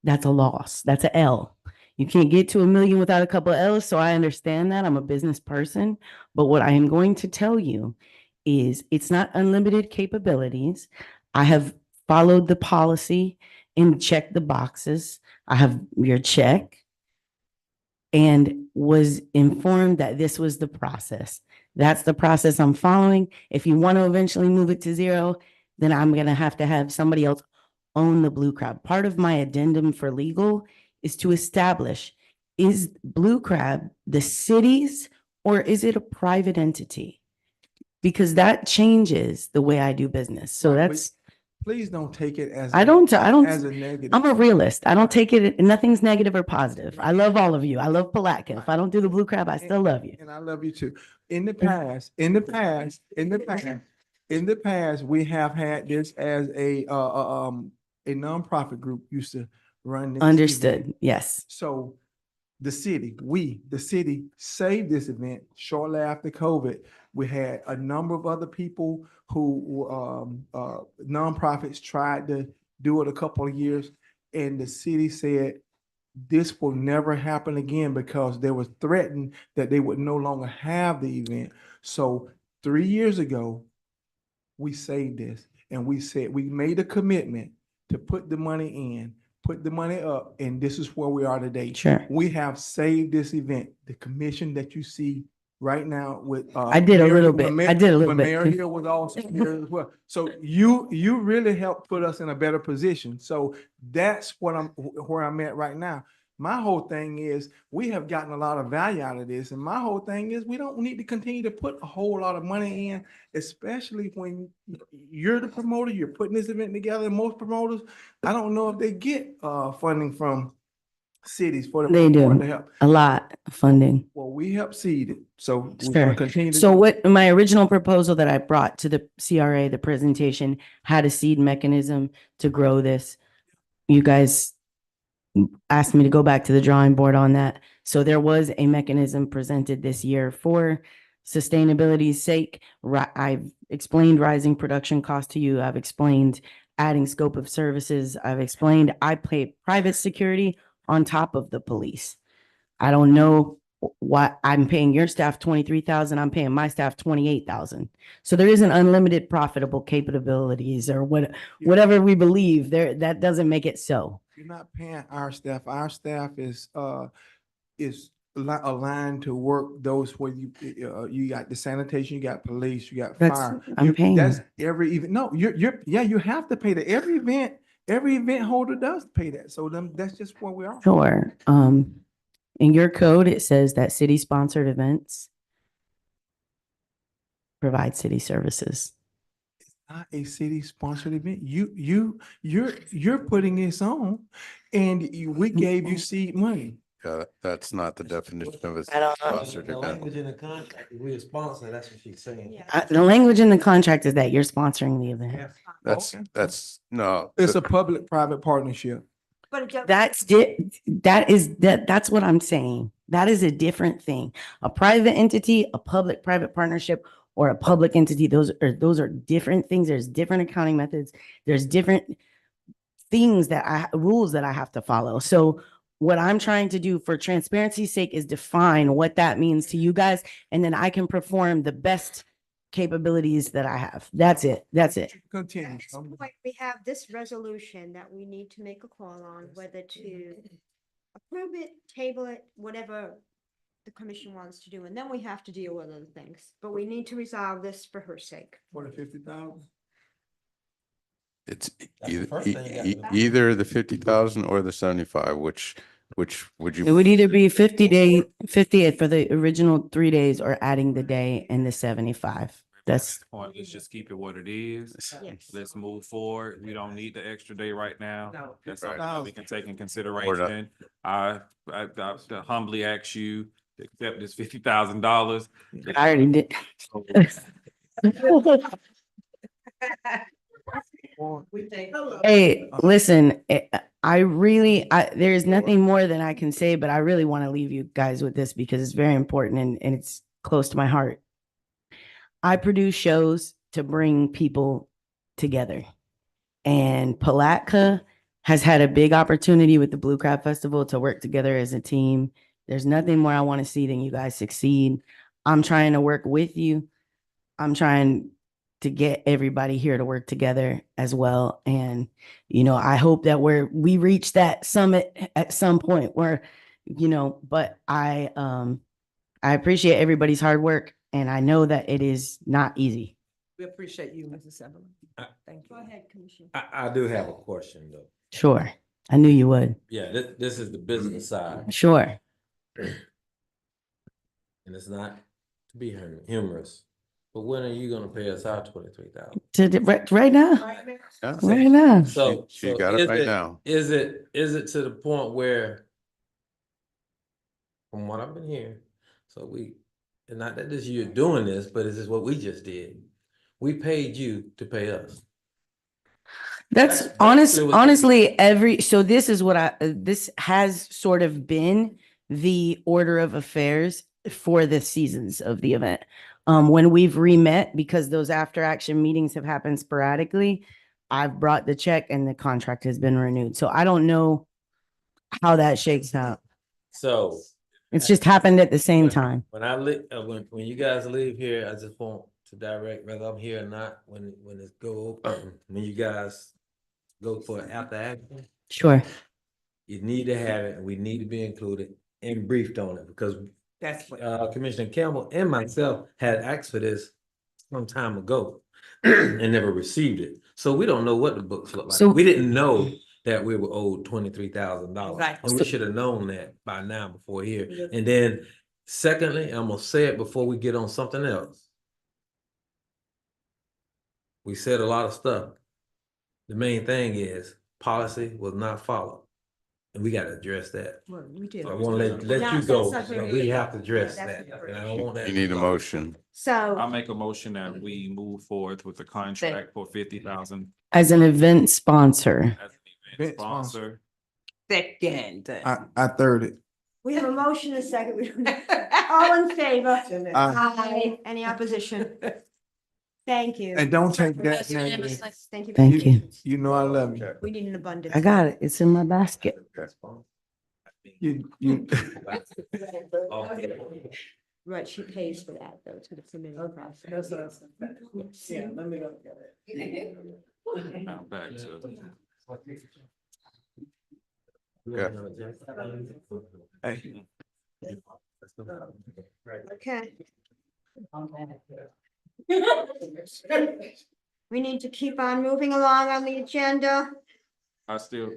that's a loss. That's a L. You can't get to $1 million without a couple of L's. So I understand that. I'm a business person. But what I am going to tell you is it's not unlimited capabilities. I have followed the policy and checked the boxes. I have your check and was informed that this was the process. That's the process I'm following. If you want to eventually move it to zero, then I'm going to have somebody else own the Blue Crab. Part of my addendum for legal is to establish, is Blue Crab the city's or is it a private entity? Because that changes the way I do business. So that's. Please don't take it as. I don't, as a negative. I'm a realist. I don't take it, nothing's negative or positive. I love all of you. I love Palatka. If I don't do the Blue Crab, I still love you. And I love you too. In the past, we have had this as a nonprofit group used to run this. Understood, event. yes. So the city saved this event shortly after COVID. We had a number of other people who nonprofits tried to do it a couple of years, and the city said this will never happen again because they were threatened that they would no longer have the event. So 3 years ago, we saved this, and we said we made a commitment to put the money in, put the money up, and this is where we are today. Sure. We have saved this event. The commission that you see right now with I did a little bit. I did a little bit. Mayor here was also here as well. So you really helped put us in a better position. So that's where I'm at right now. My whole thing is we have gotten a lot of value out of this. And my whole thing is we don't need to continue to put a whole lot of money in, especially when you're the promoter, you're putting this event together. Most promoters, I don't know if they get funding from cities for the They do to help. a lot of funding. Well, we help seed it. So we're Sure. gonna continue to. So what my original proposal that I brought to the CRA, the presentation, had a seed mechanism to grow this. You guys asked me to go back to the drawing board on that. So there was a mechanism presented this year for sustainability's sake. I've explained rising production costs to you. I've explained adding scope of services. I've explained I pay private security on top of the police. I don't know why I'm paying your staff 23,000. I'm paying my staff 28,000. So there isn't unlimited profitable capabilities or whatever we believe there. That doesn't make it so. You're not paying our staff. Our staff is aligned to work those where you got the sanitation, you got police, you got fire. I'm paying. That's every event. No, you have to pay that. Every event holder does pay that. So that's just where we are. Sure. In your code, it says that city-sponsored events provide city services. Not a city-sponsored event. You're putting this on, and we gave you seed money. That's not the definition of a I don't know. sponsored The event. language in the contract, we're a sponsor, that's what she's saying. The language in the contract is that you're sponsoring the event. No. It's a public-private partnership. But it That's what I'm saying. That is a different thing. A private entity, a public-private partnership, or a public entity, those are different things. There's different accounting methods. There's different things rules that I have to follow. So what I'm trying to do for transparency's sake is define what that means to you guys, and then I can perform the best capabilities that I have. That's it. Continue. At this point, we have this resolution that we need to make a call on whether to approve it, table it, whatever the commission wants to do, and then we have to deal with other things. But we need to resolve this for her sake. For the 50,000? It's That's the either, first thing you got to do. either the 50,000 or the 75, which would It you? would either be 50 for the original 3 days or adding the day and the 75. That's Point, let's just keep it what it is. Yes. Let's move forward. We don't need the extra day right now. That's something that we can take in Or consideration. I humbly ask you to accept this $50,000. I already did. Hey, listen, there is nothing more than I can say, but I really want to leave you guys with this because it's very important and it's close to my heart. I produce shows to bring people together, and Palatka has had a big opportunity with the Blue Crab Festival to work together as a team. There's nothing more I want to see than you guys succeed. I'm trying to work with you. I'm trying to get everybody here to work together as well. And, I hope that we reach that summit at some point where, but I appreciate everybody's hard work, and I know that it is not easy. We appreciate you, Mrs. Evelyn. Thank you. Go ahead, Commissioner. I do have a question though. Sure. I knew you would. Yeah, this is the business side, Sure. and it's not to be humorous, but when are you gonna pay us out 23,000? Right now. Yeah. Right now. So She got it is right now. Is it to the point where, from what I've been hearing, and not that this you're doing this, but this is what we just did. We paid you to pay us. That's basically what- honestly, so this is what this has sort of been the order of affairs for the seasons of the event. When we've re-met, because those after action meetings have happened sporadically, I've brought the check and the contract has been renewed. So I don't know how that shakes out. So It's just happened at the same time. when I when you guys leave here, I just want to direct, whether I'm here or not, when it's when you guys go for after action, Sure. you need to have it, and we need to be included and briefed on it, because That's what. Commissioner Campbell and myself had asked for this some time ago and never received it. So we don't know what the books look like. So- We didn't know that we were owed $23,000. Exactly. And we should have known that by now before here. And then secondly, I'm gonna say it before we get on something else. We said a lot of stuff. The main thing is policy was not followed. And we gotta address that. Well, we do. So I wanna let you go, but we have to address that. And I don't want that. You need a motion. So, I'll make a motion that we move forward with the contract for 50,000 As an event sponsor. as an event Event sponsor. Second. I third it. we have a motion and a second. All in favor? Aye. Aye. Any opposition? Thank you. And don't take that negative. Thank you. Thank you. You know I love you. We need an abundance. I got it. It's in my basket. You, Right, she pays for that though, to the submittal process. Yeah, let me look at it. Now back to. hey, Okay. We need to keep on moving along on the agenda, I still,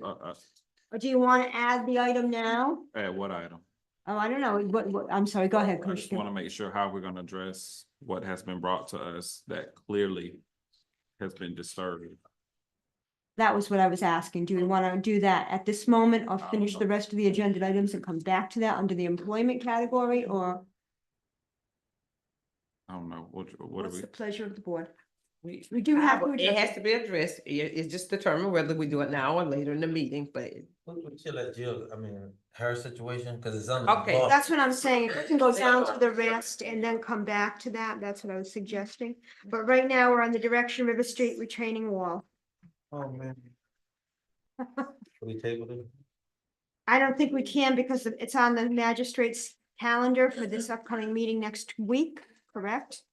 or do you want to add the item now? add what item? Oh, I don't know. I'm sorry, go ahead, I just Commissioner. want to make sure how we're gonna address what has been brought to us that clearly has been disturbing. That was what I was asking. Do we want to do that at this moment or finish the rest of the agenda items and come back to that under the employment category, or I don't know, what are what's we? the pleasure of the board? We do have to It address has it. to be addressed. It's just determined whether we do it now or later in the meeting, but. We should let Jill, I mean, her situation, cause it's under. Okay, law. That's what I'm saying. If we can go down to the rest and then come back to that, that's what I was suggesting. But right now, we're on the Direction River Street retaining wall. Oh, man. We tabled it? I don't think we can because it's on the magistrate's calendar for this upcoming meeting next week, correct?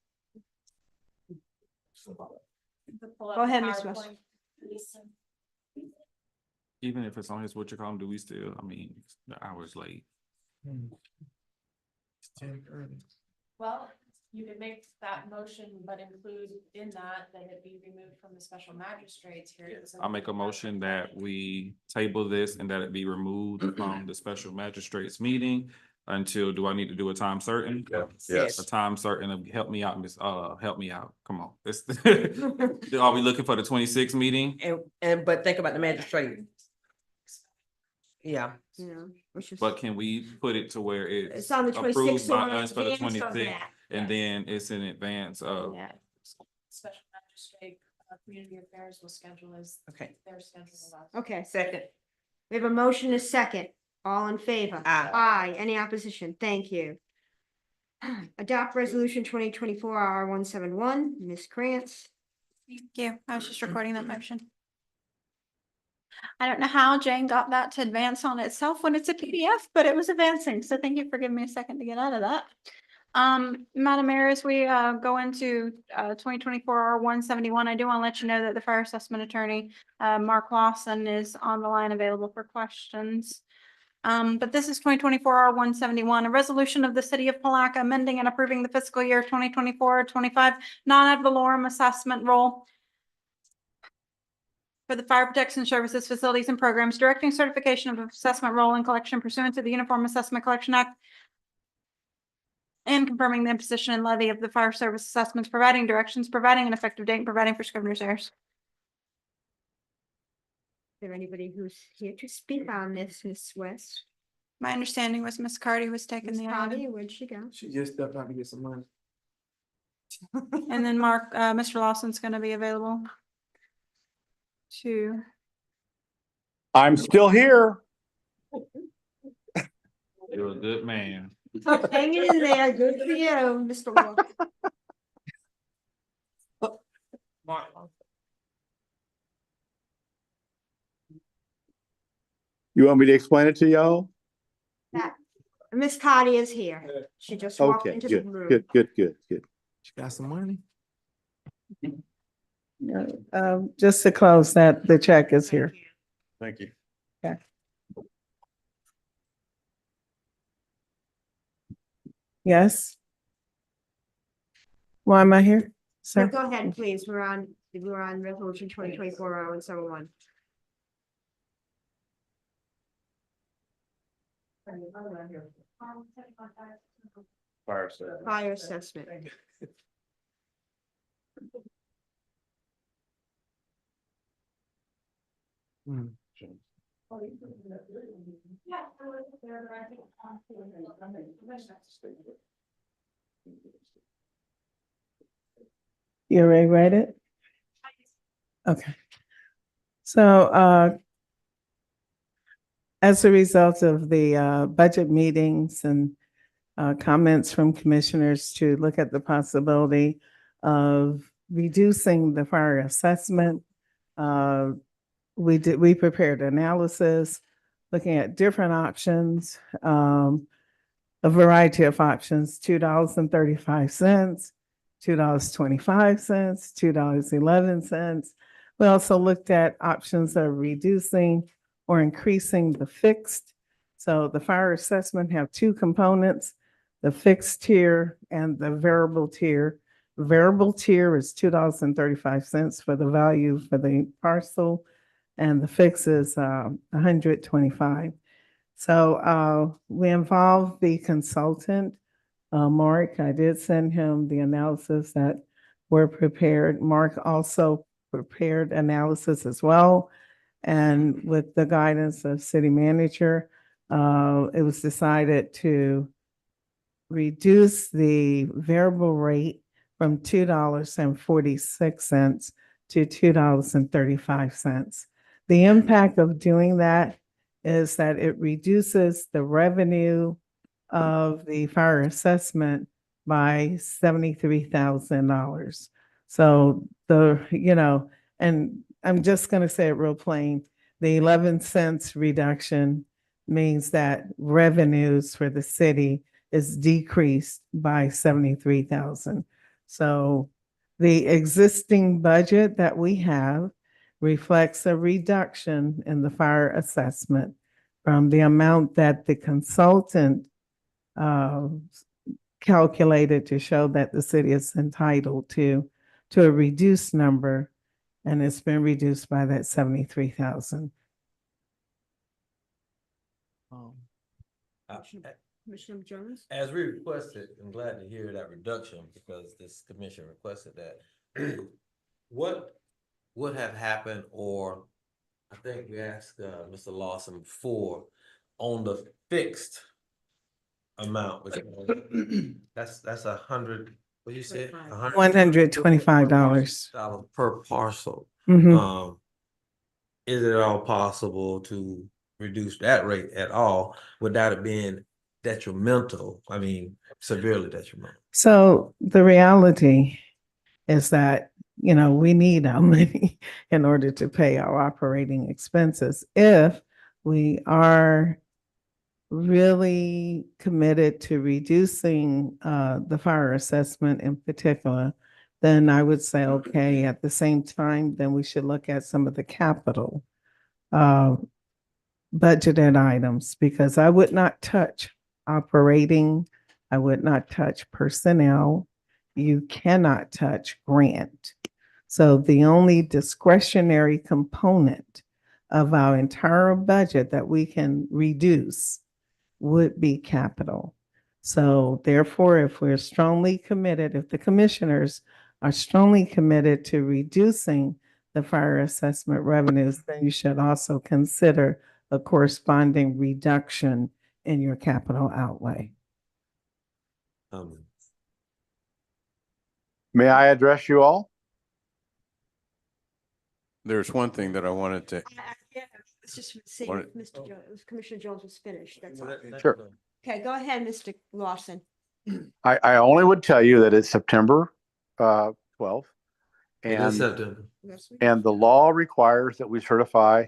Go ahead, Ms. West. Even if it's on his, what you call him, do we still, I mean, the hour's late. Well, you can make that motion, but include in that it be removed from the special magistrate's hearing. I'll make a motion that we table this and that it be removed from the special magistrate's meeting until, do I need to do a time certain? Yes. A time certain, help me out, Miss, help me out, come on. Are we looking for the 26th meeting? But think about the magistrate. Yeah. Which is. But can we put it to where It's it's on the 26th, approved so by we're us for the advanced on 26th? that. And then it's in advance of. Yeah. Special magistrate, community affairs will schedule as Okay. their schedule allows. Okay, Second. we have a motion, a second. All in favor? Aye. Aye. Any opposition? Thank you. Adopt resolution 2024 R171, Ms. Krantz. Thank you. I was just recording that motion. I don't know how Jane got that to advance on itself when it's a PDF, but it was advancing. So thank you for giving me a second to get out of that. Madam Mayor, as we go into 2024 R171, I do want to let you know that the fire assessment attorney, Mark Lawson, is on the line available for questions. But this is 2024 R171, a resolution of the city of Palatka amending and approving the fiscal year 2024-25 non-ad valorem assessment roll for the fire protection services, facilities, and programs, directing certification of assessment roll and collection pursuant to the Uniform Assessment Collection Act, and confirming the imposition and levy of the fire service assessments, providing directions, providing an effective date, and providing for scrivener's errors. Is there anybody who's here to speak on this, Ms. West? My understanding was Miss Carty was taking Ms. the Hardy, item. where'd she go? She just stepped out to get some money. And then Mark, Mr. Lawson's gonna be available to. I'm still here. You're a good man. Hanging in there, good for you, Mr. Walker. You want me to explain it to y'all? Miss Carty is here. She just walked Okay, into the good, room. good. She got some money. Just to close that, the check is here. Thank you. Yes? Why am I here? So Sir? go ahead, please. We're on resolution 2024 R171. Fire assessment. You already read it? Okay. So, as a result of the budget meetings and comments from commissioners to look at the possibility of reducing the fire assessment, we prepared analysis looking at different options, a variety of options, $2.35, $2.25, $2.11. We also looked at options of reducing or increasing the fixed. So the fire assessment have two components, the fixed tier and the variable tier. Variable tier is $2.35 for the value for the parcel, and the fix is $125. So we involved the consultant, Mark. I did send him the analysis that were prepared. Mark also prepared analysis as well. And with the guidance of city manager, it was decided to reduce the variable rate from $2.46 to $2.35. The impact of doing that is that it reduces the revenue of the fire assessment by $73,000. So and I'm just going to say it real plain, the 11 cents reduction means that revenues for the city is decreased by 73,000. So the existing budget that we have reflects a reduction in the fire assessment from the amount that the consultant calculated to show that the city is entitled to a reduced number, and it's been reduced by that 73,000. Commissioner Jones? As we requested, I'm glad to hear that reduction because this commission requested that. What would have happened, or I think we asked Mr. Lawson before, on the fixed amount, which that's $100, what you said? $125 per parcel. Mhm. Is it all possible to reduce that rate at all without it being detrimental? I mean, severely detrimental. So the reality is that, we need our money in order to pay our operating expenses. If we are really committed to reducing the fire assessment in particular, then I would say, okay, at the same time, then we should look at some of the capital budgeted items, because I would not touch operating. I would not touch personnel. You cannot touch grant. So the only discretionary component of our entire budget that we can reduce would be capital. So therefore, if we're strongly committed, if the commissioners are strongly committed to reducing the fire assessment revenues, then you should also consider a corresponding reduction in your capital outlay. May I address you all? There's one thing that I wanted to. Let's just see if What- Mr. Jones, Commissioner Jones was finished. That's all. Sure. Okay, go ahead, Mr. Lawson. I only would tell you that it's September 12th. It is September. And the law requires that we certify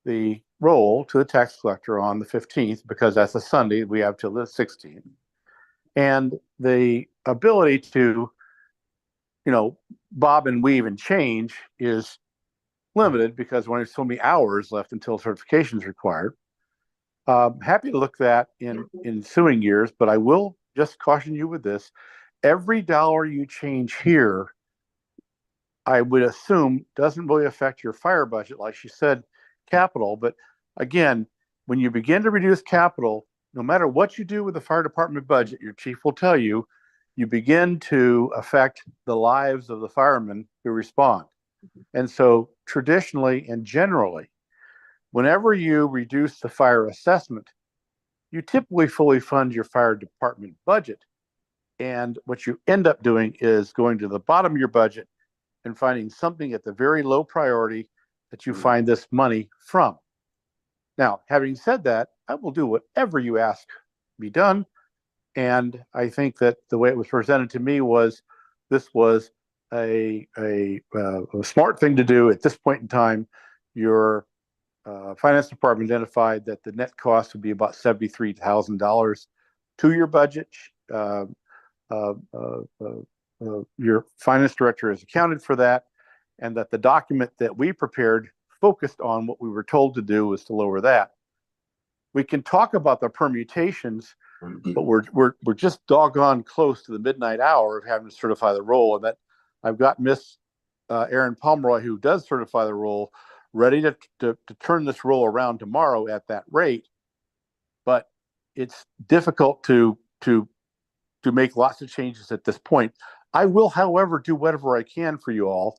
the roll to the tax collector on the 15th, because that's a Sunday. We have till the 16th. And the ability to, bob and weave and change is limited because when there's so many hours left until certification is required. Happy to look that in ensuing years, but I will just caution you with this. Every dollar you change here, I would assume doesn't really affect your fire budget, like she said, capital. But again, when you begin to reduce capital, no matter what you do with the fire department budget, your chief will tell you, you begin to affect the lives of the firemen who respond. And so traditionally and generally, whenever you reduce the fire assessment, you typically fully fund your fire department budget. And what you end up doing is going to the bottom of your budget and finding something at the very low priority that you find this money from. Now, having said that, I will do whatever you ask be done. And I think that the way it was presented to me was this was a smart thing to do at this point in time. Your finance department identified that the net cost would be about $73,000 to your budget. Your finance director has accounted for that, and that the document that we prepared focused on what we were told to do was to lower that. We can talk about the permutations, but we're just doggone close to the midnight hour of having to certify the roll. And that I've got Miss Erin Pomeroy, who does certify the roll, ready to turn this roll around tomorrow at that rate. But it's difficult to make lots of changes at this point. I will, however, do whatever I can for you all.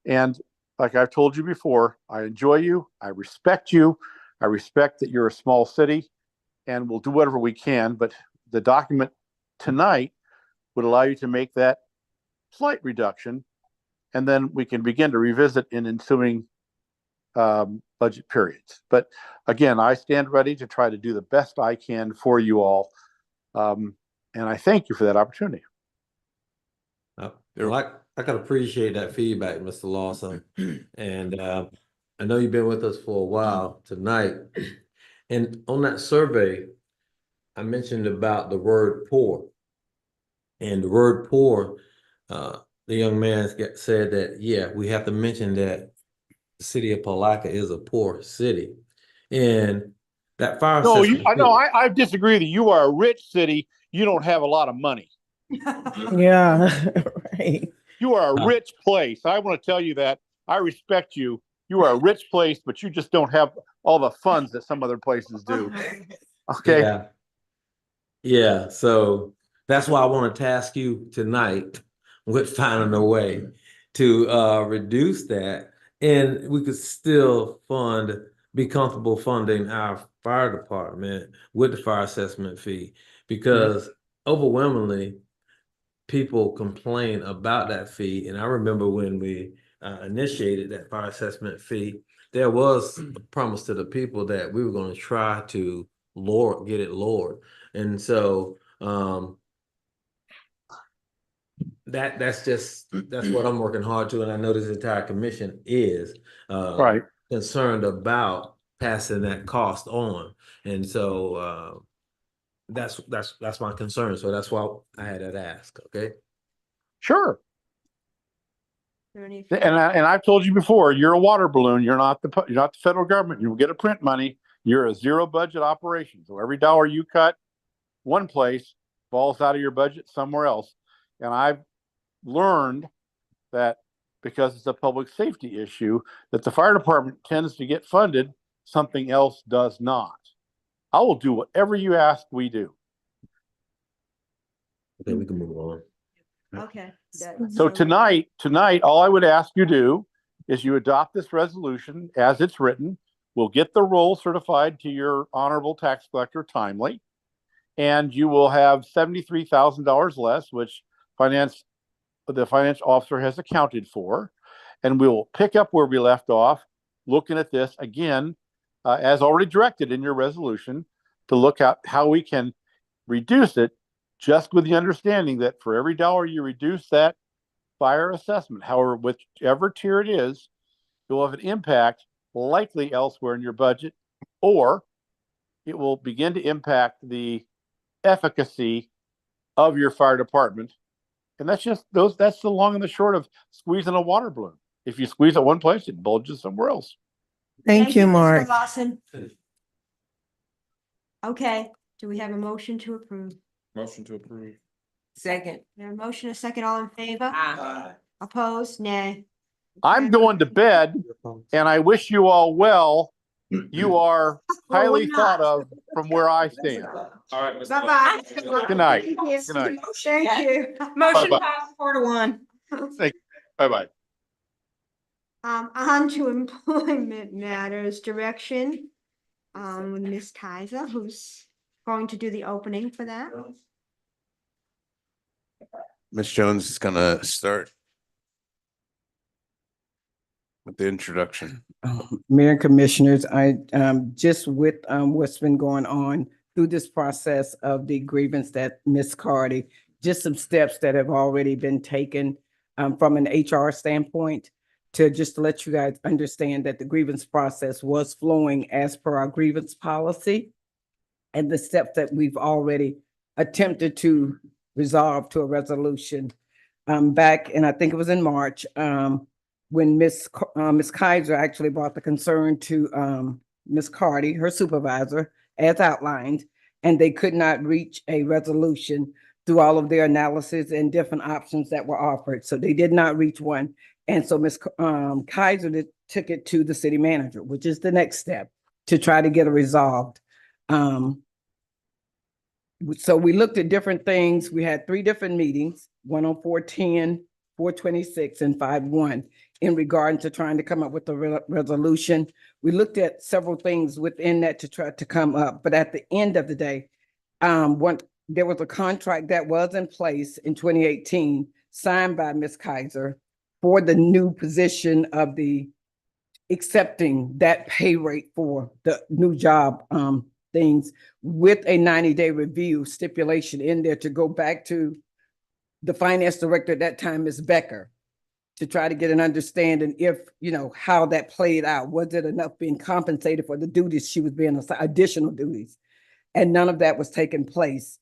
And like I've told you before, I enjoy you. I respect you. I respect that you're a small city, and we'll do whatever we can. But the document tonight would allow you to make that slight reduction, and then we can begin to revisit in ensuing budget periods. But again, I stand ready to try to do the best I can for you all. And I thank you for that opportunity. Well, I can appreciate that feedback, Mr. Lawson. And I know you've been with us for a while tonight. And on that survey, I mentioned about the word poor. And the word poor, the young man said that, yeah, we have to mention that the city of Palatka is a poor city. And that fire No, assessment. I disagree with you. You are a rich city. You don't have a lot of money. Yeah, right. You are a rich place. I want to tell you that. I respect you. You are a rich place, but you just don't have all the funds that some other places do. Okay. Yeah. Yeah. So that's why I want to task you tonight with finding a way to reduce that. And we could still be comfortable funding our fire department with the fire assessment fee, because overwhelmingly people complain about that fee. And I remember when we initiated that fire assessment fee, there was a promise to the people that we were going to try to get it lowered. And so that's what I'm working hard to. And I know this entire commission is Right. concerned about passing that cost on. And so that's my concern. So that's why I had that ask. Okay. Sure. And I've told you before, you're a water balloon. You're not the federal government. You get a print money. You're a zero budget operation. So every dollar you cut one place falls out of your budget somewhere else. And I've learned that because it's a public safety issue, that the fire department tends to get funded, something else does not. I will do whatever you ask we do. Okay, we can move on. Okay. So tonight, all I would ask you do is you adopt this resolution as it's written. We'll get the roll certified to your honorable tax collector timely, and you will have $73,000 less, which the finance officer has accounted for, and we'll pick up where we left off, looking at this again, as already directed in your resolution, to look at how we can reduce it, just with the understanding that for every dollar you reduce that fire assessment, however, whichever tier it is, it will have an impact likely elsewhere in your budget, or it will begin to impact the efficacy of your fire department. And that's the long and the short of squeezing a water balloon. If you squeeze it one place, it bulges somewhere else. Thank you, Mr. Mark. Lawson. Okay, do we have a motion to approve? Motion to approve. Second. We have a motion, a second, all in favor? Opposed? Nay. I'm going to bed, and I wish you all well. You are highly thought of from where I stand. All right, Mr. Bye-bye. Good night. Good Good night. Thank you. Motion Bye-bye. passed 4-1. Thank you. Bye-bye. On to employment matters direction, with Ms. Kaiser, who's going to do the opening for that. Ms. Jones is gonna start with the introduction. Mayor and Commissioners, I just with what's been going on through this process of the grievance that Ms. Cardy, just some steps that have already been taken from an HR standpoint to let you guys understand that the grievance process was flowing as per our grievance policy, and the steps that we've already attempted to resolve to a resolution back, and I think it was in March, when Ms. Kaiser actually brought the concern to Ms. Cardy, her supervisor, as outlined, and they could not reach a resolution through all of their analysis and different options that were offered. So they did not reach one. And so Ms. Kaiser took it to the city manager, which is the next step to try to get it resolved. So we looked at different things. We had 3 different meetings, one on 410, 426 and 51 in regard to trying to come up with a resolution. We looked at several things within that to try to come up, but at the end of the day, there was a contract that was in place in 2018, signed by Ms. Kaiser for the new position of the accepting that pay rate for the new job things with a 90-day review stipulation in there to go back to the finance director at that time, Ms. Becker, to try to get an understanding if, how that played out. Was it enough being compensated for the duties she was being assigned, additional duties? And none of that was taking place.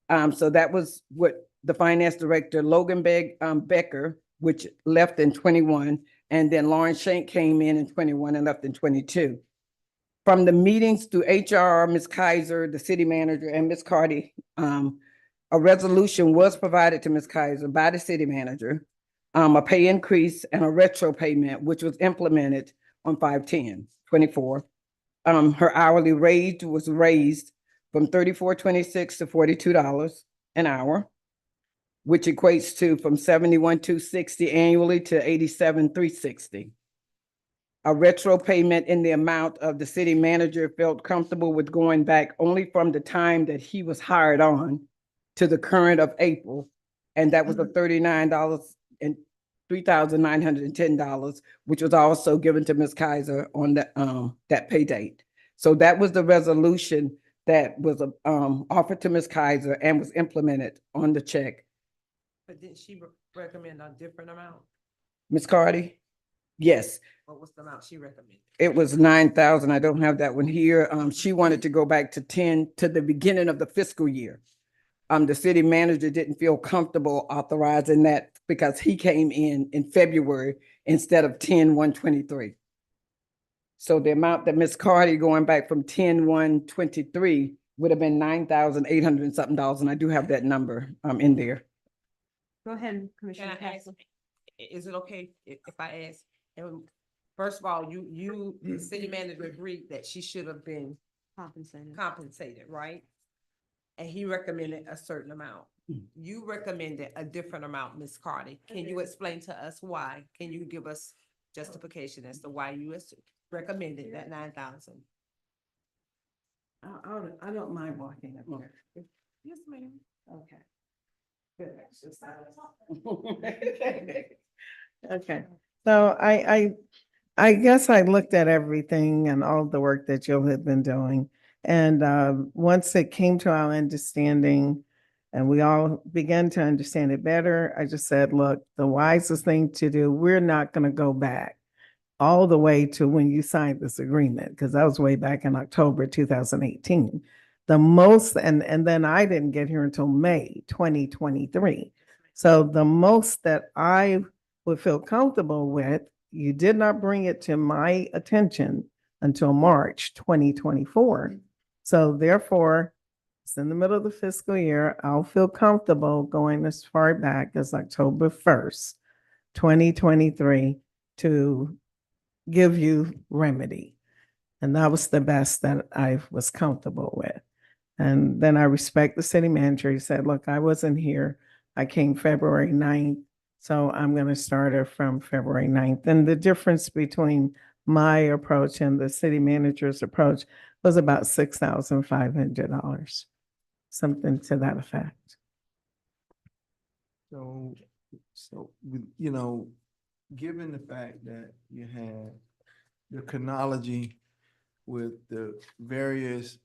So that was what the finance director, Logan Becker, which left in 21, and then Lauren Shank came in 21 and left in 22. From the meetings through HR, Ms. Kaiser, the city manager, and Ms. Cardi, a resolution was provided to Ms. Kaiser by the city manager, a pay increase and a retro payment, which was implemented on 5/10/24. Her hourly rate was raised from $34.26 to $42 an hour, which equates to from $71,260 annually to $87,360. A retro payment in the amount of the city manager felt comfortable with going back only from the time that he was hired on to the current of April. And that was a $39 and $3,910, which was also given to Ms. Kaiser on that pay date. So that was the resolution that was offered to Ms. Kaiser and was implemented on the check. But didn't she recommend a different amount? Ms. Cardi? Yes, What was the amount she recommended? it was 9,000. I don't have that one here. She wanted to go back to 10 to the beginning of the fiscal year. The city manager didn't feel comfortable authorizing that because he came in February instead of 10/1/23. So the amount that Ms. Cardi going back from 10/1/23 would have been $9,800 and something dollars, and I do have that number in there. Go ahead, Can Commissioner I ask, Castle. is it okay if I ask? And first of all, the city manager agreed that she should have been compensated, right? And he recommended a certain amount. You recommended a different amount, Ms. Cardi. Can you explain to us why? Can you give us justification as to why you recommended that 9,000? I don't mind walking up there. Yes, ma'am. Okay. Good exercise. Okay, so I guess I looked at everything and all the work that Jill had been doing. And once it came to our understanding and we all began to understand it better, I just said, look, the wisest thing to do, we're not going to go back all the way to when you signed this agreement, because that was way back in October 2018. The most, and then I didn't get here until May 2023. So the most that I would feel comfortable with, you did not bring it to my attention until March 2024. So therefore, it's in the middle of the fiscal year. I'll feel comfortable going as far back as October 1st, 2023 to give you remedy. And that was the best that I was comfortable with. And then I respect the city manager. He said, look, I wasn't here. I came February 9th. So I'm going to start her from February 9th. And the difference between my approach and the city manager's approach was about $6,500, something to that effect. So, given the fact that you had the chronology with the various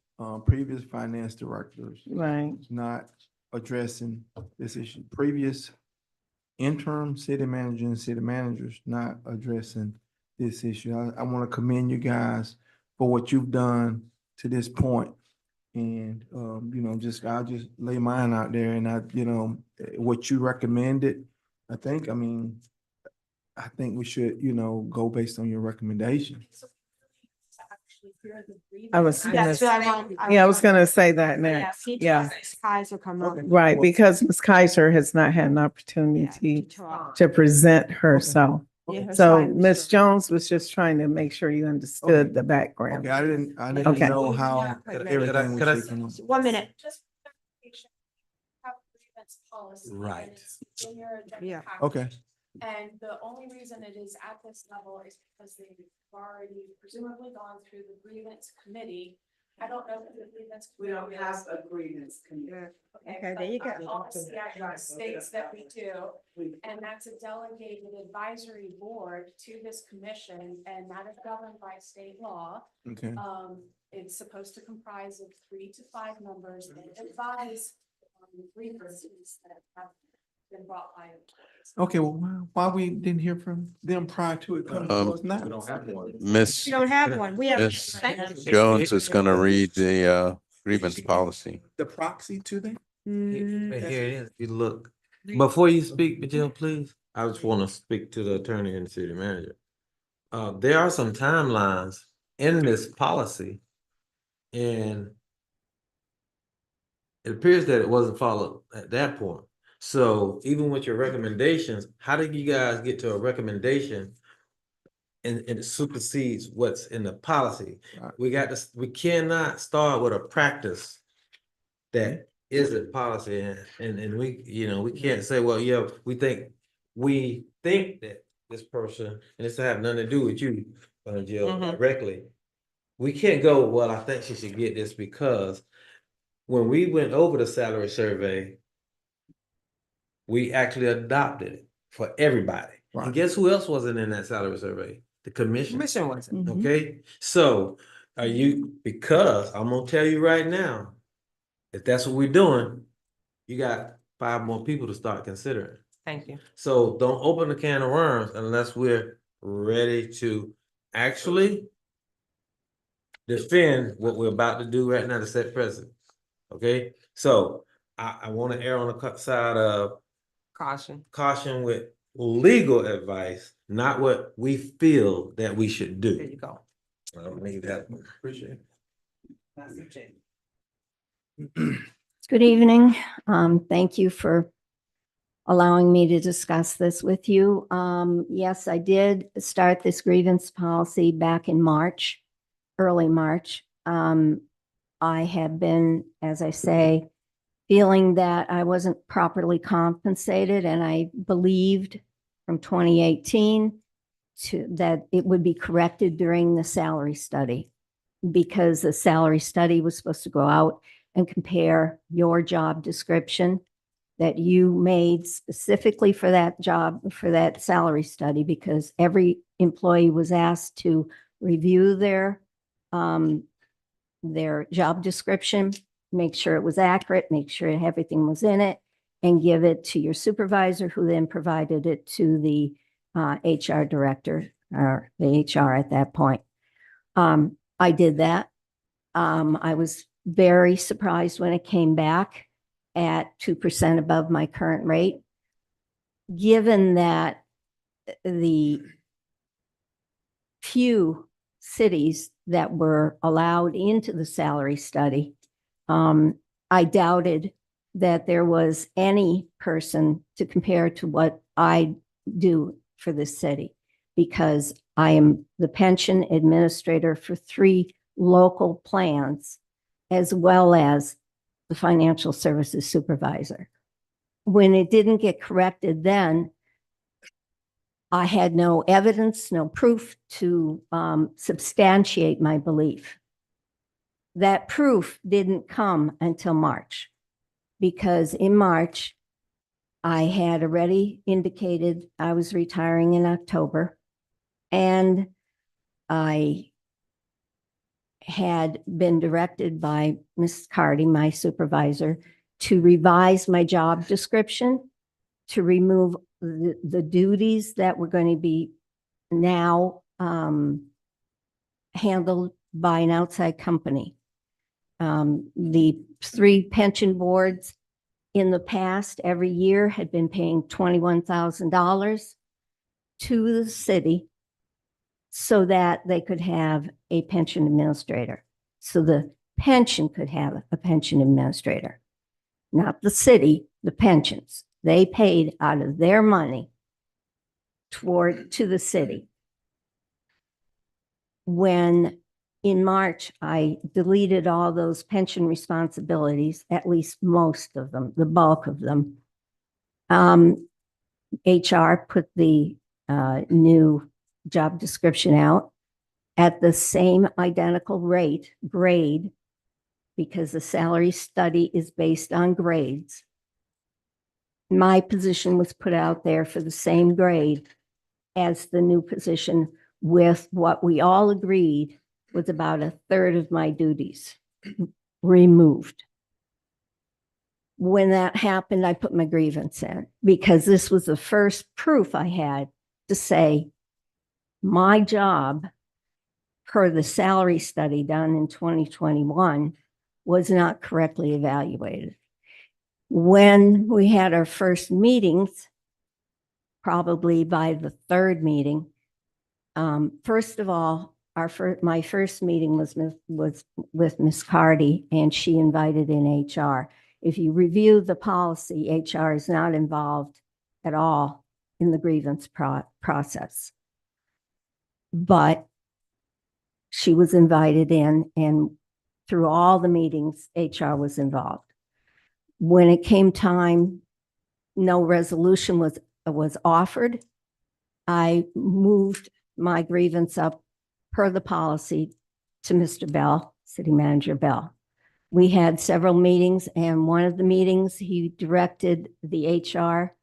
previous finance directors, right, not addressing this issue, previous interim city manager and city managers not addressing this issue. I want to commend you guys for what you've done to this point. And, I'll just lay mine out there and what you recommended, I think we should, go based on your recommendation. I was gonna say that next. Yeah. Kaiser come up. Right, because Ms. Kaiser has not had an opportunity to present herself. Yeah, So Ms. Jones was just trying to make sure you understood the background. Okay, I didn't Okay. know how everything was shaking. 1 minute. Right. Yeah. Okay. And the only reason it is at this level is because they've already presumably gone through the grievance committee. I don't know if the grievance. We don't have a grievance committee. Okay, there you go. All CIR states that we do, and that's a delegated advisory board to this commission, and that is governed by state law. Okay. It's supposed to comprise of 3 to 5 members and advise grievances that have been brought by employees. Okay, well, why we didn't hear from them prior to it coming to us now? We don't have one. Miss We don't have one. We have. Miss Jones is gonna read the grievance policy. The proxy to them? Here it is. You look. Before you speak, Jill, please, I just want to speak to the attorney and the city manager. There are some timelines in this policy, and it appears that it wasn't followed at that point. So even with your recommendations, how did you guys get to a recommendation and it supersedes what's in the policy? Right. We cannot start with a practice that isn't policy, and we, we can't say, well, yeah, we think that this person, and this have nothing to do with you, Jill, directly. We can't go, well, I think she should get this, because when we went over the salary survey, we actually adopted it for everybody. Right. And guess who else wasn't in that salary survey? The commission. Commission wasn't. Okay, so because I'm gonna tell you right now, if that's what we're doing, you got 5 more people to start considering. Thank you. So don't open the can of worms unless we're ready to actually defend what we're about to do right now to set precedent. Okay, so I want to err on the side of caution with legal advice, not what we feel that we should do. There you go. I don't need that. Appreciate it. Good evening. Thank you for allowing me to discuss this with you. Yes, I did start this grievance policy back in March, early March. I have been, as I say, feeling that I wasn't properly compensated, and I believed from 2018 that it would be corrected during the salary study, because the salary study was supposed to go out and compare your job description that you made specifically for that job, for that salary study, because every employee was asked to review their job description, make sure it was accurate, make sure everything was in it, and give it to your supervisor, who then provided it to the HR director, or the HR at that point. I did that. I was very surprised when it came back at 2% above my current rate, given that the few cities that were allowed into the salary study, I doubted that there was any person to compare to what I do for this city, because I am the pension administrator for 3 local plans, as well as the financial services supervisor. When it didn't get corrected then, I had no evidence, no proof to substantiate my belief. That proof didn't come until March, because in March, I had already indicated I was retiring in October, and I had been directed by Ms. Cardy, my supervisor, to revise my job description, to remove the duties that were going to be now handled by an outside company. The 3 pension boards in the past, every year, had been paying $21,000 to the city so that they could have a pension administrator. So the pension could have a pension administrator, not the city, the pensions. They paid out of their money to the city. When in March, I deleted all those pension responsibilities, at least most of them, the bulk of them. HR put the new job description out at the same identical grade, because the salary study is based on grades. My position was put out there for the same grade as the new position, with what we all agreed was about a third of my duties removed. When that happened, I put my grievance in, because this was the first proof I had to say my job per the salary study done in 2021 was not correctly evaluated. When we had our first meetings, probably by the third meeting, first of all, my first meeting was with Miss Cardy, and she invited in HR. If you review the policy, HR is not involved at all in the grievance process. But she was invited in, and through all the meetings, HR was involved. When it came time, no resolution was offered. I moved my grievance up per the policy to Mr. Bell, City Manager Bell. We had several meetings, and one of the meetings, he directed the HR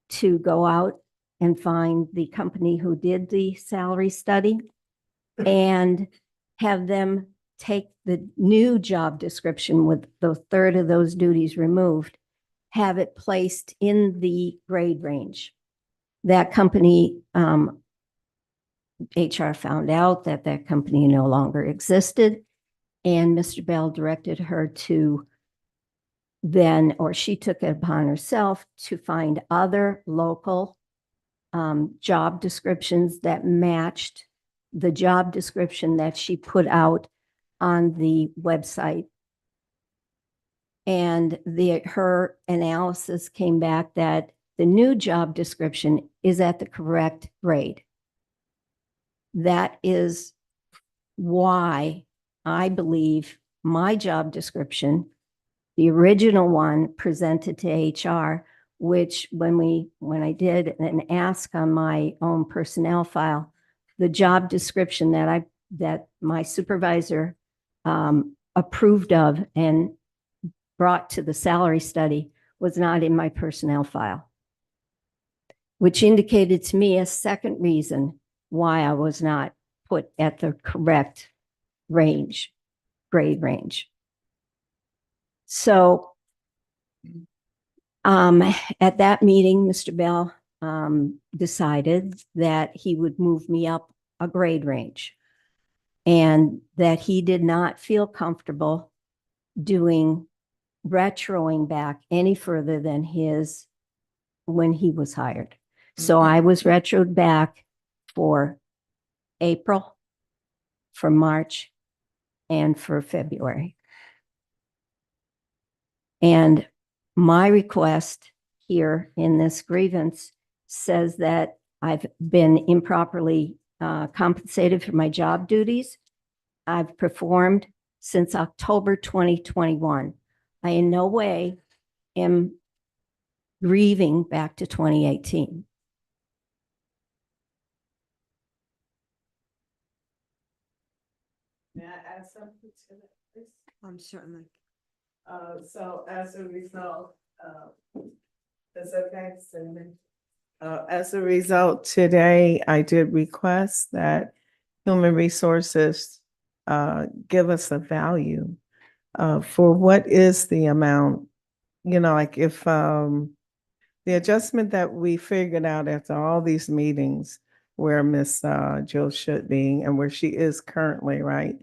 to go out and find the company who did the salary study and have them take the new job description with the third of those duties removed, have it placed in the grade range. That company, HR found out that that company no longer existed, and Mr. Bell directed her to then, or she took it upon herself to find other local job descriptions that matched the job description that she put out on the website. And her analysis came back that the new job description is at the correct grade. That is why I believe my job description, the original one presented to HR, which when I did an ask on my own personnel file, the job description that my supervisor approved of and brought to the salary study was not in my personnel file, which indicated to me a second reason why I was not put at the correct range, grade range. So at that meeting, Mr. Bell decided that he would move me up a grade range, and that he did not feel comfortable doing retroing back any further than when he was hired. So I was retroed back for April, for March, and for February. And my request here in this grievance says that I've been improperly compensated for my job duties. I've performed since October 2021. I in no way am grieving back to 2018. May I add something to that, please? Certainly. So as a result, is that okay, Cinnamon? As a result, today I did request that Human Resources give us a value for what is the amount, like if the adjustment that we figured out after all these meetings where Miss Jill should be and where she is currently, right?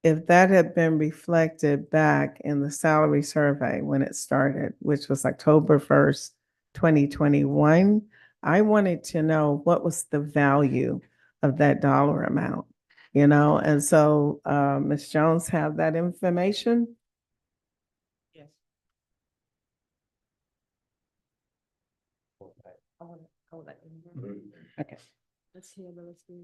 If that had been reflected back in the salary survey when it started, which was October 1st, 2021, I wanted to know what was the value of that dollar amount, And so Ms. Jones have that information? Yes. Okay.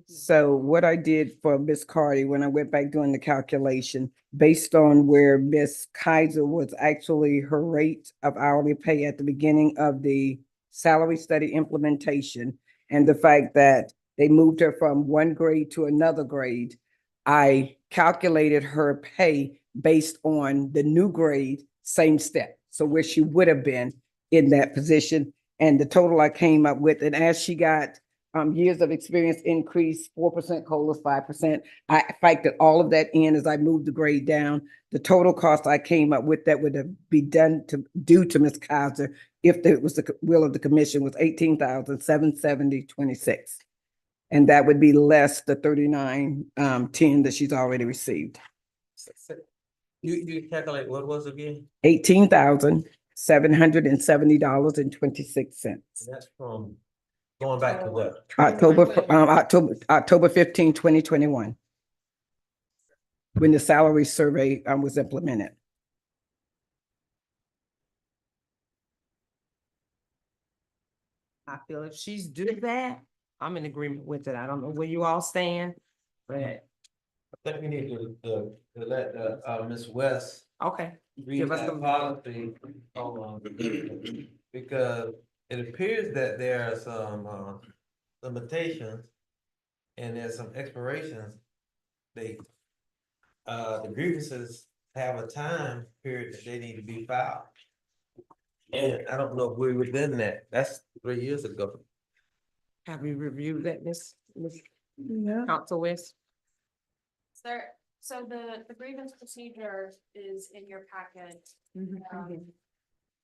So what I did for Miss Cardi, when I went back doing the calculation, based on where Miss Kaiser was actually her rate of hourly pay at the beginning of the salary study implementation, and the fact that they moved her from one grade to another grade, I calculated her pay based on the new grade, same step. So where she would have been in that position, and the total I came up with, and as she got years of experience increase, 4% COLAs, 5%. I factored all of that in as I moved the grade down. The total cost I came up with that would have be due to Ms. Kaiser if it was the will of the commission was $18,770.26. And that would be less the $39.10 that she's already received. You calculate what was it again? $18,770.26. That's from going back to what? October 15, 2021. When the salary survey was implemented. I feel if she's due that, I'm in agreement with it. I don't know where you all stand, but I think we need to let Ms. West okay. read Give us that some- policy because it appears that there are some limitations and there's some expirations. The grievances have a time period that they need to be filed. And I don't know if we're within that. That's 3 years ago. Have you reviewed that, Miss Yeah. Council West? Sir, so the grievance procedure is in your packet.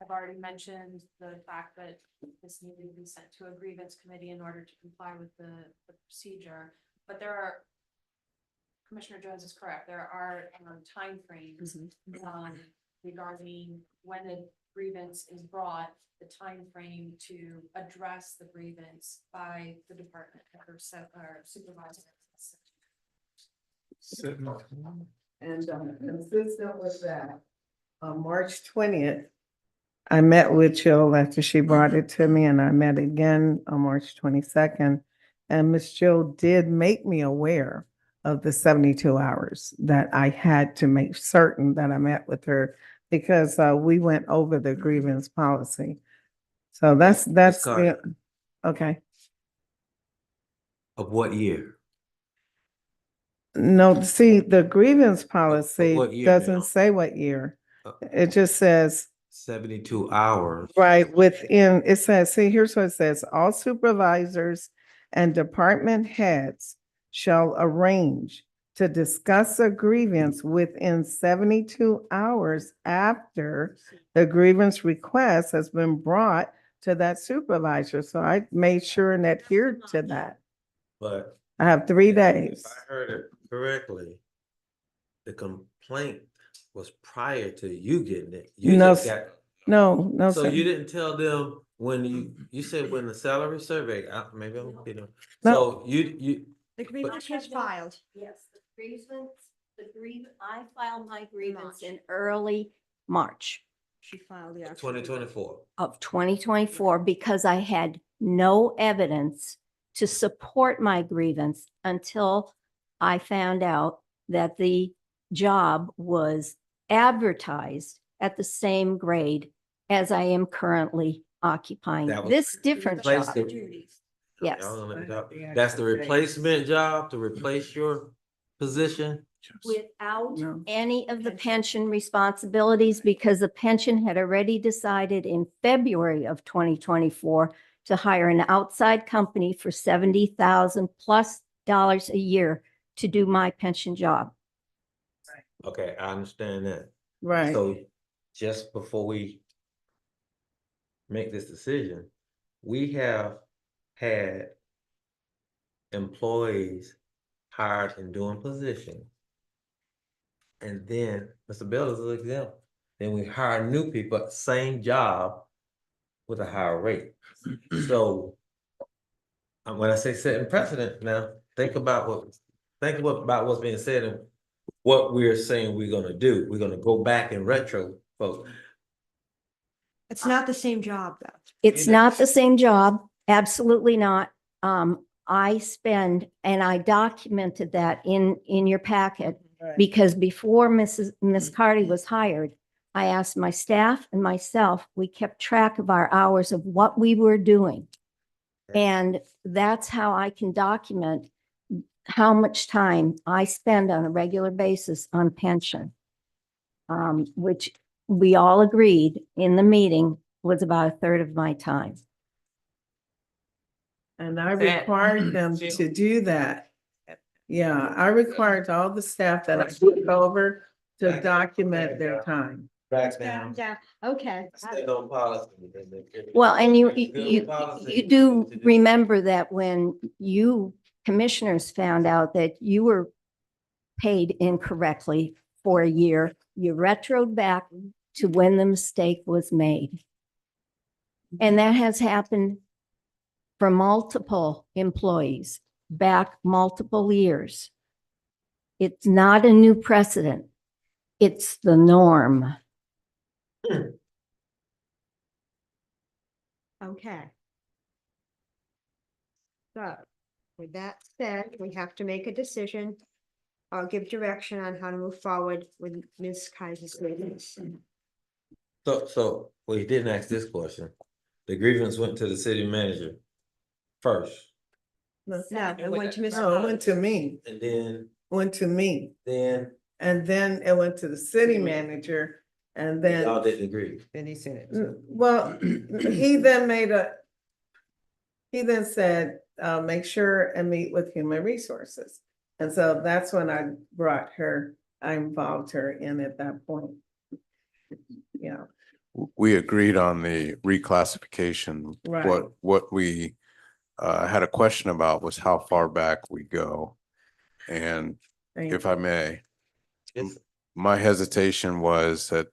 I've already mentioned the fact that this needed to be sent to a grievance committee in order to comply with the procedure. But there are, Commissioner Jones is correct, there are timeframes regarding when a grievance is brought, the timeframe to address the grievance by the department or supervisor. And consistent with that, on March 20th, I met with Jill after she brought it to me, and I met again on March 22nd. And Miss Jill did make me aware of the 72 hours that I had to make certain that I met with her because we went over the grievance policy. So that's Carter. okay. Of what year? No, see, the grievance policy what year, ma'am? doesn't say what year. It just says 72 hours. right within, it says, see, here's what it says. All supervisors and department heads shall arrange to discuss a grievance within 72 hours after the grievance request has been brought to that supervisor. So I made sure and adhered to that. But I have 3 if days. I heard it correctly, the complaint was prior to you getting it. You No, just got. No, So sir. you didn't tell them when you said when the salary survey, maybe I'm, No. so you. The grievance was filed. Yes, I filed my grievance in early March She filed the actual. 2024. of 2024 because I had no evidence to support my grievance until I found out that the job was advertised at the same grade as I am currently occupying That was this different replace job. the- Yes. Y'all gonna let me talk. That's the replacement job to replace your position? Without No. any of the pension responsibilities, because the pension had already decided in February of 2024 to hire an outside company for $70,000 plus a year to do my pension job. Okay, I understand that. Right. So just before we make this decision, we have had employees hired and doing position. And then Mr. Bell is an example. Then we hire new people, same job with a higher rate. So when I say setting precedent now, think about what's being said and what we're saying we're gonna do. We're gonna go back and retro, folks. It's not the same job though. It's not the same job, absolutely not. I spend, and I documented that in your packet, Right. because before Miss Carty was hired, I asked my staff and myself, we kept track of our hours of what we were doing. And that's how I can document how much time I spend on a regular basis on pension. Which we all agreed in the meeting was about a third of my time. And I That- required them to do that. Yeah, I required all the staff that I took over to document their time. Back down. Yeah, okay. Stay on policy. Well, and you Good policy. you do remember that when you commissioners found out that you were paid incorrectly for a year, you retroed back to when the mistake was made. And that has happened for multiple employees back multiple years. It's not a new precedent. It's the norm. Okay. So with that said, we have to make a decision. I'll give direction on how to move forward with Ms. Kaiser's grievance. So, well, you didn't ask this question. The grievance went to the city manager first, No, it went to Ms. No, it went to me, and then, went to me, then and then it went to the city manager, and then. y'all didn't agree. Then he sent it. Well, he then said, make sure and meet with human resources. And so that's when I involved her in at that point. Yeah, We agreed on the reclassification. Right. What we had a question about was how far back we go. And if I may, Yes. my hesitation was that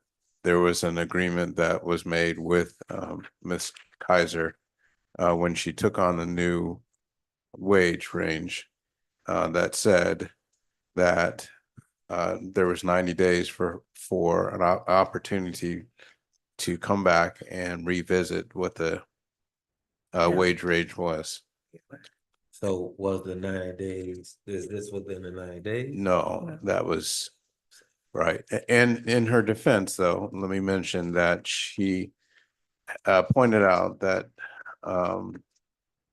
there was an agreement that was made with Ms. Kaiser when she took on the new wage range that said that there was 90 days for an opportunity to come back and revisit what the wage range was. So was the 9 days, is this within the 9 days? No, that was right. And in her defense, though, let me mention that she pointed out that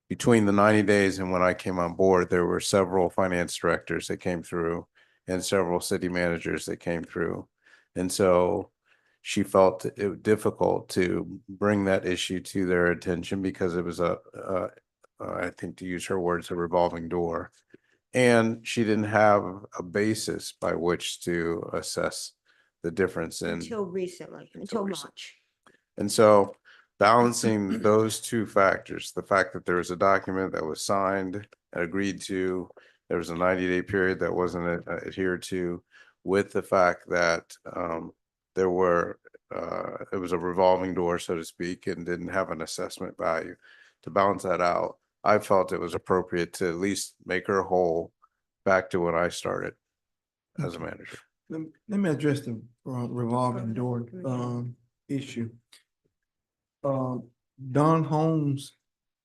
between the 90 days and when I came on board, there were several finance directors that came through and several city managers that came through. And so she felt it difficult to bring that issue to their attention because it was I think to use her words, a revolving door. And she didn't have a basis by which to assess the difference in. Until recently, until March. And so balancing those two factors, the fact that there was a document that was signed, agreed to, there was a 90-day period that wasn't adhered to, with the fact that there were, it was a revolving door, so to speak, and didn't have an assessment value. To balance that out, I felt it was appropriate to at least make her whole back to when I started as a manager. Let me address the revolving door issue. Don Holmes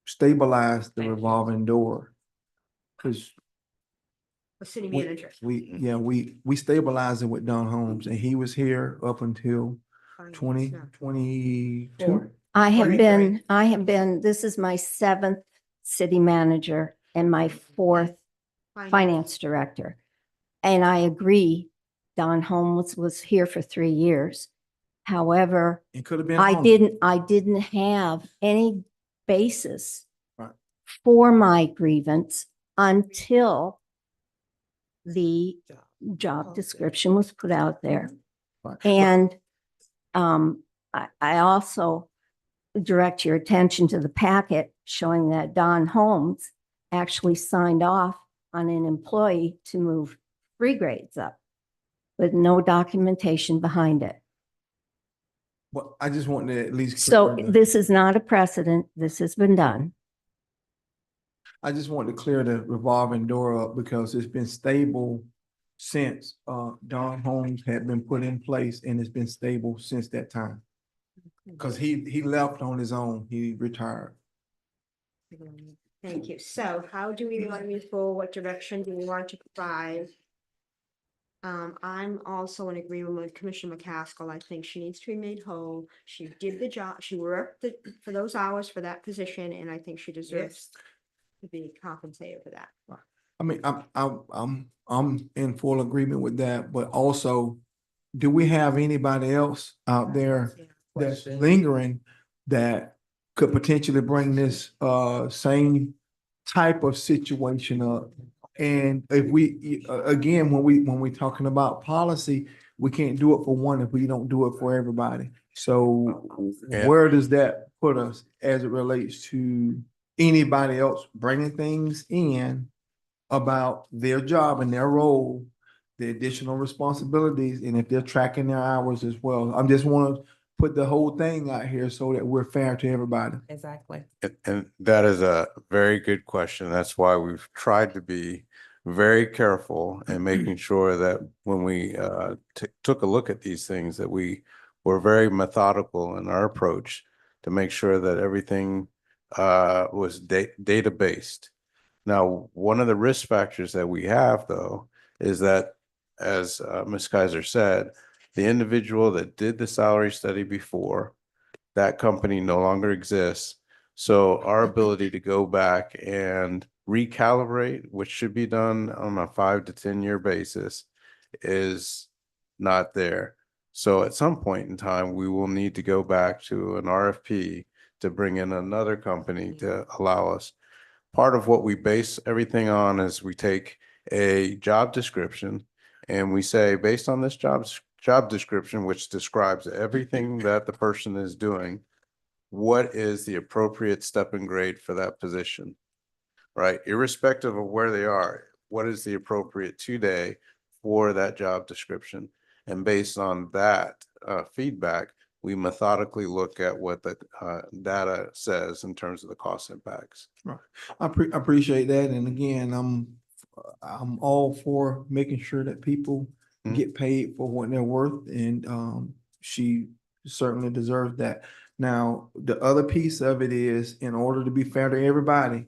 stabilized the revolving door. Cause A city manager. we stabilized it with Don Holmes, and he was here up until 2022. I have been, this is my 7th city manager and my 4th finance director. And I agree, Don Holmes was here for 3 years. However, It could have been. I longer. didn't have any basis Right. for my grievance until the job description was put out there. Right. And I also direct your attention to the packet showing that Don Holmes actually signed off on an employee to move 3 grades up with no documentation behind it. Well, I just want to at least. So clear the- this is not a precedent. This has been done. I just want to clear the revolving door up because it's been stable since Don Holmes had been put in place, and it's been stable since that time. Because he left on his own, he retired. Thank you. So how do we want to move forward? What direction do we want to provide? I'm also in agreement with Commissioner McCaskill. I think she needs to be made whole. She did the job. She worked for those hours for that position, and I think she deserves to be compensated for that. I mean, I'm in full agreement with that, but also, do we have anybody else out there that's lingering that could potentially bring this same type of situation up? And if we, again, when we talking about policy, we can't do it for one if we don't do it for everybody. So where does that put us as it relates to anybody else bringing things in about their job and their role, the additional responsibilities, and if they're tracking their hours as well? I just want to put the whole thing out here so that we're fair to everybody. Exactly. And that is a very good question. That's why we've tried to be very careful in making sure that when we took a look at these things, that we were very methodical in our approach to make sure that everything was data-based. Now, one of the risk factors that we have, though, is that, as Ms. Kaiser said, the individual that did the salary study before, that company no longer exists. So our ability to go back and recalibrate, which should be done on a 5 to 10 year basis, is not there. So at some point in time, we will need to go back to an RFP to bring in another company to allow us. Part of what we base everything on is we take a job description and we say, based on this job description, which describes everything that the person is doing, what is the appropriate step and grade for that position, right? Irrespective of where they are, what is the appropriate today for that job description? And based on that feedback, we methodically look at what the data says in terms of the cost impacts. Right. I appreciate that. And again, I'm all for making sure that people get paid for what they're worth, and she certainly deserves that. Now, the other piece of it is, in order to be fair to everybody,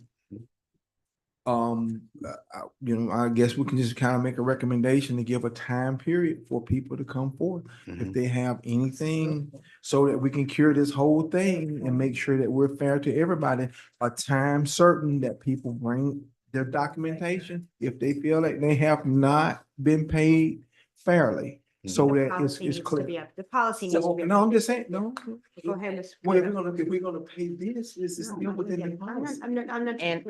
I guess we can just kind of make a recommendation to give a time period for people to come forth if they have anything, so that we can cure this whole thing and make sure that we're fair to everybody. A time certain that people bring their documentation if they feel like they have not been paid fairly, so The that policy it's needs to clear. be up. The policy needs to be. No, I'm just saying, no. Go ahead, Ms. Well, if we're gonna pay this is still within the policy. I'm not. And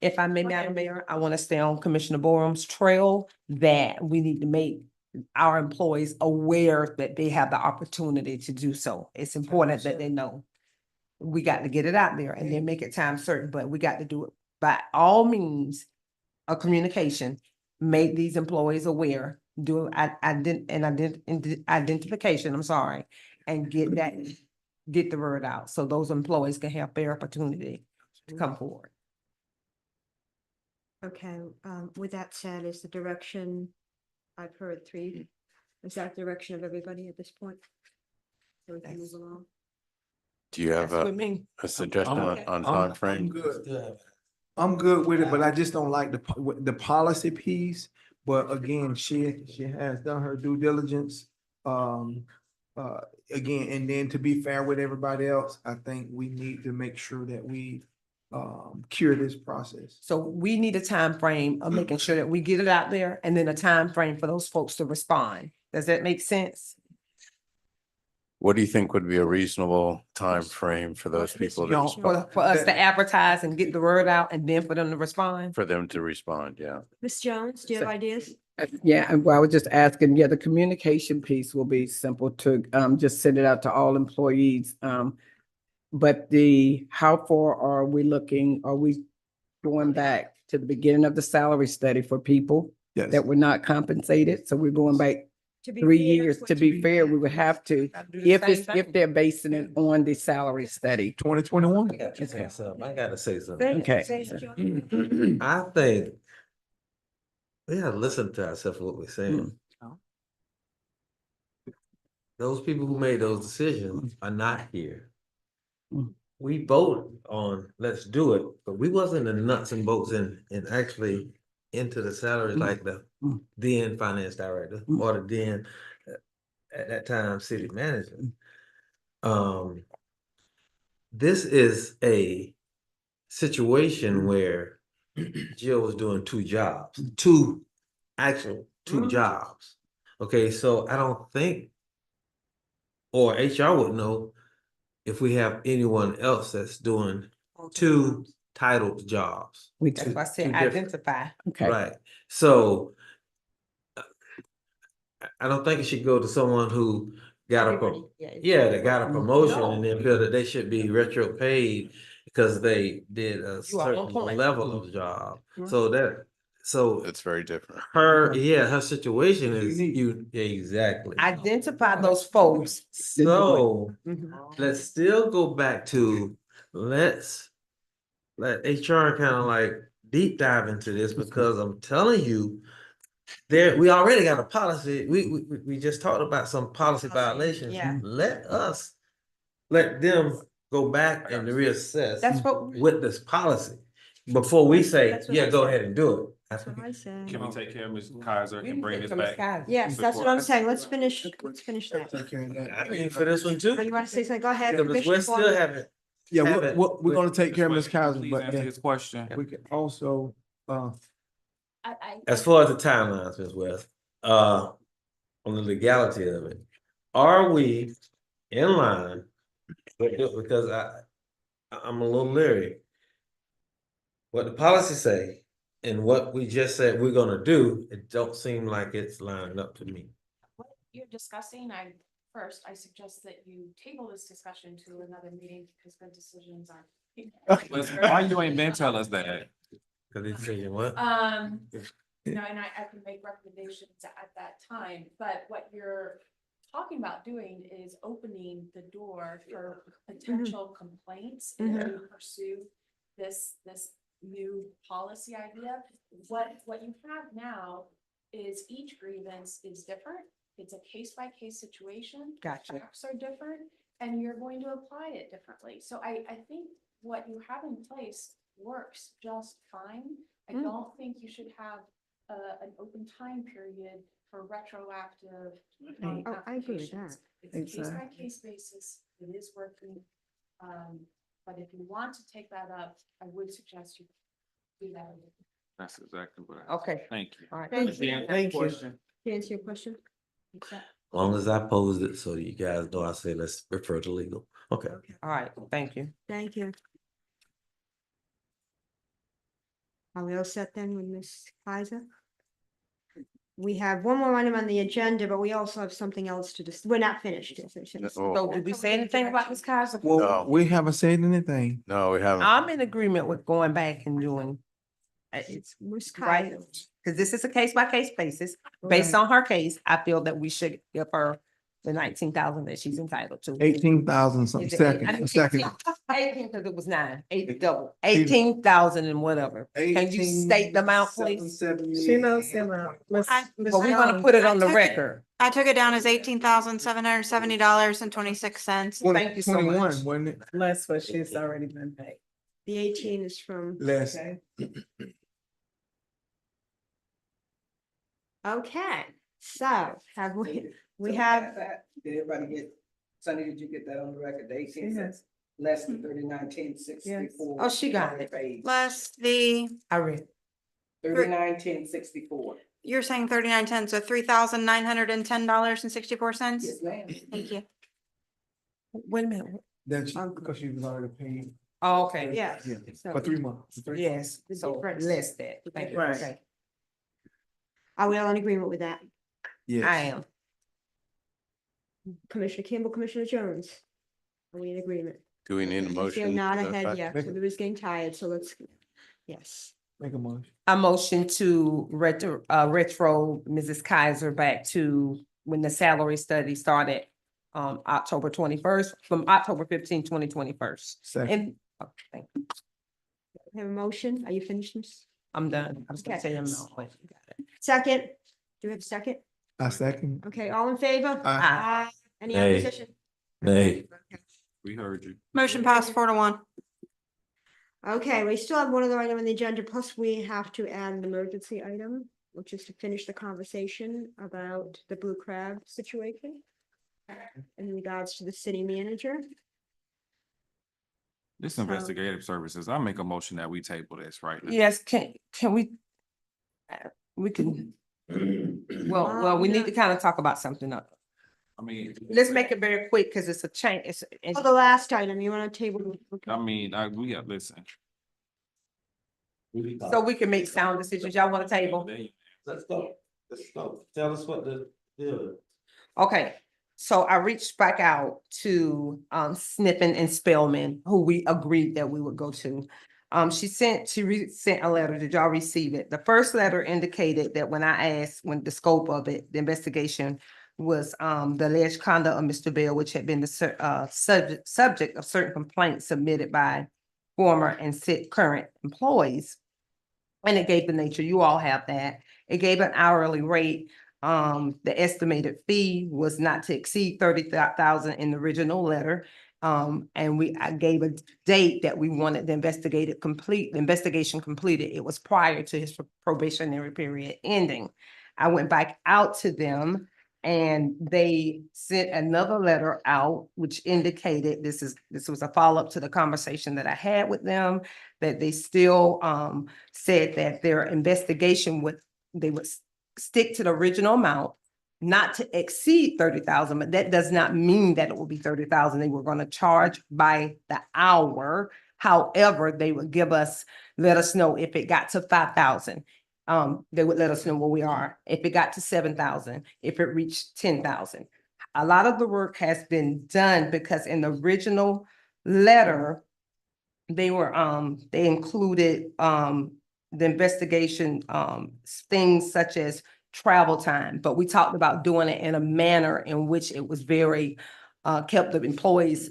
if I may, Madam Mayor, I want to stay on Commissioner Borum's trail, that we need to make our employees aware that they have the opportunity to do so. It's important that they know. We got to get it out there and then make it time certain, but we got to do it by all means of communication. Make these employees aware, do identification, I'm sorry, and get the word out so those employees can have fair opportunity to come forward. Okay, with that said, is the direction, I've heard 3, is that the direction of everybody at this point? So we can move along. Do you have That's with me. a suggestion on time frame? I'm good with it, but I just don't like the policy piece. But again, she has done her due diligence. Again, and then to be fair with everybody else, I think we need to make sure that we cure this process. So we need a time frame of making sure that we get it out there, and then a time frame for those folks to respond. Does that make sense? What do you think would be a reasonable time frame for those people to respond? For us to advertise and get the word out, and then for them to respond? For them to respond, yeah. Ms. Jones, do you have ideas? Yeah, and well, I was just asking, the communication piece will be simple to just send it out to all employees. But how far are we looking? Are we going back to the beginning of the salary study for people that were not compensated? So we're going back 3 years. To be fair, we would have to, if they're basing it on the salary study. 2021. I gotta say something. Okay. I think we gotta listen to ourselves what we're saying. Those people who made those decisions are not here. we voted on, let's do it, but we wasn't the nuts and bolts in actually into the salary like the then finance director or the then at that time city manager. This is a situation where Jill was doing two jobs, two jobs. Okay, so I don't think, or HR would know if we have anyone else that's doing two titled jobs. That's why I said Two different- identify. Okay. Right, so I don't think it should go to someone who got a, that got a promotion and then feel that they should be retro paid because they did a You are on certain point. level of job. Mhm. So It's very different. her situation is exactly. Identify those folks. So Mhm. let's still go back to, let's let HR kind of like deep dive into this because I'm telling you, we already got a policy. We just talked about some policy violations. Yeah. Let them go back and reassess That's what. with this policy before we say, That's what yeah, I go said. ahead and do it. That's what I said. Can we take care of Ms. Kaiser We and can bring take this from Ms. back? Kaiser. Yes, that's what I'm saying. Let's finish that. I mean, for this one too. Oh, you want to say something? Go ahead. Because Commissioner we're still Foreman. having. Yeah, have it we're gonna take care of Ms. Please Kaiser, but answer then his question. we can also, As far as the timelines, Ms. West, on the legality of it, are we in line? Because I'm a little leery. What the policy say and what we just said we're gonna do, it don't seem like it's lining up to me. What you're discussing, I suggest that you table this discussion to another meeting because good decisions are. Why you ain't been tell us that? Cause it's saying what? You know, and I can make recommendations at that time, but what you're talking about doing is opening the door for potential complaints if you pursue this new policy idea. What you have now is each grievance is different. It's a case-by-case situation. Gotcha. Facts are different, and you're going to apply it differently. So I think what you have in place works just fine. I don't think you should have an open time period for retroactive. I agree with that. It's a case-by-case basis. It is working. But if you want to take that up, I would suggest you do that. That's exactly what I. Okay. Thank you. All right. Thank you. thank you. Question. To answer your question? As long as I posed it, so you guys know, I say let's refer to legal. Okay. All right, thank you. Thank you. Are we all set then with Ms. Kaiser? We have one more item on the agenda, but we also have something else to we're not finished. So did we say anything about Ms. Kaiser? well, No. we haven't said anything. No, we haven't. I'm in agreement with going back and doing. It's Ms. right, Kaiser. because this is a case by case basis. Based on her case, I feel that we should give her the 19,000 that she's entitled to. 18,000 something, Is it second, second. 18 because it was 9, 8 double, 18,000 and whatever. Can you state the amount, please? She knows the amount. Well, we're gonna put it on the record. I took it down as $18,770.26. Thank you so much. 21, wasn't it? Less what she's already been paid. The 18 is from. Less. Okay, so have we have, Did everybody get, Sonny, did you get that on the record? The 18 cents, less than 39,1064. Oh, she got it. Less the, I read. 39,1064. you're saying 39.10, so $3,910.64? Yes, ma'am. Thank you. Wait a minute. That's because she was already paid. Oh, okay. yeah. Yeah, So- for 3 months. Yes, The so difference. less that. Thank you. Right. Okay. Are we all in agreement with that? Yes. I am. Commissioner Kimball, Commissioner Jones? Are we in agreement? Do we need a Feel motion? nod to that ahead, effect? yeah, everybody's getting tired, so let's, yes. Make a motion. A motion to retro Mrs. Kaiser back to when the salary study started, October 21st, from October 15, 2021. Second. And, thank you. Have a motion, are you finished, miss? I'm done. I was gonna Okay. say I'm not. Got it. Second, do we have a second? I second. Okay, all in favor? Aye. Any Nay. opposition? Nay. We heard you. Motion passed 4-1. Okay, we still have one other item on the agenda, plus we have to add an emergency item, which is to finish the conversation about the Blue Crab situation in regards to the city manager. This So- investigative services, I make a motion that we table this right now. Yes, can we can, well, we need to kind of talk about something else. I mean, Let's make it very quick because it's a change. Oh, the last item, you want to table? I mean, we got, listen. So we can make sound decisions. Y'all want a table? Let's go. Tell us what the deal is. Okay, so I reached back out to Sniffen and Spellman, who we agreed that we would go to. She sent a letter. Did y'all receive it? The first letter indicated that when I asked, when the scope of it, the investigation was the alleged conduct of Mr. Bell, which had been the subject of certain complaints submitted by former and current employees. And it gave the nature, you all have that. It gave an hourly rate. The estimated fee was not to exceed 30,000 in the original letter. And I gave a date that we wanted the investigation completed. It was prior to his probationary period ending. I went back out to them and they sent another letter out, which indicated this was a follow-up to the conversation that I had with them, that they still said that their investigation they would stick to the original amount, not to exceed 30,000, but that does not mean that it will be 30,000. They were going to charge by the hour. However, they would let us know if it got to 5,000. They would let us know where we are. If it got to 7,000, if it reached 10,000. A lot of the work has been done because in the original letter, they included the investigation, things such as travel time, but we talked about doing it in a manner in which it was very, kept the employees,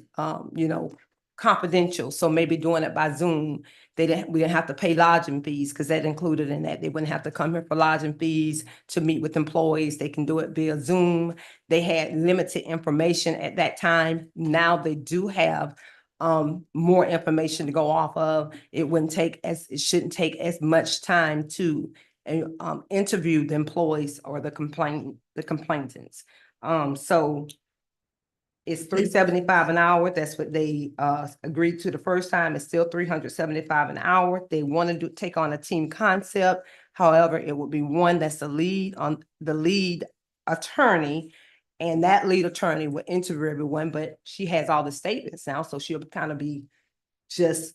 confidential. So maybe doing it by Zoom, we didn't have to pay lodging fees because that included in that. They wouldn't have to come here for lodging fees to meet with employees. They can do it via Zoom. They had limited information at that time. Now they do have more information to go off of. It shouldn't take as much time to interview the employees or the complainants. So it's $375 an hour. That's what they agreed to the first time. It's still $375 an hour. They want to take on a team concept. However, it would be one that's the lead attorney. And that lead attorney will interview everyone, but she has all the statements now, so she'll kind of be just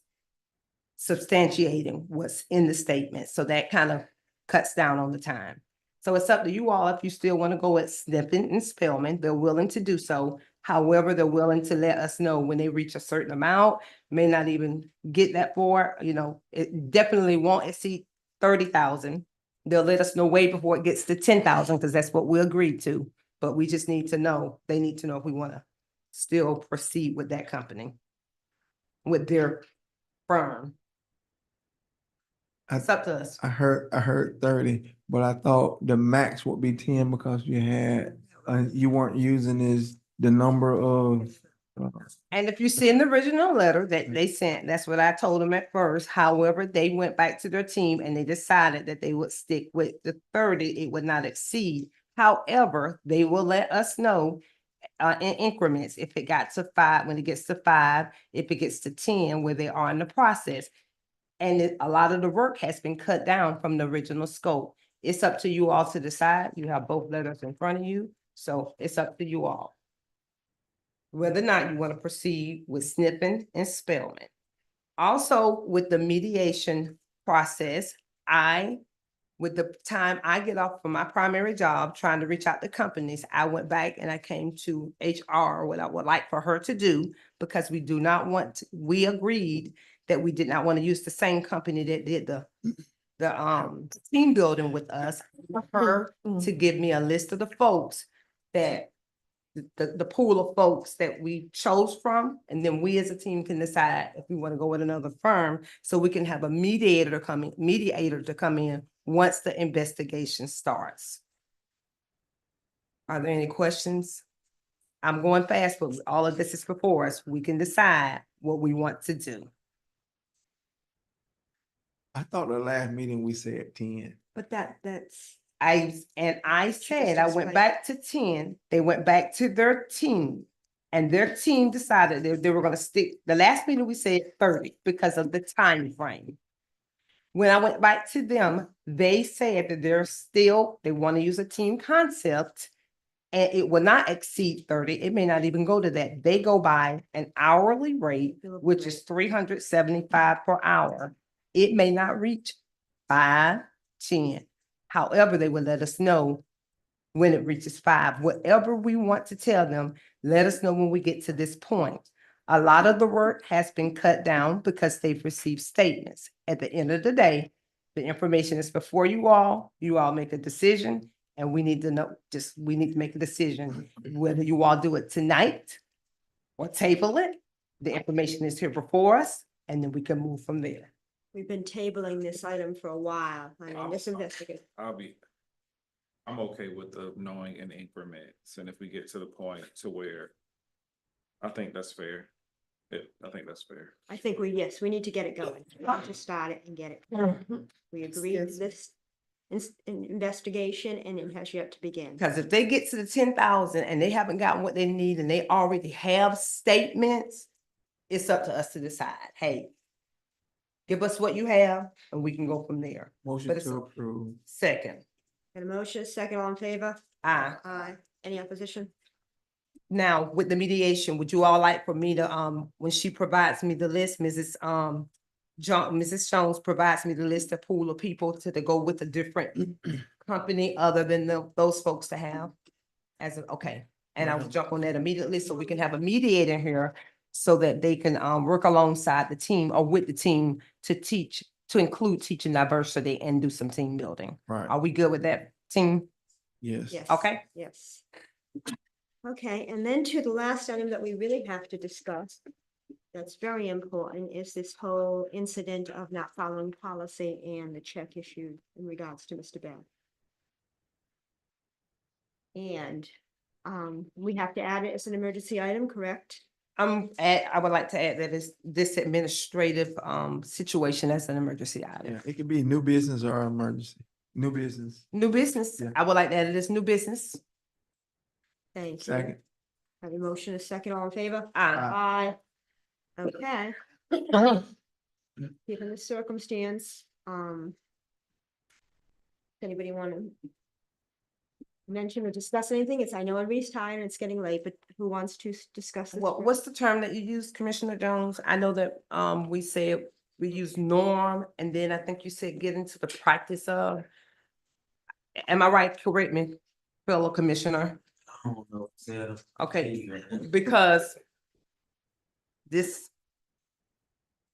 substantiating what's in the statement. So that kind of cuts down on the time. So it's up to you all if you still want to go with Sniffen and Spellman. They're willing to do so. However, they're willing to let us know when they reach a certain amount, may not even get that far. It definitely won't exceed 30,000. They'll let us know way before it gets to 10,000 because that's what we agreed to. But we just need to know, they need to know if we want to still proceed with that company, with their firm. It's up to us. I heard 30, but I thought the max would be 10 because you weren't using the number of. And if you see in the original letter that they sent, that's what I told them at first. However, they went back to their team and they decided that they would stick with the 30, it would not exceed. However, they will let us know in increments if it got to 5, when it gets to 5, if it gets to 10, where they are in the process. And a lot of the work has been cut down from the original scope. It's up to you all to decide. You have both letters in front of you, so it's up to you all whether or not you want to proceed with Sniffen and Spellman. Also, with the mediation process, with the time I get off from my primary job, trying to reach out to companies, I went back and I came to HR, what I would like for her to do, because we agreed that we did not want to use the same company that did the team building with us, for her to give me a list of the folks that the pool of folks that we chose from, and then we as a team can decide if we want to go with another firm, so we can have a mediator to come in once the investigation starts. Are there any questions? I'm going fast, but all of this is before us. We can decide what we want to do. I thought the last meeting we said 10. But that's. I said, I went explain. back to 10, they went back to their team. And their team decided they were gonna stick, the last meeting we said 30 because of the time frame. When I went back to them, they said that they want to use a team concept. And it will not exceed 30. It may not even go to that. They go by an hourly rate, which is 375 per hour. It may not reach 5, 10. However, they will let us know when it reaches 5. Whatever we want to tell them, let us know when we get to this point. A lot of the work has been cut down because they've received statements. At the end of the day, the information is before you all make a decision, and we need to know, we need to make a decision whether you all do it tonight or table it. The information is here before us, and then we can move from there. We've been tabling this item for a while. I mean, this investigation. I'm okay with the knowing in increments, and if we get to the point to where I think that's fair. I think that's fair. I think we need to get it going. We need to start it and get it. going. We agree with this investigation, and it has yet to begin. Because if they get to the 10,000 and they haven't gotten what they need and they already have statements, it's up to us to decide, hey, give us what you have and we can go from there. Motion But it's to approve. second. Got a motion, second, all in favor? Aye. Aye. Any opposition? Now, with the mediation, would you all like for me to, when she provides me the list, Mrs. Jones provides me the list of pool of people to go with a different company other than those folks to have? Okay, and I will jump on that immediately so we can have a mediator here so that they can work alongside the team or with the team to include teaching diversity and do some team building. Right. Are we good with that, team? Yes. Yes. Okay. Yes. Okay, and then to the last item that we really have to discuss, that's very important, is this whole incident of not following policy and the check issued in regards to Mr. Bell. And we have to add it as an emergency item, correct? I would like to add that it's this administrative situation as an emergency item. Yeah, it could be new business or emergency. New business. New business. Yeah. I would like to add it as new business. Thank you. Second. Have a motion, a second, all in favor? Aye. Aye. Okay. Given the circumstance, anybody want to mention or discuss anything? I know everybody's tired and it's getting late, but who wants to discuss this? What's the term that you used, Commissioner Jones? I know that we said we use norm, and then I think you said get into the practice of. Am I right? Correct me, fellow commissioner. I don't know. Yeah. Okay, because this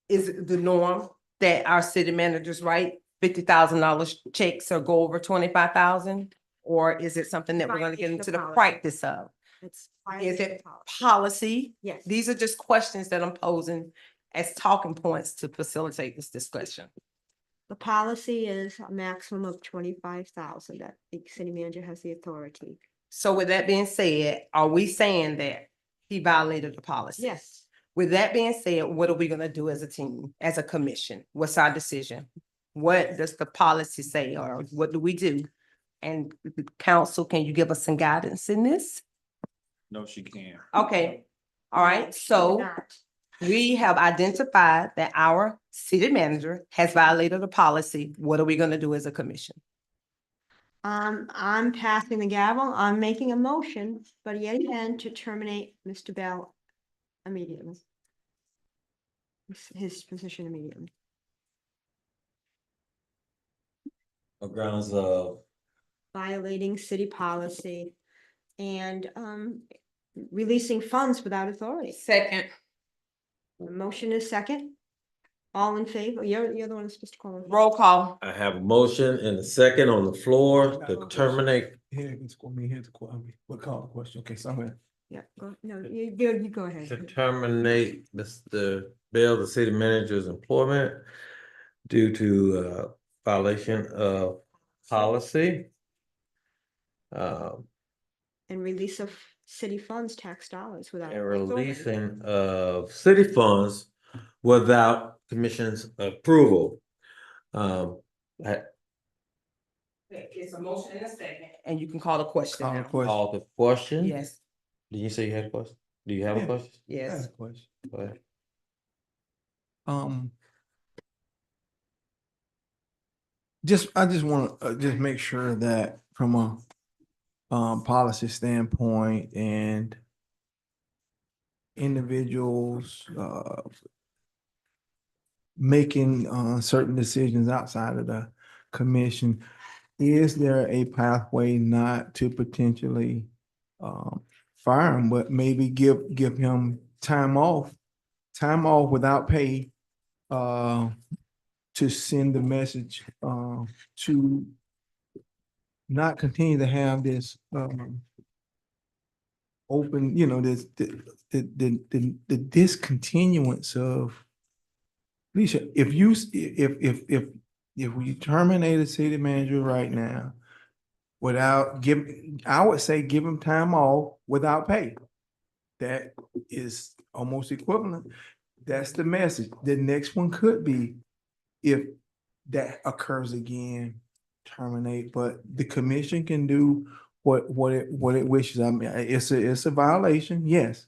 is the norm that our city managers write $50,000 checks or go over 25,000, or is it something that we're going to get into the practice of? It's Is it policy? Yes. These are just questions that I'm posing as talking points to facilitate this discussion. The policy is a maximum of 25,000 that the city manager has the authority. So with that being said, are we saying that he violated the policy? Yes. With that being said, what are we gonna do as a team, as a commission? What's our decision? What does the policy say, or what do we do? And council, can you give us some guidance in this? No, she can. Okay, all right, so we have identified that our city manager has violated the policy. What are we gonna do as a commission? I'm passing the gavel. I'm making a motion, but yet again to terminate Mr. Bell immediately. His position immediately. On grounds of, Violating city policy and releasing funds without authority. Second. The motion is second. All in favor? You're the one who's supposed to call. Roll call. I have a motion and a second on the floor to terminate. Here, it's going me here to what call the question? Okay, somewhere. Yeah, no, you go ahead. To terminate Mr. Bell, the city manager's employment due to violation of policy. And release of city funds, tax dollars without. And releasing of city funds without commission's approval. I It's a motion and a second. And you can call the question Call the now. question. call the question. Yes, Did you say you had a question? Do you have a Yeah. question? I had yes. a question. Go ahead. I just want to just make sure that from a policy standpoint and individuals making certain decisions outside of the commission, is there a pathway not to potentially fire him, but maybe give him time off without pay to send the message to not continue to have this open, the discontinuance of Alicia, if we terminate a city manager right now without I would say give him time off without pay. That is almost equivalent. That's the message. The next one could be, if that occurs again, terminate, but the commission can do what it wishes. I mean, it's a violation, yes.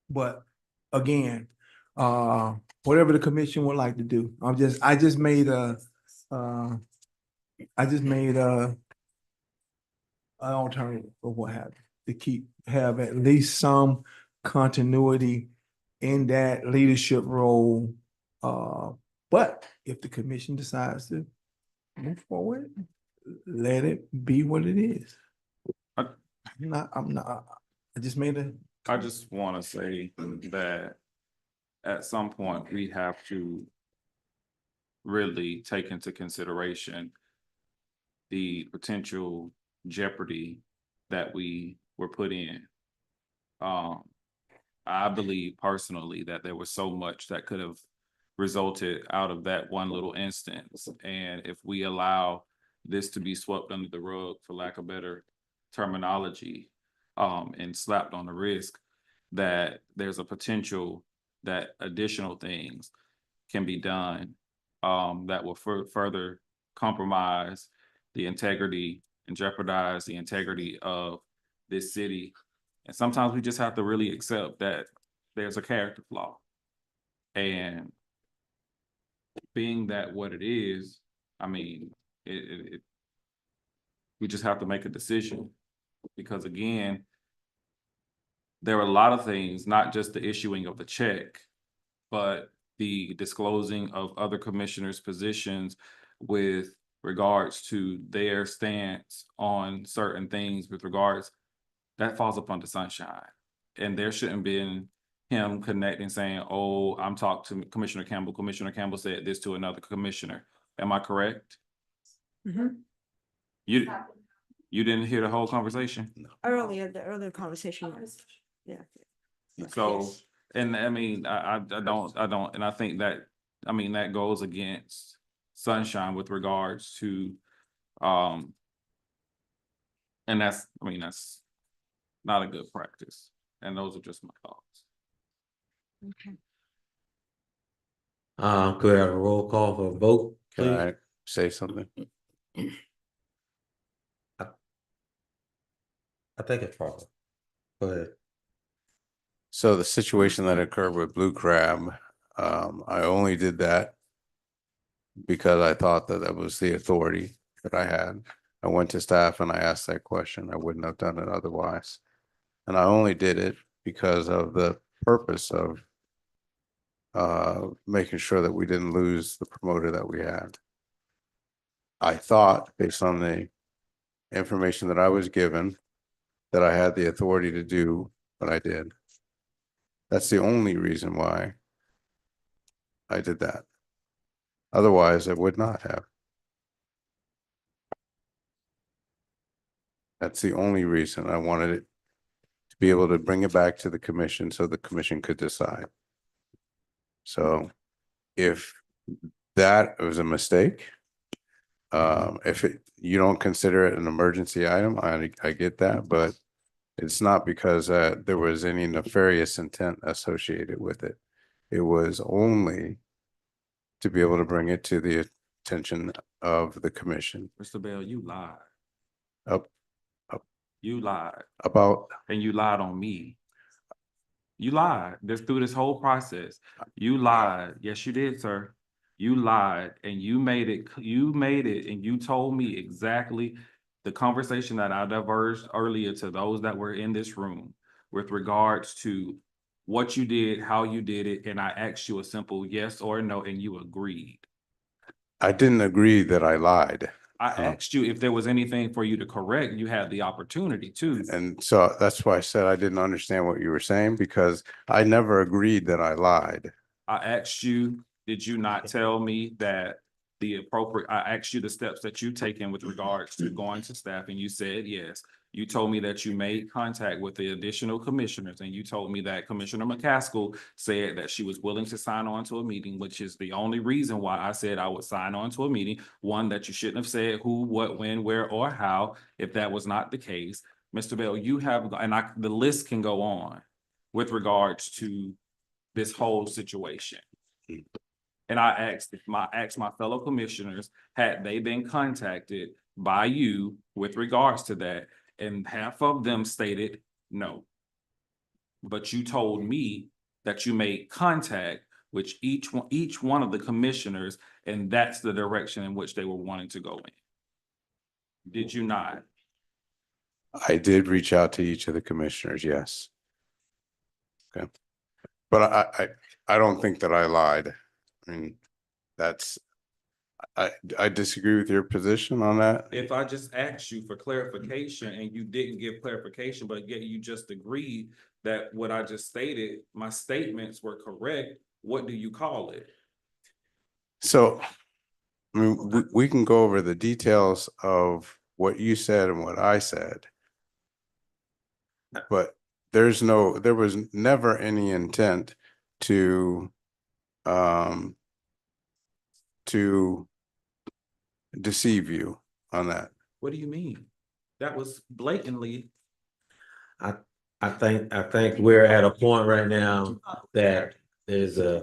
But again, whatever the commission would like to do, I just made an alternative of what happened to have at least some continuity in that leadership role. But if the commission decides to move forward, let it be what it is. I just made I just want to say that at some point we have to really take into consideration the potential jeopardy that we were put in. I believe personally that there was so much that could have resulted out of that one little instance. And if we allow this to be swept under the rug, for lack of better terminology, and slapped on the wrist, that there's a potential that additional things can be done that will further compromise the integrity and jeopardize the integrity of this city. And sometimes we just have to really accept that there's a character flaw. And being that what it is, I mean, we just have to make a decision. Because again, there are a lot of things, not just the issuing of the check, but the disclosing of other commissioners' positions with regards to their stance on certain things with regards, that falls upon the sunshine. And there shouldn't been him connecting saying, oh, I'm talking to Commissioner Campbell. Commissioner Campbell said this to another commissioner. Am I correct? Mhm. You didn't hear the whole conversation? The earlier conversation was, yeah. So, and I mean, I don't, and I think that, I mean, that goes against sunshine with regards to, and that's, I mean, that's not a good practice. And those are just my thoughts. Okay. Could I have a roll call for a vote, Can please? I say something? I think it's proper. Go ahead. So the situation that occurred with Blue Crab, I only did that because I thought that that was the authority that I had. I went to staff and I asked that question. I wouldn't have done it otherwise. And I only did it because of the purpose of making sure that we didn't lose the promoter that we had. I thought, based on the information that I was given, that I had the authority to do what I did. That's the only reason why I did that. Otherwise, I would not have. That's the only reason I wanted it to be able to bring it back to the commission so the commission could decide. So if that was a mistake, if you don't consider it an emergency item, I get that, but It's not because there was any nefarious intent associated with it. It was only to be able to bring it to the attention of the commission. Mr. Bell, you lied. Up You lied, about, and you lied on me. You lied through this whole process. You lied. Yes, you did, sir. You lied and you made it, and you told me exactly the conversation that I diverged earlier to those that were in this room with regards to what you did, how you did it, and I asked you a simple yes or no, and you agreed. I didn't agree that I lied. I asked you if there was anything for you to correct. You had the opportunity to. And so that's why I said I didn't understand what you were saying, because I never agreed that I lied. I asked you, did you not tell me that I asked you the steps that you taken with regards to going to staff, and you said yes. You told me that you made contact with the additional commissioners, and you told me that Commissioner McCaskill said that she was willing to sign on to a meeting, which is the only reason why I said I would sign on to a meeting. One, that you shouldn't have said who, what, when, where, or how, if that was not the case. Mr. Bell, you have, the list can go on with regards to this whole situation. And I asked my fellow commissioners, had they been contacted by you with regards to that? And half of them stated no. But you told me that you made contact with each one of the commissioners, and that's the direction in which they were wanting to go in. Did you not? I did reach out to each of the commissioners, yes. Okay. But I don't think that I lied. I mean, I disagree with your position on that. If I just asked you for clarification and you didn't give clarification, but yet you just agreed that what I just stated, my statements were correct, what do you call it? So, I mean, we can go over the details of what you said and what I said. But there was never any intent to deceive you on that. What do you mean? That was blatantly. I think we're at a point right now that there's I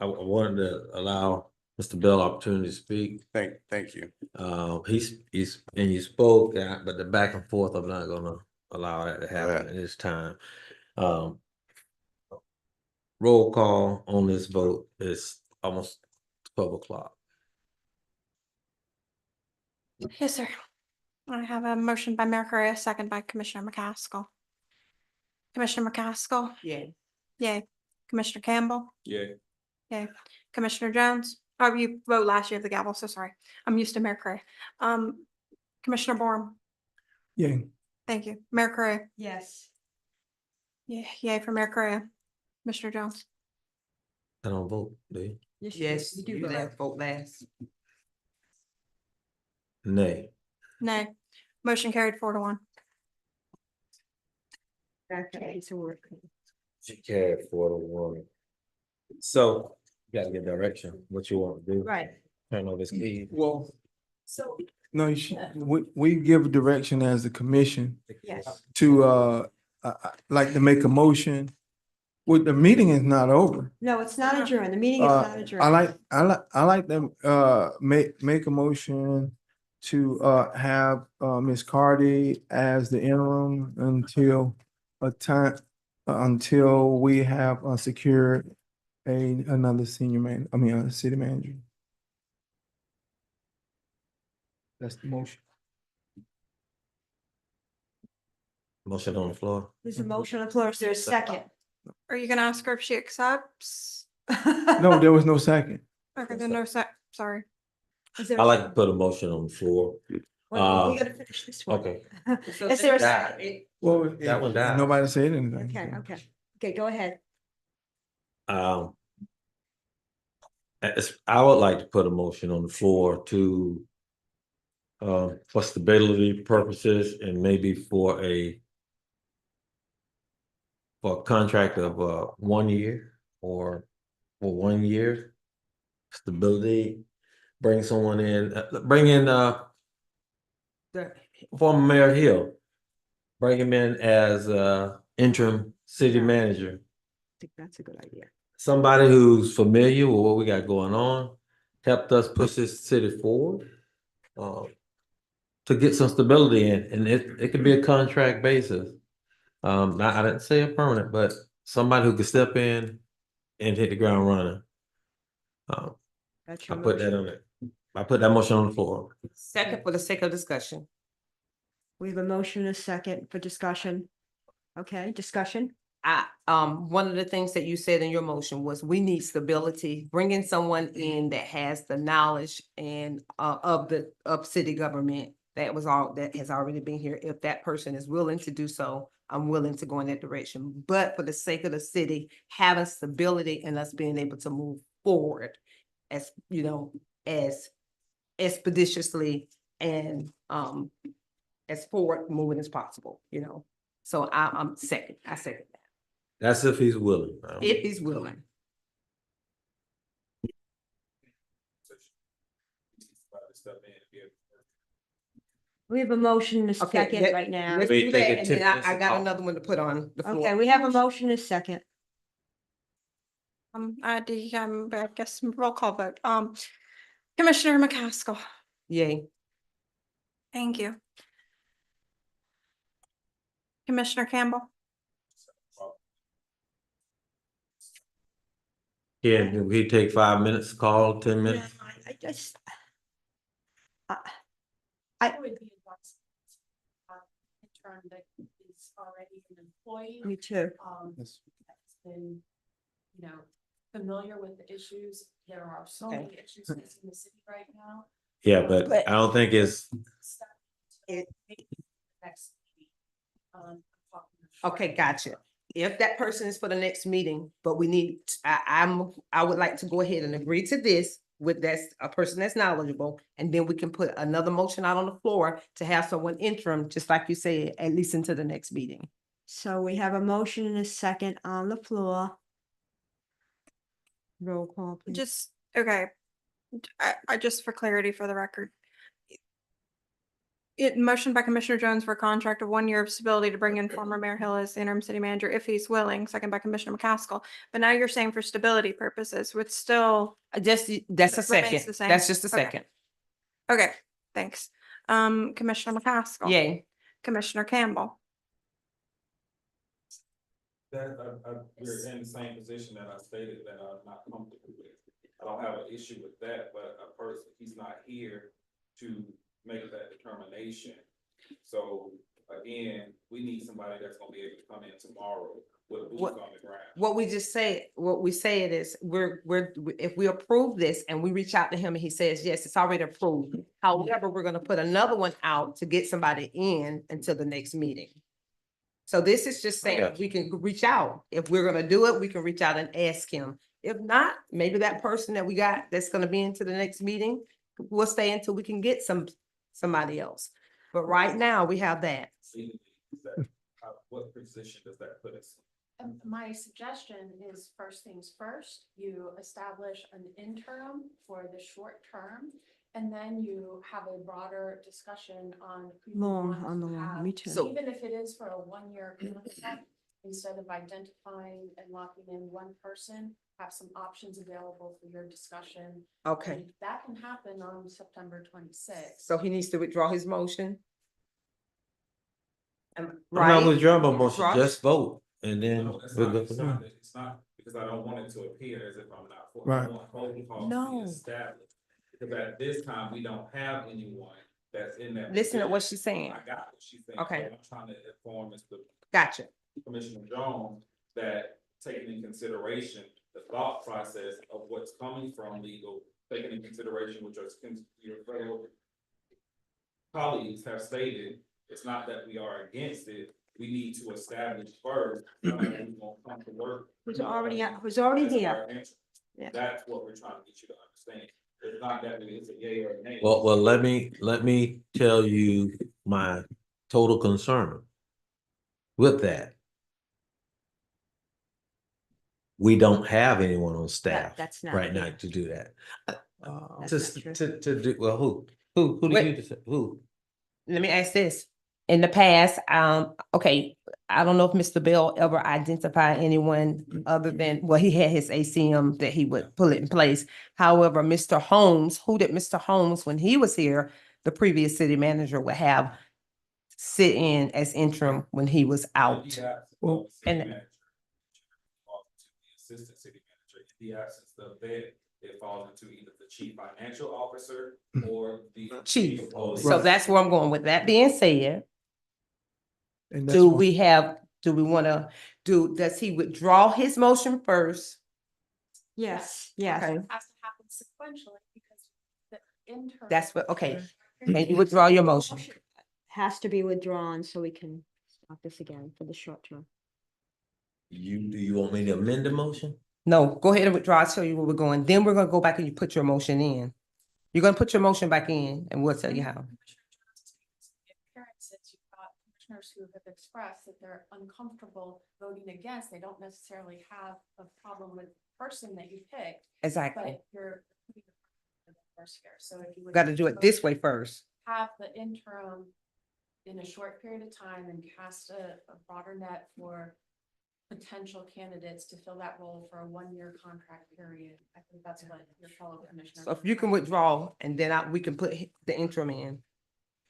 wanted to allow Mr. Bell opportunity to speak. Thank you. He's and you spoke, but the back and forth, I'm not gonna allow that to happen at this time. Roll call on this vote is almost 12 o'clock. Yes, sir. I have a motion by Mayor Correa, second by Commissioner McCaskill. Commissioner McCaskill? Yay. Yay. Commissioner Campbell? Yeah. Yay. Commissioner Jones? Oh, you vote last year of the gavel, so sorry. I'm used to Mayor Correa. Commissioner Borum? Yeah. Thank you. Mayor Correa? Yes. Yeah, yay for Mayor Correa. Commissioner Jones? I don't vote, do you? Yes, you vote last. Nay. Nay. Motion carried 4-1. Okay, so we're. She carried 4-1. So you gotta get direction, what you want to do. Right. Turn over this key. Well, So. no, we give direction as the commission Yes. to like to make a motion. Well, the meeting is not over. No, it's not adjourned. The meeting is not adjourned. I like them make a motion to have Ms. Cardi as the interim until a time until we have secured another city manager. That's the motion. Motion on the floor. There's a motion on the floor. Is there a second? Are you gonna ask her if she accepts? No, there was no second. Okay, then no sorry. Is there I a like to second? put a motion on the floor. Well, we gotta finish this one. Okay. Is there a second? Well, That one died. nobody said anything. Okay, go ahead. I would like to put a motion on the floor to for stability purposes and maybe for a contract of 1 year or for 1 year stability. Bring someone in, bring in former Mayor Hill bring him in as interim city manager. I think that's a good idea. Somebody who's familiar with what we got going on, helped us push this city forward. To get some stability in, and it could be a contract basis. I didn't say a permanent, but somebody who could step in and hit the ground running. That's I your put that motion. on it. I put that motion on the floor. Second, for the sake of discussion. We have a motion, a second for discussion. Okay, discussion? One of the things that you said in your motion was we need stability, bringing someone in that has the knowledge and of city government that has already been here. If that person is willing to do so, I'm willing to go in that direction. But for the sake of the city, having stability and us being able to move forward as, you know, as expeditiously and as forward moving as possible, you know. So I second that. That's if he's willing. If he's willing. We have a motion, a Okay, second right now. Let's Wait, do take that, a and then 10 minutes I to got talk. another one to put on the floor. Okay, we have a motion, a second. I guess roll call vote. Commissioner McCaskill, Yay. thank you. Commissioner Campbell, Yeah, we take 5 minutes, call 10 minutes. I just. I would be advised. Intern that is already an employee. Me too. That's been, you know, familiar with the issues. There are so Okay. many issues in the city right now. Yeah, but I don't think it's, Next meeting. Okay, gotcha. If that person is for the next meeting, but we need, I would like to go ahead and agree to this with a person that's knowledgeable, and then we can put another motion out on the floor to have someone interim, just like you said, at least into the next meeting. So we have a motion and a second on the floor. Roll call, please. just, okay. I just for clarity for the record. It motion by Commissioner Jones for a contract of 1 year of stability to bring in former Mayor Hill as interim city manager if he's willing, second by Commissioner McCaskill. But now you're saying for stability purposes, with still, That's a Remains second. the same? That's just a Okay. second. okay, thanks. Commissioner McCaskill. Yay. Commissioner Campbell. That, we're in the same position that I stated that I'm not comfortable with. I don't have an issue with that, but a person, he's not here to make that determination. So again, we need somebody that's gonna be able to come in tomorrow with boots on the ground. What we said is, if we approve this and we reach out to him and he says, yes, it's already approved. However, we're gonna put another one out to get somebody in until the next meeting. So this is just saying, we can reach out. If we're gonna do it, we can reach out and ask him. If not, maybe that person that we got that's gonna be into the next meeting will stay until we can get somebody else. But right now, we have that. What position does that put us in? My suggestion is first things first, you establish an interim for the short term. And then you have a broader discussion on. who you Long, want on the to long, have. me too. So even if it is for a 1 year contract, instead of identifying and locking in one person, have some options available for your discussion. Okay, And that can happen on September 26th. so he needs to withdraw his motion. I'm not Right? withdrawing my motion, Ross? just vote, and then No, that's we'll not, go it's from there. not, it's not, because I don't want it to appear as if I'm not for. Right. I want protocol to No. be established. Because at this time, we don't have anyone that's in that. Listen to what position. she's saying. I got what she's saying. Okay. So I'm trying to inform Mr. Gotcha. Commissioner Jones that taking in consideration the thought process of what's coming from legal, taking in consideration what your fellow colleagues have stated, it's not that we are against it. We need to establish first. Somebody who's gonna come to work. Who's already That's here. our interest. Yeah. That's what we're trying to get you to understand. It's not that it's a yay or a nay. Well, let me tell you my total concern with that. We don't have anyone on staff that's not right now it. to do that. That's not true. To do, well, who do Wait. you, who? Let me ask this. in the past, okay, I don't know if Mr. Bell ever identified anyone other than, well, he had his ACM that he would pull it in place. However, Mr. Holmes, who did Mr. Holmes, when he was here, the previous city manager would have sit in as interim when he was out. Well, And Assistant city manager, in the absence of that, it falls into either the chief financial officer or the chief, of police. so that's where I'm going. With that being said, and that's do why- we wanna does he withdraw his motion first? Yes, yes. Okay. Has to happen sequentially because the interim. That's what, okay, can you withdraw your motion? Has to be withdrawn so we can stop this again for the short term. Do you want me to amend the motion? No, go ahead and withdraw, I'll tell you where we're going, then we're gonna go back and you put your motion in. You're gonna put your motion back in and we'll tell you how. Appearances, you've got commissioners who have expressed that they're uncomfortable voting against, they don't necessarily have a problem with the person that you picked. Exactly. But you're putting the first here, so if you would. Gotta do it this way first. Have the interim in a short period of time and cast a broader net for potential candidates to fill that role for a 1-year contract period. I think that's what your fellow commissioners. So if you can withdraw and then we can put the interim in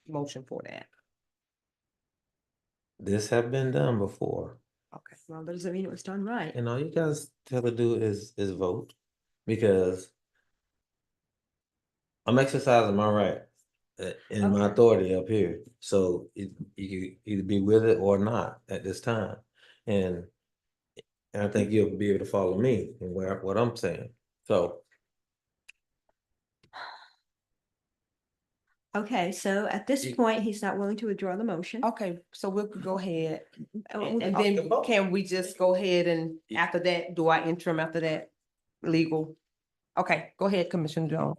motion for that. This have been done before, Okay, well, that doesn't mean it was done right. and all you guys have to do is vote, because I'm exercising my right and my authority up here, so you can either be with it or not at this time, and I think you'll be able to follow me and what I'm saying, so. Okay, so at this point, he's not willing to withdraw the motion. Okay, so we'll go ahead. Oh, And okay. then can we just go ahead and after that, do our interim after that, legal? Okay, go ahead, Commissioner Jones.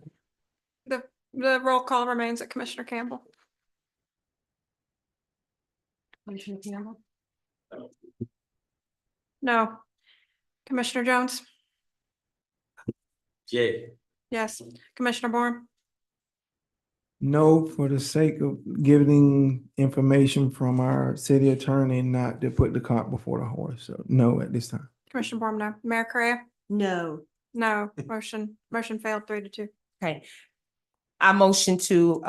The roll call remains at Commissioner Campbell. Commissioner Campbell? No. Commissioner Jones? Yay. Yes. Commissioner Bourne? No, for the sake of giving information from our city attorney, not to put the cart before the horse. So no, at this time. Commissioner Bourne, no. Mayor Correa? No. No. Motion failed 3-2. Okay. I motion to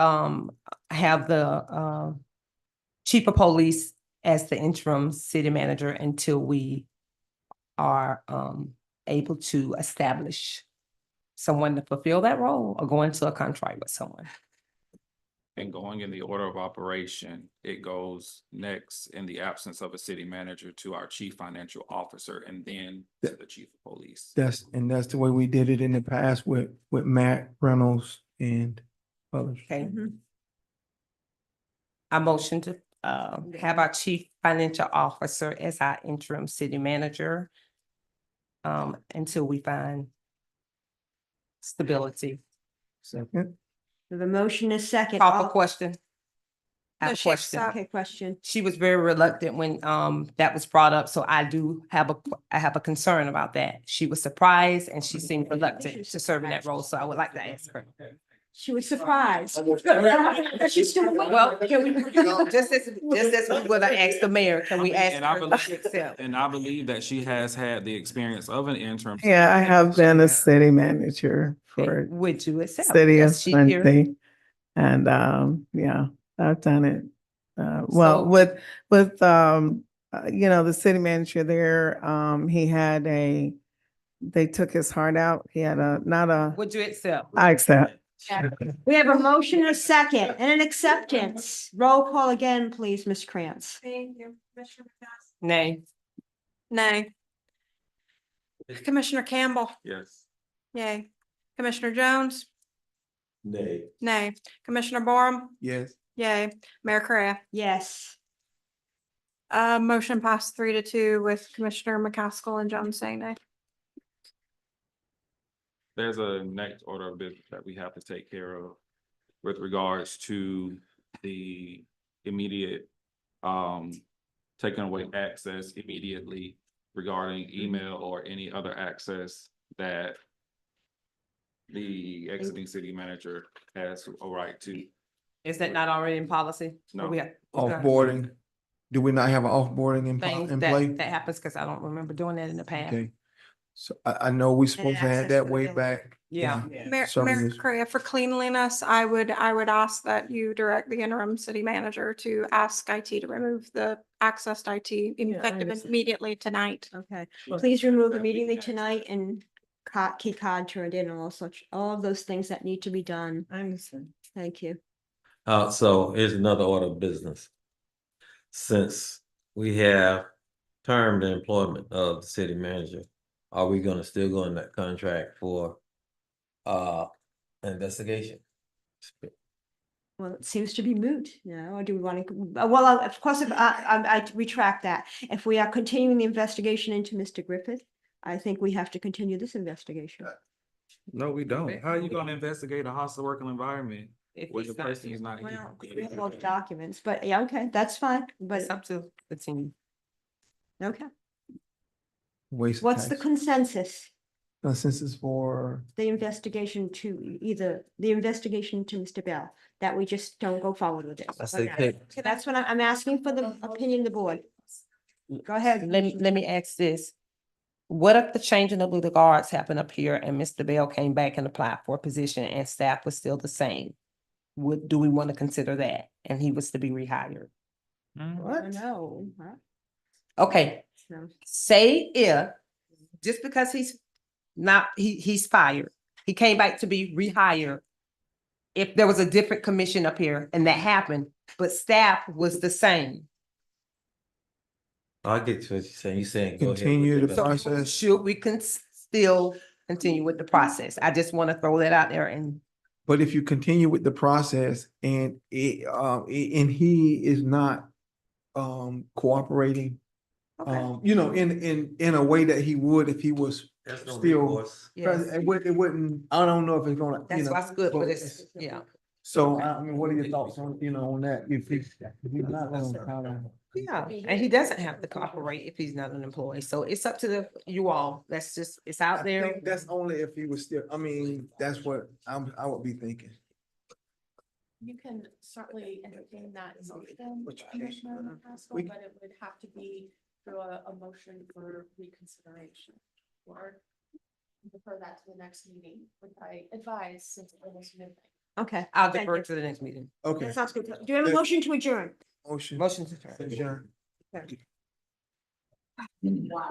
have the chief of police as the interim city manager until we are able to establish someone to fulfill that role or go into a contract with someone. And going in the order of operation, it goes next in the absence of a city manager to our chief financial officer and then to the chief of police. That's the way we did it in the past with Matt Reynolds and others. Okay. I motion to have our chief financial officer as our interim city manager until we find stability. Second. The motion is second. Call for question. I have a No, she's question. Okay, question. She was very reluctant when that was brought up, so I have a concern about that. She was surprised and she seemed reluctant to serve in that role, so I would like to ask her. She was surprised. She's still waiting. Well, can we, just as we would have asked the mayor, can we ask And I her to believe, accept? and I believe that she has had the experience of an interim. Yeah, I have been a city manager for Would you accept? City of Yes, she here. Quincy. And yeah, I've done it. Well, So- with the city manager there, he had they took his heart out. He had Would you accept? I accept. We have a motion, a second, and an acceptance. Roll call again, please, Ms. Krantz. Thank you. Commissioner McCaskey? Nay. Nay. Commissioner Campbell? Yes. Yay. Commissioner Jones? Nay. Nay. Commissioner Bourne? Yes. Yay. Mayor Correa? Yes. Motion passed 3-2 with Commissioner McCaskill and Jones saying nay. There's a next order of business that we have to take care of with regards to the immediate taking away access immediately regarding email or any other access that the exiting city manager has a right to. Is that not already in policy? Or No. we have Offboarding. Do we not have an offboarding things in play? that happens because I don't remember doing that in the past. Okay. So I know we supposed to have access that to the way building. back. Yeah. Mayor, several Mayor years. Correa, for cleanliness, I would ask that you direct the interim city manager to ask IT to remove the access to IT effective understand. immediately tonight. Okay, please remove immediately tonight and key card turned in and all of those things that need to be done. I understand. Thank you. So here's another order of business. Since we have termed the employment of the city manager, are we gonna still go in that contract for investigation? Well, it seems to be moot, or do we want to, well, of course, if I retract that. If we are continuing the investigation into Mr. Griffith, I think we have to continue this investigation. No, we don't. How are you gonna investigate a hostile working environment If when the he's not person here. is not here? Well, we have all the documents, but yeah, okay, that's fine, but, It's up to the team. okay. Waste of What's the tax. consensus? Consensus for, The investigation to Mr. Bell, that we just don't go forward with it. I say pick. That's what I'm asking for the opinion of the board. Go ahead. Let me ask this. What if the changing of the guards happened up here and Mr. Bell came back and applied for a position and staff was still the same? Do we want to consider that? And he was to be rehired? What? No. Okay, No. say if, just because he's fired, he came back to be rehired. If there was a different commission up here and that happened, but staff was the same. I get what you're saying. You're saying go ahead. continue with the the process. Should we still continue with the process? I just want to throw that out there and. But if you continue with the process and and he is not cooperating, in a way that he would if he was There's no still. recourse. Yes. It wouldn't, I don't know if it's gonna, That's why it's good, but it's, yeah. So, I mean, what are your thoughts on, on that? If he's not gonna Yeah, and he doesn't have to cooperate if he's not an employee. So it's up to you all. That's just, it's out I there. think that's only if he was still, I mean, that's what I would be thinking. You can certainly entertain that motion, Which- Commissioner Haskell, we- but it would have to be through a motion for reconsideration. Or defer that to the next meeting, which I advise since it was midnight. Okay. I'll thank defer you. to the next meeting. Okay. That sounds good. Do you have a motion to adjourn? Motion. Motion to adjourn. Adjourn. Wow.